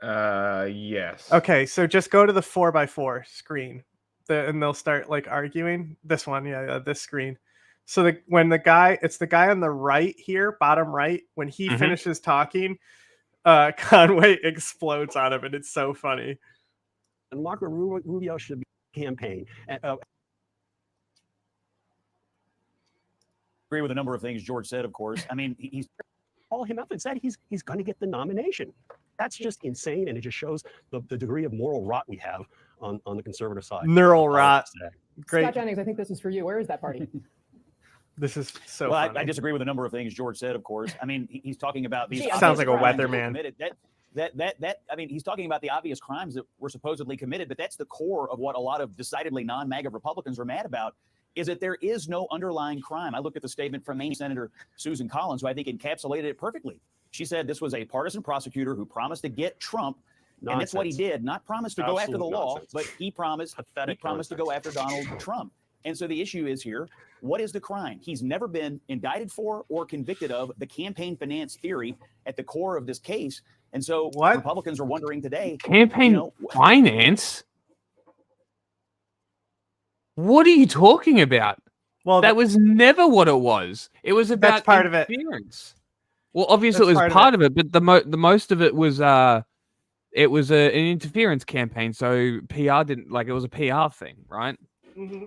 Yes. Okay, so just go to the 4x4 screen, and they'll start like arguing. This one, this screen. So it's the guy on the right here, bottom right, when he finishes talking, Conway explodes on him, and it's so funny. And Marco Rubio should be campaign. Agree with a number of things George said, of course. I mean, he's call him up and said he's going to get the nomination. That's just insane, and it just shows the degree of moral rot we have on the conservative side. Neural rot. Great. Scott Jennings, I think this is for you. Where is that party? This is so well, funny. I disagree with a number of things George said, of course. I mean, he's talking about these. Sounds like a weatherman. I mean, he's talking about the obvious crimes that were supposedly committed, but that's the core of what a lot of decidedly non-MAGA Republicans are mad about, is that there is no underlying crime. I looked at the statement from Maine Senator Susan Collins, who I think encapsulated it perfectly. She said this was a partisan prosecutor who promised to get Trump, and that's what he did. Not promise to go after the law, but he promised to go after Donald Trump. And so the issue is here, what is the crime? He's never been indicted for or convicted of the campaign finance theory at the core of this case. And so Republicans are wondering today, campaign finance? What are you talking about? Well, that was never what it was. It was about that's part interference. Well, obviously it was part of it, but the most of it was an interference campaign. So PR didn't it was a PR thing, right? Mm-hmm.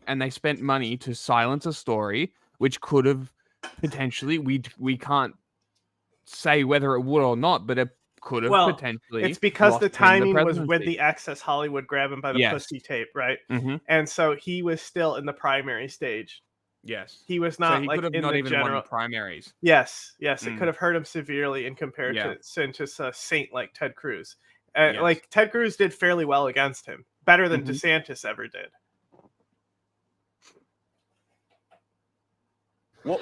And they spent money to silence a story which could have potentially we can't say whether it would or not, but it could have potentially. It's because the timing was with the Access Hollywood grabbing by the pussy tape, right? Mm-hmm. And so he was still in the primary stage. Yes, he was not. So he like could have in not the even general won the primaries. Yes, it could have hurt him severely in compared to a saint like Ted Cruz. Like Ted Cruz did fairly well against him, better than DeSantis ever did. What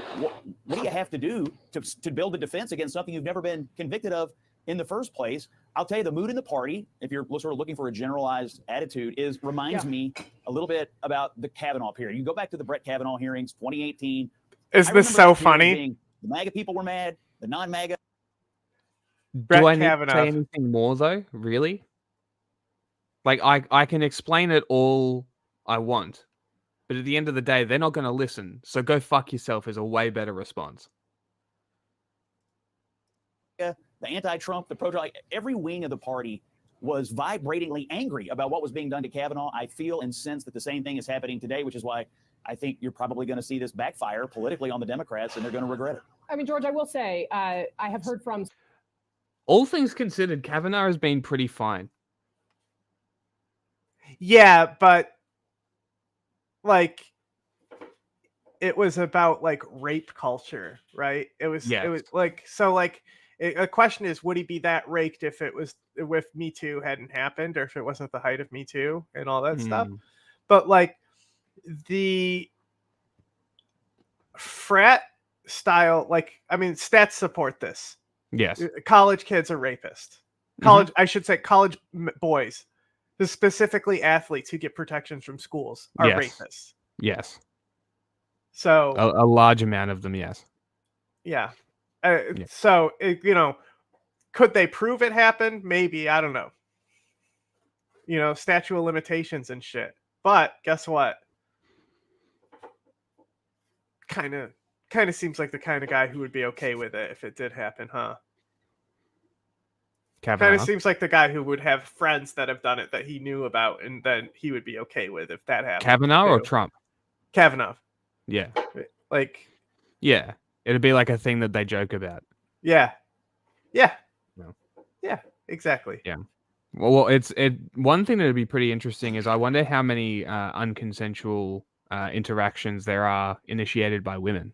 do you have to do to build a defense against something you've never been convicted of in the first place? I'll tell you, the mood in the party, if you're sort of looking for a generalized attitude, reminds me a little bit about the Kavanaugh period. You go back to the Brett Kavanaugh hearings, 2018. Is this so funny? The MAGA people were mad. The non-MAGA. Do I need to say anything more though? Really? Like I can explain it all I want. But at the end of the day, they're not going to listen. So go fuck yourself is a way better response. The anti-Trump, the pro-Trump, every wing of the party was vibratingly angry about what was being done to Kavanaugh. I feel and sense that the same thing is happening today, which is why I think you're probably going to see this backfire politically on the Democrats, and they're going to regret it. I mean, George, I will say, I have heard from... All things considered, Kavanaugh has been pretty fine. Yeah, but... it was about rape culture, right? It was a question is, would he be that raked if Me Too hadn't happened, or if it wasn't the height of Me Too and all that stuff? But the frat style, stats support this. Yes, college kids are rapists. I should say college boys. Specifically athletes who get protections from schools are rapists. Yes. So a large amount of them, yes. Yeah. So, could they prove it happened? Maybe. I don't know. Statute of limitations and shit. But guess what? Kind of seems like the kind of guy who would be okay with it if it did happen, huh? Kind of seems like the guy who would have friends that have done it that he knew about, and then he would be okay with if that happened. Kavanaugh or Trump? Kavanaugh. Yeah. Yeah. It'd be like a thing that they joke about. Yeah. Yeah. No. Yeah, exactly. Yeah. Well, one thing that would be pretty interesting is I wonder how many unconsensual interactions there are initiated by women.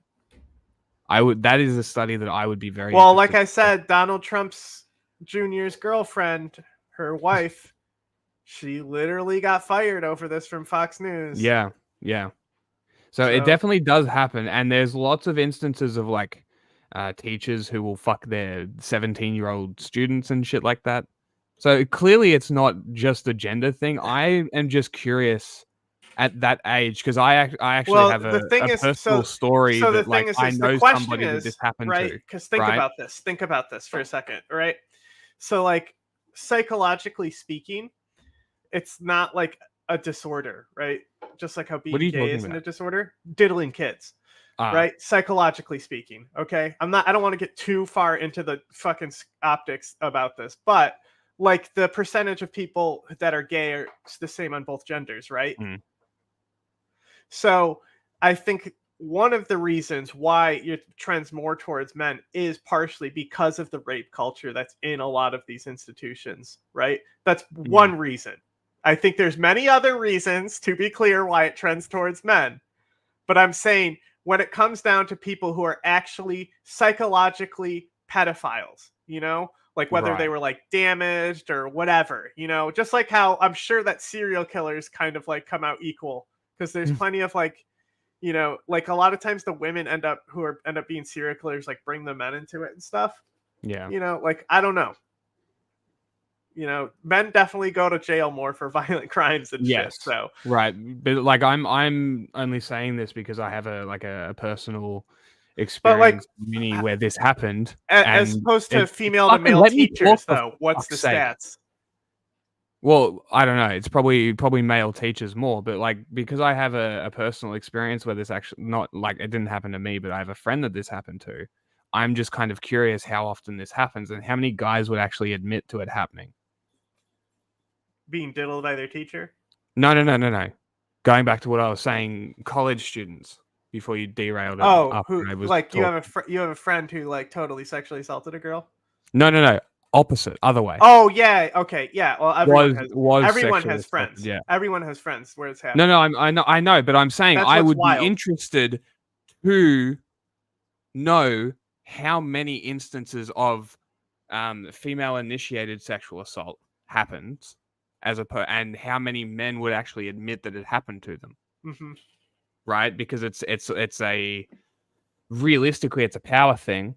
That is a study that I would be very well, like I interested said, Donald Trump's Jr.'s girlfriend, her wife, she literally got fired over this from Fox News. Yeah, yeah. So it definitely does happen, and there's lots of instances of like teachers who will fuck their 17-year-old students and shit like that. So clearly, it's not just a gender thing. I am just curious at that age because I actually have a personal story that like I know somebody that this happened right? to. Because think about this. Think about this for a second, right? So like psychologically speaking, it's not like a disorder, right? Just like how being gay isn't a disorder. Diddling kids, right? Psychologically speaking, okay? I don't want to get too far into the fucking optics about this, but like the percentage of people that are gay are the same on both genders, right? So I think one of the reasons why it trends more towards men is partially because of the rape culture that's in a lot of these institutions, right? That's one reason. I think there's many other reasons, to be clear, why it trends towards men. But I'm saying when it comes down to people who are actually psychologically pedophiles, you know, like whether they were like damaged or whatever, you know, just like how I'm sure that serial killers kind of like come out equal because there's plenty of like, you know, like a lot of times the women end up being serial killers, like bring the men into it and stuff. Yeah. You know, like, I don't know. You know, men definitely go to jail more for violent crimes and shit. So right, but like I'm only saying this because I have a personal experience where this happened, as opposed to female to male teachers. Though, what's the stats? Well, I don't know. It's probably male teachers more, but like because I have a personal experience where this actually not like it didn't happen to me, but I have a friend that this happened to. I'm just kind of curious how often this happens and how many guys would actually admit to it happening. Being diddled by their teacher? No. Going back to what I was saying, college students before you derailed it. Oh, you have a friend who like totally sexually assaulted a girl? No. Opposite, other way. Oh yeah, okay, yeah. Well, everyone has friends. Assaulted, yeah, everyone has friends where it's happening. No, I know, but I'm saying I would be interested to know how many instances of female-initiated sexual assault happens, and how many men would actually admit that it happened to them. Mm-hmm. Right, because it's a realistically it's a power thing,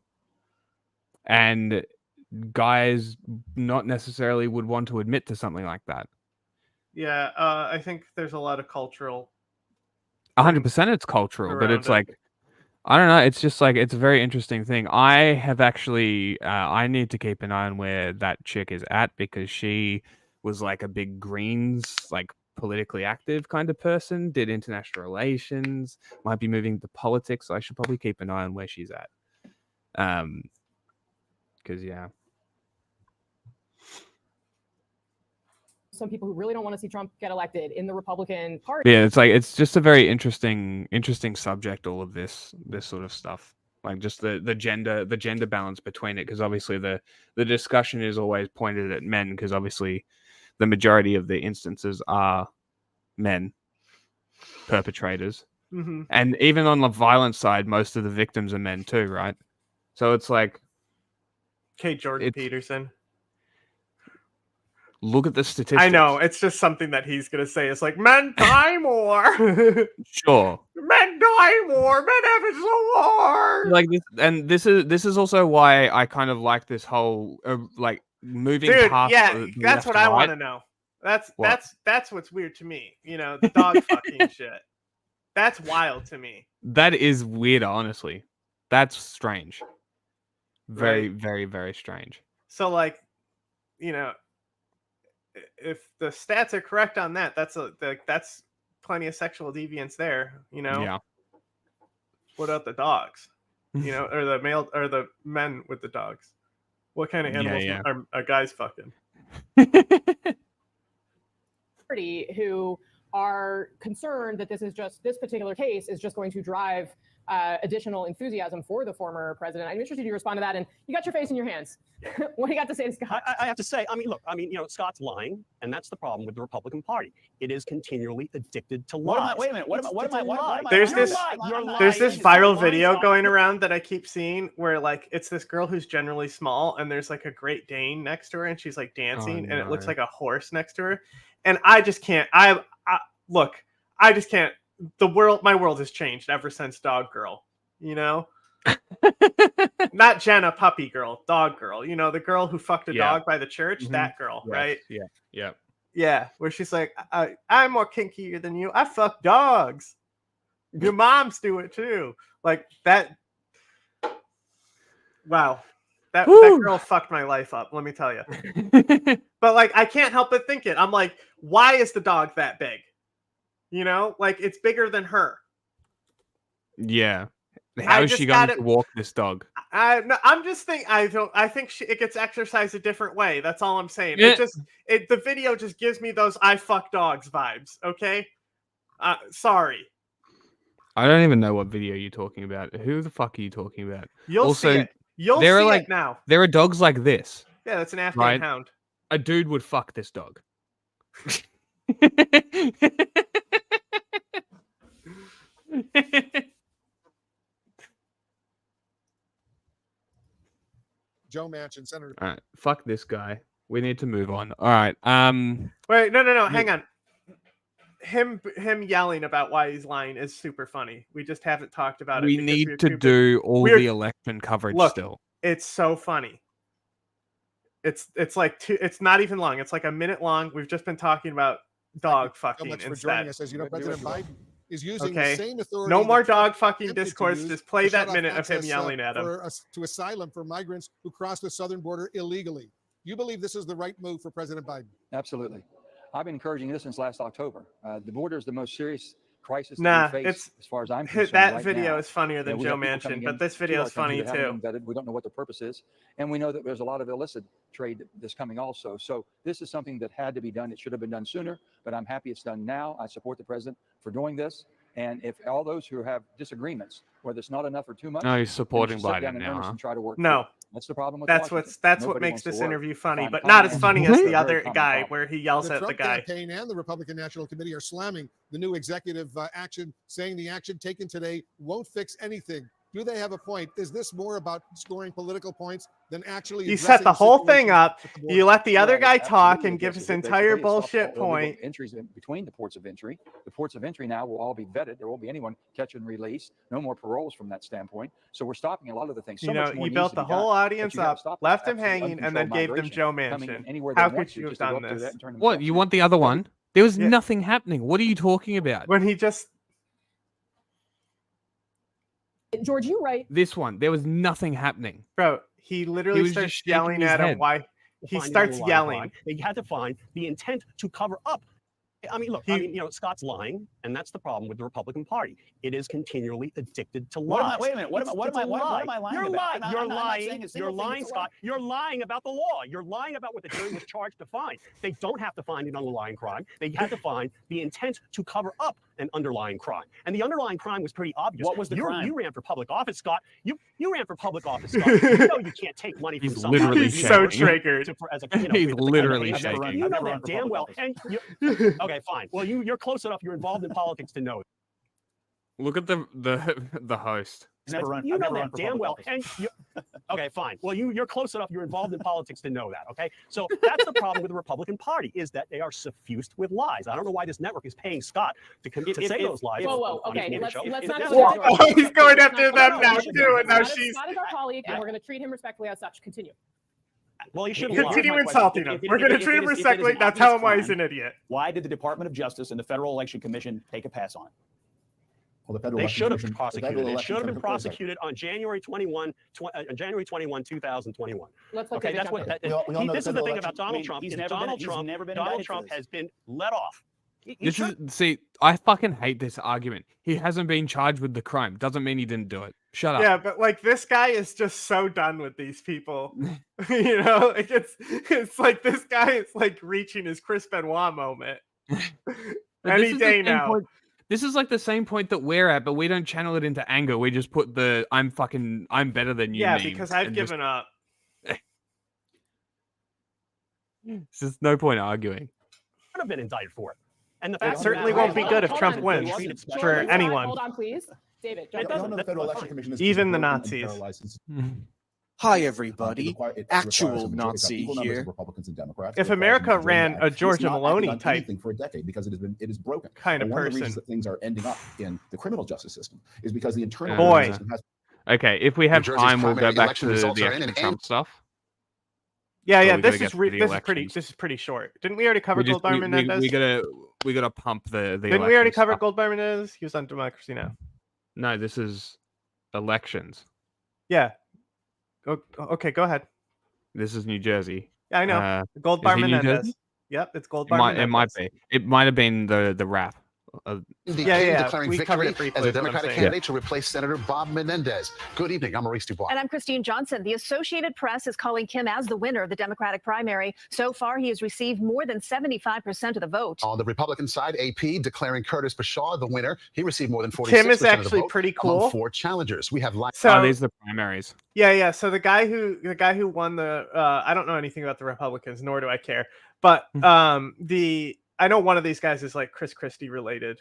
and guys not necessarily would want to admit to something like that. Yeah, I think there's a lot of cultural. 100% it's cultural, but it's like, I don't know. It's just like, it's a very interesting thing. I have actually, I need to keep an eye on where that chick is at because she was like a big Greens, like politically active kind of person, did international relations, might be moving to politics. So I should probably keep an eye on where she's at. Because, yeah. Some people who really don't want to see Trump get elected in the Republican Party. Yeah, it's like it's just a very interesting subject. All of this sort of stuff, like just the gender balance between it, because obviously the discussion is always pointed at men, because obviously the majority of the instances are men perpetrators, and even on the violent side, most of the victims are men too, right? So it's like, Jordan Peterson. Look at the statistics. I know, it's just something that he's gonna say. It's like, men die more. Sure. Men die more. Men have it so hard. Like this, and this is also why I kind of like this whole like moving past. Yeah, that's what I want to know. That's what's weird to me. You know, the dog fucking shit. That's wild to me. That is weird, honestly. That's strange. Very, very, very strange. So, like, you know, if the stats are correct on that, that's plenty of sexual deviance there, you know. Yeah. What about the dogs? You know, or the men with the dogs? What kind of animals are guys fucking? Who are concerned that this particular case is just going to drive additional enthusiasm for the former president. I'm interested in you to respond to that. And you got your face in your hands. What do you got to say to Scott? I have to say, I mean, look, Scott's lying, and that's the problem with the Republican Party. It is continually addicted to lies. Wait a minute. What am I? There's this viral video going around that I keep seeing where like it's this girl who's generally small and there's like a Great Dane next to her and she's like dancing and it looks like a horse next to her. And I just can't. I just can't. My world has changed ever since Dog Girl, you know? Not Jenna, puppy girl, dog girl. You know, the girl who fucked a dog by the church, that girl, right? Yeah. Where she's like, I'm more kinkier than you. I fuck dogs. Your moms do it too. Like that. Wow. That girl fucked my life up, let me tell you. But like, I can't help but think it. I'm like, why is the dog that big? You know, like it's bigger than her. Yeah. How is she going to walk this dog? I'm just thinking. I think it gets exercised a different way. That's all I'm saying. Yeah. The video just gives me those "I fuck dogs" vibes. Okay. Sorry. I don't even know what video you're talking about. Who the fuck are you talking about? You'll see it. You'll see it now. There are dogs like this. Yeah, that's an Afghan hound. A dude would fuck this dog. Joe Manchin, Senator. All right, fuck this guy. We need to move on. All right. Wait, no. Hang on. Him yelling about why he's lying is super funny. We just haven't talked about it. We need to do all the election coverage still. It's so funny. It's like it's not even long. It's like a minute long. We've just been talking about dog fucking so much instead. for joining us. As you know, President Biden is using the same authority. No more dog fucking discourse. Just play that minute of him yelling at him. To asylum for migrants who cross the southern border illegally. You believe this is the right move for President Biden? Absolutely. I've been encouraging this since last October. The border is the most serious crisis that we face, as far as I'm concerned. That right video now. is funnier than Joe Manchin, but this video is funny too. We don't know what the purpose is, and we know that there's a lot of illicit trade that's coming also. So this is something that had to be done. It should have been done sooner, but I'm happy it's done now. I support the president for doing this. And if all those who have disagreements, whether it's not enough or too much, no, he's supporting Biden now. And try to work no, that's the problem with that's Washington. what makes this interview funny, but not as funny as the other guy where he yells at the guy. The Trump campaign and the Republican National Committee are slamming the new executive action, saying the action taken today won't fix anything. Do they have a point? Is this more about scoring political points than actually? You set the whole thing up. You let the other guy talk and give his entire bullshit point. Entries between the ports of entry. The ports of entry now will all be vetted. There won't be anyone catch and release. No more paroles from that standpoint. So we're stopping a lot of the things. You built the whole audience up, left him hanging, and then gave them Joe Manchin. How could you have done this? What? You want the other one? There was nothing happening. What are you talking about? When he just. George, you right. This one, there was nothing happening. Bro, he literally starts yelling at him. Why? He starts yelling. They had to find the intent to cover up. I mean, look, Scott's lying, and that's the problem with the Republican Party. It is continually addicted to lies. Wait a minute. What am I lying You're about? You're lying. You're lying, Scott. You're lying about the law. You're lying about what the jury was charged to find. They don't have to find an underlying crime. They had to find the intent to cover up an underlying crime. And the underlying crime was pretty obvious. What was the crime? You ran for public office, Scott. You ran for public office, Scott. You know you can't take money from somebody. He's so triggered. He's literally shaking. You know that damn well. And okay, fine. Well, you're close enough. You're involved in politics to know. Look at the host. You know that damn well. And okay, fine. Well, you're close enough. You're involved in politics to know that. Okay, so that's the problem with the Republican Party is that they are suffused with lies. I don't know why this network is paying Scott to say those lies. Whoa, okay. Let's not. He's going after them now too, and now she's. Scott is our colleague, and we're going to treat him respectfully as such. Continue. Well, you should continue insulting him. We're going to treat him respectfully. Now tell him why he's an idiot. Why did the Department of Justice and the Federal Election Commission take a pass on it? Well, they should have prosecuted. It should have been prosecuted on January 21, 2021. Let's look okay, at that's what. This is the thing about Donald Trump. Donald Trump has been let off. See, I fucking hate this argument. He hasn't been charged with the crime. Doesn't mean he didn't do it. Shut up. Yeah, but like this guy is just so done with these people. You know, like it's like this guy is like reaching his Chris Benoit moment. Any day now. This is like the same point that we're at, but we don't channel it into anger. We just put the I'm better than you. Yeah, meme because I've and given up. There's no point arguing. Could have been indicted for it. And the It fact certainly won't be good if Trump wins for anyone. Hold on, please. David, Even the Nazis. Hi, everybody. Actual Nazi here. If America ran a Georgia Maloney type for a decade because it is broken. Kind of and one of the person. reasons that things are ending up in the criminal justice system is because the internal Boy. system has. Okay, if we have New Jersey's time, we'll go primary back election to results the are in actual and- Trump stuff. Yeah, But yeah. we gotta This get is to the this is pretty short. Didn't we already cover We just- Goldbar Menendez? we gotta pump the. Didn't we already cover Goldbar Menendez? He was on Democracy Now. No, this is elections. Yeah. Okay, go ahead. This is New Jersey. Yeah, I know. Is Goldbar he New Menendez. Jersey? Yep, it's Goldbar It might Menendez. be. It might have been the rap. Declaring We covered victory it briefly, as a is what I'm Democratic saying. candidate to replace Senator Bob Menendez. Good evening. I'm Maurice Dubois. And I'm Christine Johnson. The Associated Press is calling Kim as the winner of the Democratic primary. So far, he has received more than 75% of the vote. On the Republican side, AP declaring Curtis Bashaw the winner. He received more than 46% Kim is of the actually vote pretty among cool. 4 challengers. We have So- these are the primaries. Yeah. So the guy who won the I don't know anything about the Republicans, nor do I care. But I know one of these guys is like Chris Christie related.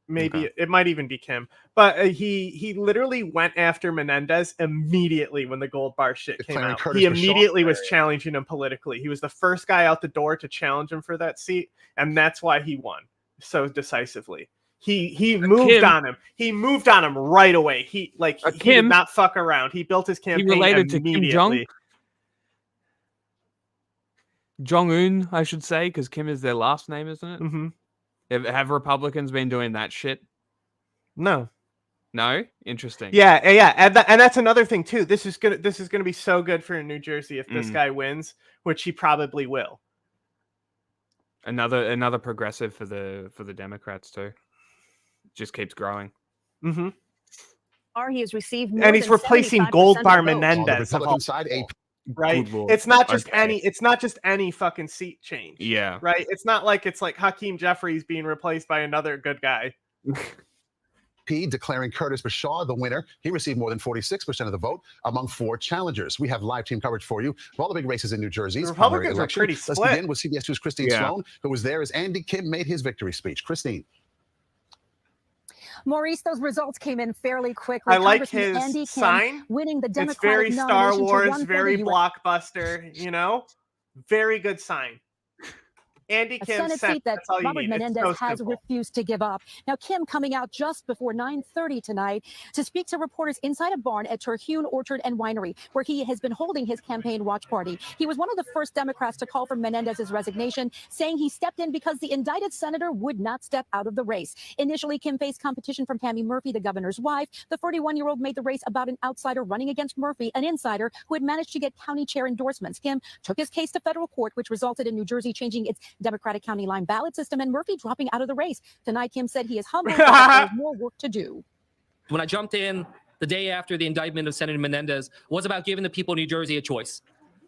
Maybe it might even be Kim. But he literally went after Menendez immediately when the gold bar shit came Declaring out. Curtis He Bashaw. immediately was challenging him politically. He was the first guy out the door to challenge him for that seat, and that's why he won so decisively. He moved Kim- on him. He moved on him right away. He did Kim- not fuck around. He built his campaign related to Kim immediately. Jong? Jong-un, I should say, because Kim is their last name, isn't it? Mm-hmm. Have Republicans been doing that shit? No. No? Interesting. Yeah, and that's another thing too. This is gonna be so good for New Jersey if this guy wins, which he probably will. Another progressive for the Democrats too. Just keeps growing. Mm-hmm. He has received more And he's than replacing 75% Goldbar of the vote. Menendez. On the Republican side, AP Right. Good lord. It's not just Okay. any fucking seat change. Yeah. Right. It's not like Hakeem Jeffries being replaced by another good guy. P declaring Curtis Bashaw the winner. He received more than 46% of the vote among 4 challengers. We have live team coverage for you of all the big races in New Jersey's The primary Republicans are election. pretty Let's split. begin with CBS 2's Christine Yeah. Sloan, who was there as Andy Kim made his victory speech. Christine. Maurice, those results came in fairly quickly. I like Congressman his Andy Kim sign. winning the It's Democratic very Star nomination to Wars, run for very the US blockbuster, you know? Very good sign. Andy a Kim Senate said, seat that that's all you Robert need. It's Menendez so has simple. refused to give up. Now, Kim coming out just before 9:30 tonight to speak to reporters inside a barn at Terhune Orchard and Winery, where he has been holding his campaign watch party. He was one of the first Democrats to call for Menendez's resignation, saying he stepped in because the indicted senator would not step out of the race. Initially, Kim faced competition from Tammy Murphy, the governor's wife. The 41-year-old made the race about an outsider running against Murphy, an insider who had managed to get county chair endorsements. Kim took his case to federal court, which resulted in New Jersey changing its Democratic county line ballot system and Murphy dropping out of the race. Tonight, Kim said he is humbled, but there's more work to do. When I jumped in the day after the indictment of Senator Menendez was about giving the people of New Jersey a choice.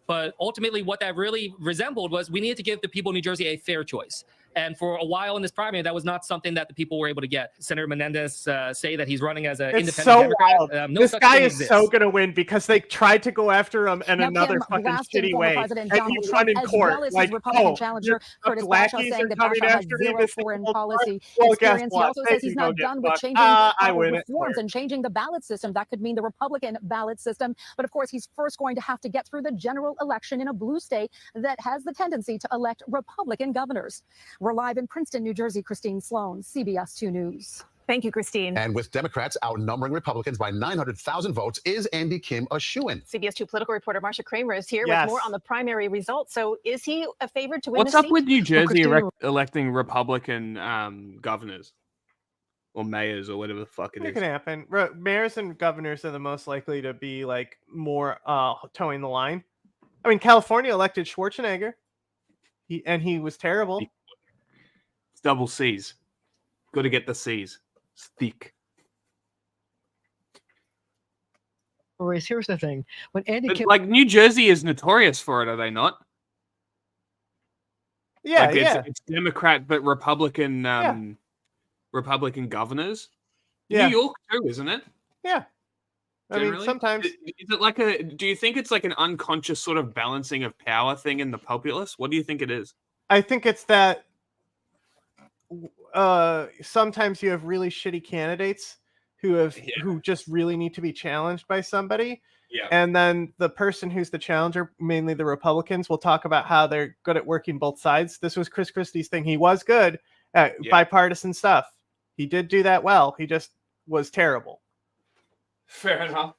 But ultimately, what that really resembled was we needed to give the people of New Jersey a fair choice. And for a while in this primary, that was not something that the people were able to get. Senator Menendez say that he's running as an It's independent so Democrat. wild. No This such guy thing is exists. so going to win because they tried to go after him in Now, another Kim fucking blasting shitty former way. President And Donald he Trump, won in as court. well as his Like, Republican oh, challenger, the Curtis Bashaw, lackeys saying are that coming Bashaw has after me zero this foreign whole policy Well, guess experience. He what? also They says can he's go not get done with fucked. changing I win it. reforms and changing the ballot system. That could mean the Republican ballot system. But of course, he's first going to have to get through the general election in a blue state that has the tendency to elect Republican governors. We're live in Princeton, New Jersey. Christine Sloan, CBS 2 News. Thank you, Christine. And with Democrats outnumbering Republicans by 900,000 votes, is Andy Kim a shoo-in? CBS 2 political reporter Marsha Kramer is here Yes. with more on the primary results. So is he a favorite to win What's the up seat? with New Jersey Christine, electing Republican governors or mayors or whatever the fuck it It is? can happen. Mayors and governors are the most likely to be like more towing the line. I mean, California elected Schwarzenegger, he was terrible. It's double C's. Got to get the C's. It's thick. Maurice, here's the thing: when Andy But, Kim, like New Jersey is notorious for it, are they not? Yeah, like it's Democrat but Republican Republican governors. Yeah. New York too, isn't it? Yeah. I mean, sometimes. Is it like a? Do you think it's like an unconscious sort of balancing of power thing in the populace? What do you think it is? I think it's that sometimes you have really shitty candidates who just really need to be challenged by somebody. Yeah. And then the person who's the challenger, mainly the Republicans, will talk about how they're good at working both sides. This was Chris Christie's thing. He was good at bipartisan stuff. He did do that well. He just was terrible. Fair enough.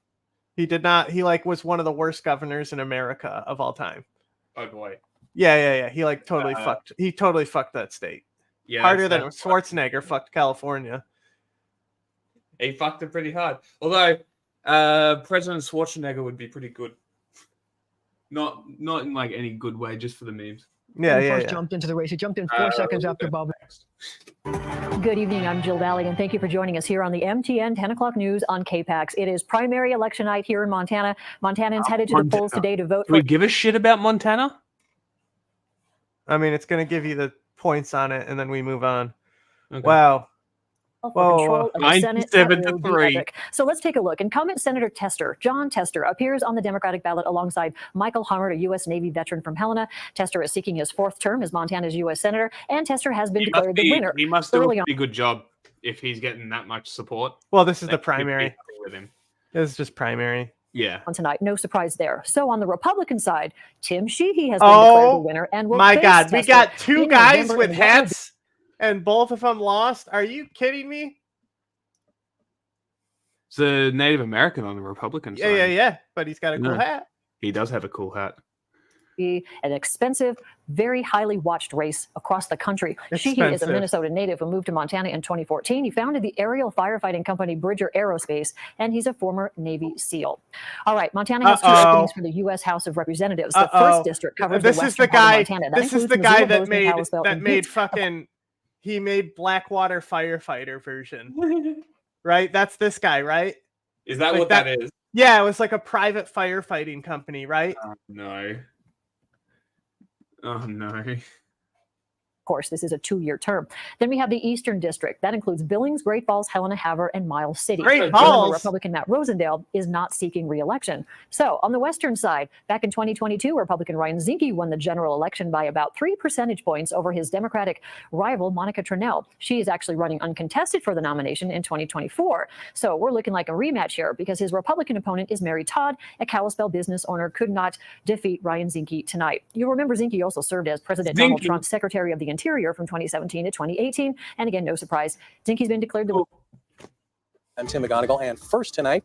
He did not. He was one of the worst governors in America of all time. Oh boy. Yeah. He totally fucked. He totally fucked that state. Yeah. Harder than Schwarzenegger fucked California. He fucked it pretty hard. Although President Schwarzenegger would be pretty good. Not in like any good way, just for the memes. First jumped into the race. He jumped in 4 seconds after Bob. Good evening. I'm Jill Daly, and thank you for joining us here on the MTN 10 o'clock news on KPAX. It is primary election night here in Montana. Montanans headed to the polls today to vote. Do we give a shit about Montana? I mean, it's going to give you the points on it, and then we move on. Okay. Wow. For control of the Senate, that 97 to will be 3. epic. So let's take a look. Incumbent Senator John Tester, appears on the Democratic ballot alongside Michael Harmert, a U.S. Navy veteran from Helena. Tester is seeking his 4th term as Montana's U.S. Senator, and Tester has been declared the winner. He must do a pretty good job if he's getting that much support. Well, this is the primary. With him. This is just primary. Yeah. On tonight, no surprise there. So on the Republican side, Tim Sheehy has been declared the winner, and will my face God, we Tester got 2 in guys November with in hats, and both of them lost. Are you kidding me? It's a Native American on the Republican side. Yeah. But he's got a cool hat. He does have a cool hat. Be an expensive, very highly watched race across the country. Sheehy is a Expensive. Minnesota native who moved to Montana in 2014. He founded the aerial firefighting company Bridger Aerospace, and he's a former Navy SEAL. All right, Montana has 2 openings for the U.S. House of Representatives. The 1st district covers the western part of Montana. That This is includes the guy Missoula, that Bozeman, made Kalispell, and made Butte. fucking. He made Blackwater firefighter version. Right? That's this guy, right? Is that what that is? Yeah, it was like a private firefighting company, right? No. Oh no. Of course, this is a 2-year term. Then we have the Eastern District. That includes Billings, Great Falls, Helena, Havre, and Miles City. Great Falls! Remember, Republican Matt Rosendale is not seeking re-election. So on the Western side, back in 2022, Republican Ryan Zinke won the general election by about 3 percentage points over his Democratic rival, Monica Tranel. She is actually running uncontested for the nomination in 2024. So we're looking like a rematch here because his Republican opponent is Mary Todd, a Kalispell business owner, could not defeat Ryan Zinke tonight. You'll remember Zinke also served as President Donald Trump's Secretary of the Interior from 2017 to 2018. And again, no surprise, Zinke's been declared the I'm Tim McGonigal, and first tonight,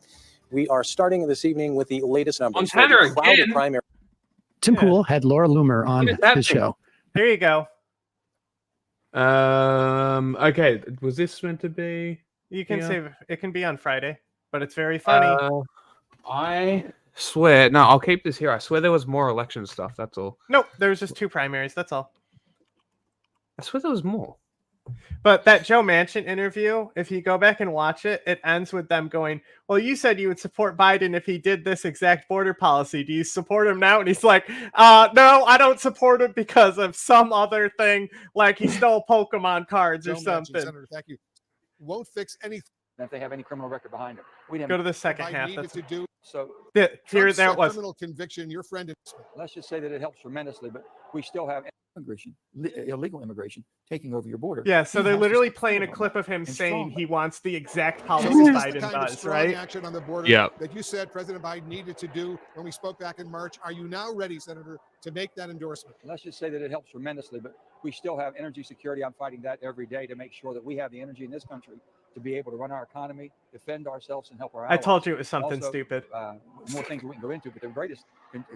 we are starting this evening with the latest numbers. Montana for the crowded again? primary. Tim Pool had Laura Loomer on his show. There you go. Okay. Was this meant to be? You can save it. Can be on Friday, but it's very funny. I swear. No, I'll keep this here. I swear there was more election stuff. That's all. Nope, there's just 2 primaries. That's all. I swear there was more. But that Joe Manchin interview, if you go back and watch it, it ends with them going, well, you said you would support Biden if he did this exact border policy. Do you support him now? And he's like, no, I don't support him because of some other thing, like he stole Pokemon cards or Joe Manchin, something. Senator, thank you. Won't fix anything. If they have any criminal record behind them. We didn't Go to the second I half. needed That's to do. So here. Trump's, There it was. criminal conviction. Your friend. let's just say that it helps tremendously, but we still have immigration, illegal immigration taking over your border. Yeah, so He they're has to literally stop playing a doing clip that. of him And saying strongly. he wants the exact So policy this is the Biden kind of does, strong right? action on the border Yeah. that you said President Biden needed to do when we spoke back in March. Are you now ready, Senator, to make that endorsement? Let's just say that it helps tremendously, but we still have energy security. I'm fighting that every day to make sure that we have the energy in this country to be able to run our economy, defend ourselves, and help our allies. I told you it was something Also, stupid. More things we can go into, but the greatest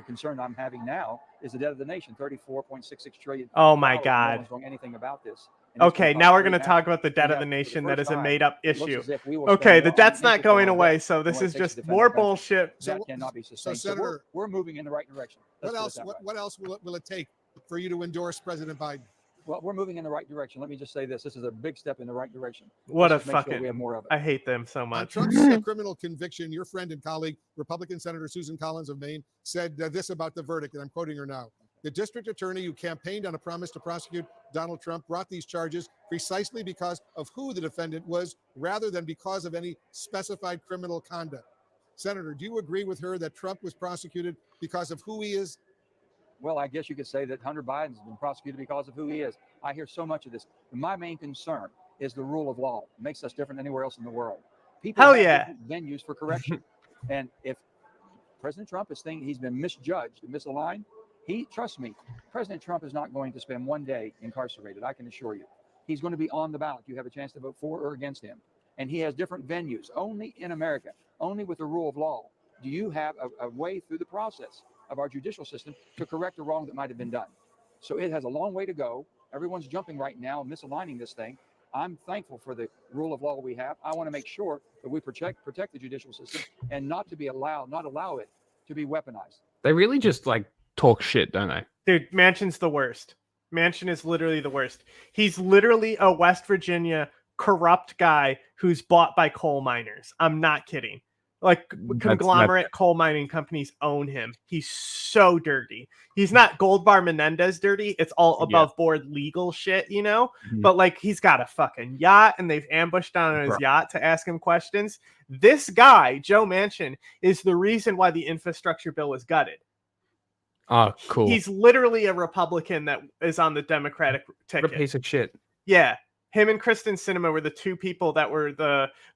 concern I'm having now is the debt of the nation, $34.66 trillion. Oh my No God. one's doing anything about this. And it's Okay, gonna now cost we're going to $3.5 talk about the debt of the for the nation first that is a time. made-up It looks issue. as if we will Okay, spend the more debt's on not interest going on away, debt so than this what it is takes to just defend more our country. bullshit. That cannot be sustained. So Senator, we're moving in the right direction. What Let's put it else? that way. What else will it take for you to endorse President Biden? Well, we're moving in the right direction. Let me just say this. This is a big step in the right direction. What a Let's just make sure fucking... we have more of it. I hate them so On much. Trump's criminal conviction, your friend and colleague, Republican Senator Susan Collins of Maine, said this about the verdict, and I'm quoting her now. The district attorney who campaigned on a promise to prosecute Donald Trump brought these charges precisely because of who the defendant was, rather than because of any specified criminal conduct. Senator, do you agree with her that Trump was prosecuted because of who he is? Well, I guess you could say that Hunter Biden's been prosecuted because of who he is. I hear so much of this. My main concern is the rule of law. It makes us different than anywhere else in the world. People Hell have yeah. different venues for correction. And if President Trump is thinking he's been misjudged and misaligned, trust me, President Trump is not going to spend one day incarcerated, I can assure you. He's going to be on the ballot. You have a chance to vote for or against him. And he has different venues. Only in America, only with the rule of law, do you have a way through the process of our judicial system to correct the wrong that might have been done. So it has a long way to go. Everyone's jumping right now, misaligning this thing. I'm thankful for the rule of law we have. I want to make sure that we protect the judicial system and not allow it to be weaponized. They really just like talk shit, don't they? Dude, Manchin's the worst. Manchin is literally the worst. He's literally a West Virginia corrupt guy who's bought by coal miners. I'm not kidding. Like conglomerate coal mining companies own him. He's so dirty. He's not Goldbar Menendez dirty. It's all above board legal shit, you know? But like he's got a fucking yacht and they've ambushed on his yacht to ask him questions. This guy, Joe Manchin, is the reason why the infrastructure bill was gutted. Oh, cool. He's literally a Republican that is on the Democratic ticket. What a piece of shit. Yeah. Him and Kristen Sinema were the two people that were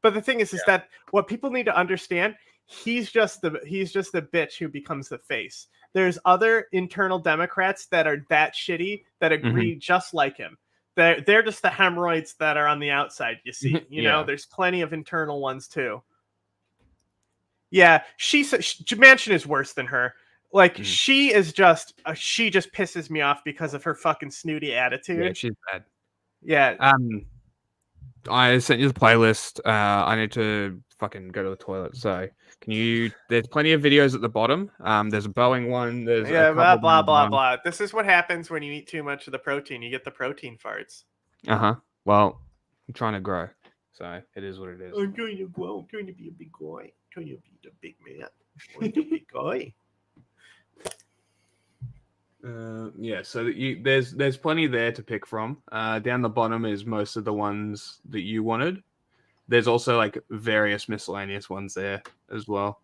but the thing is that what people need to understand, he's just the bitch who becomes the face. There's other internal Democrats that are that shitty that agree just like him. They're just the hemorrhoids that are on the outside, you see. You know, there's plenty of internal ones too. Yeah, Manchin is worse than her. Like she just pisses me off because of her fucking snooty attitude. Yeah, she's bad. Yeah. I sent you the playlist. I need to fucking go to the toilet. So can you? There's plenty of videos at the bottom. There's a Boeing one. There's blah blah blah blah. This is what happens when you eat too much of the protein. You get the protein farts. Well, I'm trying to grow, so it is what it is. I'm going to grow. I'm going to be a big guy. I'm going to be the big man. I'm going to be a big guy. So there's plenty there to pick from. Down the bottom is most of the ones that you wanted. There's also like various miscellaneous ones there as well.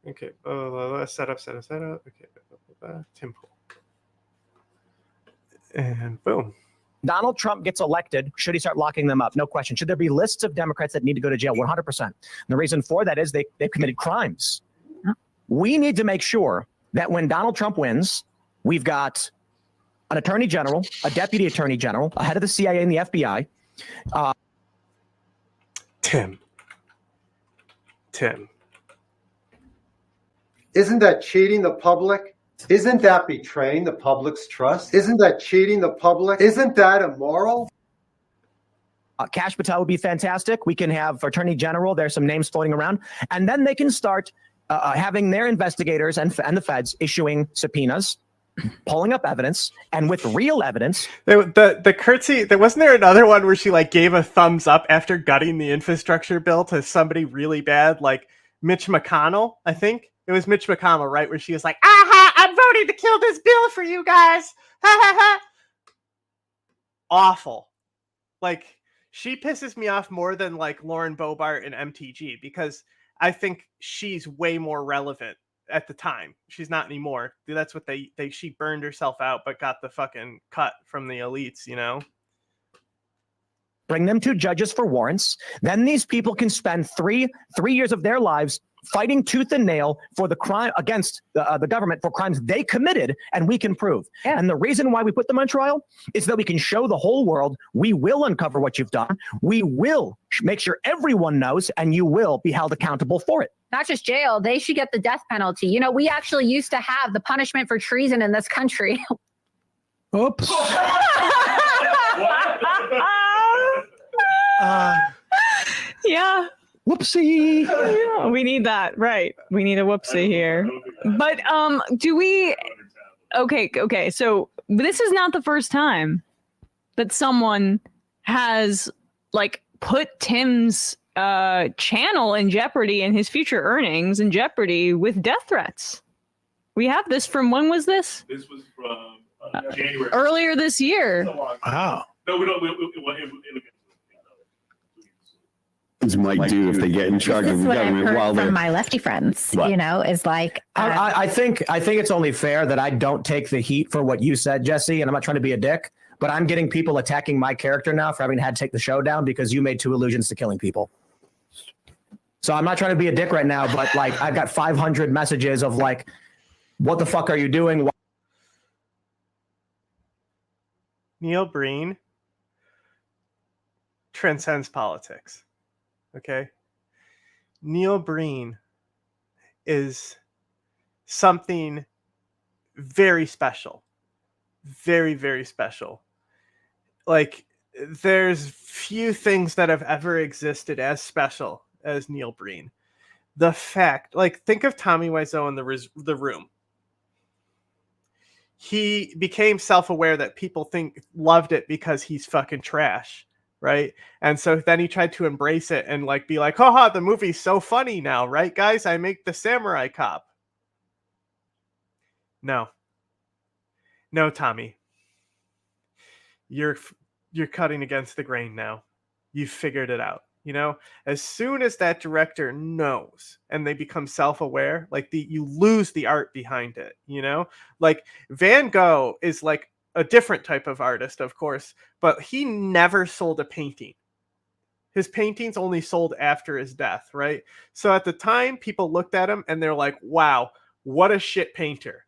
Okay. Set up. Okay. Temple. And boom. Donald Trump gets elected, should he start locking them up? No question. Should there be lists of Democrats that need to go to jail? 100%. And the reason for that is they've committed crimes. We need to make sure that when Donald Trump wins, we've got an attorney general, a deputy attorney general, a head of the CIA and the FBI. Tim. Isn't that cheating the public? Isn't that betraying the public's trust? Isn't that cheating the public? Isn't that immoral? Kash Patel would be fantastic. We can have Attorney General. There's some names floating around. And then they can start having their investigators and the feds issuing subpoenas, pulling up evidence, and with real evidence. The curtsy, wasn't there another one where she like gave a thumbs up after gutting the infrastructure bill to somebody really bad, like Mitch McConnell, I think? It was Mitch McConnell, right? Where she was like, aha, I'm voting to kill this bill for you guys. Ha ha ha. Awful. Like, she pisses me off more than like Lauren Boebert and MTG because I think she's way more relevant at the time. She's not anymore. That's what she burned herself out, but got the fucking cut from the elites, you know? Bring them to judges for warrants. Then these people can spend three years of their lives fighting tooth and nail for the crime against the government for crimes they committed, and we can prove. Yeah. And the reason why we put them on trial is that we can show the whole world we will uncover what you've done. We will make sure everyone knows, and you will be held accountable for it. Not just jail, they should get the death penalty. You know, we actually used to have the punishment for treason in this country. Oops. Yeah. Whoopsie. Yeah, we need that, right? We need a whoopsie here. But do we? Okay. So this is not the first time that someone has like put Tim's channel in jeopardy and his future earnings in jeopardy with death threats. We have this from, when was this? This was from January. Earlier this year. Wow. No, we don't. Might do if they get in charge This of is the what I've government heard while they're from my lefty friends. What? You know, is like I think it's only fair that I don't take the heat for what you said, Jesse, and I'm not trying to be a dick, but I'm getting people attacking my character now for having had to take the show down because you made 2 allusions to killing people. So I'm not trying to be a dick right now, but like I've got 500 messages of like, what the fuck are you doing? Neil Breen transcends politics. Okay. Neil Breen is something very special. Very, very special. Like, there's few things that have ever existed as special as Neil Breen. The fact, like, think of Tommy Wiseau in the Room. He became self-aware that people loved it because he's fucking trash, right? And so then he tried to embrace it and like be like, haha, the movie's so funny now, right, guys? I make the samurai cop. No, Tommy, you're cutting against the grain now. You've figured it out. You know, as soon as that director knows and they become self-aware, like you lose the art behind it, you know, like Van Gogh is like a different type of artist, of course, but he never sold a painting. His paintings only sold after his death, right? So at the time, people looked at him and they're like, wow, what a shit painter,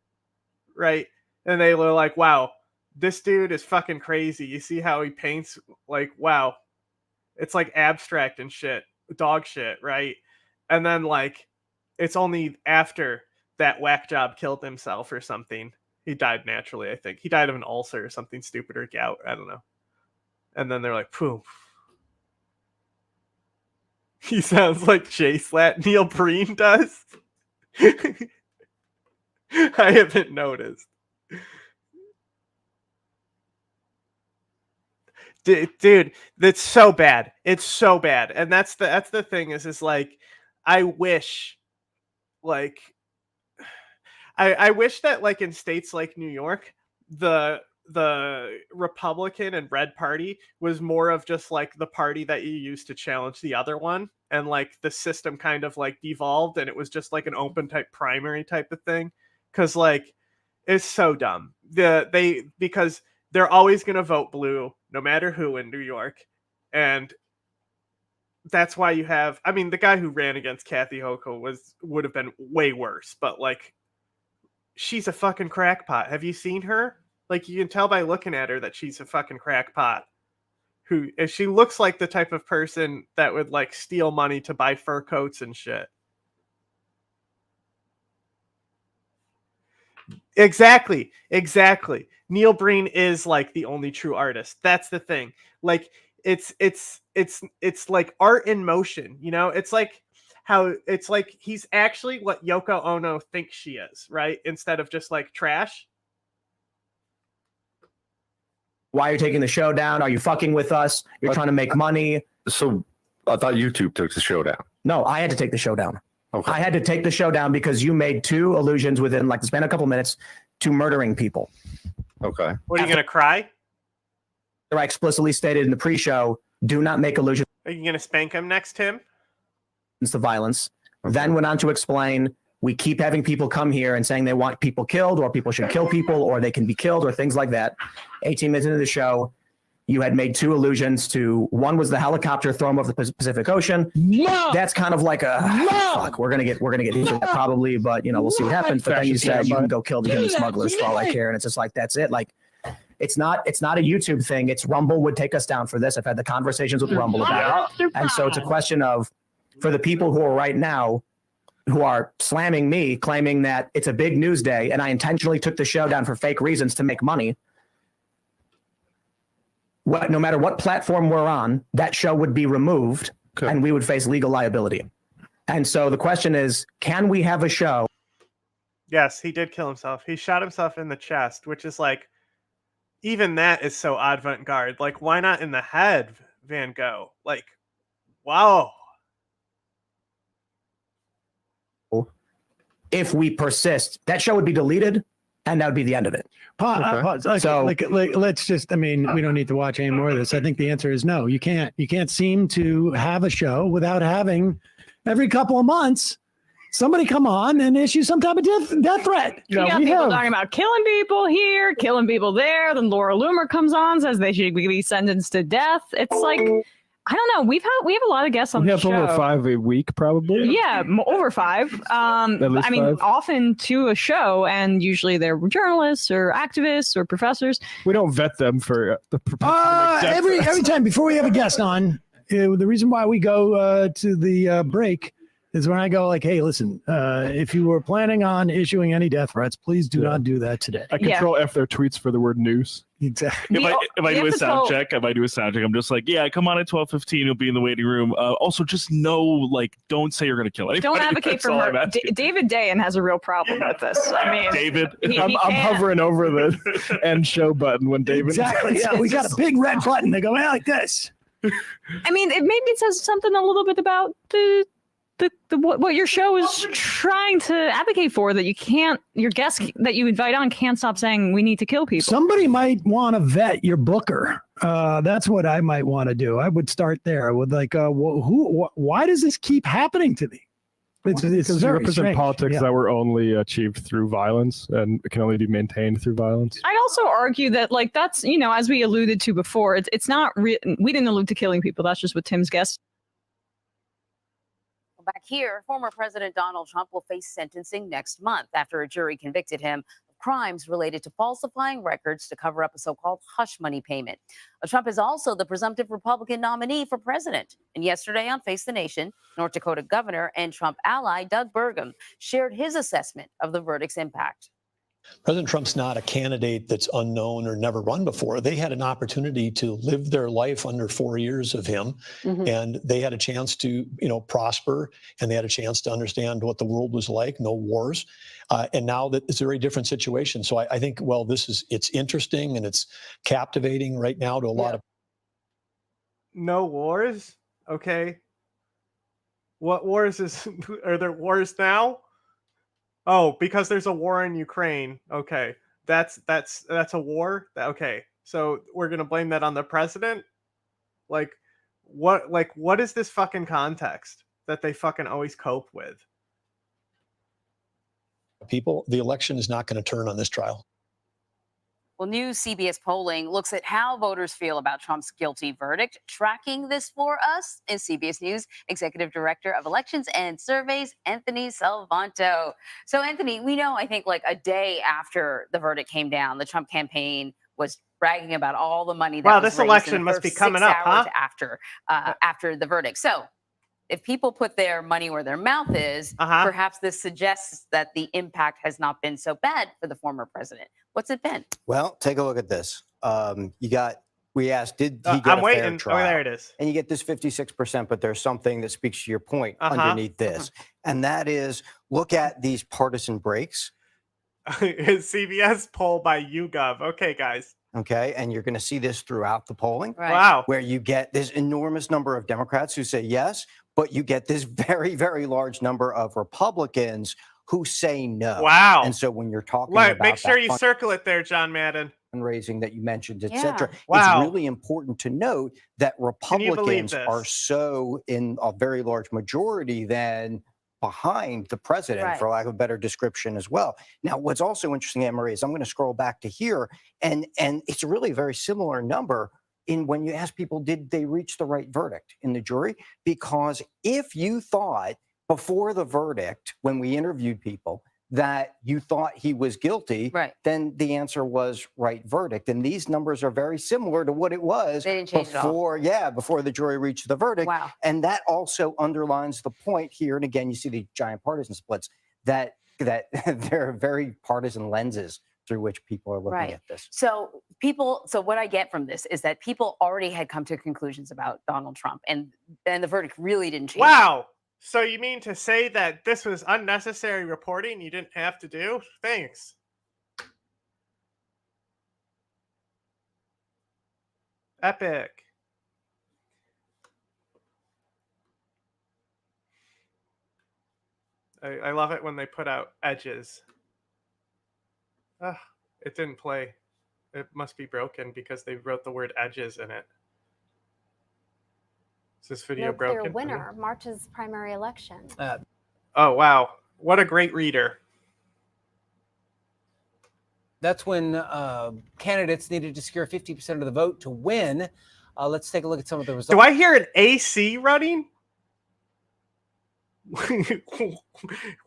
right? And they were like, wow, this dude is fucking crazy. You see how he paints? Like, wow. It's like abstract and shit, dog shit, right? And then like, it's only after that whack job killed himself or something. He died naturally, I think. He died of an ulcer or something stupid or gout. I don't know. And then they're like, poof. He sounds like J-Slat. Neil Breen does. I haven't noticed. Dude, that's so bad. It's so bad. And that's the thing is like, I wish like I wish that like in states like New York, the Republican and Red Party was more of just like the party that you used to challenge the other one, and like the system kind of like devolved and it was just like an open type primary type of thing. Cause like it's so dumb. Because they're always gonna vote blue no matter who in New York. And that's why you have, I mean, the guy who ran against Kathy Hochul would have been way worse, but like, she's a fucking crackpot. Have you seen her? Like, you can tell by looking at her that she's a fucking crackpot. If she looks like the type of person that would like steal money to buy fur coats and shit. Exactly. Neil Breen is like the only true artist. That's the thing. Like, it's like art in motion, you know? It's like how it's like he's actually what Yoko Ono thinks she is, right? Instead of just like trash. Why are you taking the show down? Are you fucking with us? You're trying to make money. So I thought YouTube took the show down. No, I had to take the show down. Okay. I had to take the show down because you made 2 allusions within like the span of a couple minutes to murdering people. Okay. What, are you going to cry? I explicitly stated in the pre-show, do not make allusions Are you going to spank him next, Tim? to violence. Okay. Then went on to explain, we keep having people come here and saying they want people killed or people should kill people or they can be killed or things like that. 18 minutes into the show, you had made 2 allusions to, one was the helicopter thrown over the Pacific Ocean. No! That's kind of like a, fuck, we're gonna get into that probably, but you know, we'll see what happens. But then you said you can go kill the human smugglers for all I care. And it's just like, that's it. Like, it's not a YouTube thing. It's Rumble would take us down for this. I've had the conversations with Rumble about it. And so it's a question of, for the people who are right now, who are slamming me, claiming that it's a big news day and I intentionally took the show down for fake reasons to make money. No matter what platform we're on, that show would be removed and we would face legal liability. And so the question is, can we have a show? Yes, he did kill himself. He shot himself in the chest, which is like, even that is so avant-garde. Like, why not in the head, Van Gogh. Like, wow. If we persist, that show would be deleted, and that would be the end of it. Pause. Okay, So, let's just. I mean, we don't need to watch any more of this. I think the answer is no. You can't. You can't seem to have a show without having every couple of months somebody come on and issue some type of death threat. You got people talking about killing people here, killing people there. Then Laura Loomer comes on, says they should be sentenced to death. It's like, I don't know. We have a lot of guests on We the have show. over 5 a week, probably. Yeah, over 5. At least I mean, 5. often to a show, and usually they're journalists or activists or professors. We don't vet them for the every time before we have a guest on, the reason why we go to the break is when I go like, hey, listen, if you were planning on issuing any death threats, please do not do that today. I control F their tweets for the word news. Exactly. If I do a sound check, I'm just like, yeah, come on at 12:15. You'll be in the waiting room. Also, just know, like, don't say you're going to kill anybody. Don't advocate That's for all murder. I'm asking. David Dayen has a real problem with this. I mean, David, I'm hovering over the end show button when David. Exactly. Yeah, we got a big red button. They go like this. I mean, maybe it says something a little bit about what your show is trying to advocate for, that you can't, your guests that you invite on can't stop saying we need to kill people. Somebody might want to vet your booker. That's what I might want to do. I would start there with like, why does this keep happening to me? It's Because you very represent strange. politics Yeah. that were only achieved through violence and can only be maintained through violence. I'd also argue that, like, that's, as we alluded to before, it's not we didn't allude to killing people. That's just what Tim's guess. Back here, former President Donald Trump will face sentencing next month after a jury convicted him of crimes related to falsifying records to cover up a so-called hush money payment. Trump is also the presumptive Republican nominee for president. And yesterday on Face the Nation, North Dakota governor and Trump ally Doug Burgum shared his assessment of the verdict's impact. President Trump's not a candidate that's unknown or never run before. They had an opportunity to live their life under 4 years of him, and they had a chance to, prosper, and they had a chance to understand what the world was like, no wars. And now that it's a very different situation. So I think, well, it's interesting and it's captivating right now to a lot of. No wars? Okay. What wars are there wars now? Oh, because there's a war in Ukraine. Okay. That's a war? Okay. So we're going to blame that on the president? Like what is this fucking context that they fucking always cope with? People, the election is not going to turn on this trial. Well, new CBS polling looks at how voters feel about Trump's guilty verdict. Tracking this for us is CBS News Executive Director of Elections and Surveys, Anthony Salvanto. So, Anthony, we know, I think, like a day after the verdict came down, the Trump campaign was bragging about all the money that was this raised election in the must be first coming 6 up, huh? hours after the verdict. So, if people put their money where their mouth is, perhaps this suggests that the impact has not been so bad for the former president. What's it been? Well, take a look at this. We asked, did he get I'm a waiting. fair trial? Oh, there it is. And you get this 56%, but there's something that speaks to your point underneath this. And that is, look at these partisan breaks. CBS poll by YouGov. Okay, guys. Okay, and you're going to see this throughout the polling. Right. Wow. Where you get this enormous number of Democrats who say yes, but you get this very, very large number of Republicans who say no. Wow. And so when you're talking Like, about make sure that you circle it there, John Madden. fundraising that you mentioned, et Yeah. cetera, Wow. it's really important to note that Can you believe Republicans this? are so in a very large majority then behind the president, Right. for lack of a better description as well. Now, what's also interesting, Anne-Marie, is I'm going to scroll back to here, and it's a really very similar number in when you ask people, did they reach the right verdict in the jury? Because if you thought before the verdict, when we interviewed people, that you thought he was guilty, then the answer was right verdict. And these numbers are very similar to what it was They didn't change at all. before the jury reached the verdict. Wow. And that also underlines the point here. And again, you see the giant partisan splits that there are very partisan lenses through which people are looking at this. So what I get from this is that people already had come to conclusions about Donald Trump, and the verdict really didn't change. Wow. So you mean to say that this was unnecessary reporting you didn't have to do? Thanks. Epic. I love it when they put out edges. It didn't play. It must be broken because they wrote the word edges in it. Is this video No clear broken? winner. March's primary election. Oh, wow. What a great reader. That's when candidates needed to secure 50% of the vote to win. Let's take a look at some of the results. Do I hear an AC running?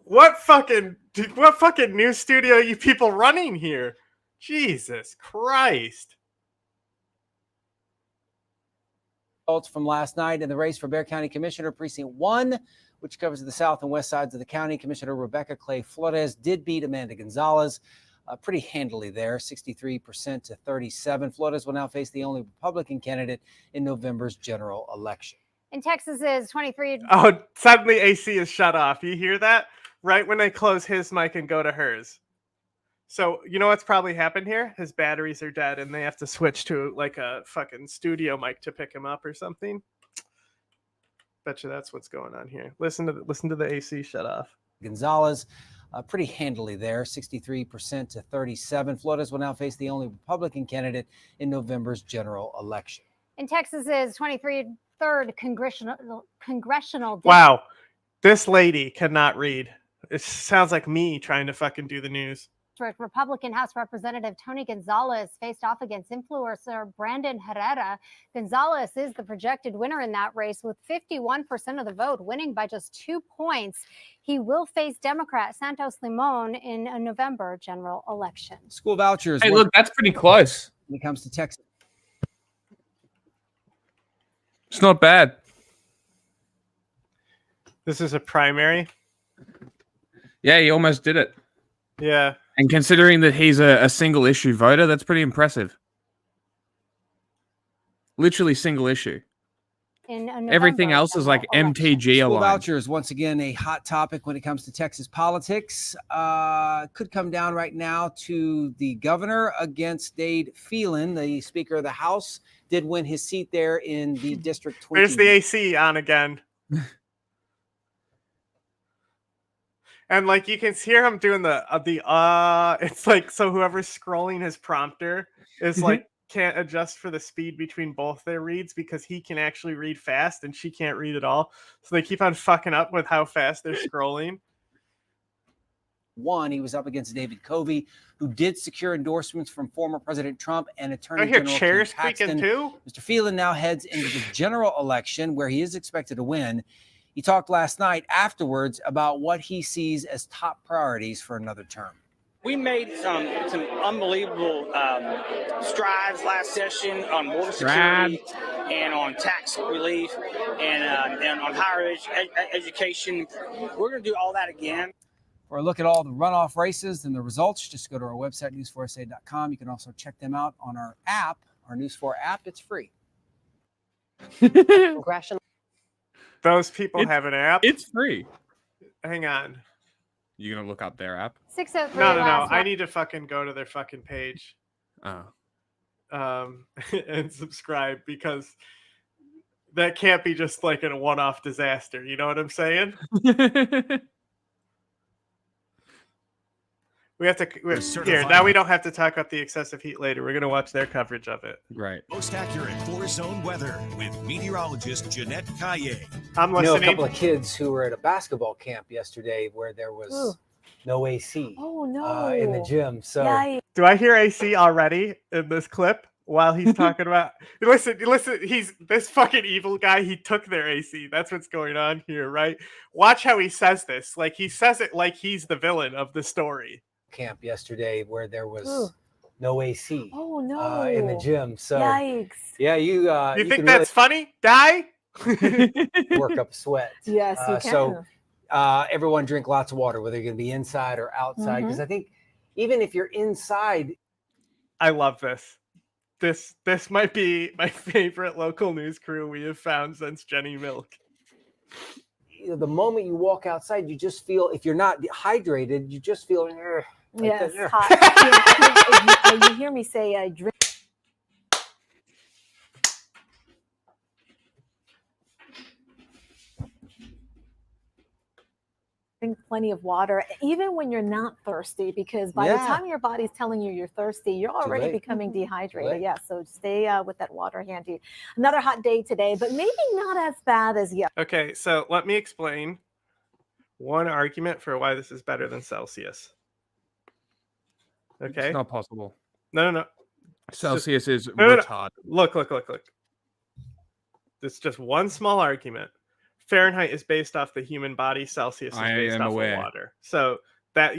What fucking news studio are you people running here? Jesus Christ. Results from last night in the race for Bexar County Commissioner Precinct 1, which covers the south and west sides of the county. Commissioner Rebecca Clay Flores did beat Amanda Gonzalez pretty handily there, 63% to 37%. Flores will now face the only Republican candidate in November's general election. In Texas's 23. Oh, suddenly AC is shut off. You hear that? Right when they close his mic and go to hers. So, you know what's probably happened here? His batteries are dead and they have to switch to like a fucking studio mic to pick him up or something. Bet you that's what's going on here. Listen to the AC shut off. Gonzalez pretty handily there, 63% to 37%. Flores will now face the only Republican candidate in November's general election. In Texas's 23rd congressional. Wow. This lady cannot read. It sounds like me trying to fucking do the news. Republican House Representative Tony Gonzalez faced off against influencer Brandon Herrera. Gonzalez is the projected winner in that race with 51% of the vote, winning by just 2 points. He will face Democrat Santos Limon in a November general election. School vouchers. Hey, look, that's pretty close. When it comes to Texas. It's not bad. This is a primary. Yeah, he almost did it. Yeah. And considering that he's a single issue voter, that's pretty impressive. Literally single issue. Everything else is like MTG School aligned. vouchers, once again, a hot topic when it comes to Texas politics. Could come down right now to the governor against Dade Phelan, the Speaker of the House. Did win his seat there in the District 20. There's the AC on again. And like you can hear him doing it's like, so whoever's scrolling his prompter is like can't adjust for the speed between both their reads because he can actually read fast and she can't read at all. So they keep on fucking up with how fast they're scrolling. He was up against David Covey, who did secure endorsements from former President Trump and Attorney I hear General Chair Ken Paxton. speaking too. Mr. Phelan now heads into the general election where he is expected to win. He talked last night afterwards about what he sees as top priorities for another term. We made some unbelievable strides last session on border security and on tax relief and on higher education. We're going to do all that again. For a look at all the runoff races and the results, just go to our website, news4sa.com. You can also check them out on our app, our News 4 app. It's free. Congressional. Those people have an app. It's free. Hang on. You gonna look up their app? 603. No. I need to fucking go to their fucking page. Oh. And subscribe because that can't be just like a one-off disaster. You know what I'm saying? We have to here now. We don't have to talk about the excessive heat later. We're gonna watch their coverage of it. Right. Most accurate four-zone weather with meteorologist Jeanette Caillé. I'm I know listening. a couple of kids who were at a basketball camp yesterday where there was no AC in the gym. So Do I hear AC already in this clip while he's talking about? Listen. He's this fucking evil guy. He took their AC. That's what's going on here, right? Watch how he says this. Like he says it like he's the villain of the story. Camp yesterday where there was no AC in the gym. So yikes. Yeah, you think that's funny, guy? Work up a sweat. Yes, you can. So everyone drink lots of water, whether you're going to be inside or outside, because I think even if you're inside, I love this. This might be my favorite local news crew we have found since Jenny Milk. You know, the moment you walk outside, you just feel, if you're not hydrated, you just feel yes, hot. You hear me say I drink. Drink plenty of water, even when you're not thirsty, because by the time your body's telling you you're thirsty, you're already late. becoming dehydrated. Late. Yeah, so stay with that water handy. Another hot day today, but maybe not as bad as yesterday. Okay, so let me explain one argument for why this is better than Celsius. Okay. It's not possible. No. Celsius is No. retarded. Look. This is just one small argument. Fahrenheit is based off the human body. Celsius is based off of water. So that,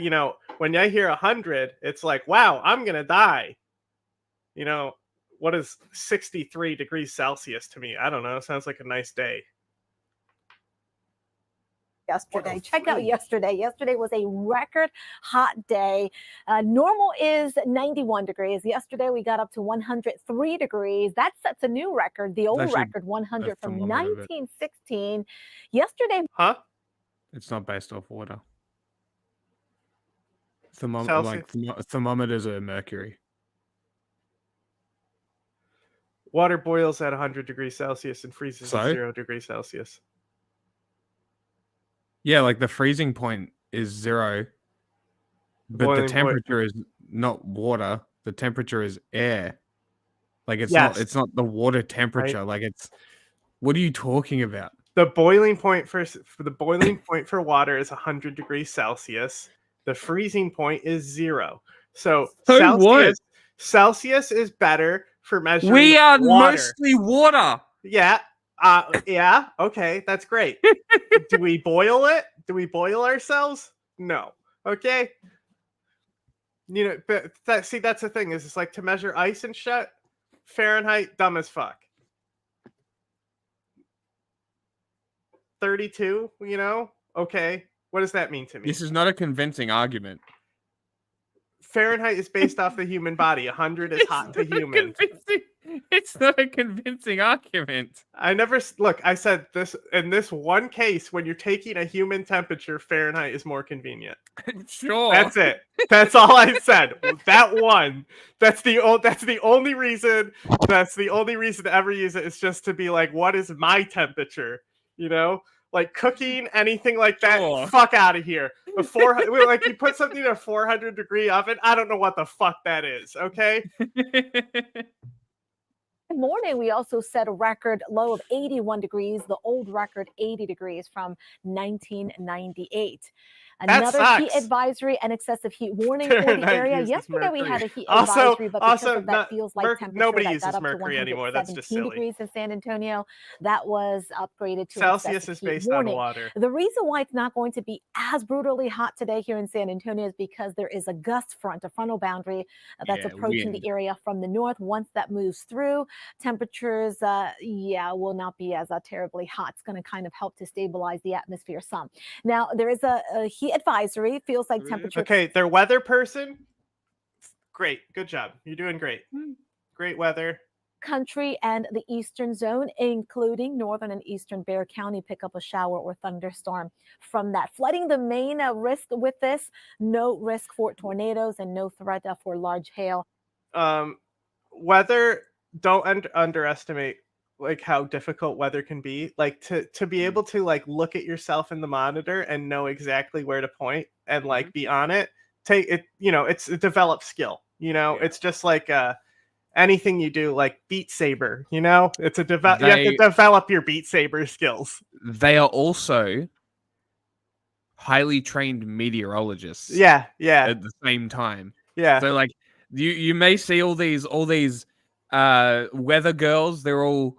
when I hear 100, it's like, wow, I'm going to die. What is 63 degrees Celsius to me? I don't know. Sounds like a nice day. Yesterday. Check out yesterday. Yesterday was a record hot day. Normal is 91 degrees. Yesterday we got up to 103 degrees. That sets a new record. The old record, 100 from 1916. Yesterday. Huh? It's not based off water. Thermometers are mercury. Water boils at 100 degrees Celsius and freezes at 0 degrees Celsius. Yeah, like the freezing point is 0, but the temperature is not water. The temperature is air. Like it's not the water temperature. Right. Like what are you talking about? The boiling point for water is 100 degrees Celsius. The freezing point is 0. So Celsius is better for measuring. We are water. mostly water. Yeah. Yeah. Okay, that's great. Do we boil it? Do we boil ourselves? No. Okay. But that's the thing is, it's like to measure ice and shit. Fahrenheit, dumb as fuck. 32. Okay. What does that mean to me? This is not a convincing argument. Fahrenheit is based off the human body. 100 is hot to human. It's not a convincing argument. I said this in this one case, when you're taking a human temperature, Fahrenheit is more convenient. Sure. That's it. That's all I said. That one. That's the only reason. That's the only reason to ever use it, is just to be like, what is my temperature? Like cooking, anything like that, fuck out of here. Like you put something in a 400 degree oven, I don't know what the fuck that is, okay? Morning, we also set a record low of 81 degrees, the old record 80 degrees from 1998. Another heat advisory and excessive heat warning for the area. Yesterday we had a heat advisory, but because of that feels like temperature nobody that uses got up mercury to anymore. That's just silly. degrees in San Antonio, that was upgraded to Celsius is based on water. The reason why it's not going to be as brutally hot today here in San Antonio is because there is a gust front, a frontal boundary that's approaching the area from the north. Once that moves through, temperatures, will not be as terribly hot. It's going to kind of help to stabilize the atmosphere some. Now, there is a heat advisory. It feels like temperature. Okay, their weather person. Great. Good job. You're doing great. Great weather. Country and the eastern zone, including northern and eastern Bexar County, pick up a shower or thunderstorm from that. Flooding the main risk with this. No risk for tornadoes and no threat for large hail. Weather, don't underestimate like how difficult weather can be. Like to be able to like look at yourself in the monitor and know exactly where to point and like be on it. Take it, it's a developed skill. It's just like anything you do, like Beat Saber. It's you have to develop your Beat Saber skills. They are also highly trained meteorologists. Yeah. At the same time. Yeah. So like you may see all these weather girls. They're all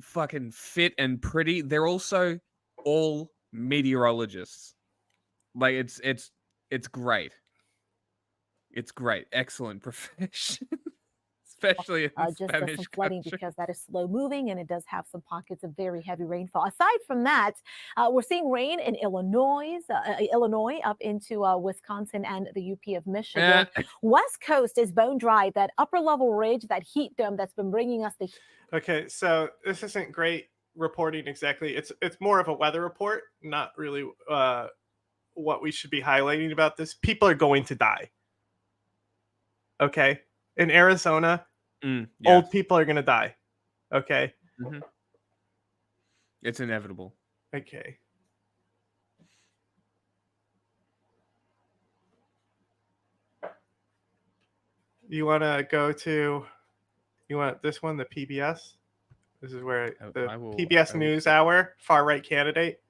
fucking fit and pretty. They're also all meteorologists. Like it's great. It's great. Excellent profession. Especially in just Spanish some flooding country. because that is slow moving and it does have some pockets of very heavy rainfall. Aside from that, we're seeing rain in Illinois up into Wisconsin and the UP of Michigan. West Coast is bone dry. That upper level ridge, that heat dome that's been bringing us the heat. Okay, so this isn't great reporting exactly. It's more of a weather report, not really what we should be highlighting about this. People are going to die. Okay. In Arizona, old people are going to die. Okay. Mm-hmm. It's inevitable. Okay. You want to go to? You want this one, the PBS? This is where the PBS News Hour, far right candidate.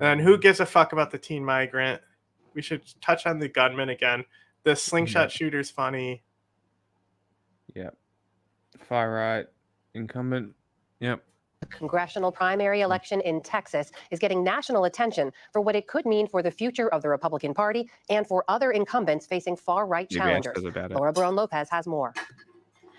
And who gives a fuck about the teen migrant? We should touch on the gunman again. The slingshot shooter's funny. Yep. Far right incumbent. Yep. The congressional primary election in Texas is getting national attention for what it could mean for the future of the Republican Party and for other incumbents facing far-right challengers. Laura Barone-Lopez has more.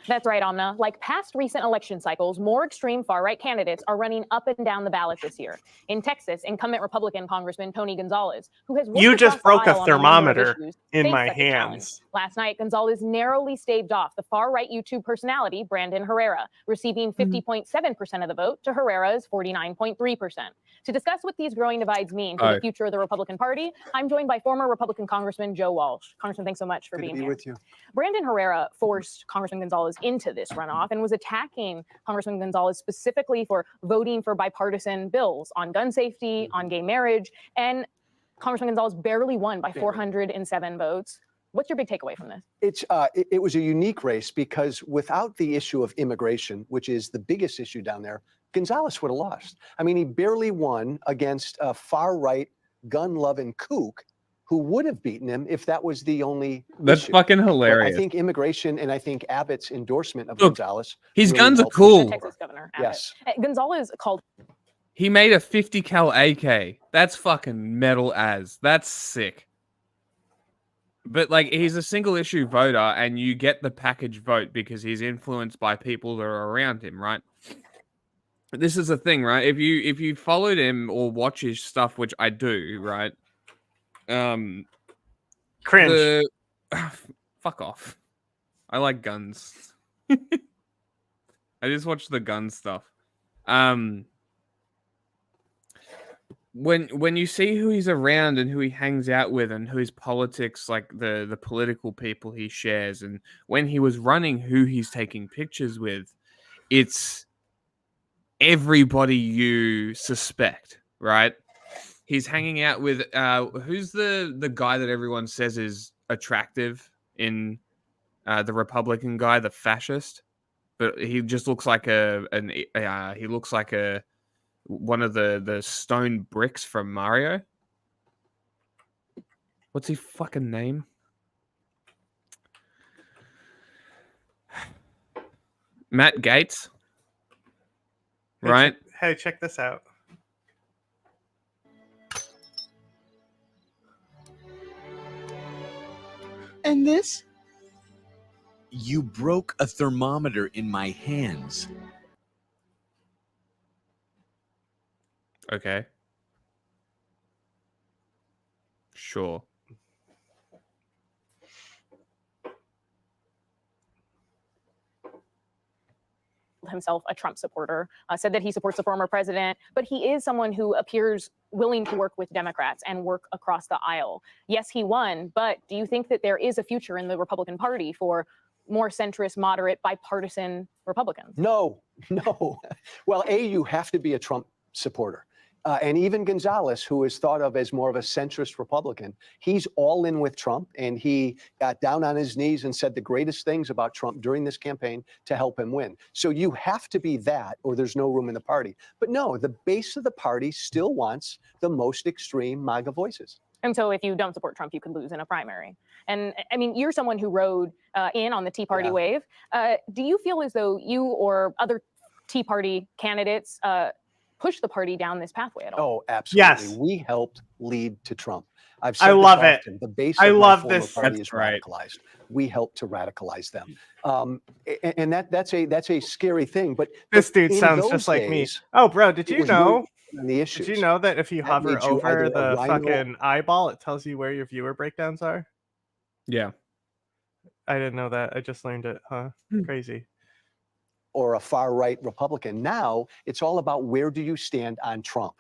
That's right, Amna. Like past recent election cycles, more extreme far-right candidates are running up and down the ballot this year. In Texas, incumbent Republican Congressman Tony Gonzalez, who has you just broke a thermometer in my hands. Last night, Gonzalez narrowly staved off the far-right YouTube personality Brandon Herrera, receiving 50.7% of the vote to Herrera's 49.3%. To discuss what these growing divides mean for the future of the Republican Party, I'm joined by former Republican Congressman Joe Walsh. Congressman, thanks so much for being here. With you. Brandon Herrera forced Congressman Gonzalez into this runoff and was attacking Congressman Gonzalez specifically for voting for bipartisan bills on gun safety, on gay marriage, and Congressman Gonzalez barely won by 407 votes. What's your big takeaway from this? It was a unique race because without the issue of immigration, which is the biggest issue down there, Gonzalez would have lost. I mean, he barely won against a far-right, gun-loving kook who would have beaten him if that was the only That's issue. fucking But hilarious. I think immigration and I think Abbott's endorsement of Gonzalez. His really guns are helped cool. Texas Governor Abbott. Yes. Gonzalez called. He made a 50 cal AK. That's fucking metal as. That's sick. But like, he's a single issue voter, and you get the package vote because he's influenced by people that are around him, right? This is the thing, right? If you followed him or watch his stuff, which I do, right? Cringe. Fuck off. I like guns. I just watch the gun stuff. When you see who he's around and who he hangs out with and who his politics, like the political people he shares, and when he was running, who he's taking pictures with, it's everybody you suspect, right? He's hanging out with who's the guy that everyone says is attractive in the Republican guy, the fascist, but he just looks like he looks like one of the stone bricks from Mario. What's his fucking name? Matt Gaetz. Right? Hey, check this out. And this? You broke a thermometer in my hands. Okay. Sure. Himself a Trump supporter, said that he supports the former president, but he is someone who appears willing to work with Democrats and work across the aisle. Yes, he won, but do you think that there is a future in the Republican Party for more centrist, moderate, bipartisan Republicans? No. Well, you have to be a Trump supporter. And even Gonzalez, who is thought of as more of a centrist Republican, he's all in with Trump, and he got down on his knees and said the greatest things about Trump during this campaign to help him win. So you have to be that, or there's no room in the party. But no, the base of the party still wants the most extreme MAGA voices. And so if you don't support Trump, you could lose in a primary. And I mean, you're someone who rode in on the Tea Party wave. Do you feel as though you or other Tea Party candidates push the party down this pathway at all? Oh, absolutely. Yes. We helped lead to Trump. I've said I this love it. often. The base I of love my former this. party That's is right. radicalized. We helped to radicalize them. And that's a scary thing. But This dude in sounds those just like me. days, Oh, bro, did it you was know? really on the issues. Did you know that if you That hover made you either over a the rhino- fucking eyeball, it tells you where your viewer breakdowns are? Yeah. I didn't know that. I just learned it. Huh? Crazy. Or a far right Republican. Now it's all about where do you stand on Trump.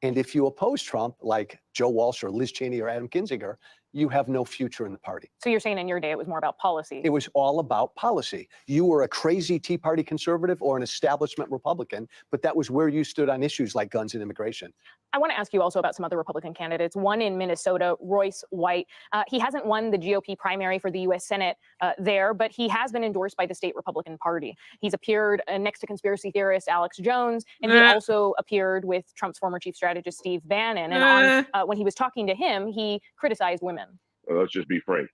And if you oppose Trump, like Joe Walsh or Liz Cheney or Adam Kinzinger, you have no future in the party. So you're saying in your day it was more about policy? It was all about policy. You were a crazy Tea Party conservative or an establishment Republican, but that was where you stood on issues like guns and immigration. I want to ask you also about some other Republican candidates. One in Minnesota, Royce White. He hasn't won the GOP primary for the U.S. Senate there, but he has been endorsed by the state Republican Party. He's appeared next to conspiracy theorist Alex Jones, and he also appeared with Trump's former chief strategist Steve Bannon. And when he was talking to him, he criticized women. Let's just be frank.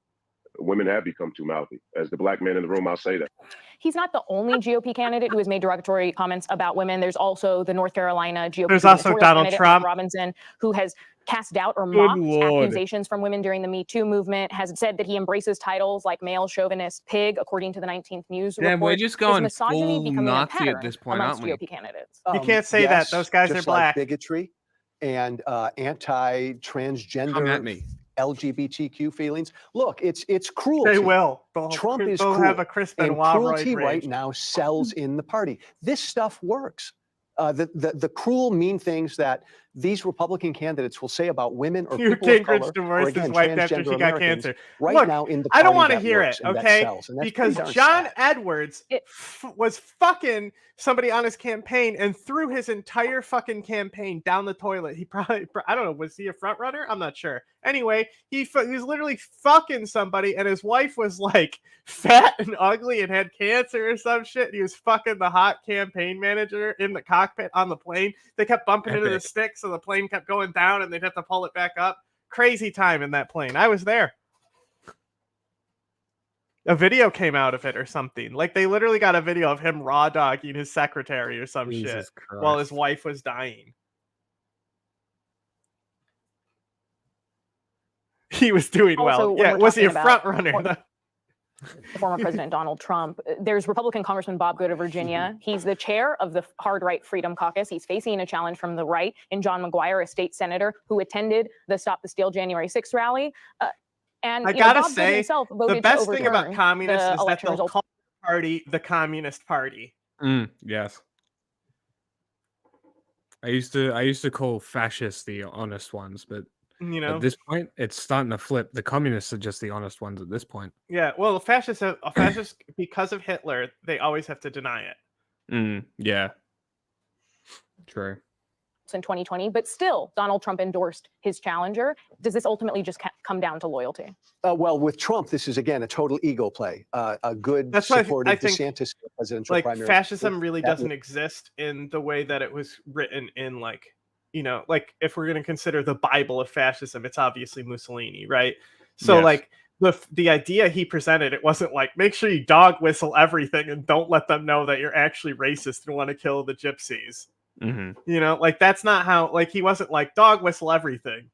Women have become too mouthy. As the black man in the room, I'll say that. He's not the only GOP candidate who has made derogatory comments about women. There's also the North Carolina GOP. There's also Donald Trump. Robinson, who has cast doubt or mocked accusations from women during the Me Too movement, has said that he embraces titles like male chauvinist pig, according to the 19th News report. Yeah, we're just going Is misogyny full becoming a Nazi pattern at this point, amongst aren't we? GOP candidates? You can't say that. Those guys are just black. Like bigotry and anti-transgender. Come at me. LGBTQ feelings. Look, it's cruelty. They will. Trump is they'll cruel. have a Chris And Benoit cruelty rage. right now sells in the party. This stuff works. The cruel, mean things that these Republican candidates will say about women or Newt people of Gingrich color, divorced or again, his wife after transgender she got Americans, cancer. right Look, now in the I don't party want to that hear works it, and that okay? sells, and that's Because pretty darn John sad. Edwards was fucking somebody on his campaign and threw his entire fucking campaign down the toilet. He probably, I don't know, was he a front runner? I'm not sure. Anyway, he was literally fucking somebody, and his wife was like fat and ugly and had cancer or some shit. He was fucking the hot campaign manager in the cockpit on the plane. They kept bumping into the stick, so the plane kept going down, and they'd have to pull it back up. Crazy time in that plane. I was there. A video came out of it or something. Like, they literally got a video of him raw dogging his secretary or some shit while his wife was dying. He was doing Also, well. when Yeah, we're was he a talking front about runner? The former President Donald Trump. There's Republican Congressman Bob Good of Virginia. He's the chair of the Hard Right Freedom Caucus. He's facing a challenge from the right in John McGuire, a state senator who attended the Stop the Steal January 6th rally. And I gotta Bob Good say, himself the voted best to thing about overturn communists the is that election they'll results. call the party the Communist Party. Yes. I used to call fascists the honest ones, but You know, at this point, it's starting to flip. The communists are just the honest ones at this point. yeah. Well, fascists, because of Hitler, they always have to deny it. Yeah. True. In 2020, but still Donald Trump endorsed his challenger. Does this ultimately just come down to loyalty? Well, with Trump, this is again a total ego play. A good That's why supportive I think, DeSantis presidential like, primary. fascism really That doesn't exist in the way that it was written in, like, you know, like, if we're going to consider the Bible of fascism, it's obviously Mussolini, right? So Yes. like the idea he presented, it wasn't like, make sure you dog whistle everything and don't let them know that you're actually racist and want to kill the gypsies. You know, like, that's not how, like, he wasn't like, dog whistle everything.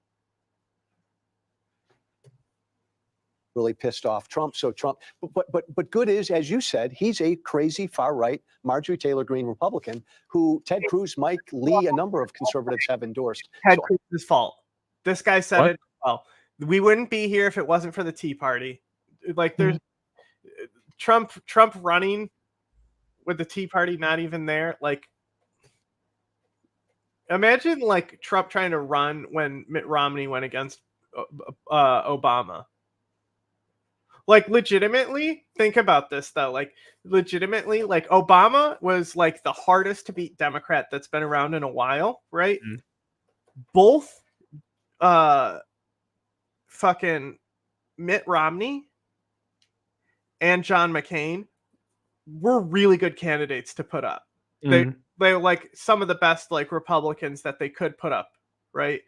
really pissed off Trump. So Trump, but Good is, as you said, he's a crazy far right Marjorie Taylor Greene Republican who Ted Cruz, Mike Lee, a number of conservatives have endorsed. Ted Cruz's fault. This guy said it well. We wouldn't be here if it wasn't for the Tea Party. Like, there's Trump running with the Tea Party not even there. Like, imagine like Trump trying to run when Mitt Romney went against Obama. Like, legitimately, think about this though. Like, legitimately, like, Obama was like the hardest to beat Democrat that's been around in a while, right? Both fucking Mitt Romney and John McCain were really good candidates to put up. They were like some of the best like Republicans that they could put up, right?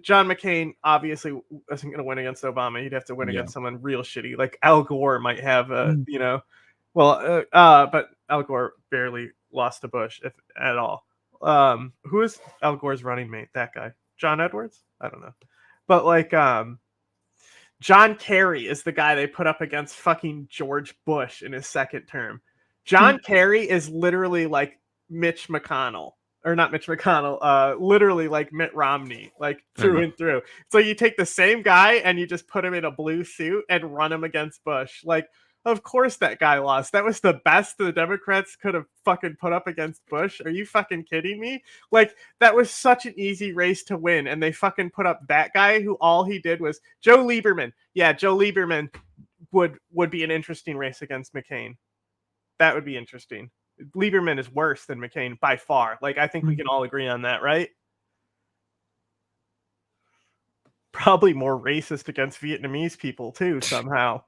John McCain obviously isn't going to win against Obama. He'd have to win against someone real shitty. Like Al Gore might have a, you know, well, but Al Gore barely lost to Bush, if at all. Who is Al Gore's running mate? That guy, John Edwards? I don't know. But like, John Kerry is the guy they put up against fucking George Bush in his second term. John Kerry is literally like Mitch McConnell. Or not Mitch McConnell, literally like Mitt Romney, like through and through. So you take the same guy and you just put him in a blue suit and run him against Bush. Like, Of course that guy lost. That was the best the Democrats could have fucking put up against Bush. Are you fucking kidding me? Like, that was such an easy race to win, and they fucking put up that guy who all he did was Joe Lieberman. Yeah, Joe Lieberman would be an interesting race against McCain. That would be interesting. Lieberman is worse than McCain by far. Like, I think we can all agree on that, right? Probably more racist against Vietnamese people too, somehow.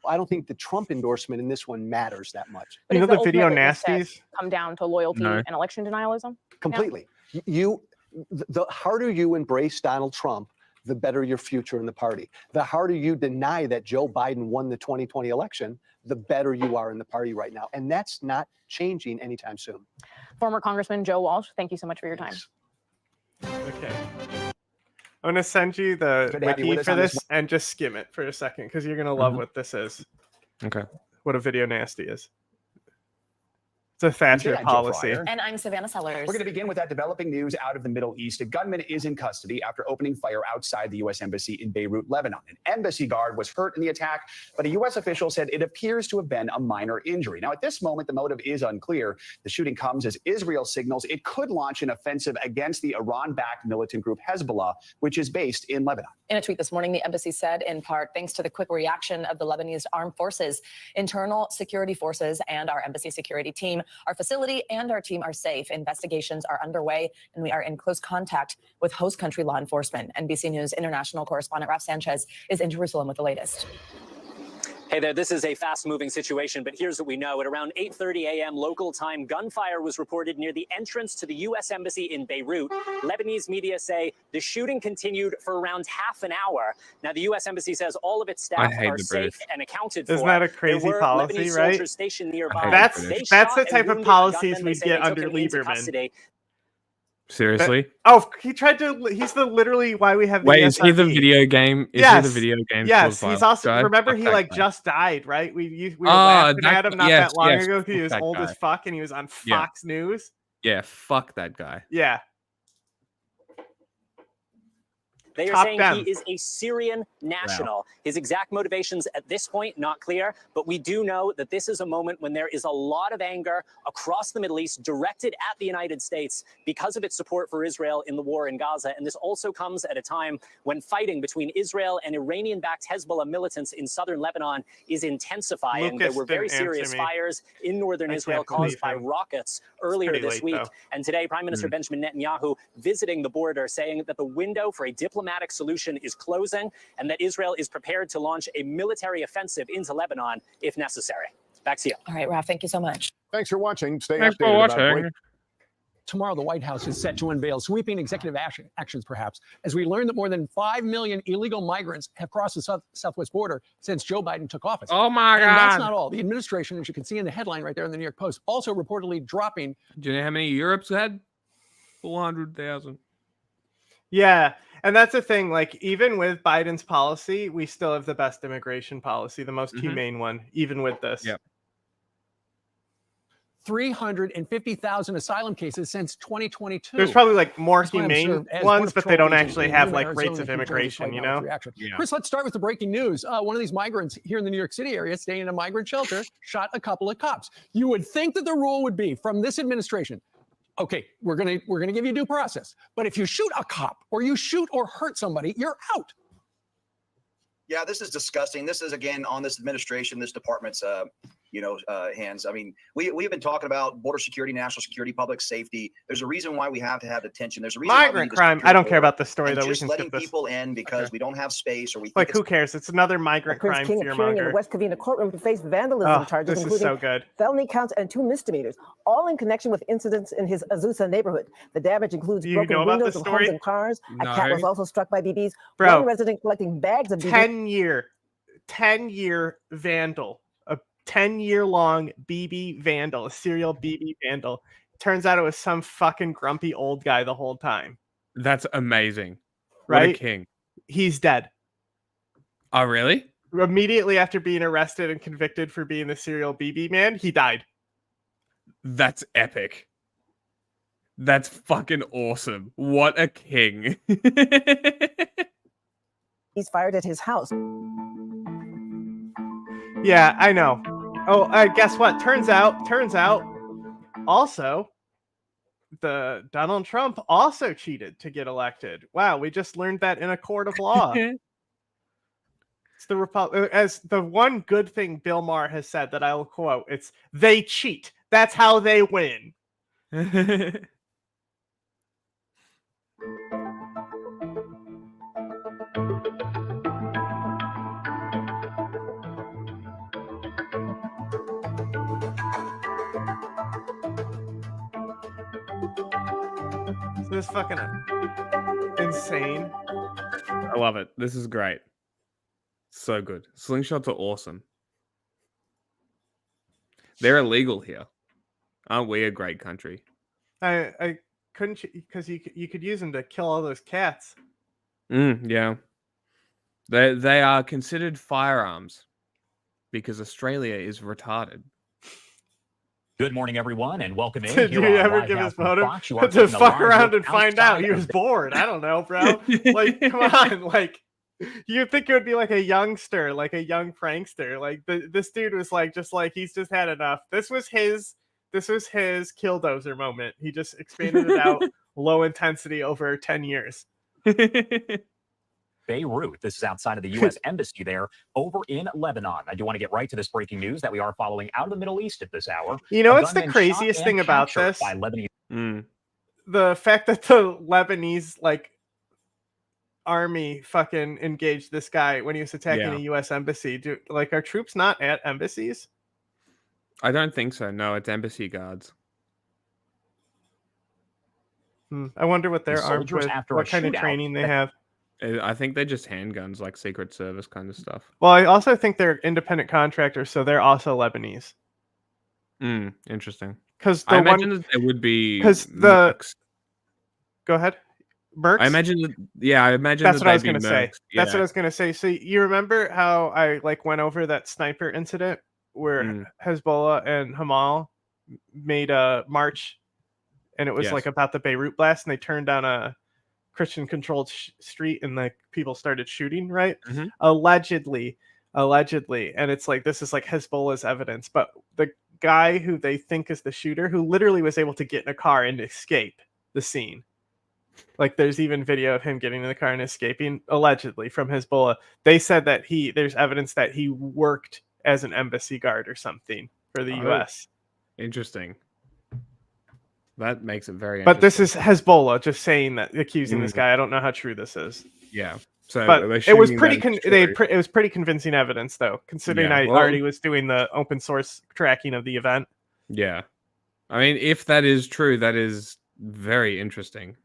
I don't think the Trump endorsement in this one matters that much. But you know the video ultimate nasties litmus test come down to loyalty and election denialism? Completely. The harder you embrace Donald Trump, the better your future in the party. The harder you deny that Joe Biden won the 2020 election, the better you are in the party right now. And that's not changing anytime soon. Former Congressman Joe Walsh, thank you so much for your time. Okay. I'm going to send you the wiki for this and just skim it for a second because you're going to love what this is. Okay. What a video nasty is. It's a Thatcher policy. And I'm Savannah Sellers. We're going to begin with that developing news out of the Middle East. A gunman is in custody after opening fire outside the U.S. Embassy in Beirut, Lebanon. An embassy guard was hurt in the attack, but a U.S. official said it appears to have been a minor injury. Now, at this moment, the motive is unclear. The shooting comes as Israel signals it could launch an offensive against the Iran-backed militant group Hezbollah, which is based in Lebanon. In a tweet this morning, the embassy said, in part, thanks to the quick reaction of the Lebanese armed forces, internal security forces, and our embassy security team, our facility and our team are safe. Investigations are underway, and we are in close contact with host country law enforcement. NBC News international correspondent Raf Sanchez is in Jerusalem with the latest. Hey there, this is a fast-moving situation, but here's what we know. At around 8:30 a.m. local time, gunfire was reported near the entrance to the U.S. Embassy in Beirut. Lebanese media say the shooting continued for around half an hour. Now, the U.S. Embassy says all of its staff are safe and accounted for. Isn't that a crazy policy, Lebanese right? soldiers stationed nearby. That's the type of policies we get under Lieberman. Seriously? He tried to. He's literally why we have. Wait, is he the video game? Is he the video game? Yes, he's also. Guy? Remember, he just died, right? We were laughing at him not that long ago. He was old as fuck, and he was on Fox News. Yeah, fuck that guy. Yeah. They are saying he is a Syrian national. Wow. His exact motivations at this point, not clear, but we do know that this is a moment when there is a lot of anger across the Middle East directed at the United States because of its support for Israel in the war in Gaza. And this also comes at a time when fighting between Israel and Iranian-backed Hezbollah militants in southern Lebanon is intensifying. There were very serious fires in northern Israel caused by rockets earlier this week. And today, Prime Minister Benjamin Netanyahu visiting the border, saying that the window for a diplomatic solution is closing and that Israel is prepared to launch a military offensive into Lebanon if necessary. Back to you. All right, Raf, thank you so much. Thanks for watching. Stay Thanks updated for about watching. Tomorrow, the White House is set to unveil sweeping executive actions, perhaps, as we learn that more than 5 million illegal migrants have crossed the southwest border since Joe Biden took office. Oh, my God. And that's not all. The administration, as you can see in the headline right there in the New York Post, also reportedly dropping. Do you know how many Europe's had? 400,000. Yeah. And that's the thing, like, even with Biden's policy, we still have the best immigration policy, the most humane one, even with this. Yep. 350,000 asylum cases since 2022. There's probably like more humane ones, but they don't actually have like rates of immigration, you know? Yeah. Chris, let's start with the breaking news. One of these migrants here in the New York City area, staying in a migrant shelter, shot a couple of cops. You would think that the rule would be from this administration, okay, we're gonna give you due process, but if you shoot a cop or you shoot or hurt somebody, you're out. Yeah, this is disgusting. This is, again, on this administration, this department's, hands. I mean, we have been talking about border security, national security, public safety. There's a reason why we have to have detention. There's a reason. Migrant crime. I don't care about the story, though. We Just can letting skip this. people in because we don't have space, or we think Like, who cares? It's another migrant crime King appearing in the fearmonger. West Covina courtroom to face vandalism charges, This is including so good. felony counts and 2 misdemeanors, all in connection with incidents in his Azusa neighborhood. The damage includes Do you broken know about windows this of homes story? and cars. No. A cat was also struck by BBs. Bro. One resident collecting bags of BBs. 10-year vandal, a 10-year-long BB vandal, a serial BB vandal. Turns out it was some fucking grumpy old guy the whole time. That's amazing. Right? What a king. He's dead. Oh, really? Immediately after being arrested and convicted for being the serial BB man, he died. That's epic. That's fucking awesome. What a king. He's fired at his house. Yeah, I know. Oh, guess what? Turns out, also, the Donald Trump also cheated to get elected. Wow, we just learned that in a court of law. It's the as the one good thing Bill Maher has said that I will quote. It's they cheat. That's how they win. This is fucking insane. I love it. This is great. So good. Slingshots are awesome. They're illegal here. Aren't we a great country? I couldn't, because you could use them to kill all those cats. Yeah. They are considered firearms because Australia is retarded. Good morning, everyone, and welcome in. Did you ever give his photo to fuck around and find out he was bored? I don't know, bro. Like, come on, like, you'd think it would be like a youngster, like a young prankster. Like this dude was like, he's just had enough. This was his killdozer moment. He just expanded it out, low intensity over 10 years. Beirut. This is outside of the U.S. Embassy there over in Lebanon. I do want to get right to this breaking news that we are following out of the Middle East at this hour. You know what's the craziest thing about this? By Lebanese. The fact that the Lebanese army fucking engaged this guy when he was attacking a U.S. embassy. Are troops not at embassies? I don't think so. No, it's embassy guards. I wonder what they're armed with. What kind of training they have. I think they're just handguns, like Secret Service kind of stuff. Well, I also think they're independent contractors, so they're also Lebanese. Interesting. Because I imagine that it would be because the. Go ahead. Mercs? I imagine that. I imagine that's that what I was going to say. Yeah. That's what I was going to say. So you remember how I went over that sniper incident where Hezbollah and Hamal made a march, and it was about the Beirut blast, and they turned down a Christian controlled street and people started shooting, right? Allegedly, and it's this is Hezbollah's evidence, but the guy who they think is the shooter, who literally was able to get in a car and escape the scene, there's even video of him getting in the car and escaping, allegedly, from Hezbollah. They said that there's evidence that he worked as an embassy guard or something for the US. Interesting. That makes it very But this is Hezbollah just saying that, accusing this guy. I don't know how true this is. Yeah. So but it was it was pretty convincing evidence, though, considering I already was doing the open source tracking of the event. Yeah. I mean, if that is true, that is very interesting.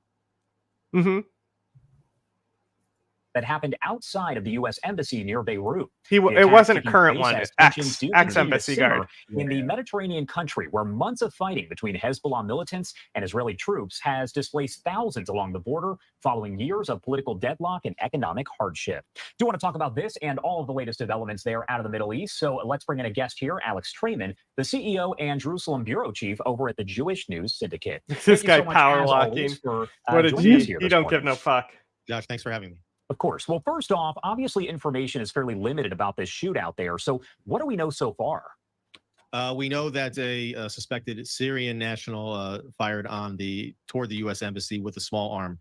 That happened outside of the U.S. Embassy near Beirut. It wasn't a current one. It's ex-embassy guard. In the Mediterranean country, where months of fighting between Hezbollah militants and Israeli troops has displaced thousands along the border following years of political deadlock and economic hardship. Do want to talk about this and all of the latest developments there out of the Middle East. So let's bring in a guest here, Alex Trayman, the CEO and Jerusalem bureau chief over at the Jewish News Syndicate. This guy power walking. What a G. You don't give no fuck. Josh, thanks for having me. Of course. Well, first off, obviously information is fairly limited about this shootout there. So what do we know so far? We know that a suspected Syrian national fired toward the U.S. embassy with a small arm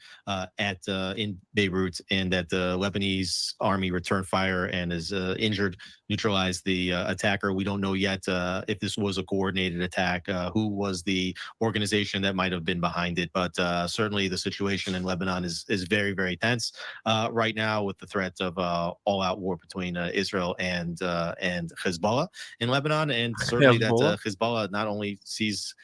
in Beirut, and that the Lebanese army returned fire and is injured, neutralized the attacker. We don't know yet if this was a coordinated attack, who was the organization that might have been behind it. But certainly the situation in Lebanon is very, very tense right now, with the threat of all-out war between Israel and Hezbollah in Lebanon, and certainly that Hezbollah not only sees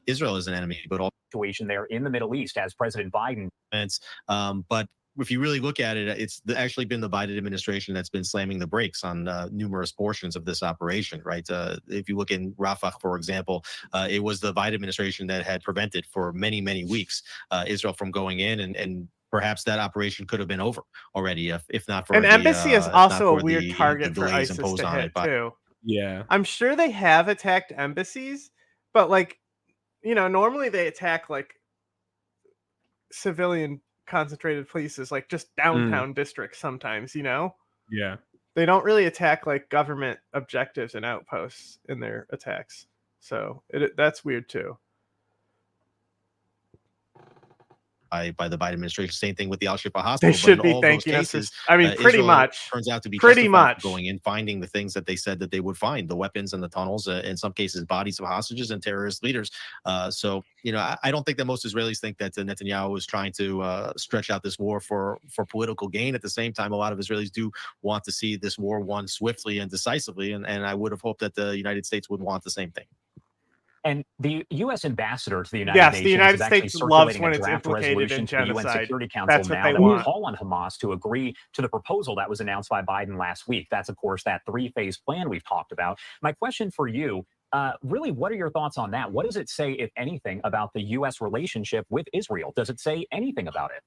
Israel as an enemy, but also situation there in the Middle East as President Biden. But if you really look at it, it's actually been the Biden administration that's been slamming the brakes on numerous portions of this operation, right? If you look in Rafah, for example, it was the Biden administration that had prevented for many, many weeks Israel from going in, and perhaps that operation could have been over already if not for an embassy is also a weird target for ISIS to hit too. Yeah, I'm sure they have attacked embassies, but normally they attack civilian concentrated places, just downtown districts sometimes, Yeah. They don't really attack like government objectives and outposts in their attacks. So that's weird too. By the Biden administration. Same thing with the Al-Shifa hospital. They should but be in all thanking those us. cases, I mean, pretty Israel much. turns out to be pretty justified much going in, finding the things that they said that they would find, the weapons and the tunnels, in some cases, bodies of hostages and terrorist leaders. So, I don't think that most Israelis think that Netanyahu is trying to stretch out this war for political gain. At the same time, a lot of Israelis do want to see this war won swiftly and decisively. And I would have hoped that the United States would want the same thing. And the U.S. ambassador to the United Nations the United is actually States loves circulating when a it's draft implicated in resolution to the UN genocide. Security Council That's what now they that will want. call on Hamas to agree to the proposal that was announced by Biden last week. That's, of course, that 3-phase plan we've talked about. My question for you, really, what are your thoughts on that? What does it say, if anything, about the U.S. relationship with Israel? Does it say anything about it?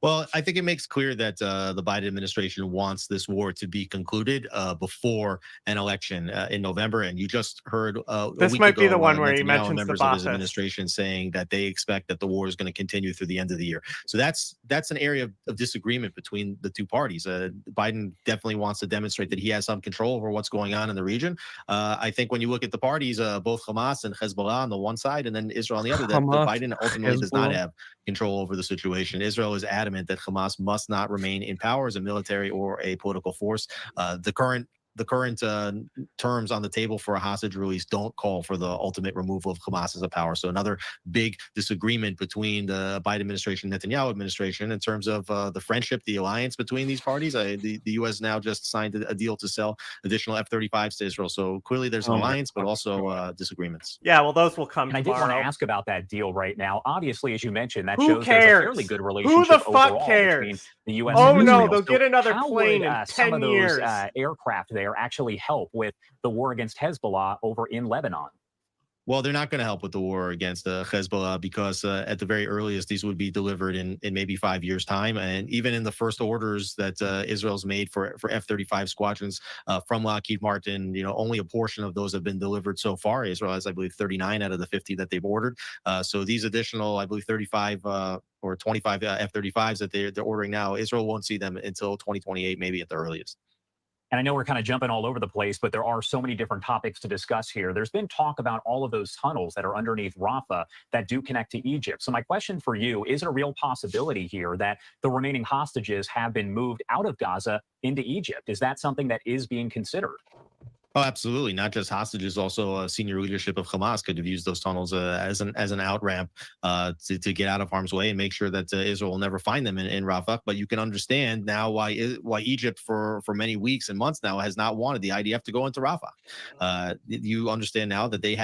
Well, I think it makes clear that the Biden administration wants this war to be concluded before an election in November. And you just heard this might be the one where he mentions members the of his Ba'athist. administration saying that they expect that the war is going to continue through the end of the year. So that's an area of disagreement between the two parties. Biden definitely wants to demonstrate that he has some control over what's going on in the region. I think when you look at the parties, both Hamas and Hezbollah on the one side, and then Israel on the other, that Biden ultimately does not have control over the situation. Israel is adamant that Hamas must not remain in power as a military or a political force. The current terms on the table for a hostage release don't call for the ultimate removal of Hamas as a power. So another big disagreement between the Biden administration and Netanyahu administration in terms of the friendship, the alliance between these parties. The U.S. now just signed a deal to sell additional F-35s to Israel. So clearly there's an alliance, but also disagreements. Yeah, well, those will come And tomorrow. I did want to ask about that deal right now. Obviously, as you mentioned, that Who shows cares? there's a fairly good relationship Who the fuck overall cares? between the U.S. Oh, and Israel. no, they'll get another how plane would, in 10 some of those years. Aircraft there actually help with the war against Hezbollah over in Lebanon? Well, they're not going to help with the war against Hezbollah because at the very earliest, these would be delivered in maybe 5 years' time. And even in the first orders that Israel's made for F-35 squadrons from Lockheed Martin, only a portion of those have been delivered so far. Israel has, I believe, 39 out of the 50 that they've ordered. So these additional, I believe, 35 or 25 F-35s that they're ordering now, Israel won't see them until 2028, maybe at the earliest. And I know we're kind of jumping all over the place, but there are so many different topics to discuss here. There's been talk about all of those tunnels that are underneath Rafah that do connect to Egypt. So my question for you, is it a real possibility here that the remaining hostages have been moved out of Gaza into Egypt? Is that something that is being considered? Oh, absolutely. Not just hostages, also senior leadership of Hamas could have used those tunnels as an out ramp to get out of harm's way and make sure that Israel will never find them in Rafah. But you can understand now why Egypt for many weeks and months now has not wanted the IDF to go into Rafah. You understand now that the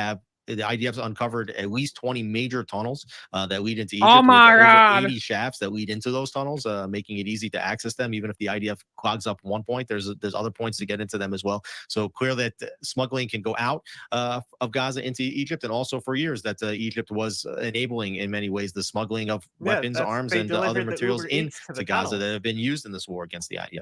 IDF's uncovered at least 20 major tunnels that lead into Egypt. Oh my God. Over 80 shafts that lead into those tunnels, making it easy to access them. Even if the IDF clogs up one point, there's other points to get into them as well. So clear that smuggling can go out of Gaza into Egypt, and also for years that Egypt was enabling in many ways the smuggling of weapons, arms, and other materials into Gaza that have been used in this war against the IDF.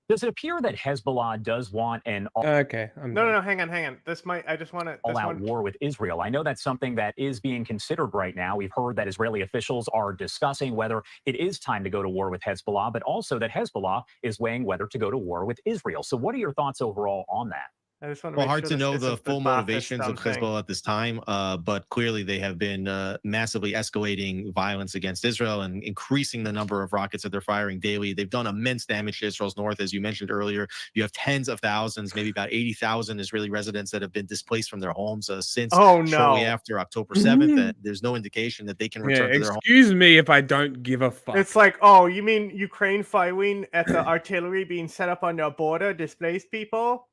Does it appear that Hezbollah does want an No, hang on. I just want to all-out war with Israel? I know that's something that is being considered right now. We've heard that Israeli officials are discussing whether it is time to go to war with Hezbollah, but also that Hezbollah is weighing whether to go to war with Israel. So what are your thoughts overall on that? I just want to Well, make hard sure to know the full motivations of thing. Hezbollah at this time, but clearly they have been massively escalating violence against Israel and increasing the number of rockets that they're firing daily. They've done immense damage to Israel's north, as you mentioned earlier. You have tens of thousands, maybe about 80,000 Israeli residents that have been displaced from their homes since shortly after October 7th. There's no indication that they can return to their homes. Excuse me if I don't give a fuck. It's like, oh, you mean Ukraine firing at the artillery being set up on their border displaced people?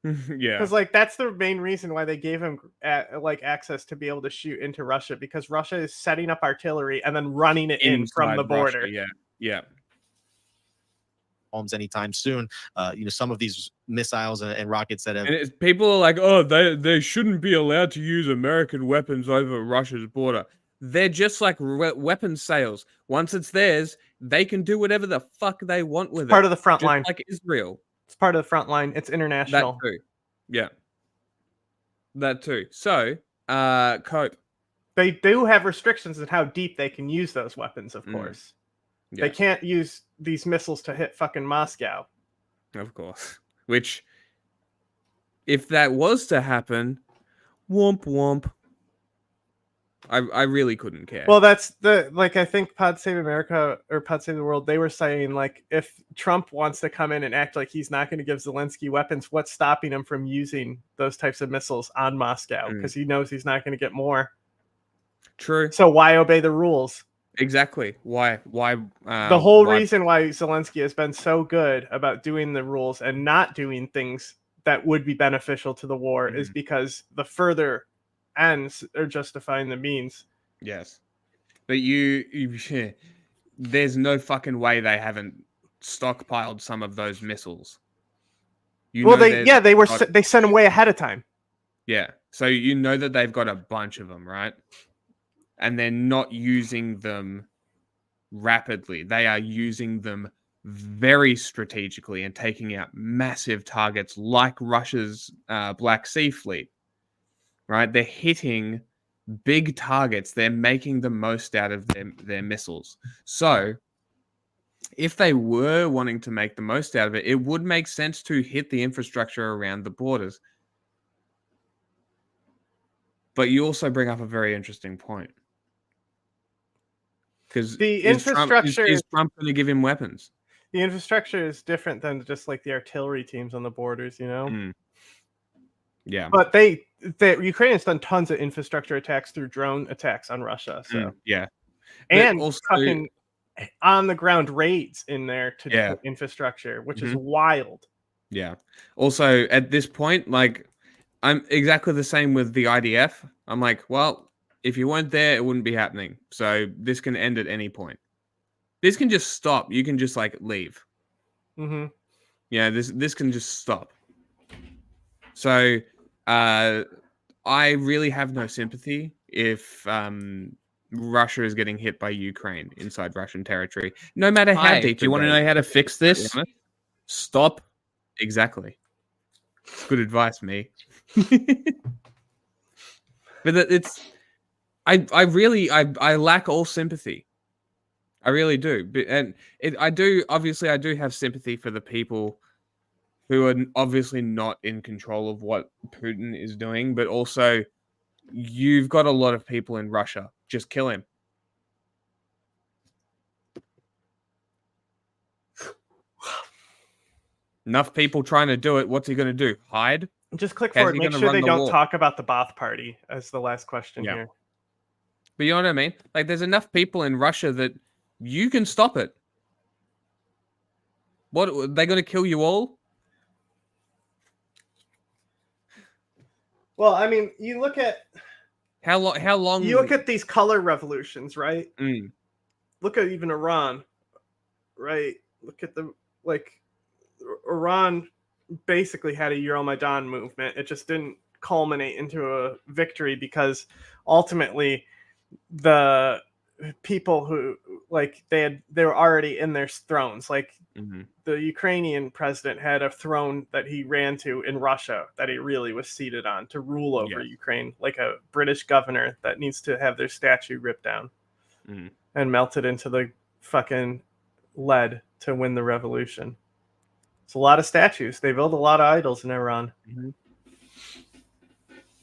Yeah, because like that's the main reason why they gave him access to be able to shoot into Russia, because Russia is setting up artillery and then running it in from the border. Russia, yeah. Homes anytime soon. Some of these missiles and rockets that have people are like, oh, they shouldn't be allowed to use American weapons over Russia's border. They're just like weapon sales. Once it's theirs, they can do whatever the fuck they want with it. Part of the front line, like Israel. It's part of the front line. It's international. That too. Yeah. That too. So, Cope. They do have restrictions on how deep they can use those weapons, of course. Yeah. They can't use these missiles to hit fucking Moscow. Of course. Which, if that was to happen, womp womp. I really couldn't care. Well, that's the I think Pod Save America or Pod Save the World, they were saying if Trump wants to come in and act like he's not going to give Zelensky weapons, what's stopping him from using those types of missiles on Moscow? Because he knows he's not going to get more. True. So why obey the rules? Exactly. Why? The whole reason why Zelensky has been so good about doing the rules and not doing things that would be beneficial to the war is because the further ends are justifying the means. Yes, but there's no fucking way they haven't stockpiled some of those missiles. They sent them way ahead of time. Yeah, so you know that they've got a bunch of them, right? And they're not using them rapidly. They are using them very strategically and taking out massive targets like Russia's Black Sea Fleet. Right? They're hitting big targets. They're making the most out of their missiles. So if they were wanting to make the most out of it, it would make sense to hit the infrastructure around the borders. But you also bring up a very interesting point. Because the infrastructure is Trump going to give him weapons? The infrastructure is different than just the artillery teams on the borders, Yeah, but the Ukraine has done tons of infrastructure attacks through drone attacks on Russia. So yeah, and also fucking on the ground raids in there to infrastructure, which is wild. Yeah. Also, at this point, I'm exactly the same with the IDF. I'm like, well, if you weren't there, it wouldn't be happening. So this can end at any point. This can just stop. You can just leave. Mm-hmm. Yeah, this can just stop. So, I really have no sympathy if Russia is getting hit by Ukraine inside Russian territory, no matter how deep. Do you want to know how to fix this? Stop. Exactly. Good advice, me. But I really lack all sympathy. I really do. I do have sympathy for the people who are obviously not in control of what Putin is doing, but also you've got a lot of people in Russia. Just kill him. Enough people trying to do it. What's he going to do? Hide? Just click forward. Make sure they don't talk about the Baath Party as the last question here. But you know what I mean? There's enough people in Russia that you can stop it. What, are they going to kill you all? Well, I mean, you look at how long you look at these color revolutions, right? Mm. Look at even Iran, right? Look at Iran basically had a Euromaidan movement. It just didn't culminate into a victory because ultimately the people who they were already in their thrones. The Ukrainian president had a throne that he ran to in Russia that he really was seated on to rule over Ukraine, like a British governor that needs to have their statue ripped down and melted into the fucking lead to win the revolution. It's a lot of statues. They build a lot of idols in Iran.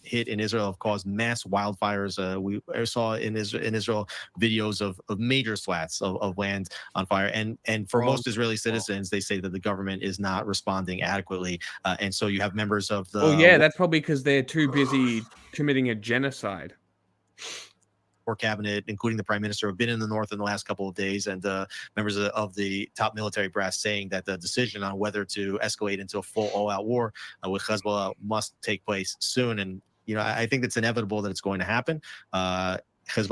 Hit in Israel have caused mass wildfires. We saw in Israel videos of major swaths of land on fire. And for most Israeli citizens, they say that the government is not responding adequately. And so you have members of the... Oh, yeah, that's probably because they're too busy committing a genocide. Or cabinet, including the prime minister, have been in the north in the last couple of days, and members of the top military brass saying that the decision on whether to escalate into a full all-out war with Hezbollah must take place soon. And I think it's inevitable that it's going to happen. Hezbollah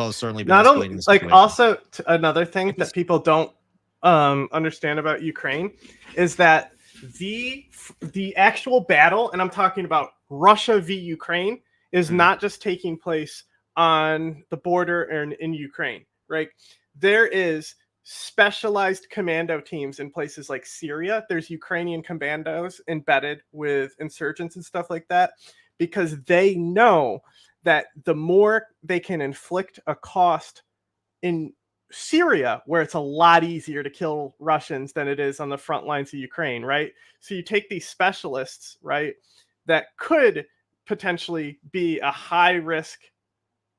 has certainly been escalating the situation. Also, another thing that people don't understand about Ukraine is that the actual battle, and I'm talking about Russia v. Ukraine, is not just taking place on the border and in Ukraine, right? There is specialized commando teams in places like Syria. There's Ukrainian commandos embedded with insurgents and stuff like that, because they know that the more they can inflict a cost in Syria, where it's a lot easier to kill Russians than it is on the front lines of Ukraine, right? So you take these specialists, right, that could potentially be a high risk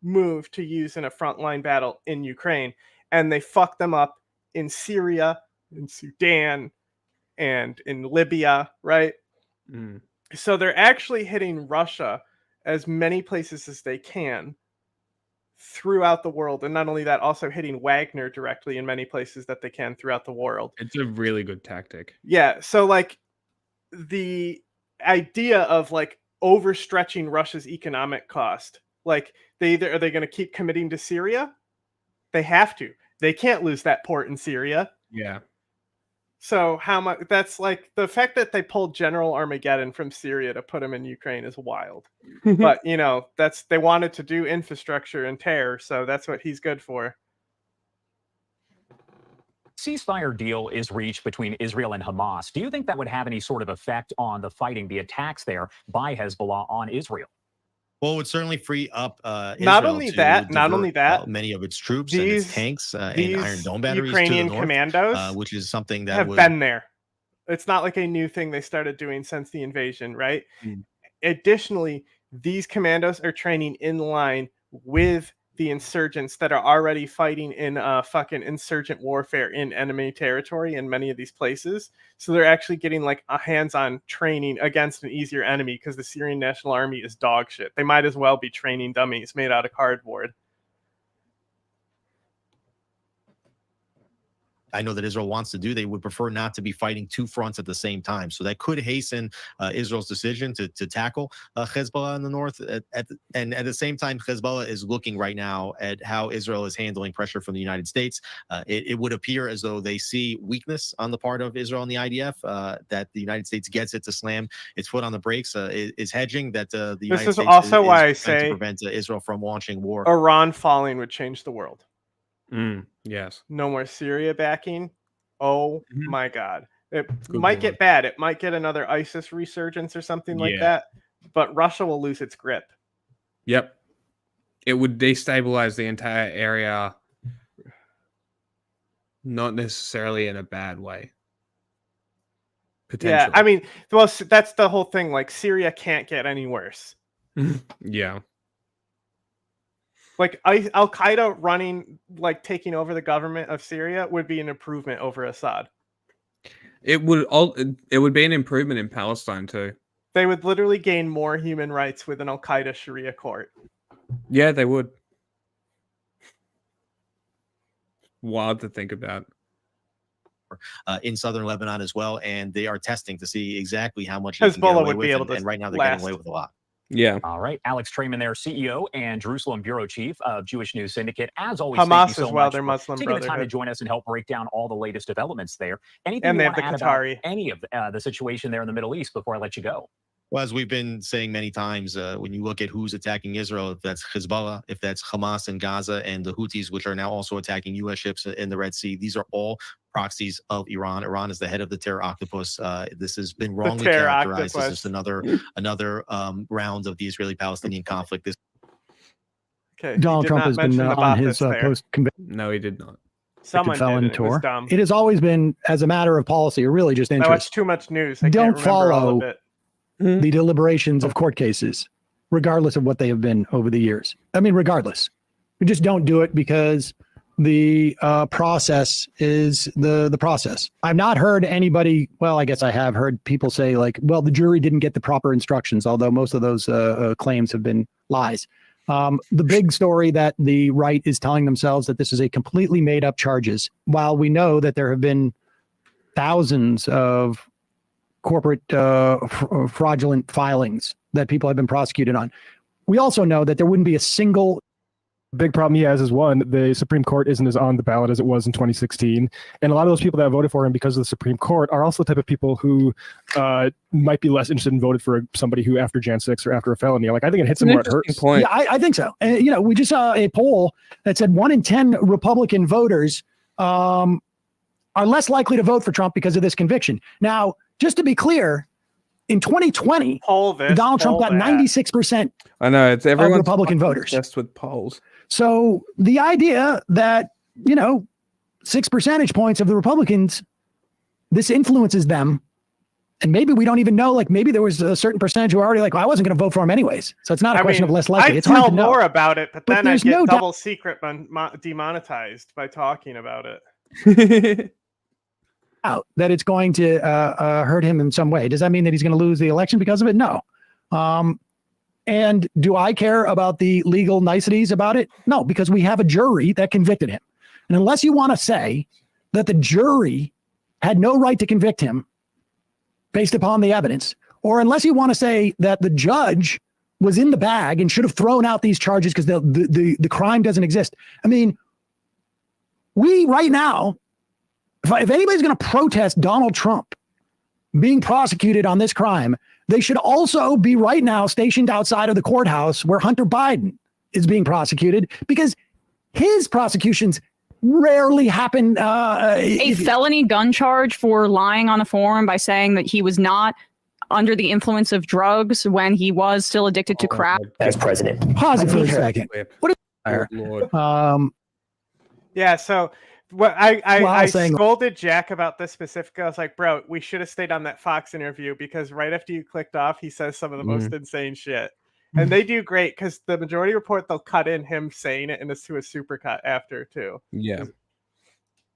move to use in a frontline battle in Ukraine, and they fuck them up in Syria, in Sudan, and in Libya, right? So they're actually hitting Russia as many places as they can throughout the world, and not only that, also hitting Wagner directly in many places that they can throughout the world. It's a really good tactic. Yeah, so like the idea of like overstretching Russia's economic cost, like are they going to keep committing to Syria? They have to. They can't lose that port in Syria. Yeah. So how much? That's like the fact that they pulled General Armageddon from Syria to put him in Ukraine is wild. But you know, they wanted to do infrastructure and terror, so that's what he's good for. Ceasefire deal is reached between Israel and Hamas. Do you think that would have any sort of effect on the fighting, the attacks there by Hezbollah on Israel? Well, it would certainly free up not only that, many of its troops and its tanks and Iron Dome batteries Ukrainian to the north, commandos, which is something that have been there. It's not like a new thing they started doing since the invasion, right? Additionally, these commandos are training in line with the insurgents that are already fighting in fucking insurgent warfare in enemy territory in many of these places. So they're actually getting like a hands-on training against an easier enemy because the Syrian National Army is dog shit. They might as well be training dummies made out of cardboard. I know that Israel wants to do. They would prefer not to be fighting two fronts at the same time. So that could hasten Israel's decision to tackle Hezbollah in the north. And at the same time, Hezbollah is looking right now at how Israel is handling pressure from the United States. It would appear as though they see weakness on the part of Israel and the IDF, that the United States gets it to slam its foot on the brakes, is hedging, that the United States also is why I trying say to prevent Israel from launching war. Iran falling would change the world. Yes. No more Syria backing. Oh my God. It might get bad. It might get another ISIS resurgence or something like that. But Russia will lose its grip. Yep. It would destabilize the entire area. Not necessarily in a bad way. Potentially. Yeah, I mean, well, that's the whole thing. Like, Syria can't get any worse. Yeah. Like Al-Qaeda running, like taking over the government of Syria would be an improvement over Assad. It would be an improvement in Palestine too. They would literally gain more human rights with an Al-Qaeda Sharia court. Yeah, they would. Wild to think about. In southern Lebanon as well, and they are testing to see exactly how much Hezbollah would be able to. And right now they're getting away with a lot. Yeah. All right. Alex Trayman there, CEO and Jerusalem Bureau Chief of Jewish News Syndicate. As always, Hamas thank you so as well, much their Muslim taking the time to brotherhood. join us and help break down all the latest developments there. Anything And you they want to have add the about Qatari. any of the situation there in the Middle East before I let you go? Well, as we've been saying many times, when you look at who's attacking Israel, if that's Hezbollah, if that's Hamas in Gaza, and the Houthis, which are now also attacking U.S. ships in the Red Sea, these are all proxies of Iran. Iran is the head of the terror octopus. This has been wrongly characterized as just another round of the Israeli-Palestinian conflict. Okay, Donald Trump has been on his post-conviction. No, he did not. Someone felon did, and it was tour. dumb. It has always been, as a matter of policy, or really just I interest. watched too much news. I Don't can't remember all follow of it. the deliberations of court cases, regardless of what they have been over the years. I mean, regardless. We just don't do it because the process is the process. I've not heard anybody, well, I guess I have heard people say like, well, the jury didn't get the proper instructions, although most of those claims have been lies. The big story that the right is telling themselves that this is a completely made up charges, while we know that there have been thousands of corporate fraudulent filings that people have been prosecuted on. We also know that there wouldn't be a single big problem he has is, one, the Supreme Court isn't as on the ballot as it was in 2016. And a lot of those people that voted for him because of the Supreme Court are also the type of people who might be less interested in voting for somebody who after Jan 6 or after a felony. Like, I think it hits them where it hurts. Yeah, I think so. And, you know, we just saw a poll that said 1 in 10 Republican voters are less likely to vote for Trump because of this conviction. Now, just to be clear, in 2020, Donald Trump got 96%. I know, it's everyone Republican voters. Just with polls. So the idea that 6 percentage points of the Republicans, this influences them. And maybe we don't even know, like maybe there was a certain percentage who are already like, well, I wasn't going to vote for him anyways. So it's not a question of less likely. I It's hard tell to know. more about it, but then I there's get no double doubt- secret demonetized by talking about it. Out that it's going to hurt him in some way. Does that mean that he's going to lose the election because of it? No. And do I care about the legal niceties about it? No, because we have a jury that convicted him. And unless you want to say that the jury had no right to convict him based upon the evidence, or unless you want to say that the judge was in the bag and should have thrown out these charges because the crime doesn't exist. I mean, we right now, if anybody's going to protest Donald Trump being prosecuted on this crime, they should also be right now stationed outside of the courthouse where Hunter Biden is being prosecuted, because his prosecutions rarely happen. A felony gun charge for lying on the form by saying that he was not under the influence of drugs when he was still addicted to crack. As president. Pause it for a second. What is Yeah, so what I saying- scolded Jack about this specifically. I was like, bro, we should have stayed on that Fox interview, because right after you clicked off, he says some of the most insane shit. And they do great, because the Majority Report, they'll cut in him saying it to a supercut after too. Yeah.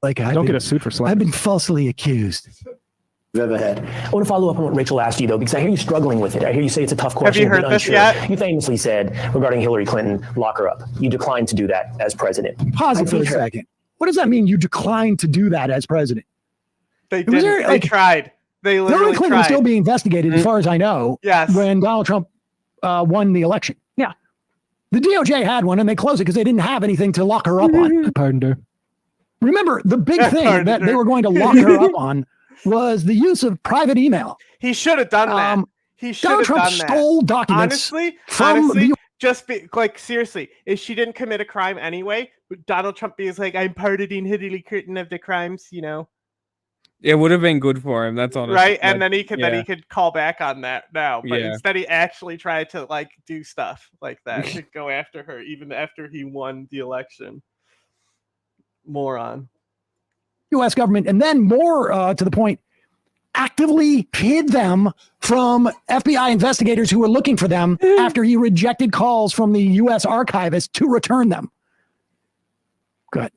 Like, Don't get a suit for slander. I've been falsely accused. Ever had. I want to follow up on what Rachel asked you, though, because I hear you struggling with it. I hear you say it's a tough question. you heard this yet? You famously said regarding Hillary Clinton, lock her up. You declined to do that as president. Pause it for a second. What does that mean? You declined to do that as president? They didn't. They tried. They literally Hillary Clinton was tried. still being investigated, as far as I know. Yes. When Donald Trump won the election. Yeah. The DOJ had one, and they closed it because they didn't have anything to lock her up on. Pardoned her. Remember, the big thing that they were going to lock her up on was the use of private email. He should have done that. He should Donald have Trump done that. stole documents Honestly, just be like, seriously, if she didn't commit a crime anyway, Donald Trump is like, I'm pardoning Hillary Clinton of the crimes, It would have been good for him. That's honest. right? And then he could call back on that now. But Yeah. instead, he actually tried to like do stuff like that to go after her, even after he won the election. Moron. U.S. government, and then more to the point, actively hid them from FBI investigators who were looking for them after he rejected calls from the U.S. archivist to return them. Good.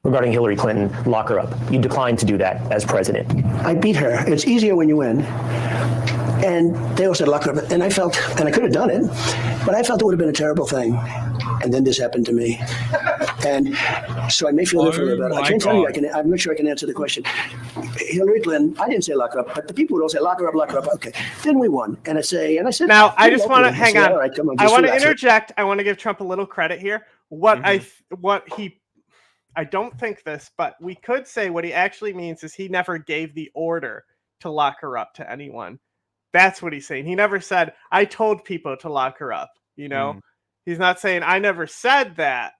Regarding Hillary Clinton, lock her up. You declined to do that as president. I beat her. It's easier when you win. And they all said lock her up. And I felt, and I could have done it, but I felt it would have been a terrible thing. And then this happened to me. And so I may feel differently about it. I can't tell you, I'm not sure I can answer the question. Hillary Clinton, I didn't say lock her up, but the people would all say lock her up, lock her up. Okay. Then we won. And I said, Now, I just want to hang on. All right, come on, I just want to relax. interject. I want to give Trump a little credit here. I don't think this, but we could say what he actually means is he never gave the order to lock her up to anyone. That's what he's saying. He never said, I told people to lock her up. He's not saying I never said that.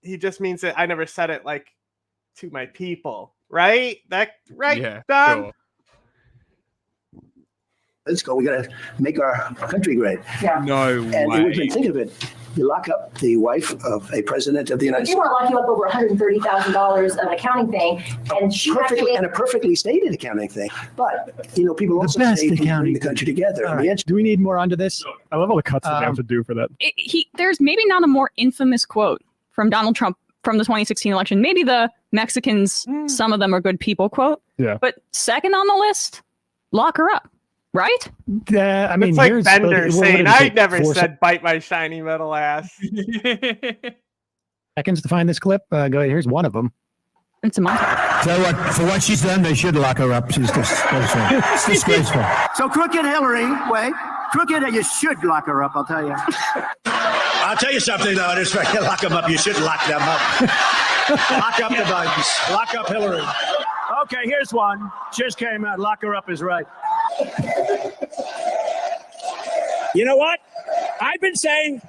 He just means that I never said it like to my people. Right? Yeah, Don? sure. Let's go. We got to make our country great. Yeah. No And way. we can think of it. You lock up the wife of a president of the United You want to lock you up over $130,000 of an accounting thing, and she actually and a perfectly stated accounting thing. But people also best say to accounting bring the country together. All right. Do we need more onto this? I love all the cuts that they have to do for that. There's maybe not a more infamous quote from Donald Trump from the 2016 election. Maybe the Mexicans, some of them are good people quote. Yeah. But second on the list, lock her up. Right? I mean, It's like here's- Bender what saying, did it I take? never 4 said bite my shiny metal ass. seconds to find this clip. Go ahead. Here's one of them. It's a montage. So for what she's done, they should lock her up. She's just it's disgraceful. So crooked Hillary, crooked, you should lock her up, I'll tell you. I'll tell you something, though. It's right. Lock them up. You should lock them up. Lock up the Bidens. Lock up Hillary. Okay, here's one. Just came out. Lock her up is right. You know what? I've been saying,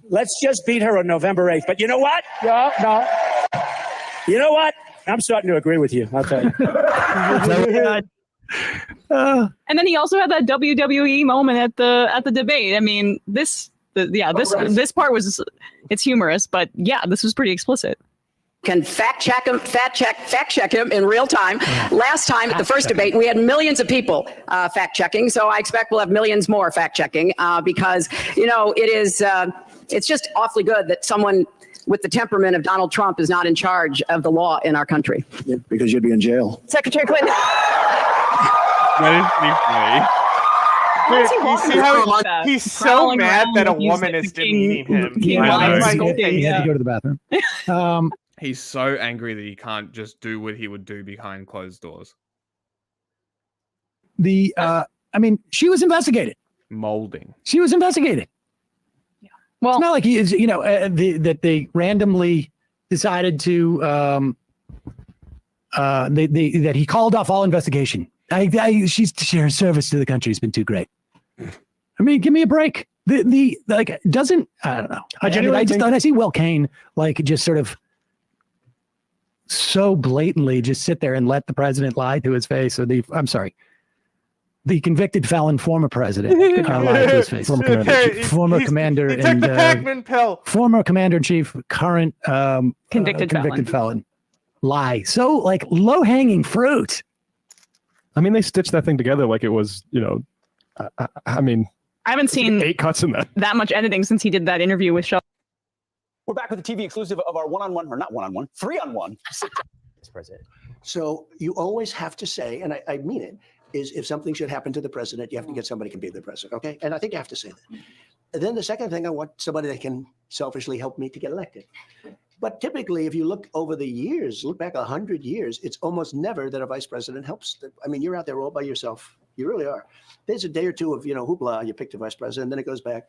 let's just beat her on November 8th. But you know what? No. You know what? I'm starting to agree with you. I'll tell you. And then he also had that WWE moment at the debate. I mean, this This part was, it's humorous, but yeah, this was pretty explicit. Can fact check him in real time. Last time at the first debate, we had millions of people fact checking. So I expect we'll have millions more fact checking because, it's just awfully good that someone with the temperament of Donald Trump is not in charge of the law in our country. Yeah, because you'd be in jail. Secretary Clinton. He's so mad that a woman is demeaning him. He had to go to the bathroom. He's so angry that he can't just do what he would do behind closed doors. She was investigated. Molding. She was investigated. Yeah. Well, it's not like he is, that they randomly decided to, that he called off all investigation. Her service to the country has been too great. I mean, give me a break. I don't know. I see Will Kane just sort of so blatantly just sit there and let the president lie to his face, or the convicted felon former president lie to his face. Former commander and former commander in chief, current convicted felon lie. So low hanging fruit. I mean, they stitched that thing together like it was, I haven't seen 8 cuts in that much editing since he did that interview with Sheldon. We're back with the TV exclusive of our 3-on-1 president. So you always have to say, and I mean it, is if something should happen to the president, you have to get somebody who can be the president, okay? And I think you have to say that. And then the second thing, I want somebody that can selfishly help me to get elected. But typically, if you look over the years, look back 100 years, it's almost never that a vice president helps. You're out there all by yourself. You really are. There's a day or two of, hoopla, you picked a vice president, then it goes back.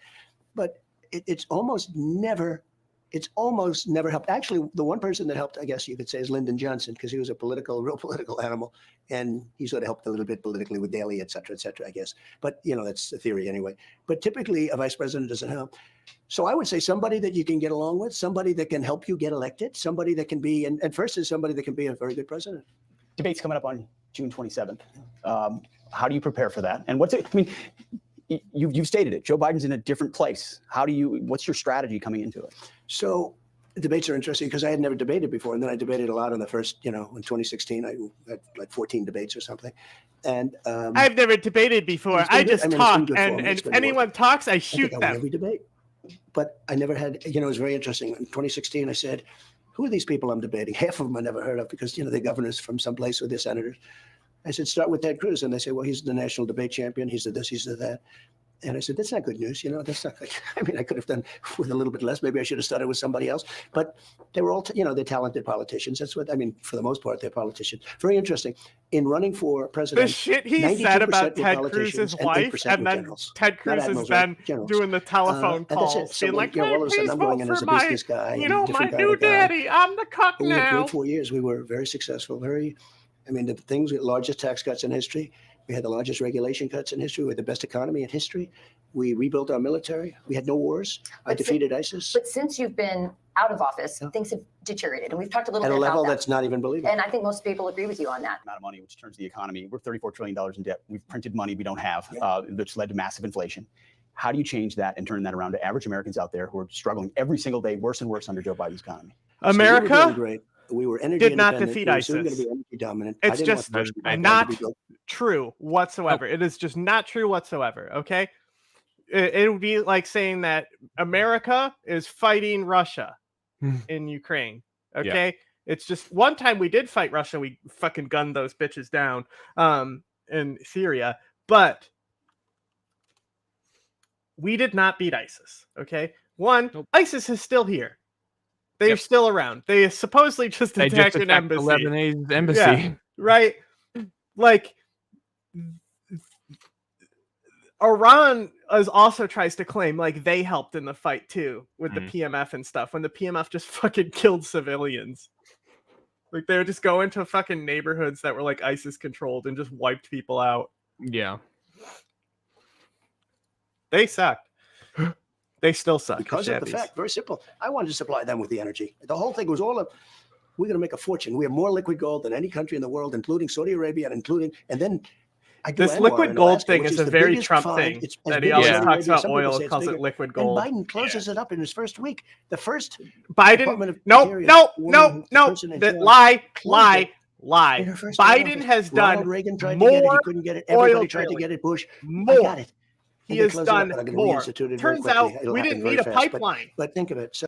But it's almost never helped. Actually, the one person that helped, I guess you could say, is Lyndon Johnson, because he was a real political animal. And he sort of helped a little bit politically with Daley, et cetera, I guess. But, that's the theory anyway. But typically, a vice president doesn't help. So I would say somebody that you can get along with, somebody that can help you get elected, somebody that can be, and first is somebody that can be a very good president. Debate's coming up on June 27th. How do you prepare for that? And you've stated it. Joe Biden's in a different place. What's your strategy coming into it? So debates are interesting because I had never debated before. And then I debated a lot on the first, in 2016, I had like 14 debates or something. And I've never debated before. I just talk. And if anyone talks, I shoot them. Every debate. But I never had, it was very interesting. In 2016, I said, who are these people I'm debating? Half of them I never heard of because, they're governors from someplace or they're senators. I said, start with Ted Cruz. And they say, well, he's the national debate champion. He's the this, he's the that. And I said, that's not good news. That's not like, I could have done with a little bit less. Maybe I should have started with somebody else. But they were all, they're talented politicians. That's what, for the most part, they're politicians. Very interesting. In running for president, the shit he said about Ted Cruz's wife, and then Ted Cruz has been doing the telephone calls, being like, all of a sudden I'm going in as a business guy. My new daddy, I'm the cuck now. We had great 4 years. We were very successful. The largest tax cuts in history. We had the largest regulation cuts in history. We had the best economy in history. We rebuilt our military. We had no wars. I defeated ISIS. But since you've been out of office, things have deteriorated. And we've talked a little bit about that. At a level that's not even believable. And I think most people agree with you on that. Amount of money, which turns the economy. We're $34 trillion in debt. We've printed money we don't have, which led to massive inflation. How do you change that and turn that around to average Americans out there who are struggling every single day, worse and worse under Joe Biden's economy? America? So we were doing great. We were energy did not defeat we were ISIS. soon going to be energy dominant. It's just not true whatsoever. It is just not true whatsoever. Okay, it would be like saying that America is fighting Russia in Ukraine. Okay, it's just one time we did fight Russia. We fucking gunned those bitches down in Syria, but we did not beat ISIS. Okay, ISIS is still here. They're still around. They supposedly just attacked an embassy. The Lebanese embassy. Yeah, right? Like, Iran also tries to claim like they helped in the fight too with the PMF and stuff when the PMF just fucking killed civilians. Like they would just go into fucking neighborhoods that were like ISIS controlled and just wiped people out. Yeah. They sucked. They still suck. Because of the fact, very simple. I wanted to supply them with the energy. The whole thing was we're going to make a fortune. We have more liquid gold than any country in the world, including Saudi Arabia, and then This liquid gold thing is a very Trump thing that he always talks about oil, calls it liquid gold. And Biden closes it up in his first week. The first Biden, no, lie. Biden has done Ronald Reagan tried more to get it. He couldn't get it. Everybody tried to get it. Bush, I got it. He has done more. Turns out we didn't need a pipeline. But think of it. So,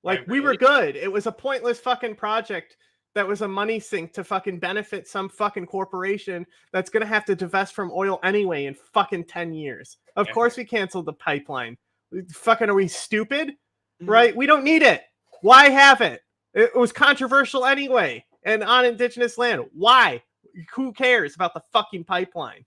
like, we were good. It was a pointless fucking project that was a money sink to fucking benefit some fucking corporation that's going to have to divest from oil anyway in fucking 10 years. Of course we canceled the pipeline. Fucking, are we stupid? Right? We don't need it. Why have it? It was controversial anyway. And on indigenous land. Why? Who cares about the fucking pipeline?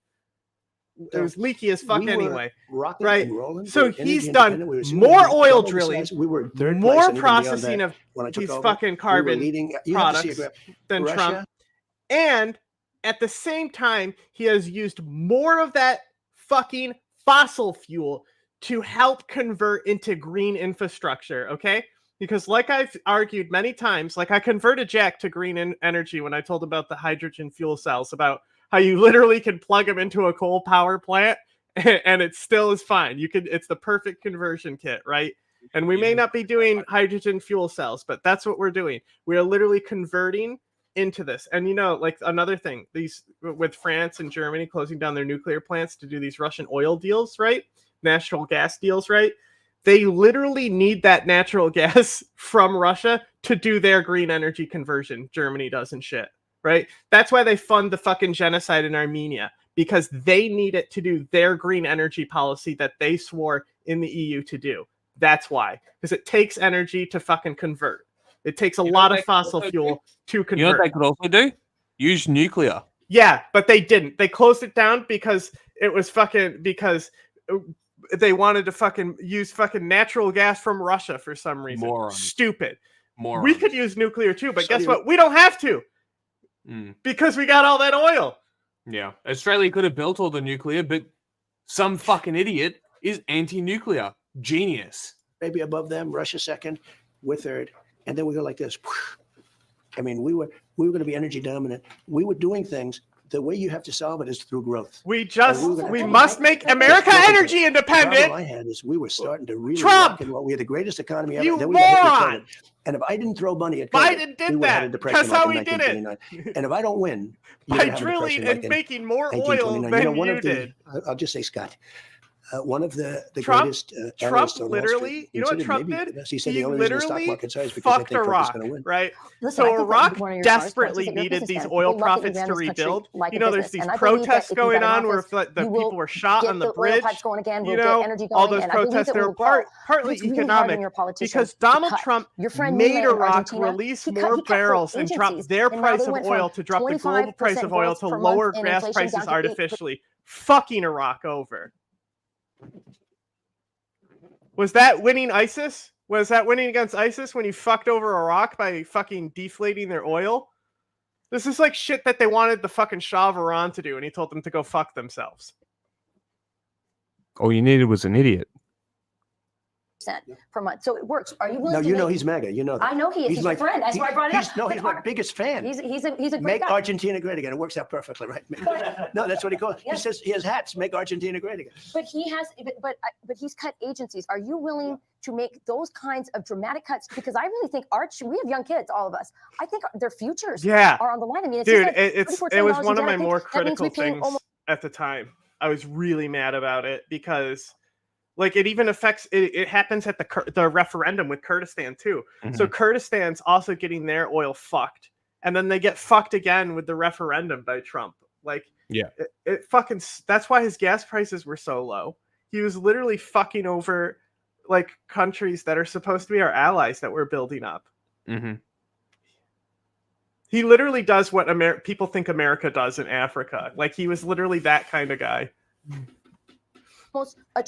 It was leaky as fuck anyway. Right? So he's done more oil drilling, more processing of these fucking carbon products than Trump. And at the same time, he has used more of that fucking fossil fuel to help convert into green infrastructure. Okay? Because like I've argued many times, like I converted Jack to green energy when I told about the hydrogen fuel cells, about how you literally can plug them into a coal power plant and it still is fine. It's the perfect conversion kit, right? And we may not be doing hydrogen fuel cells, but that's what we're doing. We are literally converting into this. And like another thing, these with France and Germany closing down their nuclear plants to do these Russian oil deals, right? Natural gas deals, right? They literally need that natural gas from Russia to do their green energy conversion. Germany does and shit, right? That's why they fund the fucking genocide in Armenia, because they need it to do their green energy policy that they swore in the EU to do. That's why. Because it takes energy to fucking convert. It takes a lot of fossil fuel to convert. You know what they could also do? Use nuclear. Yeah, but they didn't. They closed it down because it was because they wanted to fucking use fucking natural gas from Russia for some reason. Stupid. We could use nuclear too, but guess what? We don't have to. Because we got all that oil. Yeah. Australia could have built all the nuclear, but some fucking idiot is anti-nuclear. Genius. maybe above them, Russia second, we're third. And then we go like this. I mean, we were going to be energy dominant. We were doing things. The way you have to solve it is through growth. We must make America energy independent. The problem I had is we were starting to really Trump. We had the greatest economy ever. You then we got hit with moron. COVID. And if I didn't throw money at Biden COVID, did we would have had a that. depression That's like how in he did it. 1929. And if I don't win, you're By gonna have a drilling depression and like in making more oil 1929. than one you of the, did. I'll just say Scott. One of the Trump, greatest Trump analysts on Wall literally, Street, you know what considered Trump maybe did? the best. He said He the only reason the stock literally market's high is because they fucked think Trump is Iraq, going to win. right? Listen, I So think Iraq that's one of your cars, desperately but you're a needed these businessman. oil You'd love to profits run to this country rebuild. like a You know, there's business. these And I believe that protests if you going got on in where office, the you will people were shot get on the the oil bridge. pipes going again, You we'll know, get energy all going, those and I believe protests, that they're we'll grow. partly It's really hard when economic you're a politician because to Donald cut. Trump Your friend made Lula in Iraq Argentina, release he cut more whole barrels and drop agencies, their and now price they of went oil from to drop the global price 25% of oil growth to per month lower in gas inflation prices down to 8%. artificially, fucking Iraq over. Was that winning ISIS? Was that winning against ISIS when you fucked over Iraq by fucking deflating their oil? This is like shit that they wanted the fucking Shah of Iran to do, and he told them to go fuck themselves. All you needed was an idiot. Per month. So it works. Are you willing No, to you know make- he's MAGA. You know that. I know he is. He's my your friend. That's why I brought it up. No, he's my biggest fan. He's a great Make guy. Argentina great again. It works out perfectly, right? No, that's what he calls. He says he has hats. Make Argentina great again. But he has, but he's cut agencies. Are you willing to make those kinds of dramatic cuts? Because I really think we have young kids, all of us. I think their futures are on the line. I mean, Dude, it was one of my more critical things at the time. I was really mad about it because, like, it even affects it happens at the referendum with Kurdistan too. Mm-hmm. So Kurdistan's also getting their oil fucked, and then they get fucked again with the referendum by Trump. Like, yeah, it fucking. That's why his gas prices were so low. He was literally fucking over like countries that are supposed to be our allies that we're building up. Mm-hmm. He literally does what people think America does in Africa. Like, he was literally that kind of guy.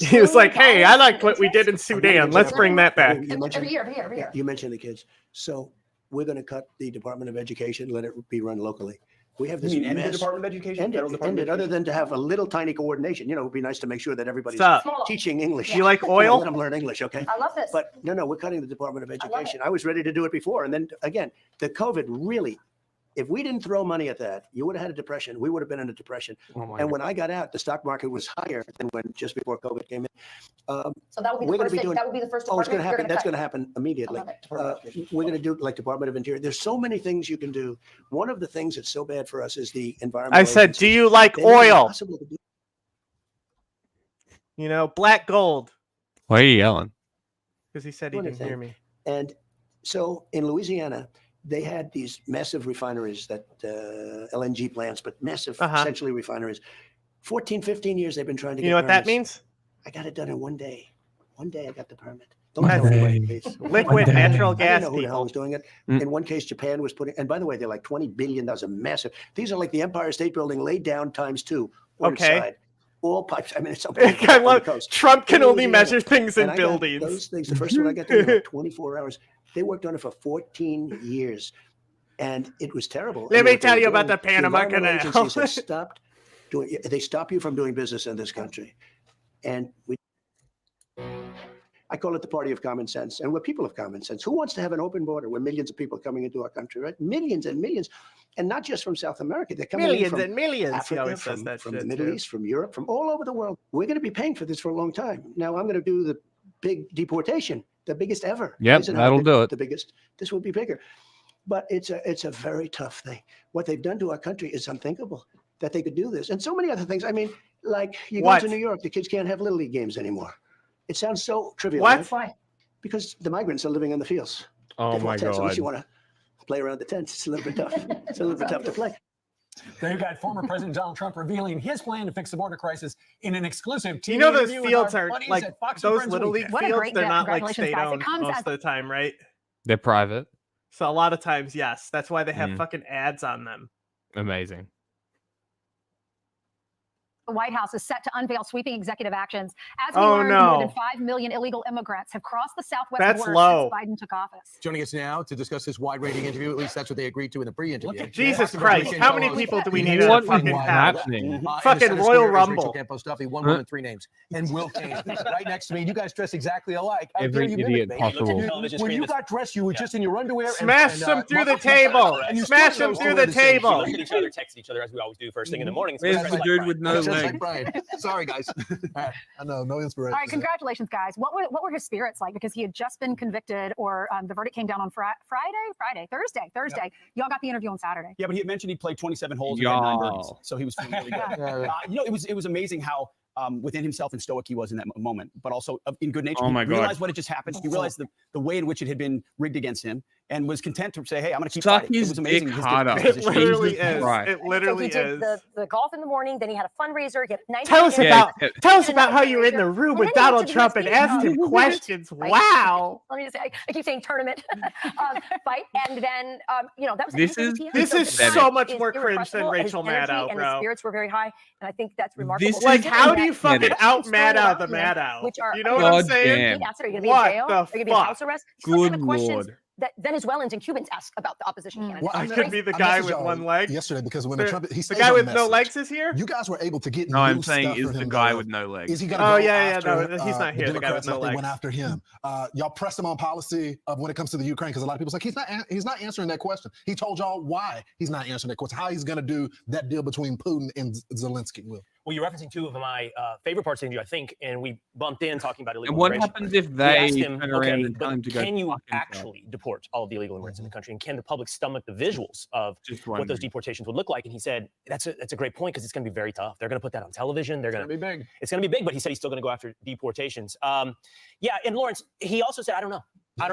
He was like, hey, I liked what we did in Sudan. Let's bring that back. Every year. You mentioned the kids. So we're going to cut the Department of Education, let it be run locally. We have this You mean end the mess. Department of Education? End Federal it, Department of other than to have a little tiny coordination. You know, it would be nice to make sure that everybody's Stop. teaching English. You like oil? Let them learn English, okay? I love this. But no, we're cutting the Department of Education. I was ready to do it before. And then again, the COVID really If we didn't throw money at that, you would have had a depression. We would have been in a depression. And when I got out, the stock market was higher than when just before COVID came in. So that would be the first thing. That would be the first. Oh, it's going to happen. You're That's cut. going to happen immediately. We're going to do like Department of Interior. There's so many things you can do. One of the things that's so bad for us is the environment. I said, do you like oil? You know, black gold. Why are you yelling? Because he said he didn't hear me. And so in Louisiana, they had these massive refineries that LNG plants, but massive, essentially refineries. 14, 15 years they've been trying to get You know what that permits. means? I got it done in one day. One day I got the permit. Don't tell anybody, please. Liquid natural I gas, didn't know who the hell people. was doing it. In one case, Japan was putting, and by the way, they're like $20 billion. That's a massive. These are like the Empire State Building laid down times 2. Okay. Inside. All pipes. I mean, it's I love Trump can only measure things in and I got buildings. those things. The first one I got to do, like 24 hours. They worked on it for 14 years, and it was terrible. Let And me what they tell were you about doing, the Panama environmental Canal. agencies have stopped doing. They stop you from doing business in this country, and we. I call it the party of common sense, and we're people of common sense. Who wants to have an open border where millions of people are coming into our country, right? Millions and millions, and not just from South America. They're coming Millions in from and millions. He Africa, always says that from shit, the Middle too. East, from Europe, from all over the world. We're going to be paying for this for a long time. Now I'm going to do the big deportation, the biggest ever. Yep, Eisenhower that'll did do it. The biggest. This will be bigger, but it's a very tough thing. What they've done to our country is unthinkable. That they could do this, and so many other things. I mean, like you go What? to New York, the kids can't have little league games anymore. It sounds so trivial. What? Right? Why? Because the migrants are living in the fields. Oh They have my tents, unless you God. want to play around the tents. It's a little bit tough. It's a little bit tough to play. There you got former President Donald Trump revealing his plan to fix the border crisis in an exclusive TV You know those interview with fields our are buddies like at Fox and those Friends little Weekend. league fields. They're not like congratulations, state guys. It owned comes most as- of the time, right? They're private. So a lot of times, yes. That's why they have Mm. fucking ads on them. Amazing. The White House is set to unveil sweeping executive actions. As we Oh, learned, more than no. 5 million illegal immigrants have crossed the southwest That's border low. since Biden took office. Joining us now to discuss this wide-ranging interview, at least that's what they agreed to in the pre-interview. Jesus Christ, how many people do we need to What fucking is have? happening? Fucking Royal Rumble. Campos Duffy, one woman, 3 names, and Will Kane right next to me. You guys dress exactly alike. How Every dare you mimic idiot me? possible. When you got dressed, you were just in your underwear. Smash them through the table. and you Smash still them know through we're the same. table. Look at each other, text each other as we always do first thing in the morning. Where's the dude with no Just legs? like Brian. Sorry, guys. I know, no inspiration. All right, congratulations, guys. What were his spirits like? Because he had just been convicted, or the verdict came down on Thursday. Y'all got the interview on Saturday. Yeah, but he mentioned he played 27 holes and had 9 birdies, Y'all. so he was feeling really good. Yeah. You know, it was amazing how within himself and stoic he was in that moment, but also in good nature. Oh my He God. realized what had just happened. He realized the way in which it had been rigged against him, and was content to say, "Hey, I'm going to keep Suck fighting." It his was amazing. dick his harder. disposition. It literally Jesus is. Christ. It literally so he did is. the golf in the morning, then he had a fundraiser. He had 90 Tell us days. about Yeah. tell us about how you were in the room And with then he Donald went to the Trump and speech. asked him questions. Right. Wow. Let me just say, I keep saying tournament fight, and then that was This is- This is so much more cringe than Rachel Maddow, and bro. his spirits were very high, and I think that's remarkable. This Like, is how do you fucking pathetic. out Maddow the Around him, Maddow? which are- You know what I'm God saying? damn. Are you going to be What in jail? the Are you going to be in fuck? house arrest? These are the Good questions Lord. that Venezuelans and Cubans ask about the opposition candidates. Well, I could be the guy with one leg. Yesterday, because when The- Trump, he The stayed guy on with no message. legs is here? You guys were able to get No, I'm new saying stuff is for the him guy to- with no legs. Is he going to Oh, go yeah, yeah, after, no, he's not here, the guy with Democrats no like they legs. went after him. Y'all pressed him on policy of when it comes to the Ukraine because a lot of people like he's not answering that question. He told y'all why he's not answering that question, how he's going to do that deal between Putin and Zelensky. Will. Well, you're referencing 2 of my favorite parts of the interview, I think, and we bumped in talking about illegal And what immigration. happens if We they asked him, turn around okay, and tell but him to go can you fuck himself? actually deport all of the illegal immigrants in the country, and can the public stomach the visuals of Just what those wondering. deportations would look like? And he said that's a great point because it's going to be very tough. They're going to put that on television. They're going Be big. It's going to be big, but he said he's still going to go after deportations. Yeah, and Lawrence, he also said, I don't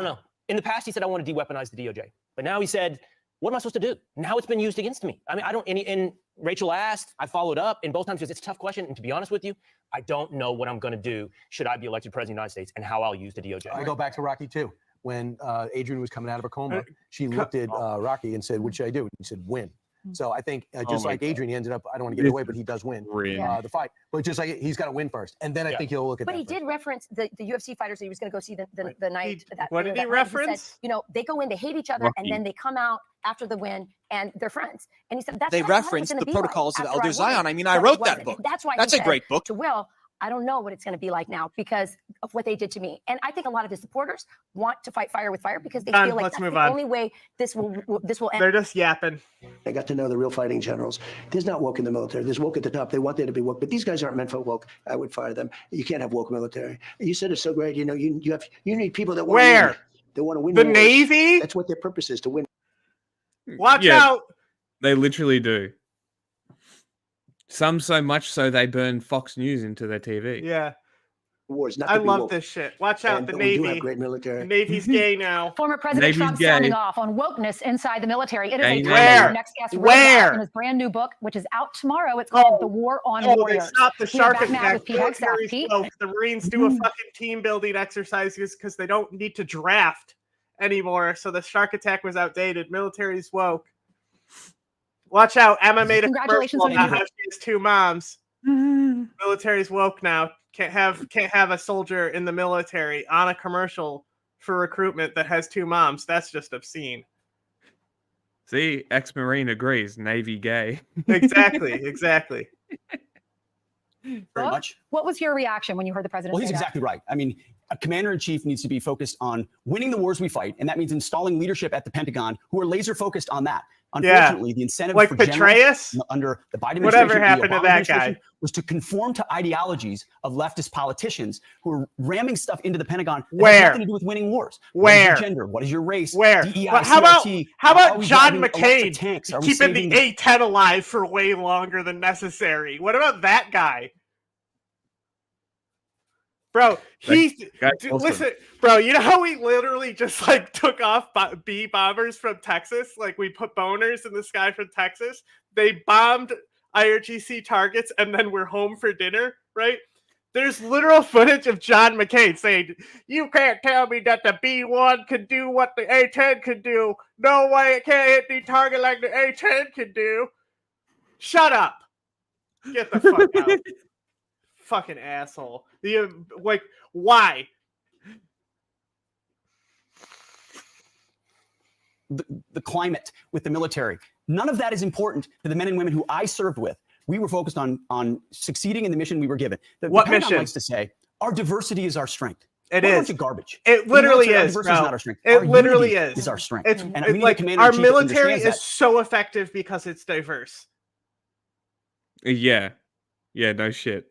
know. In the past, he said, I want to de-weaponize the DOJ. But now he said, what am I supposed to do? Now it's been used against me. I mean, I don't, and Rachel asked, I followed up, and both times because it's a tough question. And to be honest with you, I don't know what I'm going to do should I be elected president of the United States and how I'll use the DOJ. I go back to Rocky too. When Adrian was coming out of a coma, she looked at Rocky and said, "What should I do?" He said, "Win." So I think just my like God. Adrian, he ended up. I don't want to give it away, but he does win the fight. But just like he's got to win first, and then I think he'll look at But that. he did reference the UFC fighters that he was going to go see the night. What did he that night. reference? Said, they go in, they hate each other, and Rocky. then they come out after the win, and they're friends. And he said that's They what I thought it was referenced gonna the be like protocols of after Elder won. Zion. I mean, I But it wrote that wasn't. book. That's why That's he a said great book. To Will, I don't know what it's going to be like now because of what they did to me. And I think a lot of his supporters want to fight fire with fire because they Done. feel like Let's that's move the on. only way this will end. They're just yapping. I got to know the real fighting generals. There's not woke in the military. There's woke at the top. They want there to be woke, but these guys aren't meant for woke. I would fire them. You can't have woke military. You said it's so great. You know, you need people that want to win. They want to win. The wars. Navy? That's what their purpose is, to win. Watch out. They literally do. Some so much so they burn Fox News into their TV. Yeah. Wars. Not I to be love woke. this shit. Watch out, the but we do Navy. have great military. The Navy's gay now. Former President Navy's Trump gay. sounding off on wokeness inside the military. It is a Gay topic now. our next guest wrote Where? about in his brand new book, which is out tomorrow. It's called The War on They Warriors. stopped the We are shark back now attack. with Pete Hegseth. Military's Pete? woke. The Marines do a fucking team building exercises because they don't need to draft anymore. So the shark attack was outdated. Military's woke. Watch out. Emma made a Congratulations commercial on about how she has 2 moms. Military's woke now. Can't have a soldier in the military on a commercial for recruitment that has 2 moms. That's just obscene. See, ex-Marine agrees. Navy gay. Exactly. Very much. What was your reaction when you heard the president Well, say he's that? exactly right. I mean, a commander-in-chief needs to be focused on winning the wars we fight, and that means installing leadership at the Pentagon who are laser-focused on that. Unfortunately, the incentive Like for Petraeus? generals under the Biden Whatever administration, the happened to Obama that guy? administration, was to conform to ideologies of leftist politicians who are ramming stuff into the Pentagon that Where? has nothing to do with winning wars. What Where? is your gender? What is your race? Where? DEI, But how about CRT, how are about we John driving electric McCain tanks? Are we keeping saving the A-10 alive for way longer than necessary? What about that guy? Bro, listen, bro, you know how we literally just like took off B bombers from Texas? Like we put boners in the sky from Texas. They bombed IRGC targets and then we're home for dinner, right? There's literal footage of John McCain saying, "You can't tell me that the B-1 could do what the A-10 could do. No way it can't hit the target like the A-10 could do." Shut up. Get the fuck out. Fucking asshole. Why? The climate with the military. None of that is important to the men and women who I served with. We were focused on succeeding in the mission we were given. What the Pentagon mission? likes to say, our diversity is our strength. It What a is. bunch of garbage. It literally Our is, diversity bro. is not our strength. It Our literally unity is. our strength. It's and we need a like commander our in chief that military understands is so effective because it's diverse. Yeah, no shit.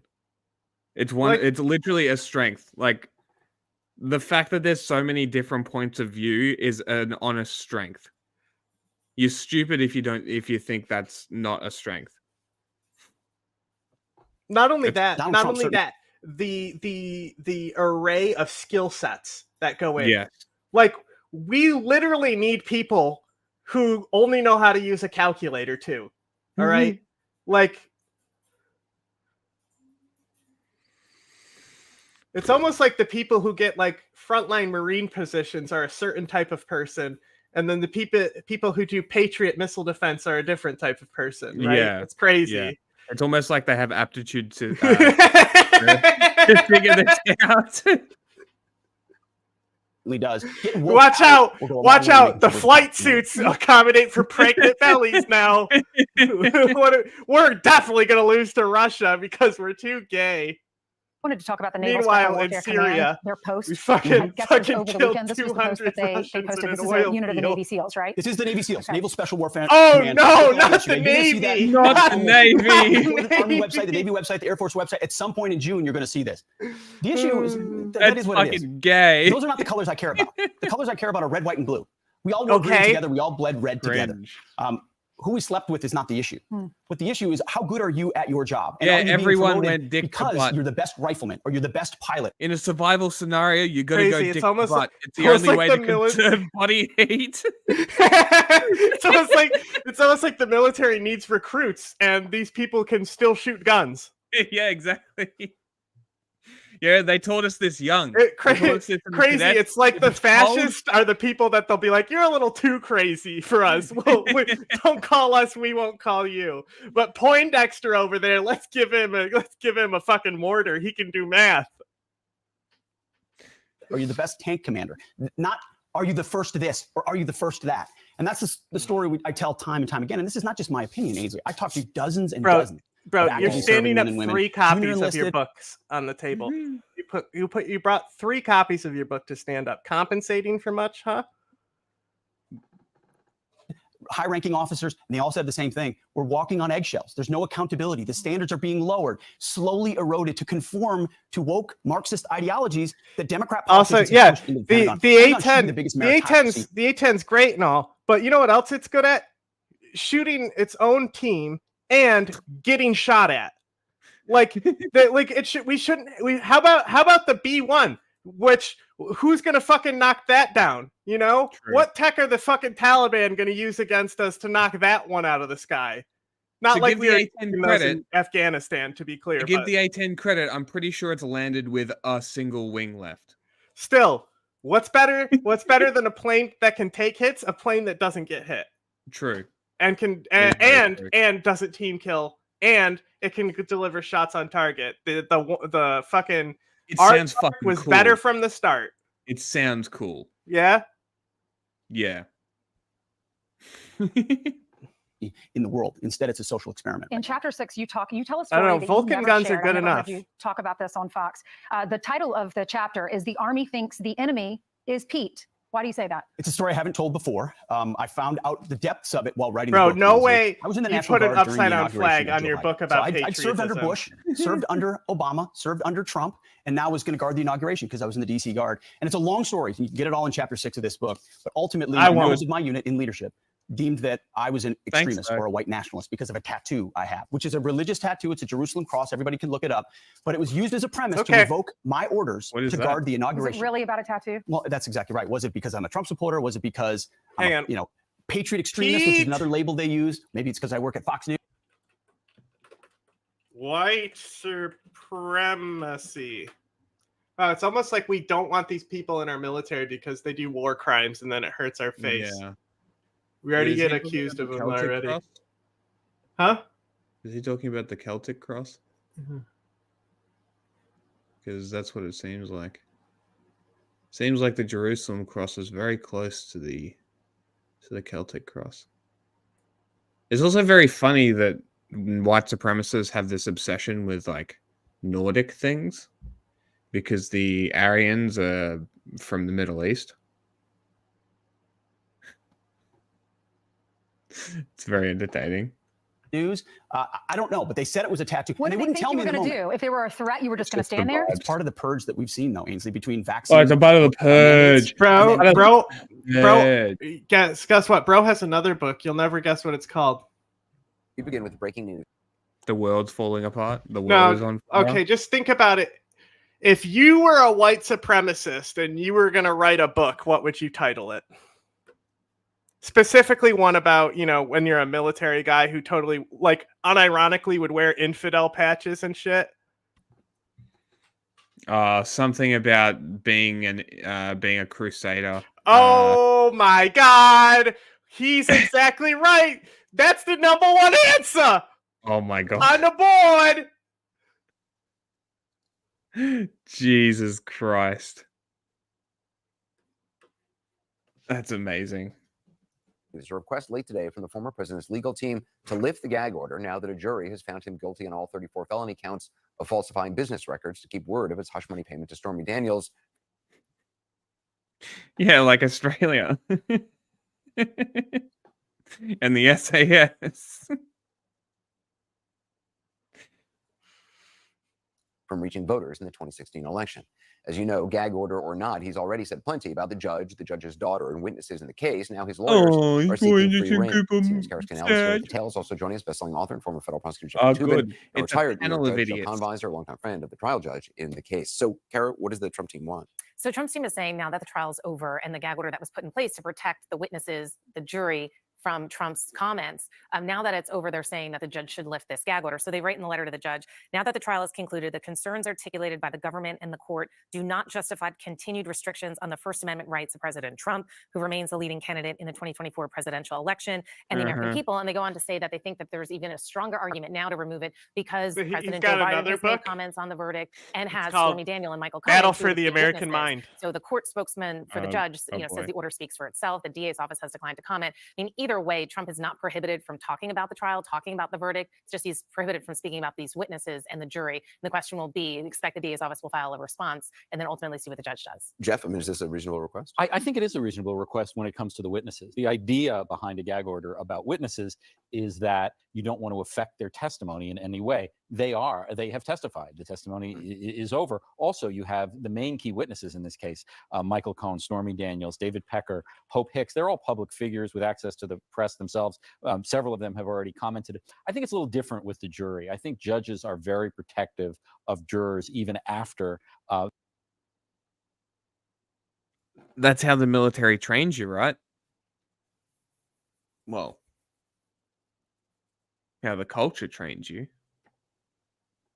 It's it's literally a strength. Like the fact that there's so many different points of view is an honest strength. You're stupid if you think that's not a strength. Not only It's that, Donald not Trump only certainly- that, the array of skill sets that go in. Yes. Like we literally need people who only know how to use a calculator too. All right? Like it's almost like the people who get like frontline Marine positions are a certain type of person, and then the people who do Patriot missile defense are a different type of person. Right? Yeah, It's crazy. Yeah. It's almost like they have aptitude to to figure this out. does. Watch out! Watch out! The flight suits accommodate for pregnant bellies now. We're definitely going to lose to Russia because we're too gay. Wanted to talk about the Naval Meanwhile, Special in Warfare Syria, Command, their post. we fucking I guess it was over the killed weekend. This was the post that 200 they Russians posted. in This an is a oil unit of the field. Navy SEALs, right? This is the Navy SEALs, Naval Special Warfare Oh, Command. no, Look at not that the yesterday. You're gonna see Navy. that Not on the Navy. the Army website, the Navy website, the Air Force website. At some point in June, you're going to see this. The issue is that is what it is. Gay. Those are not the colors I care about. The colors I care about are red, white, and blue. We all wore green together. We all bled red together. Who we slept with is not the issue. What the issue is, how good are you at your job? And Yeah, are you being everyone promoted went dick to because butt. you're the best rifleman or you're the best pilot. In a survival scenario, you got to go Crazy. dick It's to almost butt. like- It's the almost only like way the to conserve body heat. It's almost like the military needs recruits, and these people can still shoot guns. Yeah, exactly. Yeah, they taught us this young. They taught us this in the Crazy. cadets. It's like the If it's cold- fascists are the people that they'll be like, "You're a little too crazy for us. Don't call us. We won't call you." But Poindexter over there, let's give him a fucking mortar. He can do math. Are you the best tank commander? Not are you the first to this or are you the first to that? And that's the story I tell time and time again. And this is not just my opinion, Ainsley. I talk to dozens and dozens. Bro, of you're actively standing serving up men and women, 3 junior copies of your enlisted. books on the table. You brought 3 copies of your book to stand up. Compensating for much, huh? high-ranking officers, and they all said the same thing. We're walking on eggshells. There's no accountability. The standards are being lowered, slowly eroded to conform to woke Marxist ideologies that Democrat also, politicians yeah, have pushed into the Pentagon. the A-10's great and all, but you know what else it's good at? Shooting its own team and getting shot at. Like, how about the B-1? Which, who's gonna fucking knock that down? You know, what tech are the fucking Taliban gonna use against us to knock that one out of the sky? Not like we were in Afghanistan, to be clear. To give the A-10 credit, I'm pretty sure it's landed with a single wing left. Still, what's better? What's better than a plane that can take hits? A plane that doesn't get hit. True. And can and doesn't team kill, and it can deliver shots on target. The fucking sounds fucking was cool. better from the start. It sounds cool. Yeah. Yeah. In the world. Instead, it's a social experiment. In chapter 6, you tell us. I don't know. Vulcan guns are good enough. You talk about this on Fox. The title of the chapter is "The Army Thinks the Enemy is Pete." Why do you say that? It's a story I haven't told before. I found out the depths of it while writing Bro, the book. no way I was in the you National put an Guard during the upside-down flag inauguration of on Joe your Biden. book about I served under patriotism. Bush, served under Obama, served under Trump, and now was going to guard the inauguration because I was in the D.C. Guard. And it's a long story. You can get it all in chapter 6 of this book. But ultimately, most of my unit in leadership deemed that I was an extremist or a white nationalist because of a tattoo I have, which is a religious tattoo. It's a Jerusalem cross. Everybody can look it up. But it was used as a premise to revoke my orders to guard the inauguration. Was it really about a tattoo? Well, that's exactly right. Was it because I'm a Trump supporter? Was it because I'm a, patriot extremist, which is another label they use? Maybe it's because I work at Fox News. White supremacy. Wow, it's almost like we don't want these people in our military because they do war crimes and then it hurts our face. Yeah. We already get accused of them already. Cross? Huh? Is he talking about the Celtic cross? Because that's what it seems like. Seems like the Jerusalem cross is very close to the Celtic cross. It's also very funny that white supremacists have this obsession with like Nordic things because the Aryans are from the Middle East. It's very entertaining. News. I don't know, but they said it was a tattoo. What and they did wouldn't think tell you me were in the going to moment. do? If they were a threat, you were just going to stand there? It's part of the purge that we've seen, though, Ainsley, between vaccines. Oh, it's a part of the purge. Bro, guess what? Bro has another book. You'll never guess what it's called. We begin with breaking news. The world's falling apart. The world is on fire. Okay, just think about it. If you were a white supremacist and you were going to write a book, what would you title it? Specifically one about, when you're a military guy who totally, like, unironically would wear infidel patches and shit. Something about being a crusader. Oh my God. He's exactly right. That's the number one answer. Oh my God. On the board. Jesus Christ. That's amazing. There's a request late today from the former president's legal team to lift the gag order now that a jury has found him guilty on all 34 felony counts of falsifying business records to keep word of his hush money payment to Stormy Daniels. Yeah, like Australia. And the SAS. From reaching voters in the 2016 election. As you know, gag order or not, he's already said plenty about the judge, the judge's daughter, and witnesses in the case. Now his lawyers are seeking free rein. CNN's Karis Canales here with details. Also joining us, best-selling author and former federal prosecutor Jeffrey Toobin, a retired New York judge, Joe Convisor, a longtime friend of the trial judge in the case. So, Kara, what does the Trump team want? So Trump's team is saying now that the trial is over and the gag order that was put in place to protect the witnesses, the jury, from Trump's comments. Now that it's over, they're saying that the judge should lift this gag order. So they write in the letter to the judge, now that the trial is concluded, the concerns articulated by the government and the court do not justify continued restrictions on the First Amendment rights of President Trump, who remains the leading candidate in the 2024 presidential election, and the American people. And they go on to say that they think that there's even a stronger argument now to remove it because President Joe Biden has made comments on the verdict and has Stormy Daniel and Michael Cohen. Battle for the American Mind. So the court spokesman for the judge, says the order speaks for itself. The DA's office has declined to comment. I mean, either either way, Trump is not prohibited from talking about the trial, talking about the verdict. It's just he's prohibited from speaking about these witnesses and the jury. And the question will be, expect the DA's office will file a response and then ultimately see what the judge does. Jeff, I mean, is this a reasonable request? I think it is a reasonable request when it comes to the witnesses. The idea behind a gag order about witnesses is that you don't want to affect their testimony in any way. They have testified. The testimony is over. Also, you have the main key witnesses in this case, Michael Cohen, Stormy Daniels, David Pecker, Hope Hicks. They're all public figures with access to the press themselves. Several of them have already commented. I think it's a little different with the jury. I think judges are very protective of jurors even after. That's how the military trains you, right? Well, how the culture trains you.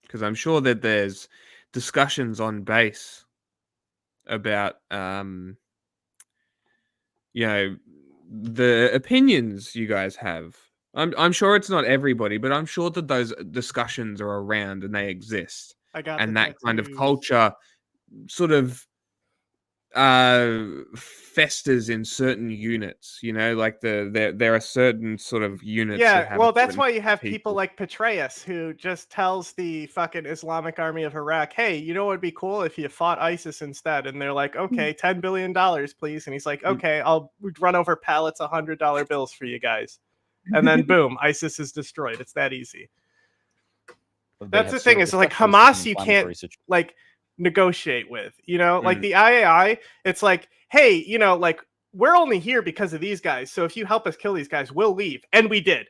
Because I'm sure that there's discussions on base about, the opinions you guys have. I'm sure it's not everybody, but I'm sure that those discussions are around and they exist. And that kind of culture sort of festers in certain units, like there are certain sort of units. Yeah, well, that's why you have people like Petraeus, who just tells the fucking Islamic Army of Iraq, hey, you know what would be cool if you fought ISIS instead? And they're like, okay, $10 billion, please. And he's like, okay, I'll run over pallets of $100 bills for you guys. And then boom, ISIS is destroyed. It's that easy. That's the thing, is like Hamas, you can't like negotiate with, like the IAI, it's like, hey, like we're only here because of these guys, so if you help us kill these guys, we'll leave. And we did.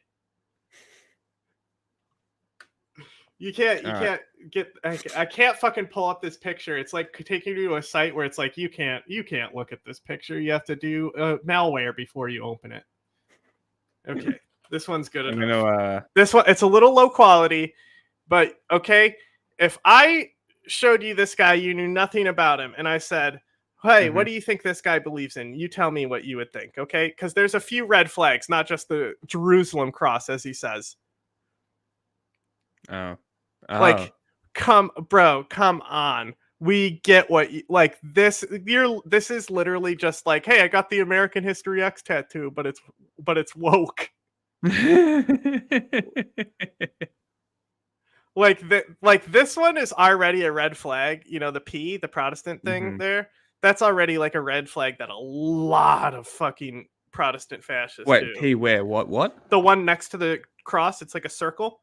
You can't get, I can't fucking pull up this picture. It's like taking you to a site where it's like you can't look at this picture. You have to do malware before you open it. Okay, this one's good enough. This one, it's a little low quality, but okay, if I showed you this guy, you knew nothing about him, and I said, hey, what do you think this guy believes in? You tell me what you would think, okay? Because there's a few red flags, not just the Jerusalem cross, as he says. Like, come on. We get what you, like this. This is literally just like, hey, I got the American History X tattoo, but it's woke. Like this one is already a red flag. The P, the Protestant thing there. That's already like a red flag that a lot of fucking Protestant fascists do. Wait, P where? What? The one next to the cross. It's like a circle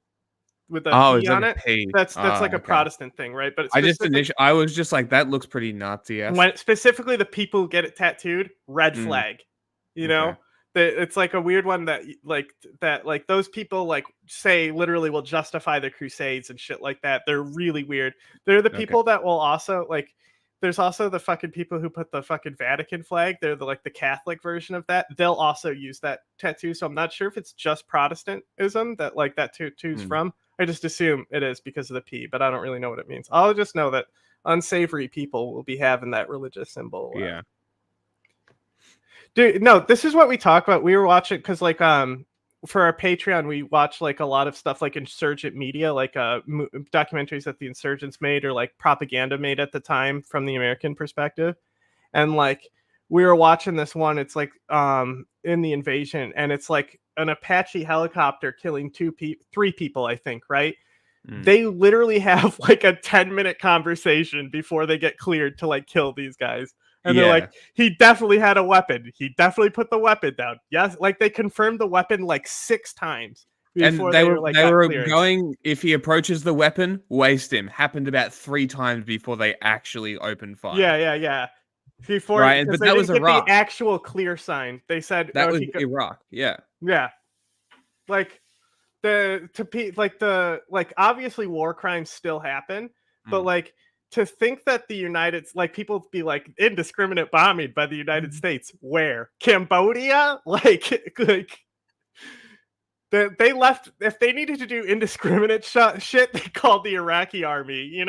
with a P on it. P. That's like a Protestant thing, right? But I was just like, that looks pretty Nazi-esque. When specifically the people who get it tattooed, red flag. It's like a weird one that those people like say literally will justify the Crusades and shit like that. They're really weird. They're the people that will also like. There's also the fucking people who put the fucking Vatican flag. They're the Catholic version of that. They'll also use that tattoo. So I'm not sure if it's just Protestantism that like that tattoo's from. I just assume it is because of the P, but I don't really know what it means. I'll just know that unsavory people will be having that religious symbol. Yeah. Dude, no, this is what we talk about. We were watching because for our Patreon, we watch like a lot of stuff like insurgent media, like documentaries that the insurgents made or like propaganda made at the time from the American perspective. And like we were watching this one, it's like in the invasion, and it's like an Apache helicopter killing three people, I think, right? They literally have like a 10-minute conversation before they get cleared to like kill these guys. And they're like, he definitely had a weapon. He definitely put the weapon down. Yes, like they confirmed the weapon like 6 times. And they were going, if he approaches the weapon, waste him. Happened about 3 times before they actually opened fire. Yeah. Before, right, but that was Iraq. The actual clear sign. They said that was Iraq. Yeah. Like obviously war crimes still happen, but like to think that the United, like people be like indiscriminate bombing by the United States, where? Cambodia? Like they left, if they needed to do indiscriminate shit, they called the Iraqi army,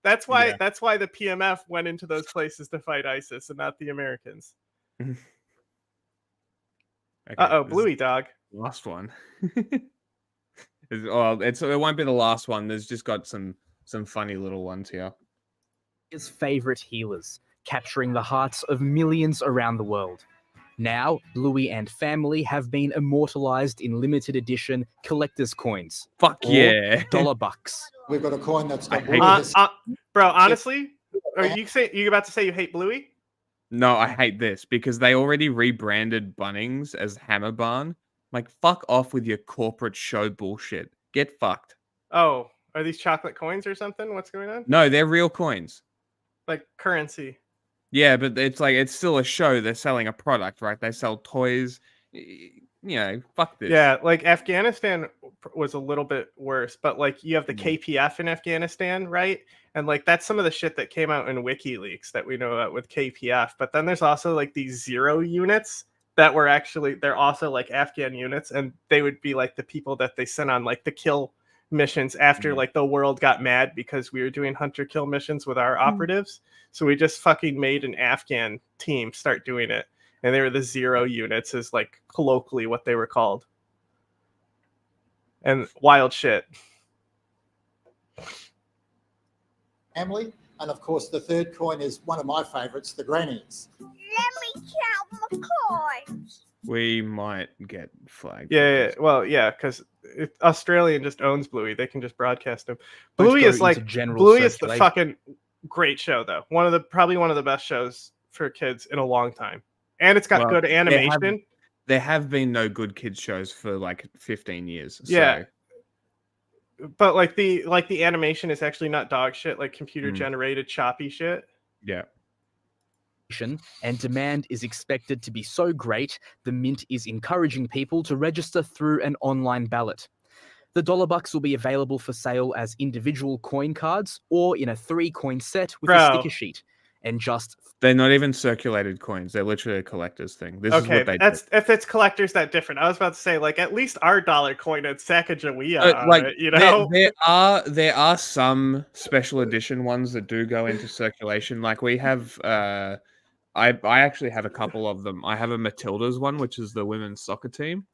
That's why the PMF went into those places to fight ISIS and not the Americans. Okay, Bluey dog. Last one. It won't be the last one. There's just got some funny little ones here. His favorite healers, capturing the hearts of millions around the world. Now, Bluey and family have been immortalized in limited edition collector's coins. Fuck or yeah. $1. We've got a coin that's got bro, honestly, are you about to say you hate Bluey? No, I hate this because they already rebranded Bunnings as Hammer Barn. Like, fuck off with your corporate show bullshit. Get fucked. Oh, are these chocolate coins or something? What's going on? No, they're real coins. Like currency. Yeah, but it's still a show. They're selling a product, right? They sell toys. Fuck this. Yeah, like Afghanistan was a little bit worse, but like you have the KPF in Afghanistan, right? And like that's some of the shit that came out in WikiLeaks that we know about with KPF. But then there's also like these 0 units that were they're also like Afghan units, and they would be like the people that they sent on like the kill missions after like the world got mad because we were doing hunter kill missions with our operatives. So we just fucking made an Afghan team start doing it. And they were the 0 units, is like colloquially what they were called. And wild shit. family. And of course, the third coin is one of my favorites, the grannies. Let me count my coins. We might get flagged. Yeah. Well, yeah, because Australian just owns Bluey. They can just broadcast him. Bluey is like Bluey is the fucking great show, though. Probably one of the best shows for kids in a long time. And it's got good animation. There have been no good kids shows for like 15 years. Yeah. But like the animation is actually not dog shit, like computer generated choppy shit. Yeah. And demand is expected to be so great, the Mint is encouraging people to register through an online ballot. The $1 will be available for sale as individual coin cards or in a 3-coin set with a sticker sheet. And they're not even circulated coins. They're literally a collector's thing. This is what they do. If it's collectors, that different. I was about to say, like, at least our dollar coin at Sacagawea, you know? There are some special edition ones that do go into circulation. Like we have, I actually have a couple of them. I have a Matildas one, which is the women's soccer team,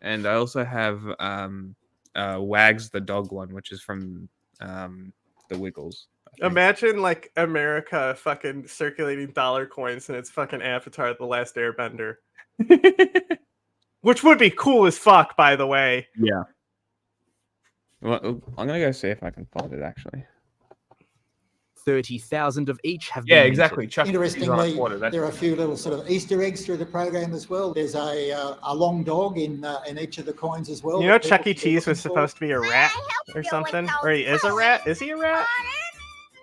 and I also have Wags the dog one, which is from the Wiggles. Imagine like America fucking circulating dollar coins and it's fucking Avatar: The Last Airbender. Which would be cool as fuck, by the way. Yeah. Well, I'm gonna go see if I can find it actually. 30,000 of each have been exactly. Interestingly, there are a few little sort of Easter eggs through the program as well. There's a long dog in each of the coins as well. You know, Chuck E. Cheese was supposed to be a rat or something, or he is a rat. Is he a rat?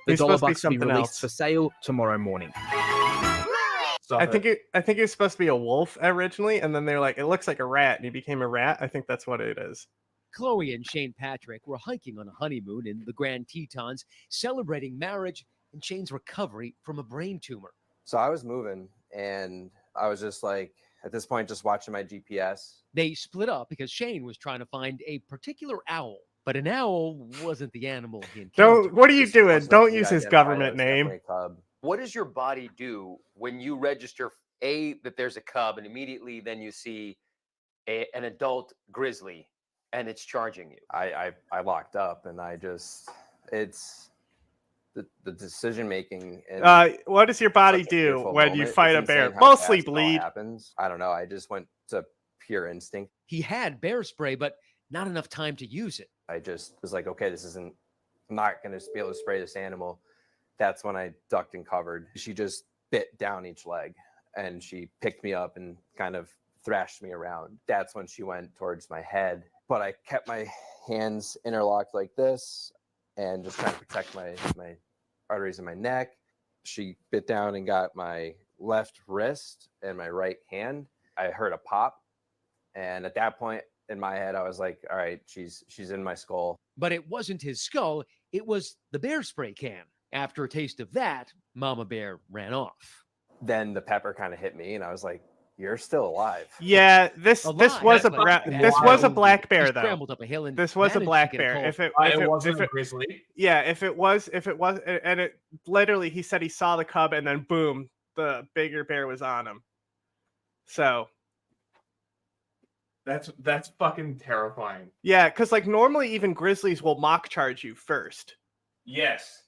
The $1 will be released for sale tomorrow morning. I think it was supposed to be a wolf originally, and then they're like, it looks like a rat, and he became a rat. I think that's what it is. Chloe and Shane Patrick were hiking on a honeymoon in the Grand Tetons, celebrating marriage and Shane's recovery from a brain tumor. So I was moving, and I was just like, at this point, just watching my GPS. They split up because Shane was trying to find a particular owl. But an owl wasn't the animal he encountered. What are you doing? Don't use his government name. What does your body do when you register that there's a cub and immediately then you see an adult grizzly and it's charging you? I locked up and it's the decision making. What does your body do when you fight a bear? Mostly bleed. Happens. I don't know. I just went to pure instinct. He had bear spray, but not enough time to use it. I just was like, okay, I'm not going to be able to spray this animal. That's when I ducked and covered. She just bit down each leg and she picked me up and kind of thrashed me around. That's when she went towards my head, but I kept my hands interlocked like this and just trying to protect my arteries in my neck. She bit down and got my left wrist and my right hand. I heard a pop. And at that point, in my head, I was like, all right, she's in my skull. But it wasn't his skull. It was the bear spray can. After a taste of that, Mama Bear ran off. Then the pepper kind of hit me, and I was like, you're still alive. Yeah, this was a black bear though. Scrambled up a hill and this was a black bear. If it wasn't a grizzly. Yeah, if it was, and it literally, he said he saw the cub, and then boom, the bigger bear was on him. So. That's fucking terrifying. Yeah, because like normally even grizzlies will mock charge you first. Yes.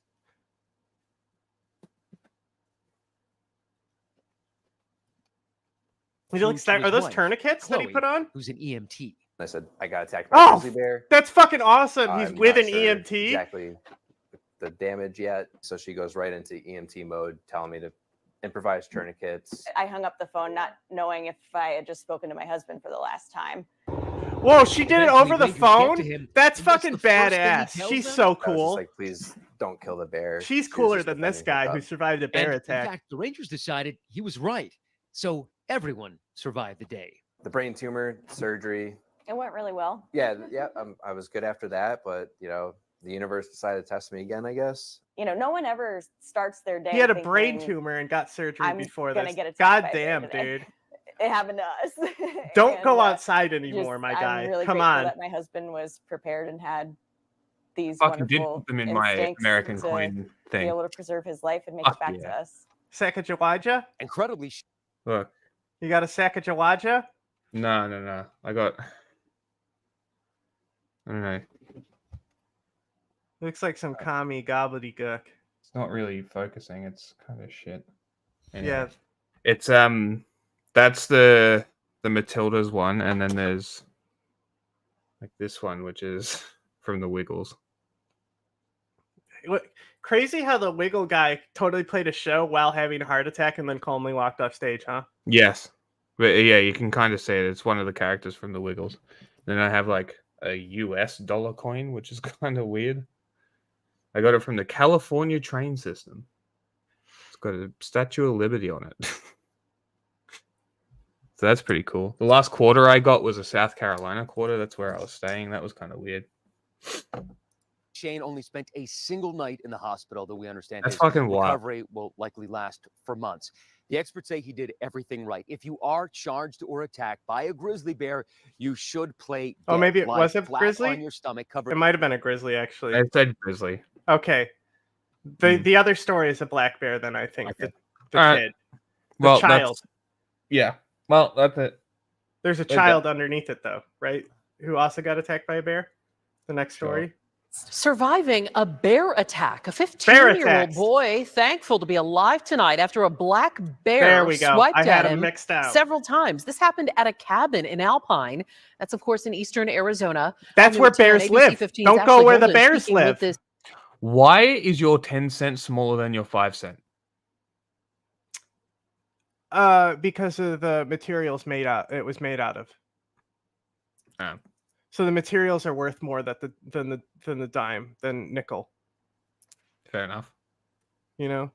He looks are those tourniquets that he put on? Who's an EMT? I said, I got attacked by a grizzly bear. That's fucking awesome. He's I'm with not an sure EMT. Exactly the damage yet. So she goes right into EMT mode, telling me to improvise tourniquets. I hung up the phone not knowing if I had just spoken to my husband for the last time. Whoa, she did it over the phone? That's fucking badass. She's so I was just cool. like, please don't kill the bear. She's She was cooler just than this defending her guy who cub. survived a bear And attack. in fact, the Rangers decided he was right. So everyone survived the day. The brain tumor surgery. It went really well. Yeah, I was good after that, but the universe decided to test me again, I guess. No one ever starts their day. He had a brain thinking, tumor and got surgery I'm before gonna this. get attacked God by a bear damn, today. dude. It happened to us. Don't go And, outside anymore, my guy. I'm really Come grateful on. that my husband was prepared and had these Fucking did wonderful put them in my instincts American to coin be thing. able to preserve his life and make Fuck it back yeah. to us. Sacagawada? Incredibly. Look. You got a Sacagawada? No. I don't know. Looks like some commie gobbledygook. It's not really focusing. It's kind of shit. Anyway. Yeah. It's that's the Matildas one, and then there's like this one, which is from the Wiggles. Crazy how the Wiggle guy totally played a show while having a heart attack and then calmly walked off stage, huh? Yes. But yeah, you can kind of say it. It's one of the characters from the Wiggles. Then I have like a US dollar coin, which is kind of weird. I got it from the California train system. It's got a Statue of Liberty on it. So that's pretty cool. The last quarter I got was a South Carolina quarter. That's where I was staying. That was kind of weird. Shane only spent a single night in the hospital, though we understand That's his fucking wild. recovery will likely last for months. The experts say he did everything right. If you are charged or attacked by a grizzly bear, you should play dead. Oh, maybe it Lie was a flat grizzly? on your stomach, covered. It might have been a grizzly, actually. I said grizzly. Okay. The other story is a black bear, then I think. Okay. The All right. kid. The Well, child. Yeah. Well, that's it. There's a child underneath it, though, right? Who also got attacked by a bear? The next story. Surviving a bear attack. A 15-year-old boy thankful to be alive tonight after a black bear There we go. swiped I had at him him mixed out. several times. This happened at a cabin in Alpine. That's, of course, in eastern Arizona. That's On where the 10 on bears ABC live. 15's Don't go Ashley where the Golden bears speaking with live. this Why is your 10 cent smaller than your 5 cent? Because of the materials it was made out of. Oh. So the materials are worth more than the dime, than nickel. Fair enough. You know?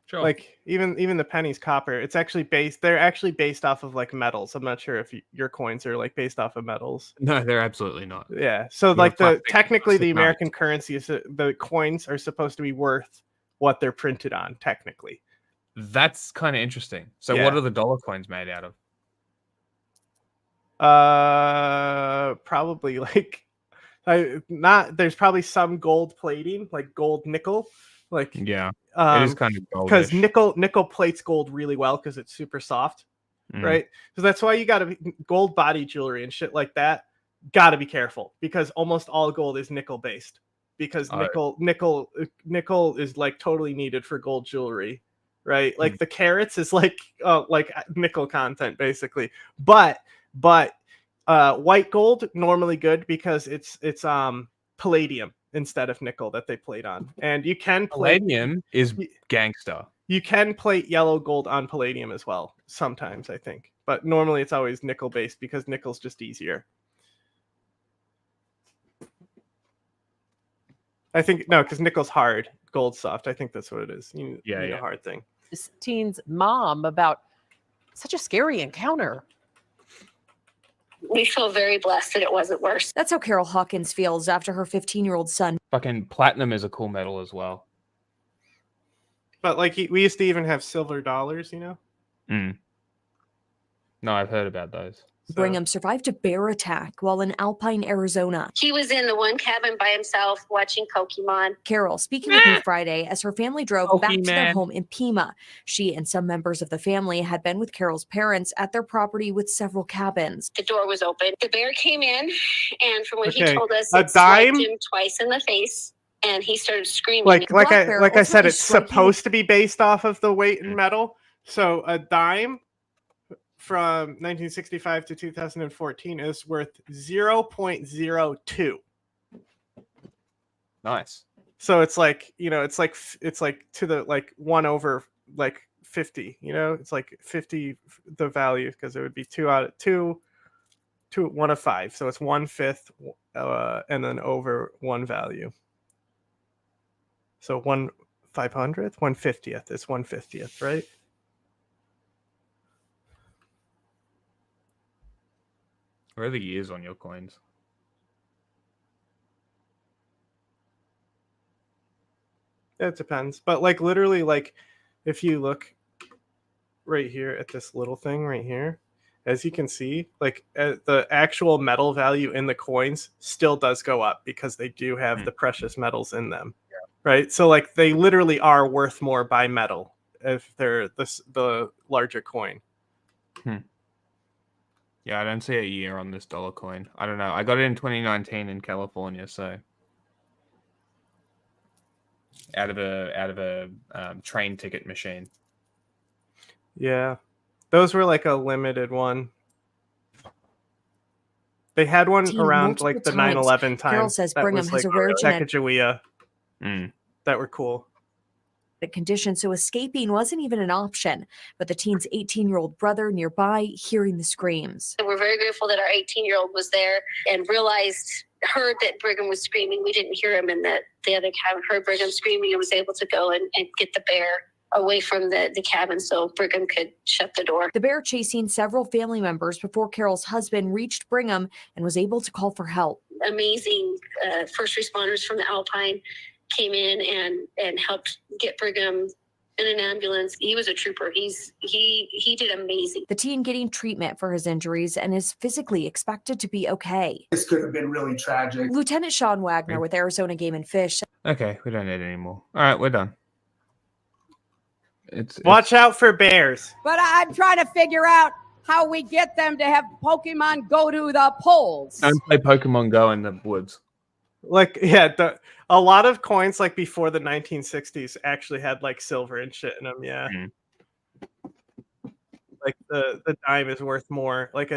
Sure. Like even the penny's copper. It's actually they're actually based off of like metals. I'm not sure if your coins are like based off of metals. No, they're absolutely not. Yeah. So They're like plastic- technically the plastic American currency is the coins are supposed to be worth what they're printed on, technically. That's kind of interesting. So Yeah. what are the dollar coins made out of? Probably like there's probably some gold plating, like gold nickel, like Yeah. It is kind of because goldish. nickel plates gold really well because it's super soft, Mm. right? So that's why you got to gold body jewelry and shit like that. Got to be careful because almost all gold is nickel based because nickel is like totally needed for gold jewelry, right? Like the carats is like nickel content basically, but white gold normally good because it's palladium instead of nickel that they plate on, and you can plate Palladium is gangster. you can plate yellow gold on palladium as well sometimes, I think, but normally it's always nickel based because nickel's just easier. I think no, because nickel's hard, gold's soft. I think that's what it is. You need a hard thing. this teen's mom about such a scary encounter. We feel very blessed that it wasn't worse. That's how Carol Hawkins feels after her 15-year-old son. Fucking platinum is a cool metal as well. But like we used to even have silver dollars, you know? Mm. No, I've heard about those. Brigham survived a bear attack while in Alpine, Arizona. He was in the one cabin by himself watching Pokemon. Carol speaking with me Friday as her family drove back to their home in Pima. She and some members of the family had been with Carol's parents at their property with several cabins. The door was open. The bear came in, and from what he Okay, told us, a it swiped dime? him twice in the face, and he started screaming. Like Black bear I said, ultimately it's struck him. supposed to be based off of the weight in metal. So a dime from 1965 to 2014 is worth 0.02. Nice. So it's like, it's like to the like 1 over like 50, it's like 50 the value, because it would be 2 out of 2 to 1 of 5. So it's 1/5 and then over 1 value. So 1/500th, 1/50th is 1/50th, right? Where are the years on your coins? It depends, but like literally, like if you look right here at this little thing right here, as you can see, like the actual metal value in the coins still does go up because they do have the precious metals in them, right? So like they literally are worth more by metal if they're the larger coin. Yeah, I don't see a year on this dollar coin. I don't know. I got it in 2019 in California, so out of a train ticket machine. Yeah, those were like a limited one. They had one around like the 9/11 time. Carol says that Brigham was has like a rare genetic Sacagawea that were cool. Condition, so escaping wasn't even an option. But the teen's 18-year-old brother nearby hearing the screams. We're very grateful that our 18-year-old was there and heard that Brigham was screaming. We didn't hear him, and that the other cabin heard Brigham screaming and was able to go and get the bear away from the cabin so Brigham could shut the door. The bear chasing several family members before Carol's husband reached Brigham and was able to call for help. Amazing first responders from the Alpine came in and helped get Brigham in an ambulance. He was a trooper. He did amazing. The teen getting treatment for his injuries and is physically expected to be okay. This could have been really tragic. Lieutenant Sean Wagner with Arizona Game and Fish. Okay, we don't need it anymore. All right, we're done. Watch out for bears. But I'm trying to figure out how we get them to have Pokemon go to the polls. Don't play Pokemon Go in the woods. Like, yeah, a lot of coins like before the 1960s actually had like silver and shit in them. Yeah. Like the dime is worth more. Like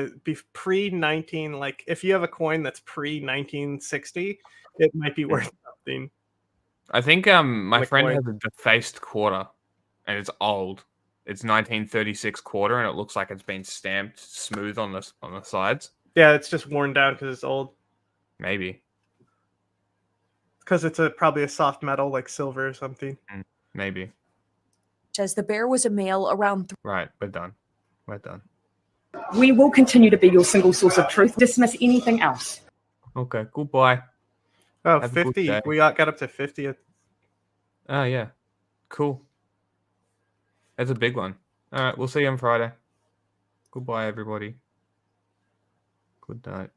pre-19, like if you have a coin that's pre-1960, it might be worth something. I think my friend has a defaced quarter, and it's old. It's 1936 quarter, and it looks like it's been stamped smooth on the sides. Yeah, it's just worn down because it's old. Maybe. Because it's probably a soft metal like silver or something. Maybe. Says the bear was a male around. Right, we're done. We're done. We will continue to be your single source of truth. Dismiss anything else. Okay, goodbye. Oh, Have a good 50. day. We got up to 50. Oh, yeah. Cool. That's a big one. All right, we'll see you on Friday. Goodbye, everybody. Good night.